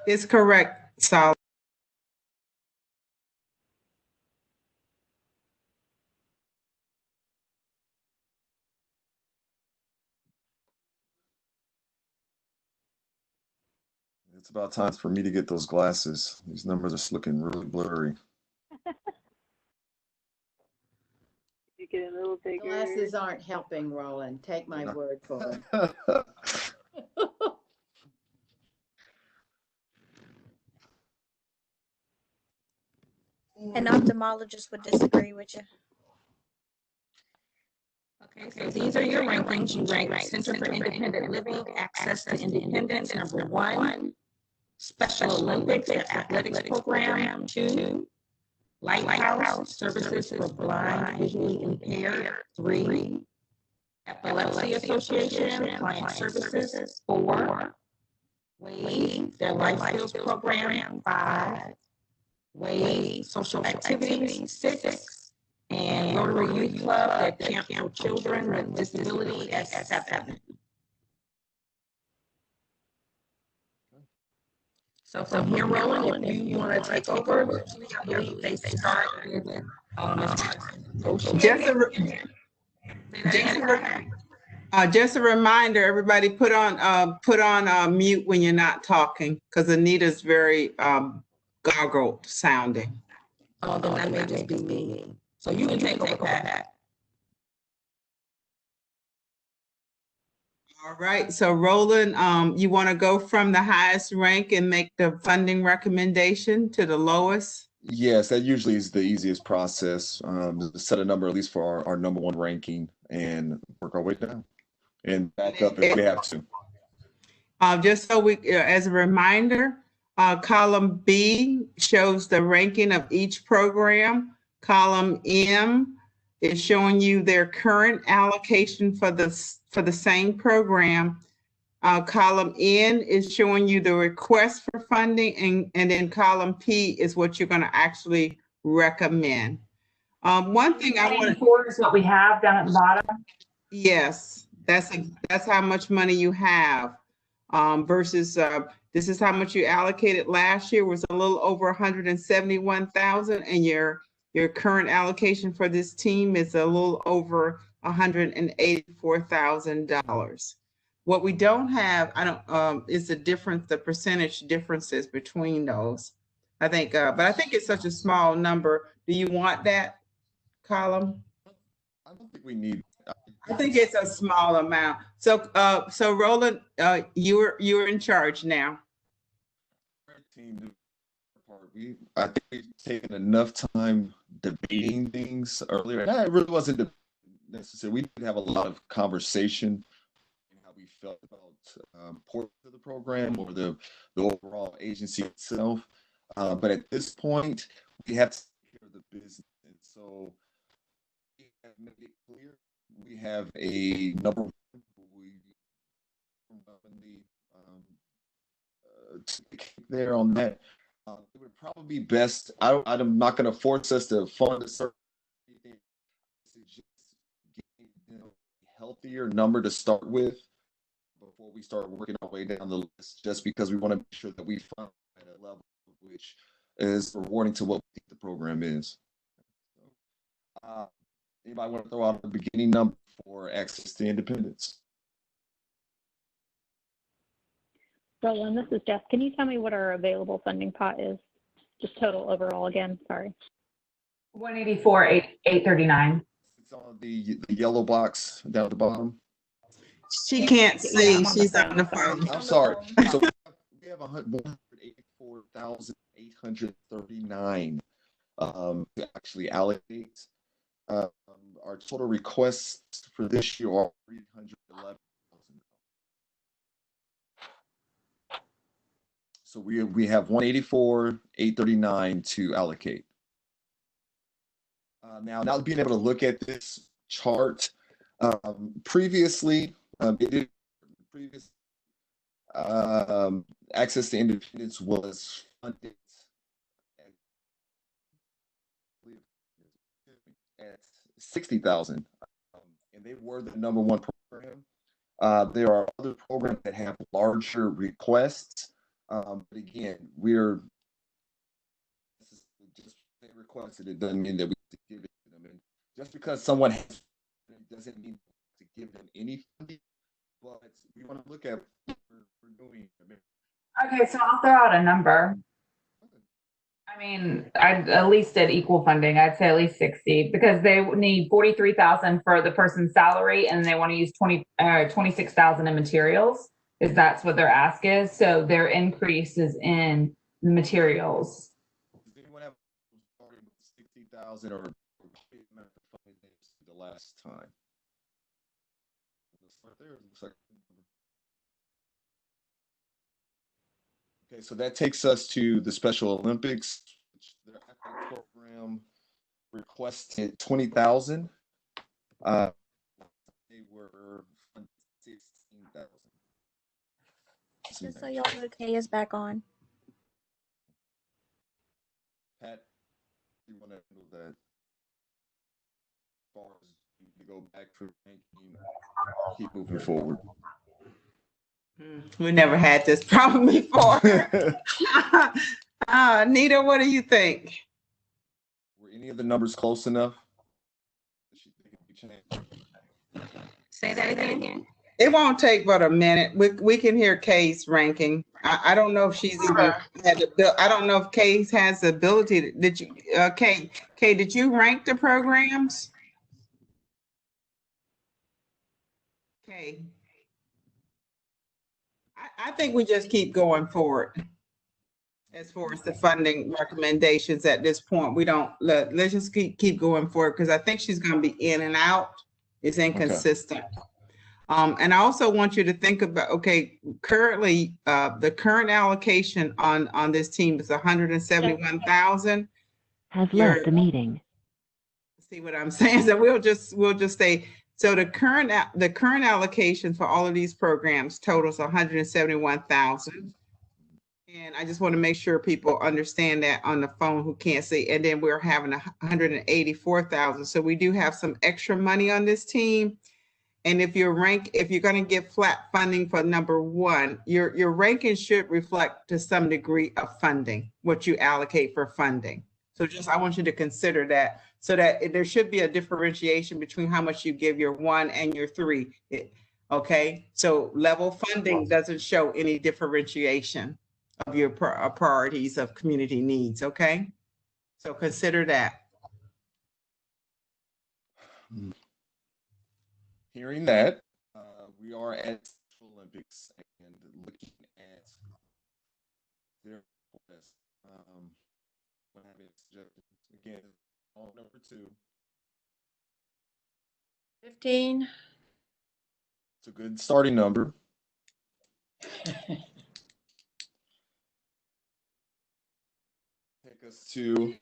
It's correct, Sol. It's about time for me to get those glasses. These numbers are looking really blurry. You get a little bigger. Glasses aren't helping, Roland. Take my word for it. An ophthalmologist would disagree with you. Okay, so these are your rankings. You rank Center for Independent Living, Access to Independence, number 1. Special Olympics, their athletics program, 2. Lighthouse, services for blind, visually impaired, 3. Epilepsy Association, client services, 4. WAVE, their life skills program, 5. WAVE, social activities, 6. And Rotary Youth Club, their camp for children with disabilities, at 7. So from here, Roland, if you want to take over, I believe they start with Just a reminder, everybody put on mute when you're not talking, because Anita's very gargled sounding. Oh, then that may just be me. So you can take over, Pat. All right, so Roland, you want to go from the highest rank and make the funding recommendation to the lowest? Yes, that usually is the easiest process. Set a number at least for our number 1 ranking and work our way down and back up if we have to. Just so we, as a reminder, column B shows the ranking of each program. Column M is showing you their current allocation for the same program. Column N is showing you the request for funding, and then column P is what you're going to actually recommend. One thing I want to is what we have down at the bottom. Yes, that's how much money you have. Versus this is how much you allocated last year, was a little over 171,000, and your current allocation for this team is a little over $184,000. What we don't have, is the percentage differences between those. I think, but I think it's such a small number. Do you want that column? I don't think we need. I think it's a small amount. So, so Roland, you're in charge now. I think we've taken enough time debating things earlier. And it really wasn't necessary. We did have a lot of conversation and how we felt about portions of the program or the overall agency itself. But at this point, we have to take care of the business. And so we have made it clear. We have a number one. There on that. It would probably be best. I'm not going to force us to fund a certain healthier number to start with before we start working our way down the list, just because we want to make sure that we fund at a level which is rewarding to what we think the program is. Anybody want to throw out a beginning number for access to independence? Roland, this is Jess. Can you tell me what our available funding pot is? Just total overall again, sorry. 184,839. It's on the yellow box down at the bottom. She can't see. She's on the phone. I'm sorry. So we have 184,839 to actually allocate. Our total requests for this year are 311,000. So we have 184,839 to allocate. Now being able to look at this chart, previously, previous access to independence was funded at 60,000, and they were the number one program. There are other programs that have larger requests, But again, this is just they requested it doesn't mean that we have to give it to them. And just because someone has it doesn't mean to give them any funding. But we want to look at what we're doing. Okay, so I'll throw out a number. I mean, at least at equal funding, I'd say at least 60 because they need 43,000 for the person's salary and they want to use 26,000 in materials. Is that's what their ask is? So their increase is in the materials. Does anyone have started with 60,000 or the last time? Let's start there. Looks like. Okay, so that takes us to the Special Olympics, which their athletic program requested 20,000. They were 16,000. Just so y'all know, Kay is back on. Pat, you want to handle that? As far as you go back for ranking, keep moving forward. We never had this problem before. Nita, what do you think? Were any of the numbers close enough? Say that again. It won't take but a minute. We can hear Kay's ranking. I don't know if she's even had the. I don't know if Kay has the ability. Did you, Kay? Did you rank the programs? Kay. I think we just keep going forward. As far as the funding recommendations at this point, we don't let's just keep going forward because I think she's going to be in and out. It's inconsistent. Okay. And I also want you to think about, okay, currently the current allocation on this team is 171,000. Has left the meeting. See what I'm saying? So we'll just say. So the current allocation for all of these programs totals 171,000. And I just want to make sure people understand that on the phone who can't see. And then we're having 184,000. So we do have some extra money on this team. And if you're going to get flat funding for number one, your ranking should reflect to some degree of funding, what you allocate for funding. So I want you to consider that so that there should be a differentiation between how much you give your one and your three. Okay, so level funding doesn't show any differentiation of your priorities of community needs. Okay, so consider that. Hearing that, we are at Olympics and looking at their again, on number 2. 15. It's a good starting number. Take us to,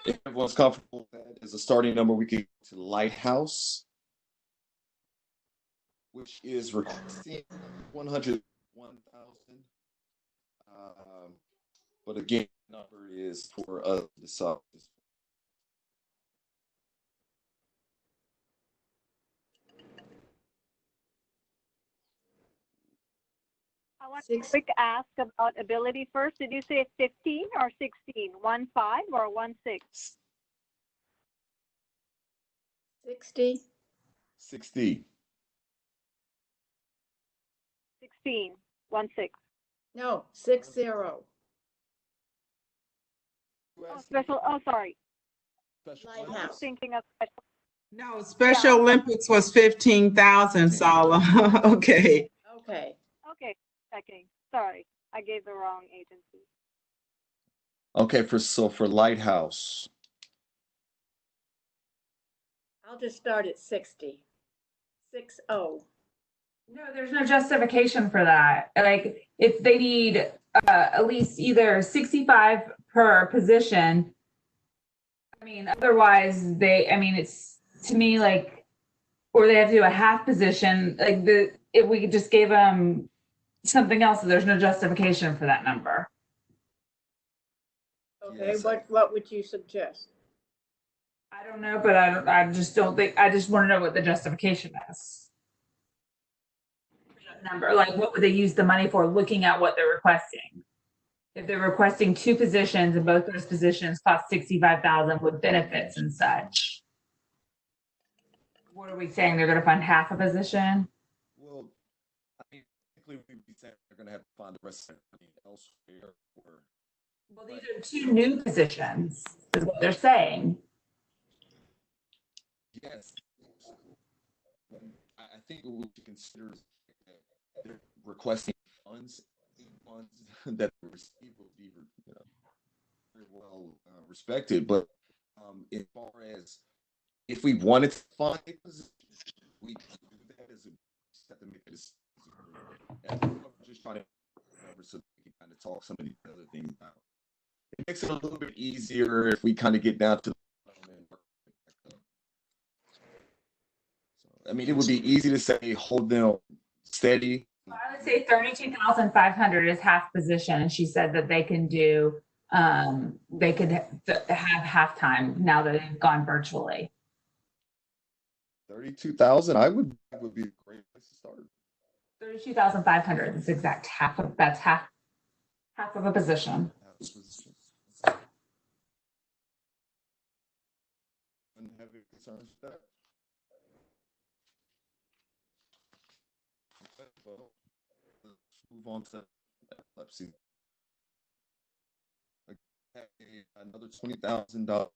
if everyone's comfortable with that as a starting number, we can go to Lighthouse, which is requesting 101,000. But again, the number is for us to decide. I want a quick ask about ability first. Did you say 15 or 16? 1-5 or 1-6? 60. 60. 16. 1-6. No, 60. Oh, sorry. Lighthouse. I was thinking of special. No, Special Olympics was 15,000, Sala. Okay. Okay. Okay. Sorry, I gave the wrong agency. Okay, for Lighthouse. I'll just start at 60. 60. No, there's no justification for that. Like, if they need at least either 65 per position. I mean, otherwise it's to me like, or they have to do a half position. Like if we just gave them something else, there's no justification for that number. Okay, yes. What would you suggest? I don't know, but I just don't think. I just want to know what the justification is. Number, like, what would they use the money for? Looking at what they're requesting. if they're requesting 2 positions and both those positions cost 65,000 with benefits and such. What are we saying? They're going to fund half a position? Well, I mean, technically, we'd be saying they're going to have to find the rest of the money elsewhere. Well, these are 2 new positions, is what they're saying. Yes. I think what we should consider is that they're requesting funds that they receive will be, very well respected. But as far as if we wanted to fund a position, we that is have to make a decision. And I'm just trying to remember so we can kind of talk some of these other things out. It makes it a little bit easier if we kind of get down to. I mean, it would be easy to say hold them steady. I would say 32,500 is half position, and she said that they can do they could have halftime now that they've gone virtually. 32,000, would be a great place to start. 32,500 is exact half of half of a position. And have any concerns with that? Okay, well, let's move on to epilepsy. Another $20,000.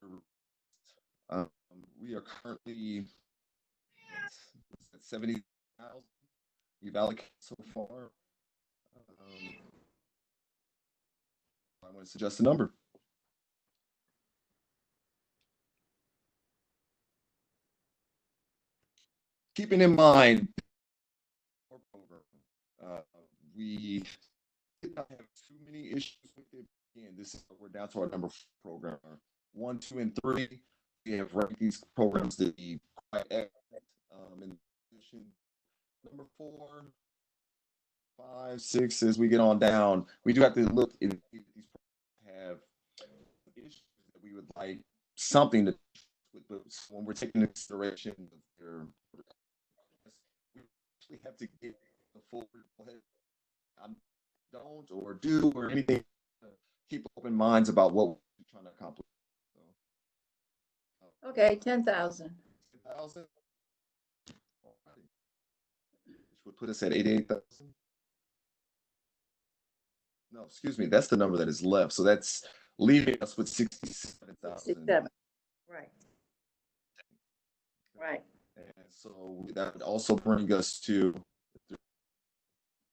We are currently at 70,000. We've allocated so far. I want to suggest a number. Keeping in mind, we did not have too many issues with it. Again, we're down to our number 4 program. 1, 2, and 3. We have ranked these programs to be quite excellent. In addition, number 4, 5, 6, as we get on down, we do have to look if these programs have issues that we would like something to when we're taking into consideration their we actually have to get the full report. I don't or do or anything. Keep open minds about what we're trying to accomplish. So, okay, 10,000. 10,000. Which would put us at 88,000. No, excuse me. That's the number that is left. So that's leaving us with 67,000. 67. Right. Right. And so that would also bring us to the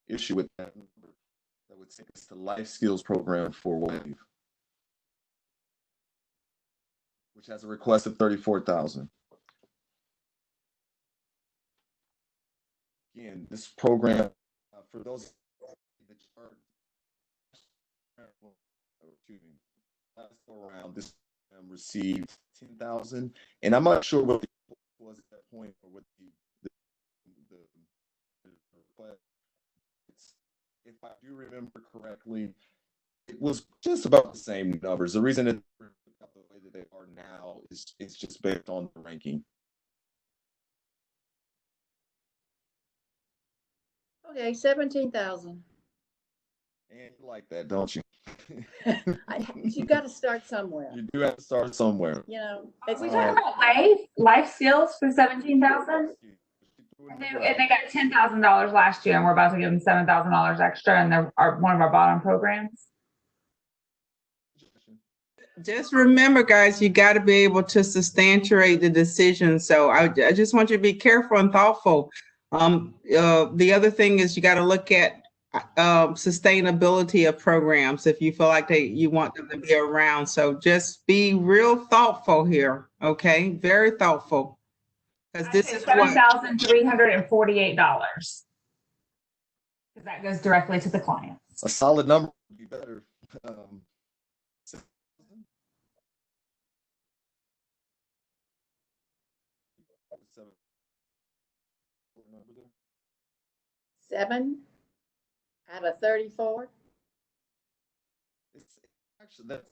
issue with that number. That would take us to life skills program for WAVE, which has a request of 34,000. Again, this program for those that are last go around, this received 10,000, and I'm not sure what it was at that point or what the request. If I do remember correctly, it was just about the same numbers. The reason it the way that they are now is it's just based on the ranking. Okay, 17,000. And you like that, don't you? You got to start somewhere. You do have to start somewhere. You know, Are we talking about life skills for 17,000? And they got $10,000 last year, and we're about to give them $7,000 extra, and they're one of our bottom programs. Just remember, guys, you got to be able to substantiate the decision. So I just want you to be careful and thoughtful. The other thing is you got to look at sustainability of programs if you feel like you want them to be around. So just be real thoughtful here, okay? Very thoughtful. Because this is $7,348. Because that goes directly to the client. A solid number would be better. Seven out of 34. It's actually that's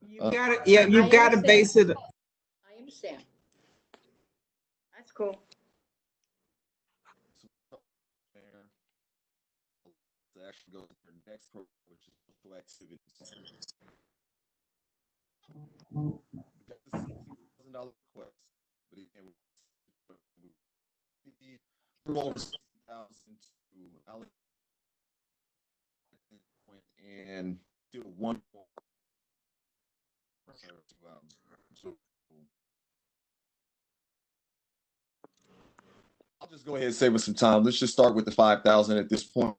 you got to you got to base it. I understand. That's cool. actually go to their next program, which is social activities. We got the $16,000 request, but again, we're over $60,000 to allocate and do one more. I'll just go ahead and save us some time. Let's just start with the 5,000 at this point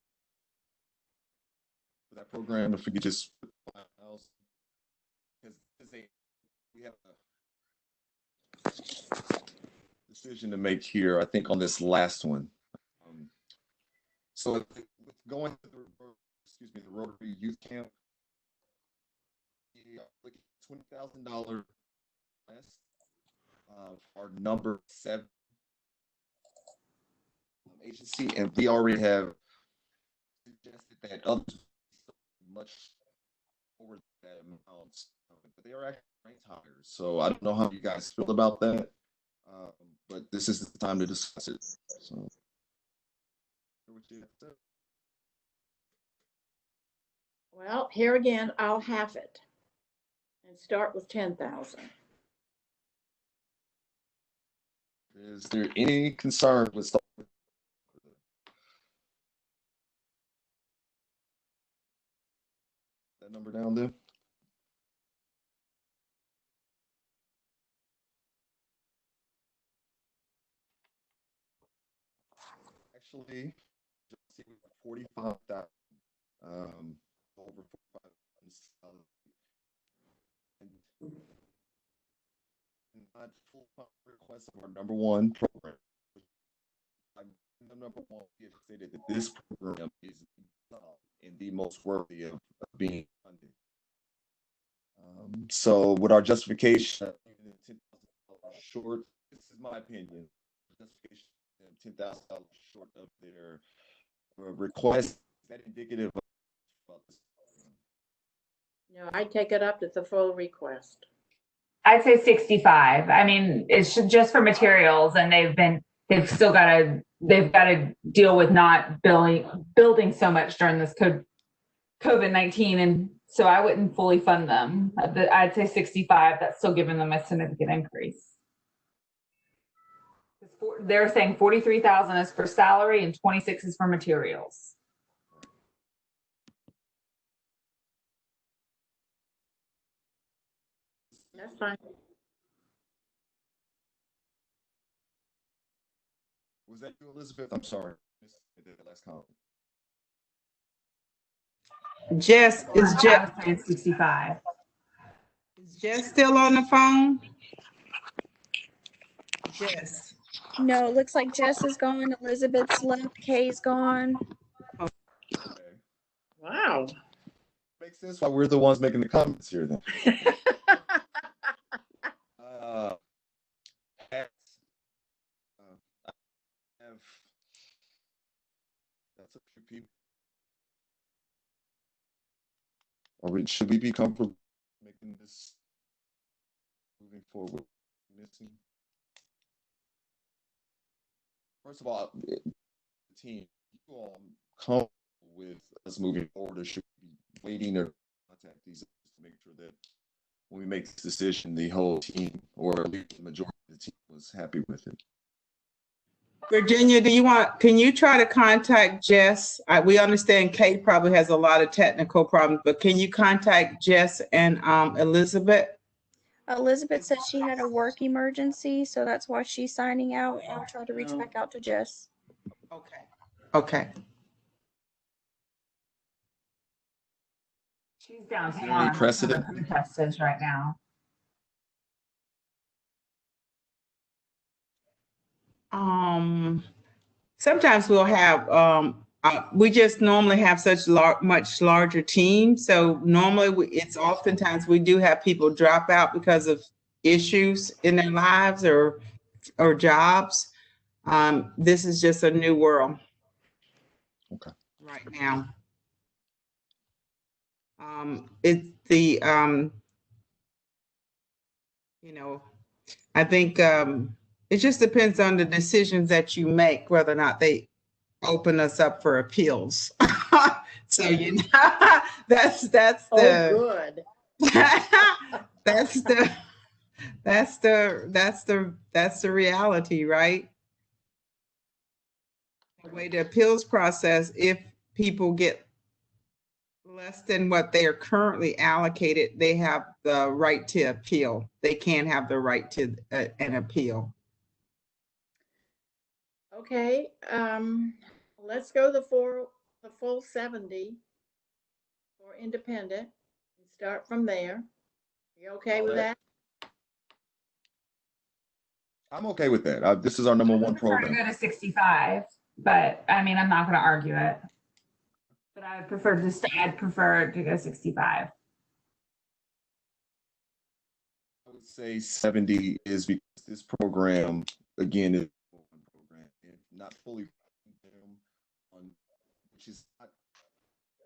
for that program. If we could just put 5,000, because we have a decision to make here, I think, on this last one. So with going to the Rotary Youth Camp, $20,000 less. Our number 7 agency, and we already have suggested that others much over that amount, but they are actually ranked higher. So I don't know how you guys feel about that, but this is the time to discuss it. So, well, here again, I'll half it and start with 10,000. Is there any concern with that number down there? Actually, 45,000, over 45,000. And not full request of our number 1 program. Number 1, we have stated that this program is and the most worthy of being funded. So with our justification, $10,000 short, this is my opinion, justification $10,000 short of their request, is that indicative of this? No, I take it up to the full request. I'd say 65. I mean, it's just for materials, and they've got to deal with not building so much during this COVID-19, and so I wouldn't fully fund them. I'd say 65. That's still giving them a significant increase. They're saying 43,000 is for salary and 26 is for materials. That's fine. Was that you, Elizabeth? I'm sorry. I did the last comment. Jess, is Jess 65? Is Jess still on the phone? Jess. No, it looks like Jess is gone. Elizabeth's left. Kay's gone. Okay. Wow. Makes sense why we're the ones making the comments here then. That's a few people. Should we be comfortable making this moving forward? Missing. First of all, the team, you all comfortable with us moving forward, or should we be waiting or contact these to make sure that when we make this decision, the whole team or at least the majority of the team was happy with it? Virginia, can you try to contact Jess? We understand Kate probably has a lot of technical problems, but can you contact Jess and Elizabeth? Elizabeth said she had a work emergency, so that's why she's signing out. I'll try to reach back out to Jess. Okay. She's downtown. Is there any precedent? Protesters right now. Sometimes we'll have we just normally have such much larger teams. So normally it's oftentimes we do have people drop out because of issues in their lives or jobs. This is just a new world. Okay. Right now. It's the I think it just depends on the decisions that you make, whether or not they open us up for appeals. So you know, that's the good. that's the reality, right? The way the appeals process, if people get less than what they are currently allocated, they have the right to appeal. They can have the right to an appeal. Okay, let's go the full 70 for independent and start from there. You okay with that? I'm okay with that. This is our number one prefer to program. go to 65, but I mean, I'm not going to argue it. But I'd prefer to go 65. I would say 70 is because this program, again, is a program and not fully on, which is not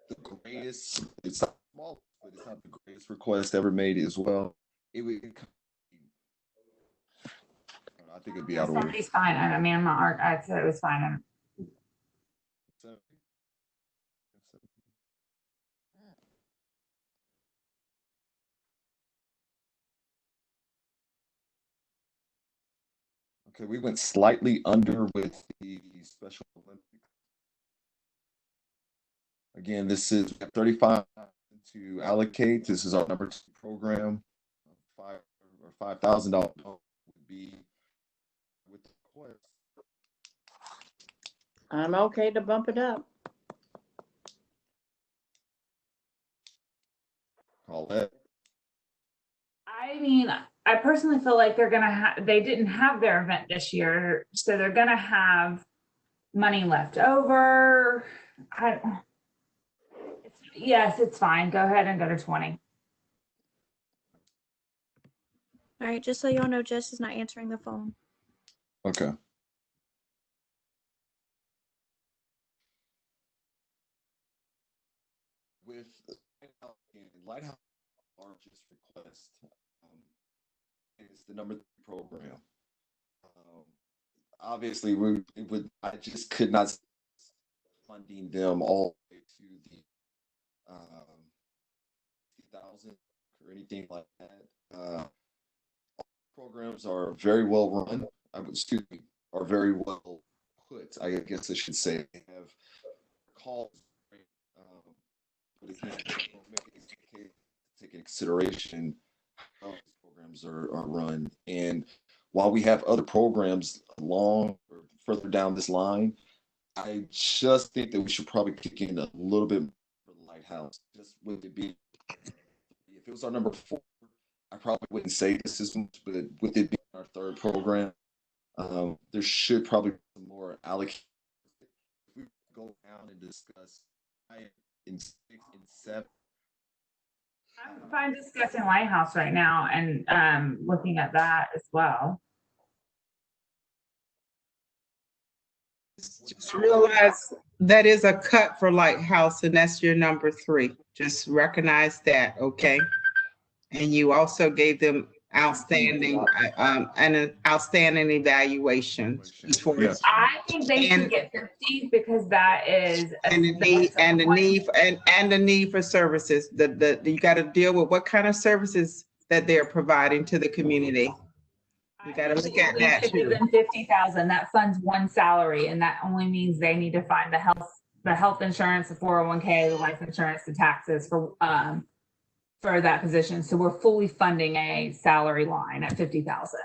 the greatest. It's not small, but it's not the greatest request ever made as well. I think it'd be out of order. 70's fine. I mean, I'm not. I'd say it was fine. Okay, we went slightly under with the Special Olympics. Again, this is 35 to allocate. This is our number 2 program. $5,000 would be with the request. I'm okay to bump it up. Call that. I mean, I personally feel like they didn't have their event this year, so they're gonna have money left over. Yes, it's fine. Go ahead and go to 20. All right, just so y'all know, Jess is not answering the phone. Okay. With Lighthouse largest request is the number 3 program. Obviously, I just could not funding them all the way to the 2000 or anything like that. Programs are very well run. Are very well put. I guess I should say they have calls, but again, take into consideration how these programs are run. And while we have other programs along or further down this line, I just think that we should probably kick in a little bit for the Lighthouse. Just with it be, if it was our number 4, I probably wouldn't say this as much, but with it being our 3rd program, there should probably be some more allocation. If we go down and discuss in 6 and 7. I'm fine discussing Lighthouse right now and looking at that as well. Just realize that is a cut for Lighthouse, and that's your number 3. Just recognize that, okay? And you also gave them outstanding an outstanding evaluation. I think they should get 50 because that is the need for services. You got to deal with what kind of services that they're providing to the community. You got to look at that too. Give them 50,000. That funds one salary, and that only means they need to find the health insurance, the 401k, the life insurance, the taxes for that position. So we're fully funding a salary line at 50,000.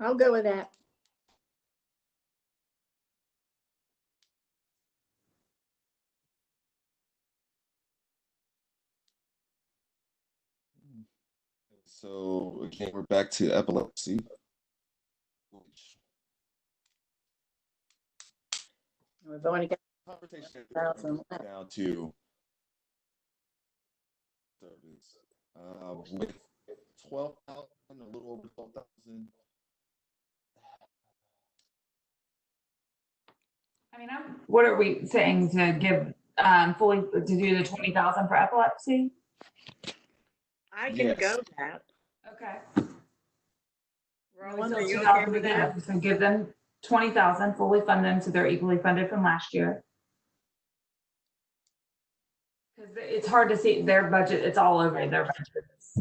I'll go with that. So again, we're back to epilepsy. We've only got conversation down to service with 12,000, a little over 12,000. I mean, what are we saying to give fully to do the 20,000 for epilepsy? I can go that. Okay. Roland, So are you okay with that? So give them 20,000 fully funded, so they're equally funded from last year. Because it's hard to see their budget, it's all over their budgets.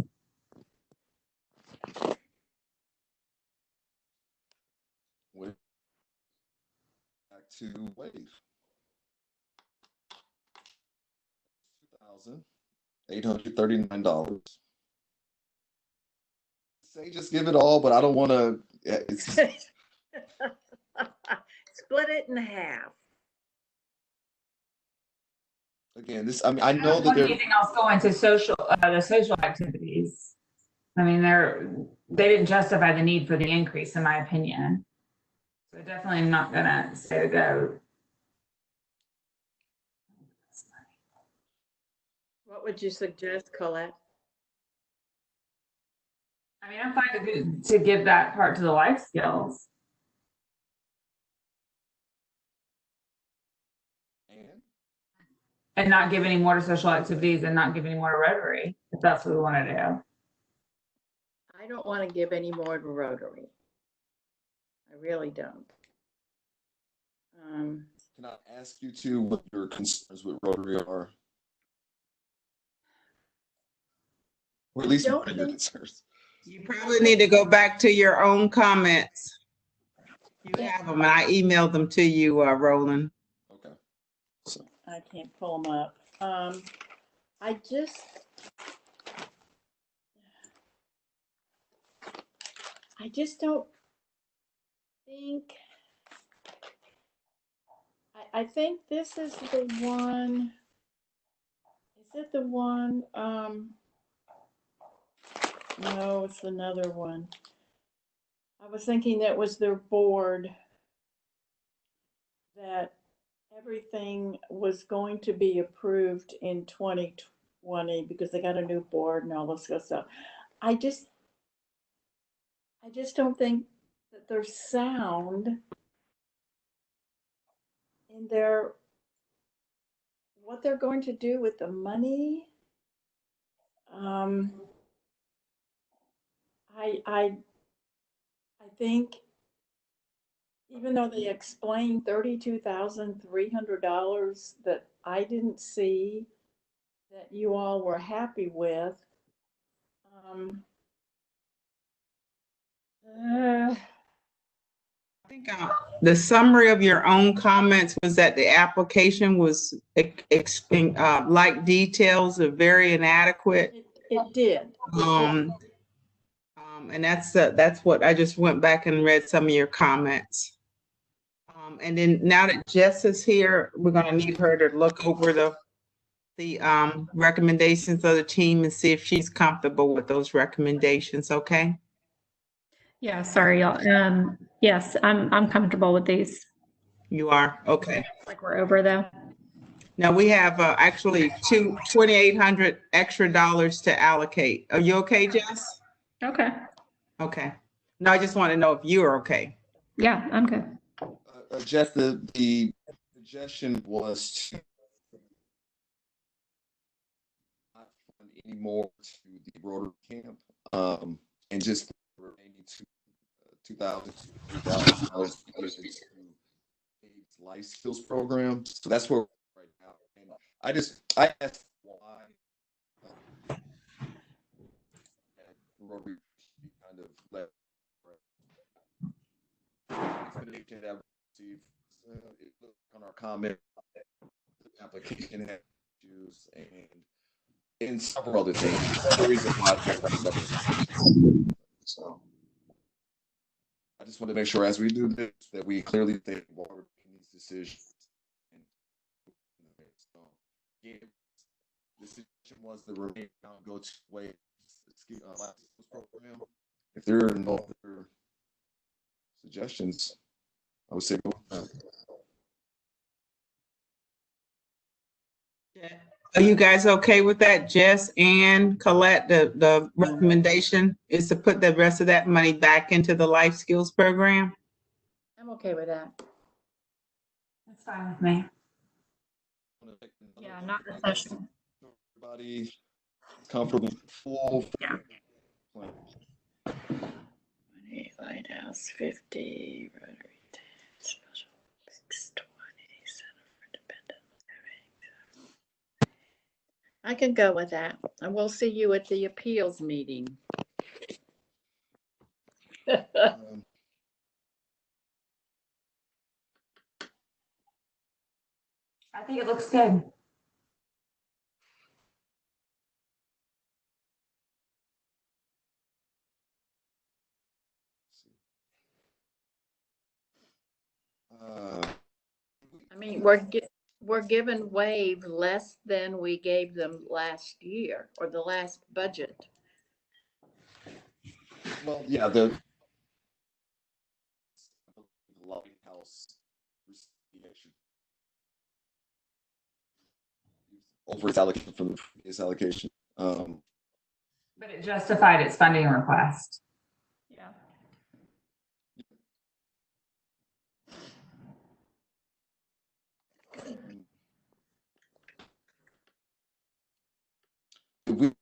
Back to Wave. $2,839. Say just give it all, but I don't want to. Split it in half. Again, this. I mean, I know that don't there. anything else go into the social activities. I mean, they didn't justify the need for the increase, in my opinion. So definitely not gonna say to go. What would you suggest, Colette? I mean, I'm fine to give that part to the life skills. And not give any more to social activities and not give any more to Rotary, if that's what we want to do. I don't want to give any more to Rotary. I really don't. Can I ask you to what your concerns with Rotary are? Or at least what are your concerns? You probably need to go back to your own comments. You have them, and I emailed them to you, Roland. Okay. So. I can't pull them up. I just don't think. I think this is the one. Is it the one? No, it's another one. I was thinking that was their board, that everything was going to be approved in 2020 because they got a new board and all this good stuff. I just don't think that they're sound in their what they're going to do with the money. I think even though they explained $32,300 that I didn't see that you all were happy with, I think the summary of your own comments was that the application was like details are very inadequate. It did. And that's what I just went back and read some of your comments. And then now that Jess is here, we're going to need her to look over the recommendations of the team and see if she's comfortable with those recommendations. Okay. Yeah, sorry, y'all. Yes, I'm comfortable with these. You are? Okay. Like we're over though. Now we have actually $2,800 extra dollars to allocate. Are you okay, Jess? Okay. Okay. No, I just want to know if you are okay. Yeah, I'm good. Jeff, the suggestion was to not fund any more to the Rotary camp, and just remaining $2,000 to life skills program. So that's where we're right now. And I asked why Rotary kind of let explanation that we received on our comment application had issues and several other things. The reason why so I just want to make sure as we do this that we clearly think what we're making these decisions. So, yeah, the situation was the remaining go to way program. If there are no other suggestions, I would say go. Are you guys okay with that, Jess and Colette? The recommendation is to put the rest of that money back into the life skills program? I'm okay with that. That's fine with me. Yeah, not the social. Everybody comfortable, full. Yeah. Lighthouse 50, Rotary 10. I can go with that. And we'll see you at the appeals meeting. I think it looks good. I mean, we're given WAVE less than we gave them last year or the last budget. Well, yeah, the lighthouse over its allocation from the previous allocation. But it justified its funding request. Yeah. We give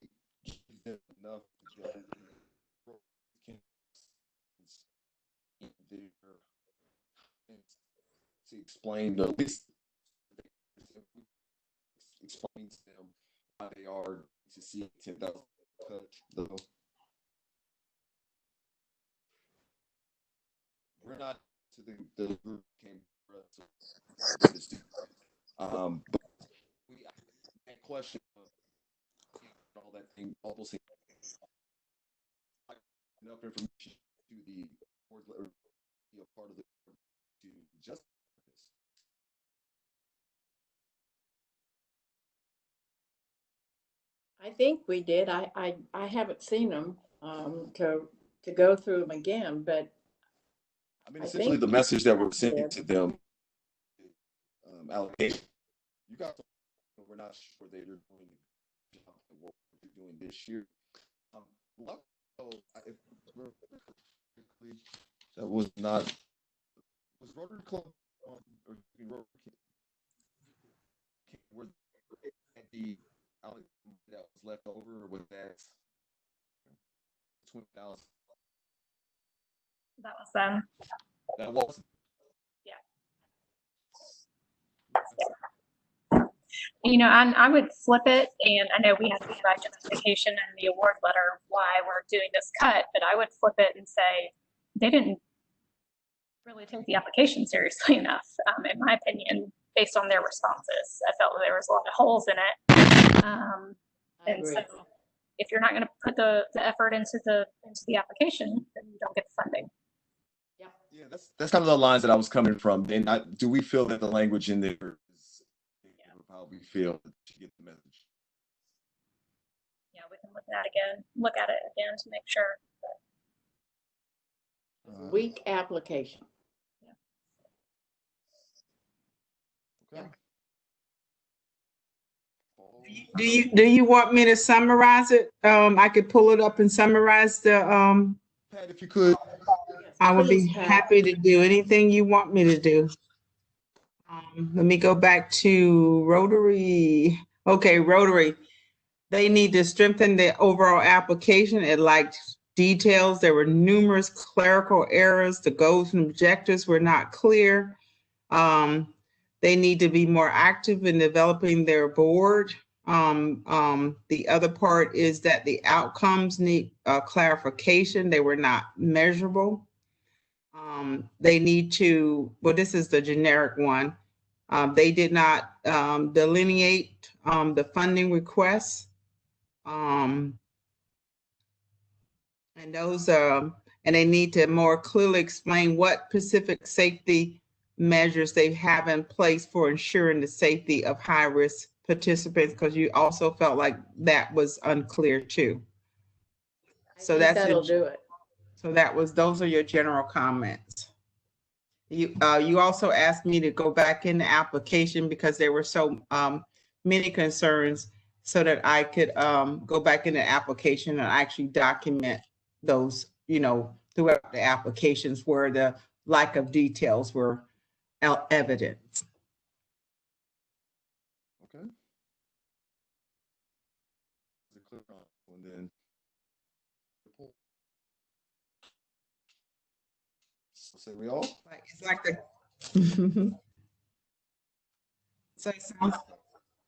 them enough to explain the list, explain to them why they are to see 10,000 cut though. We're not to the group came for us but we had question all that thing, all those things, enough information to the board or be a part of the to just this. I think we did. I haven't seen them to go through them again, but I mean, essentially the message that we're sending to them, allocation. You guys, we're not sure that you're doing what you're doing this year. That was not was Rotary Club or Rotary were the that was left over, or was that 20,000? That was them. That was. You know, I would flip it, and I know we have to provide justification in the award letter why we're doing this cut, but I would flip it and say they didn't really take the application seriously enough, in my opinion, based on their responses. I felt that there was a lot of holes in it, and so if you're not going to put the effort into the application, then you don't get the funding. Yeah, that's kind of the lines that I was coming from. And do we feel that the language in there is how we feel to get the message? Yeah, we can look at it again to make sure. Weak application. Okay. Do you want me to summarize it? I could pull it up and summarize the Pat, if you could. I would be happy to do anything you want me to do. Let me go back to Rotary. Okay, Rotary. They need to strengthen the overall application. It lacked details. There were numerous clerical errors. The goals and objectives were not clear. They need to be more active in developing their board. The other part is that the outcomes need clarification. They were not measurable. They need to, well, this is the generic one. They did not delineate the funding requests. And those and they need to more clearly explain what specific safety measures they have in place for ensuring the safety of high-risk participants, because you also felt like that was unclear too. So that'll do it. So those are your general comments. You also asked me to go back in the application because there were so many concerns, so that I could go back in the application and actually document those, throughout the applications where the lack of details were evident. Okay. And then say we all. It's like the. So it sounds.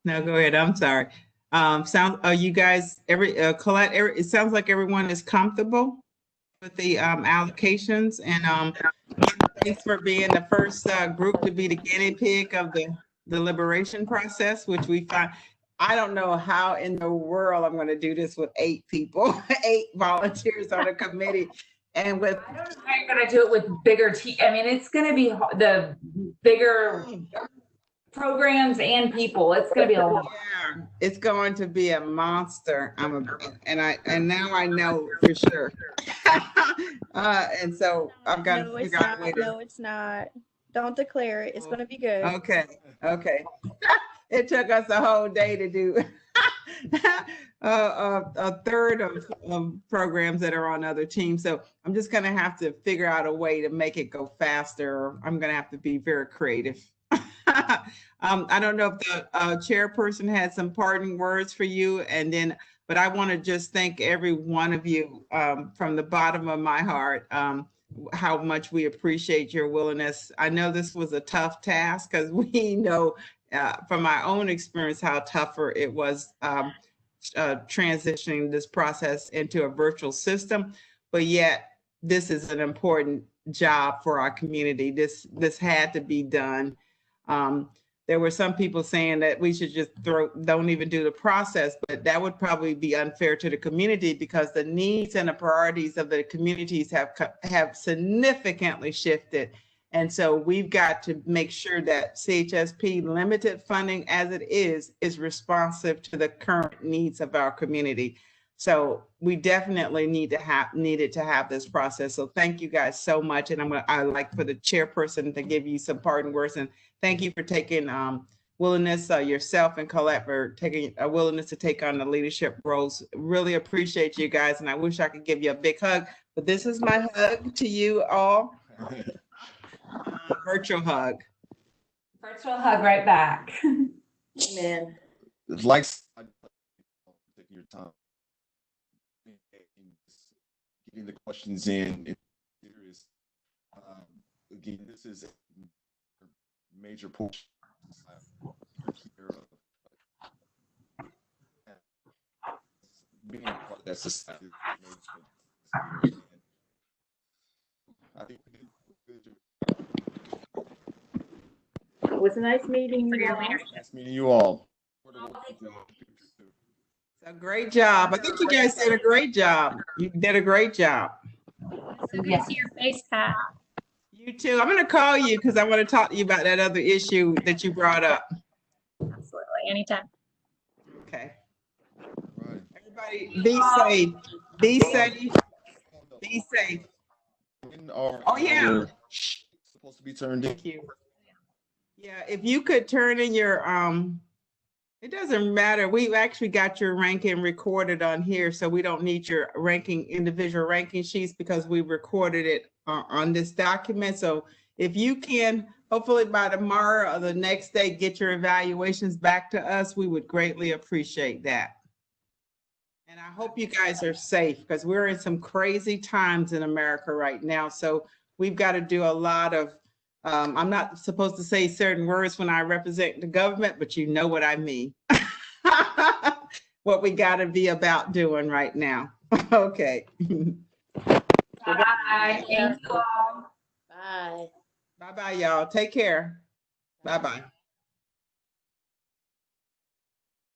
No, go ahead. I'm sorry. You guys, Colette, it sounds like everyone is comfortable with the allocations, and thanks for being the first group to be the guinea pig of the deliberation process, which we find. I don't know how in the world I'm going to do this with 8 people, 8 volunteers on a committee, and with. I don't know how you're going to do it with bigger I mean, it's going to be the bigger programs and people. It's going to be a lot. Yeah, it's going to be a monster. And now I know for sure. And so I've got to figure out a way to. No, it's not. Don't declare it. It's going to be good. Okay. It took us a whole day to do a third of programs that are on other teams. So I'm just going to have to figure out a way to make it go faster. I'm going to have to be very creative. I don't know if the chairperson had some parting words for you, but I want to just thank every one of you from the bottom of my heart, how much we appreciate your willingness. I know this was a tough task because we know from my own experience how tougher it was transitioning this process into a virtual system, but yet this is an important job for our community. This had to be done. There were some people saying that we should just don't even do the process, but that would probably be unfair to the community because the needs and the priorities of the communities have significantly shifted. And so we've got to make sure that CHSP, limited funding as it is responsive to the current needs of our community. So we definitely needed to have this process. So thank you guys so much. And I'd like for the chairperson to give you some parting words. And thank you for taking willingness, yourself and Colette, for taking a willingness to take on the leadership roles. Really appreciate you guys. And I wish I could give you a big hug, but this is my hug to you all. Virtual hug. Virtual hug right back. Amen. It's like taking your time. Getting the questions in. Again, this is a major portion being part of that society. I think it was nice meeting you all. Nice meeting you all. A great job. I think you guys did a great job. You did a great job. So good to see your face, Pat. You too. I'm going to call you because I want to talk to you about that other issue that you brought up. Absolutely. Anytime. Okay. Right. Everybody be safe. Be safe. Be safe. Oh, yeah. Supposed to be turned in. Thank you. Yeah, if you could turn in your it doesn't matter. We've actually got your ranking recorded on here, so we don't need your individual ranking sheets because we recorded it on this document. So if you can, hopefully by tomorrow or the next day, get your evaluations back to us, we would greatly appreciate that. And I hope you guys are safe because we're in some crazy times in America right now. So we've got to do a lot of I'm not supposed to say certain words when I represent the government, but you know what I mean. What we got to be about doing right now. Okay. Bye. Thank you all. Bye. Bye-bye, y'all. Take care. Bye-bye.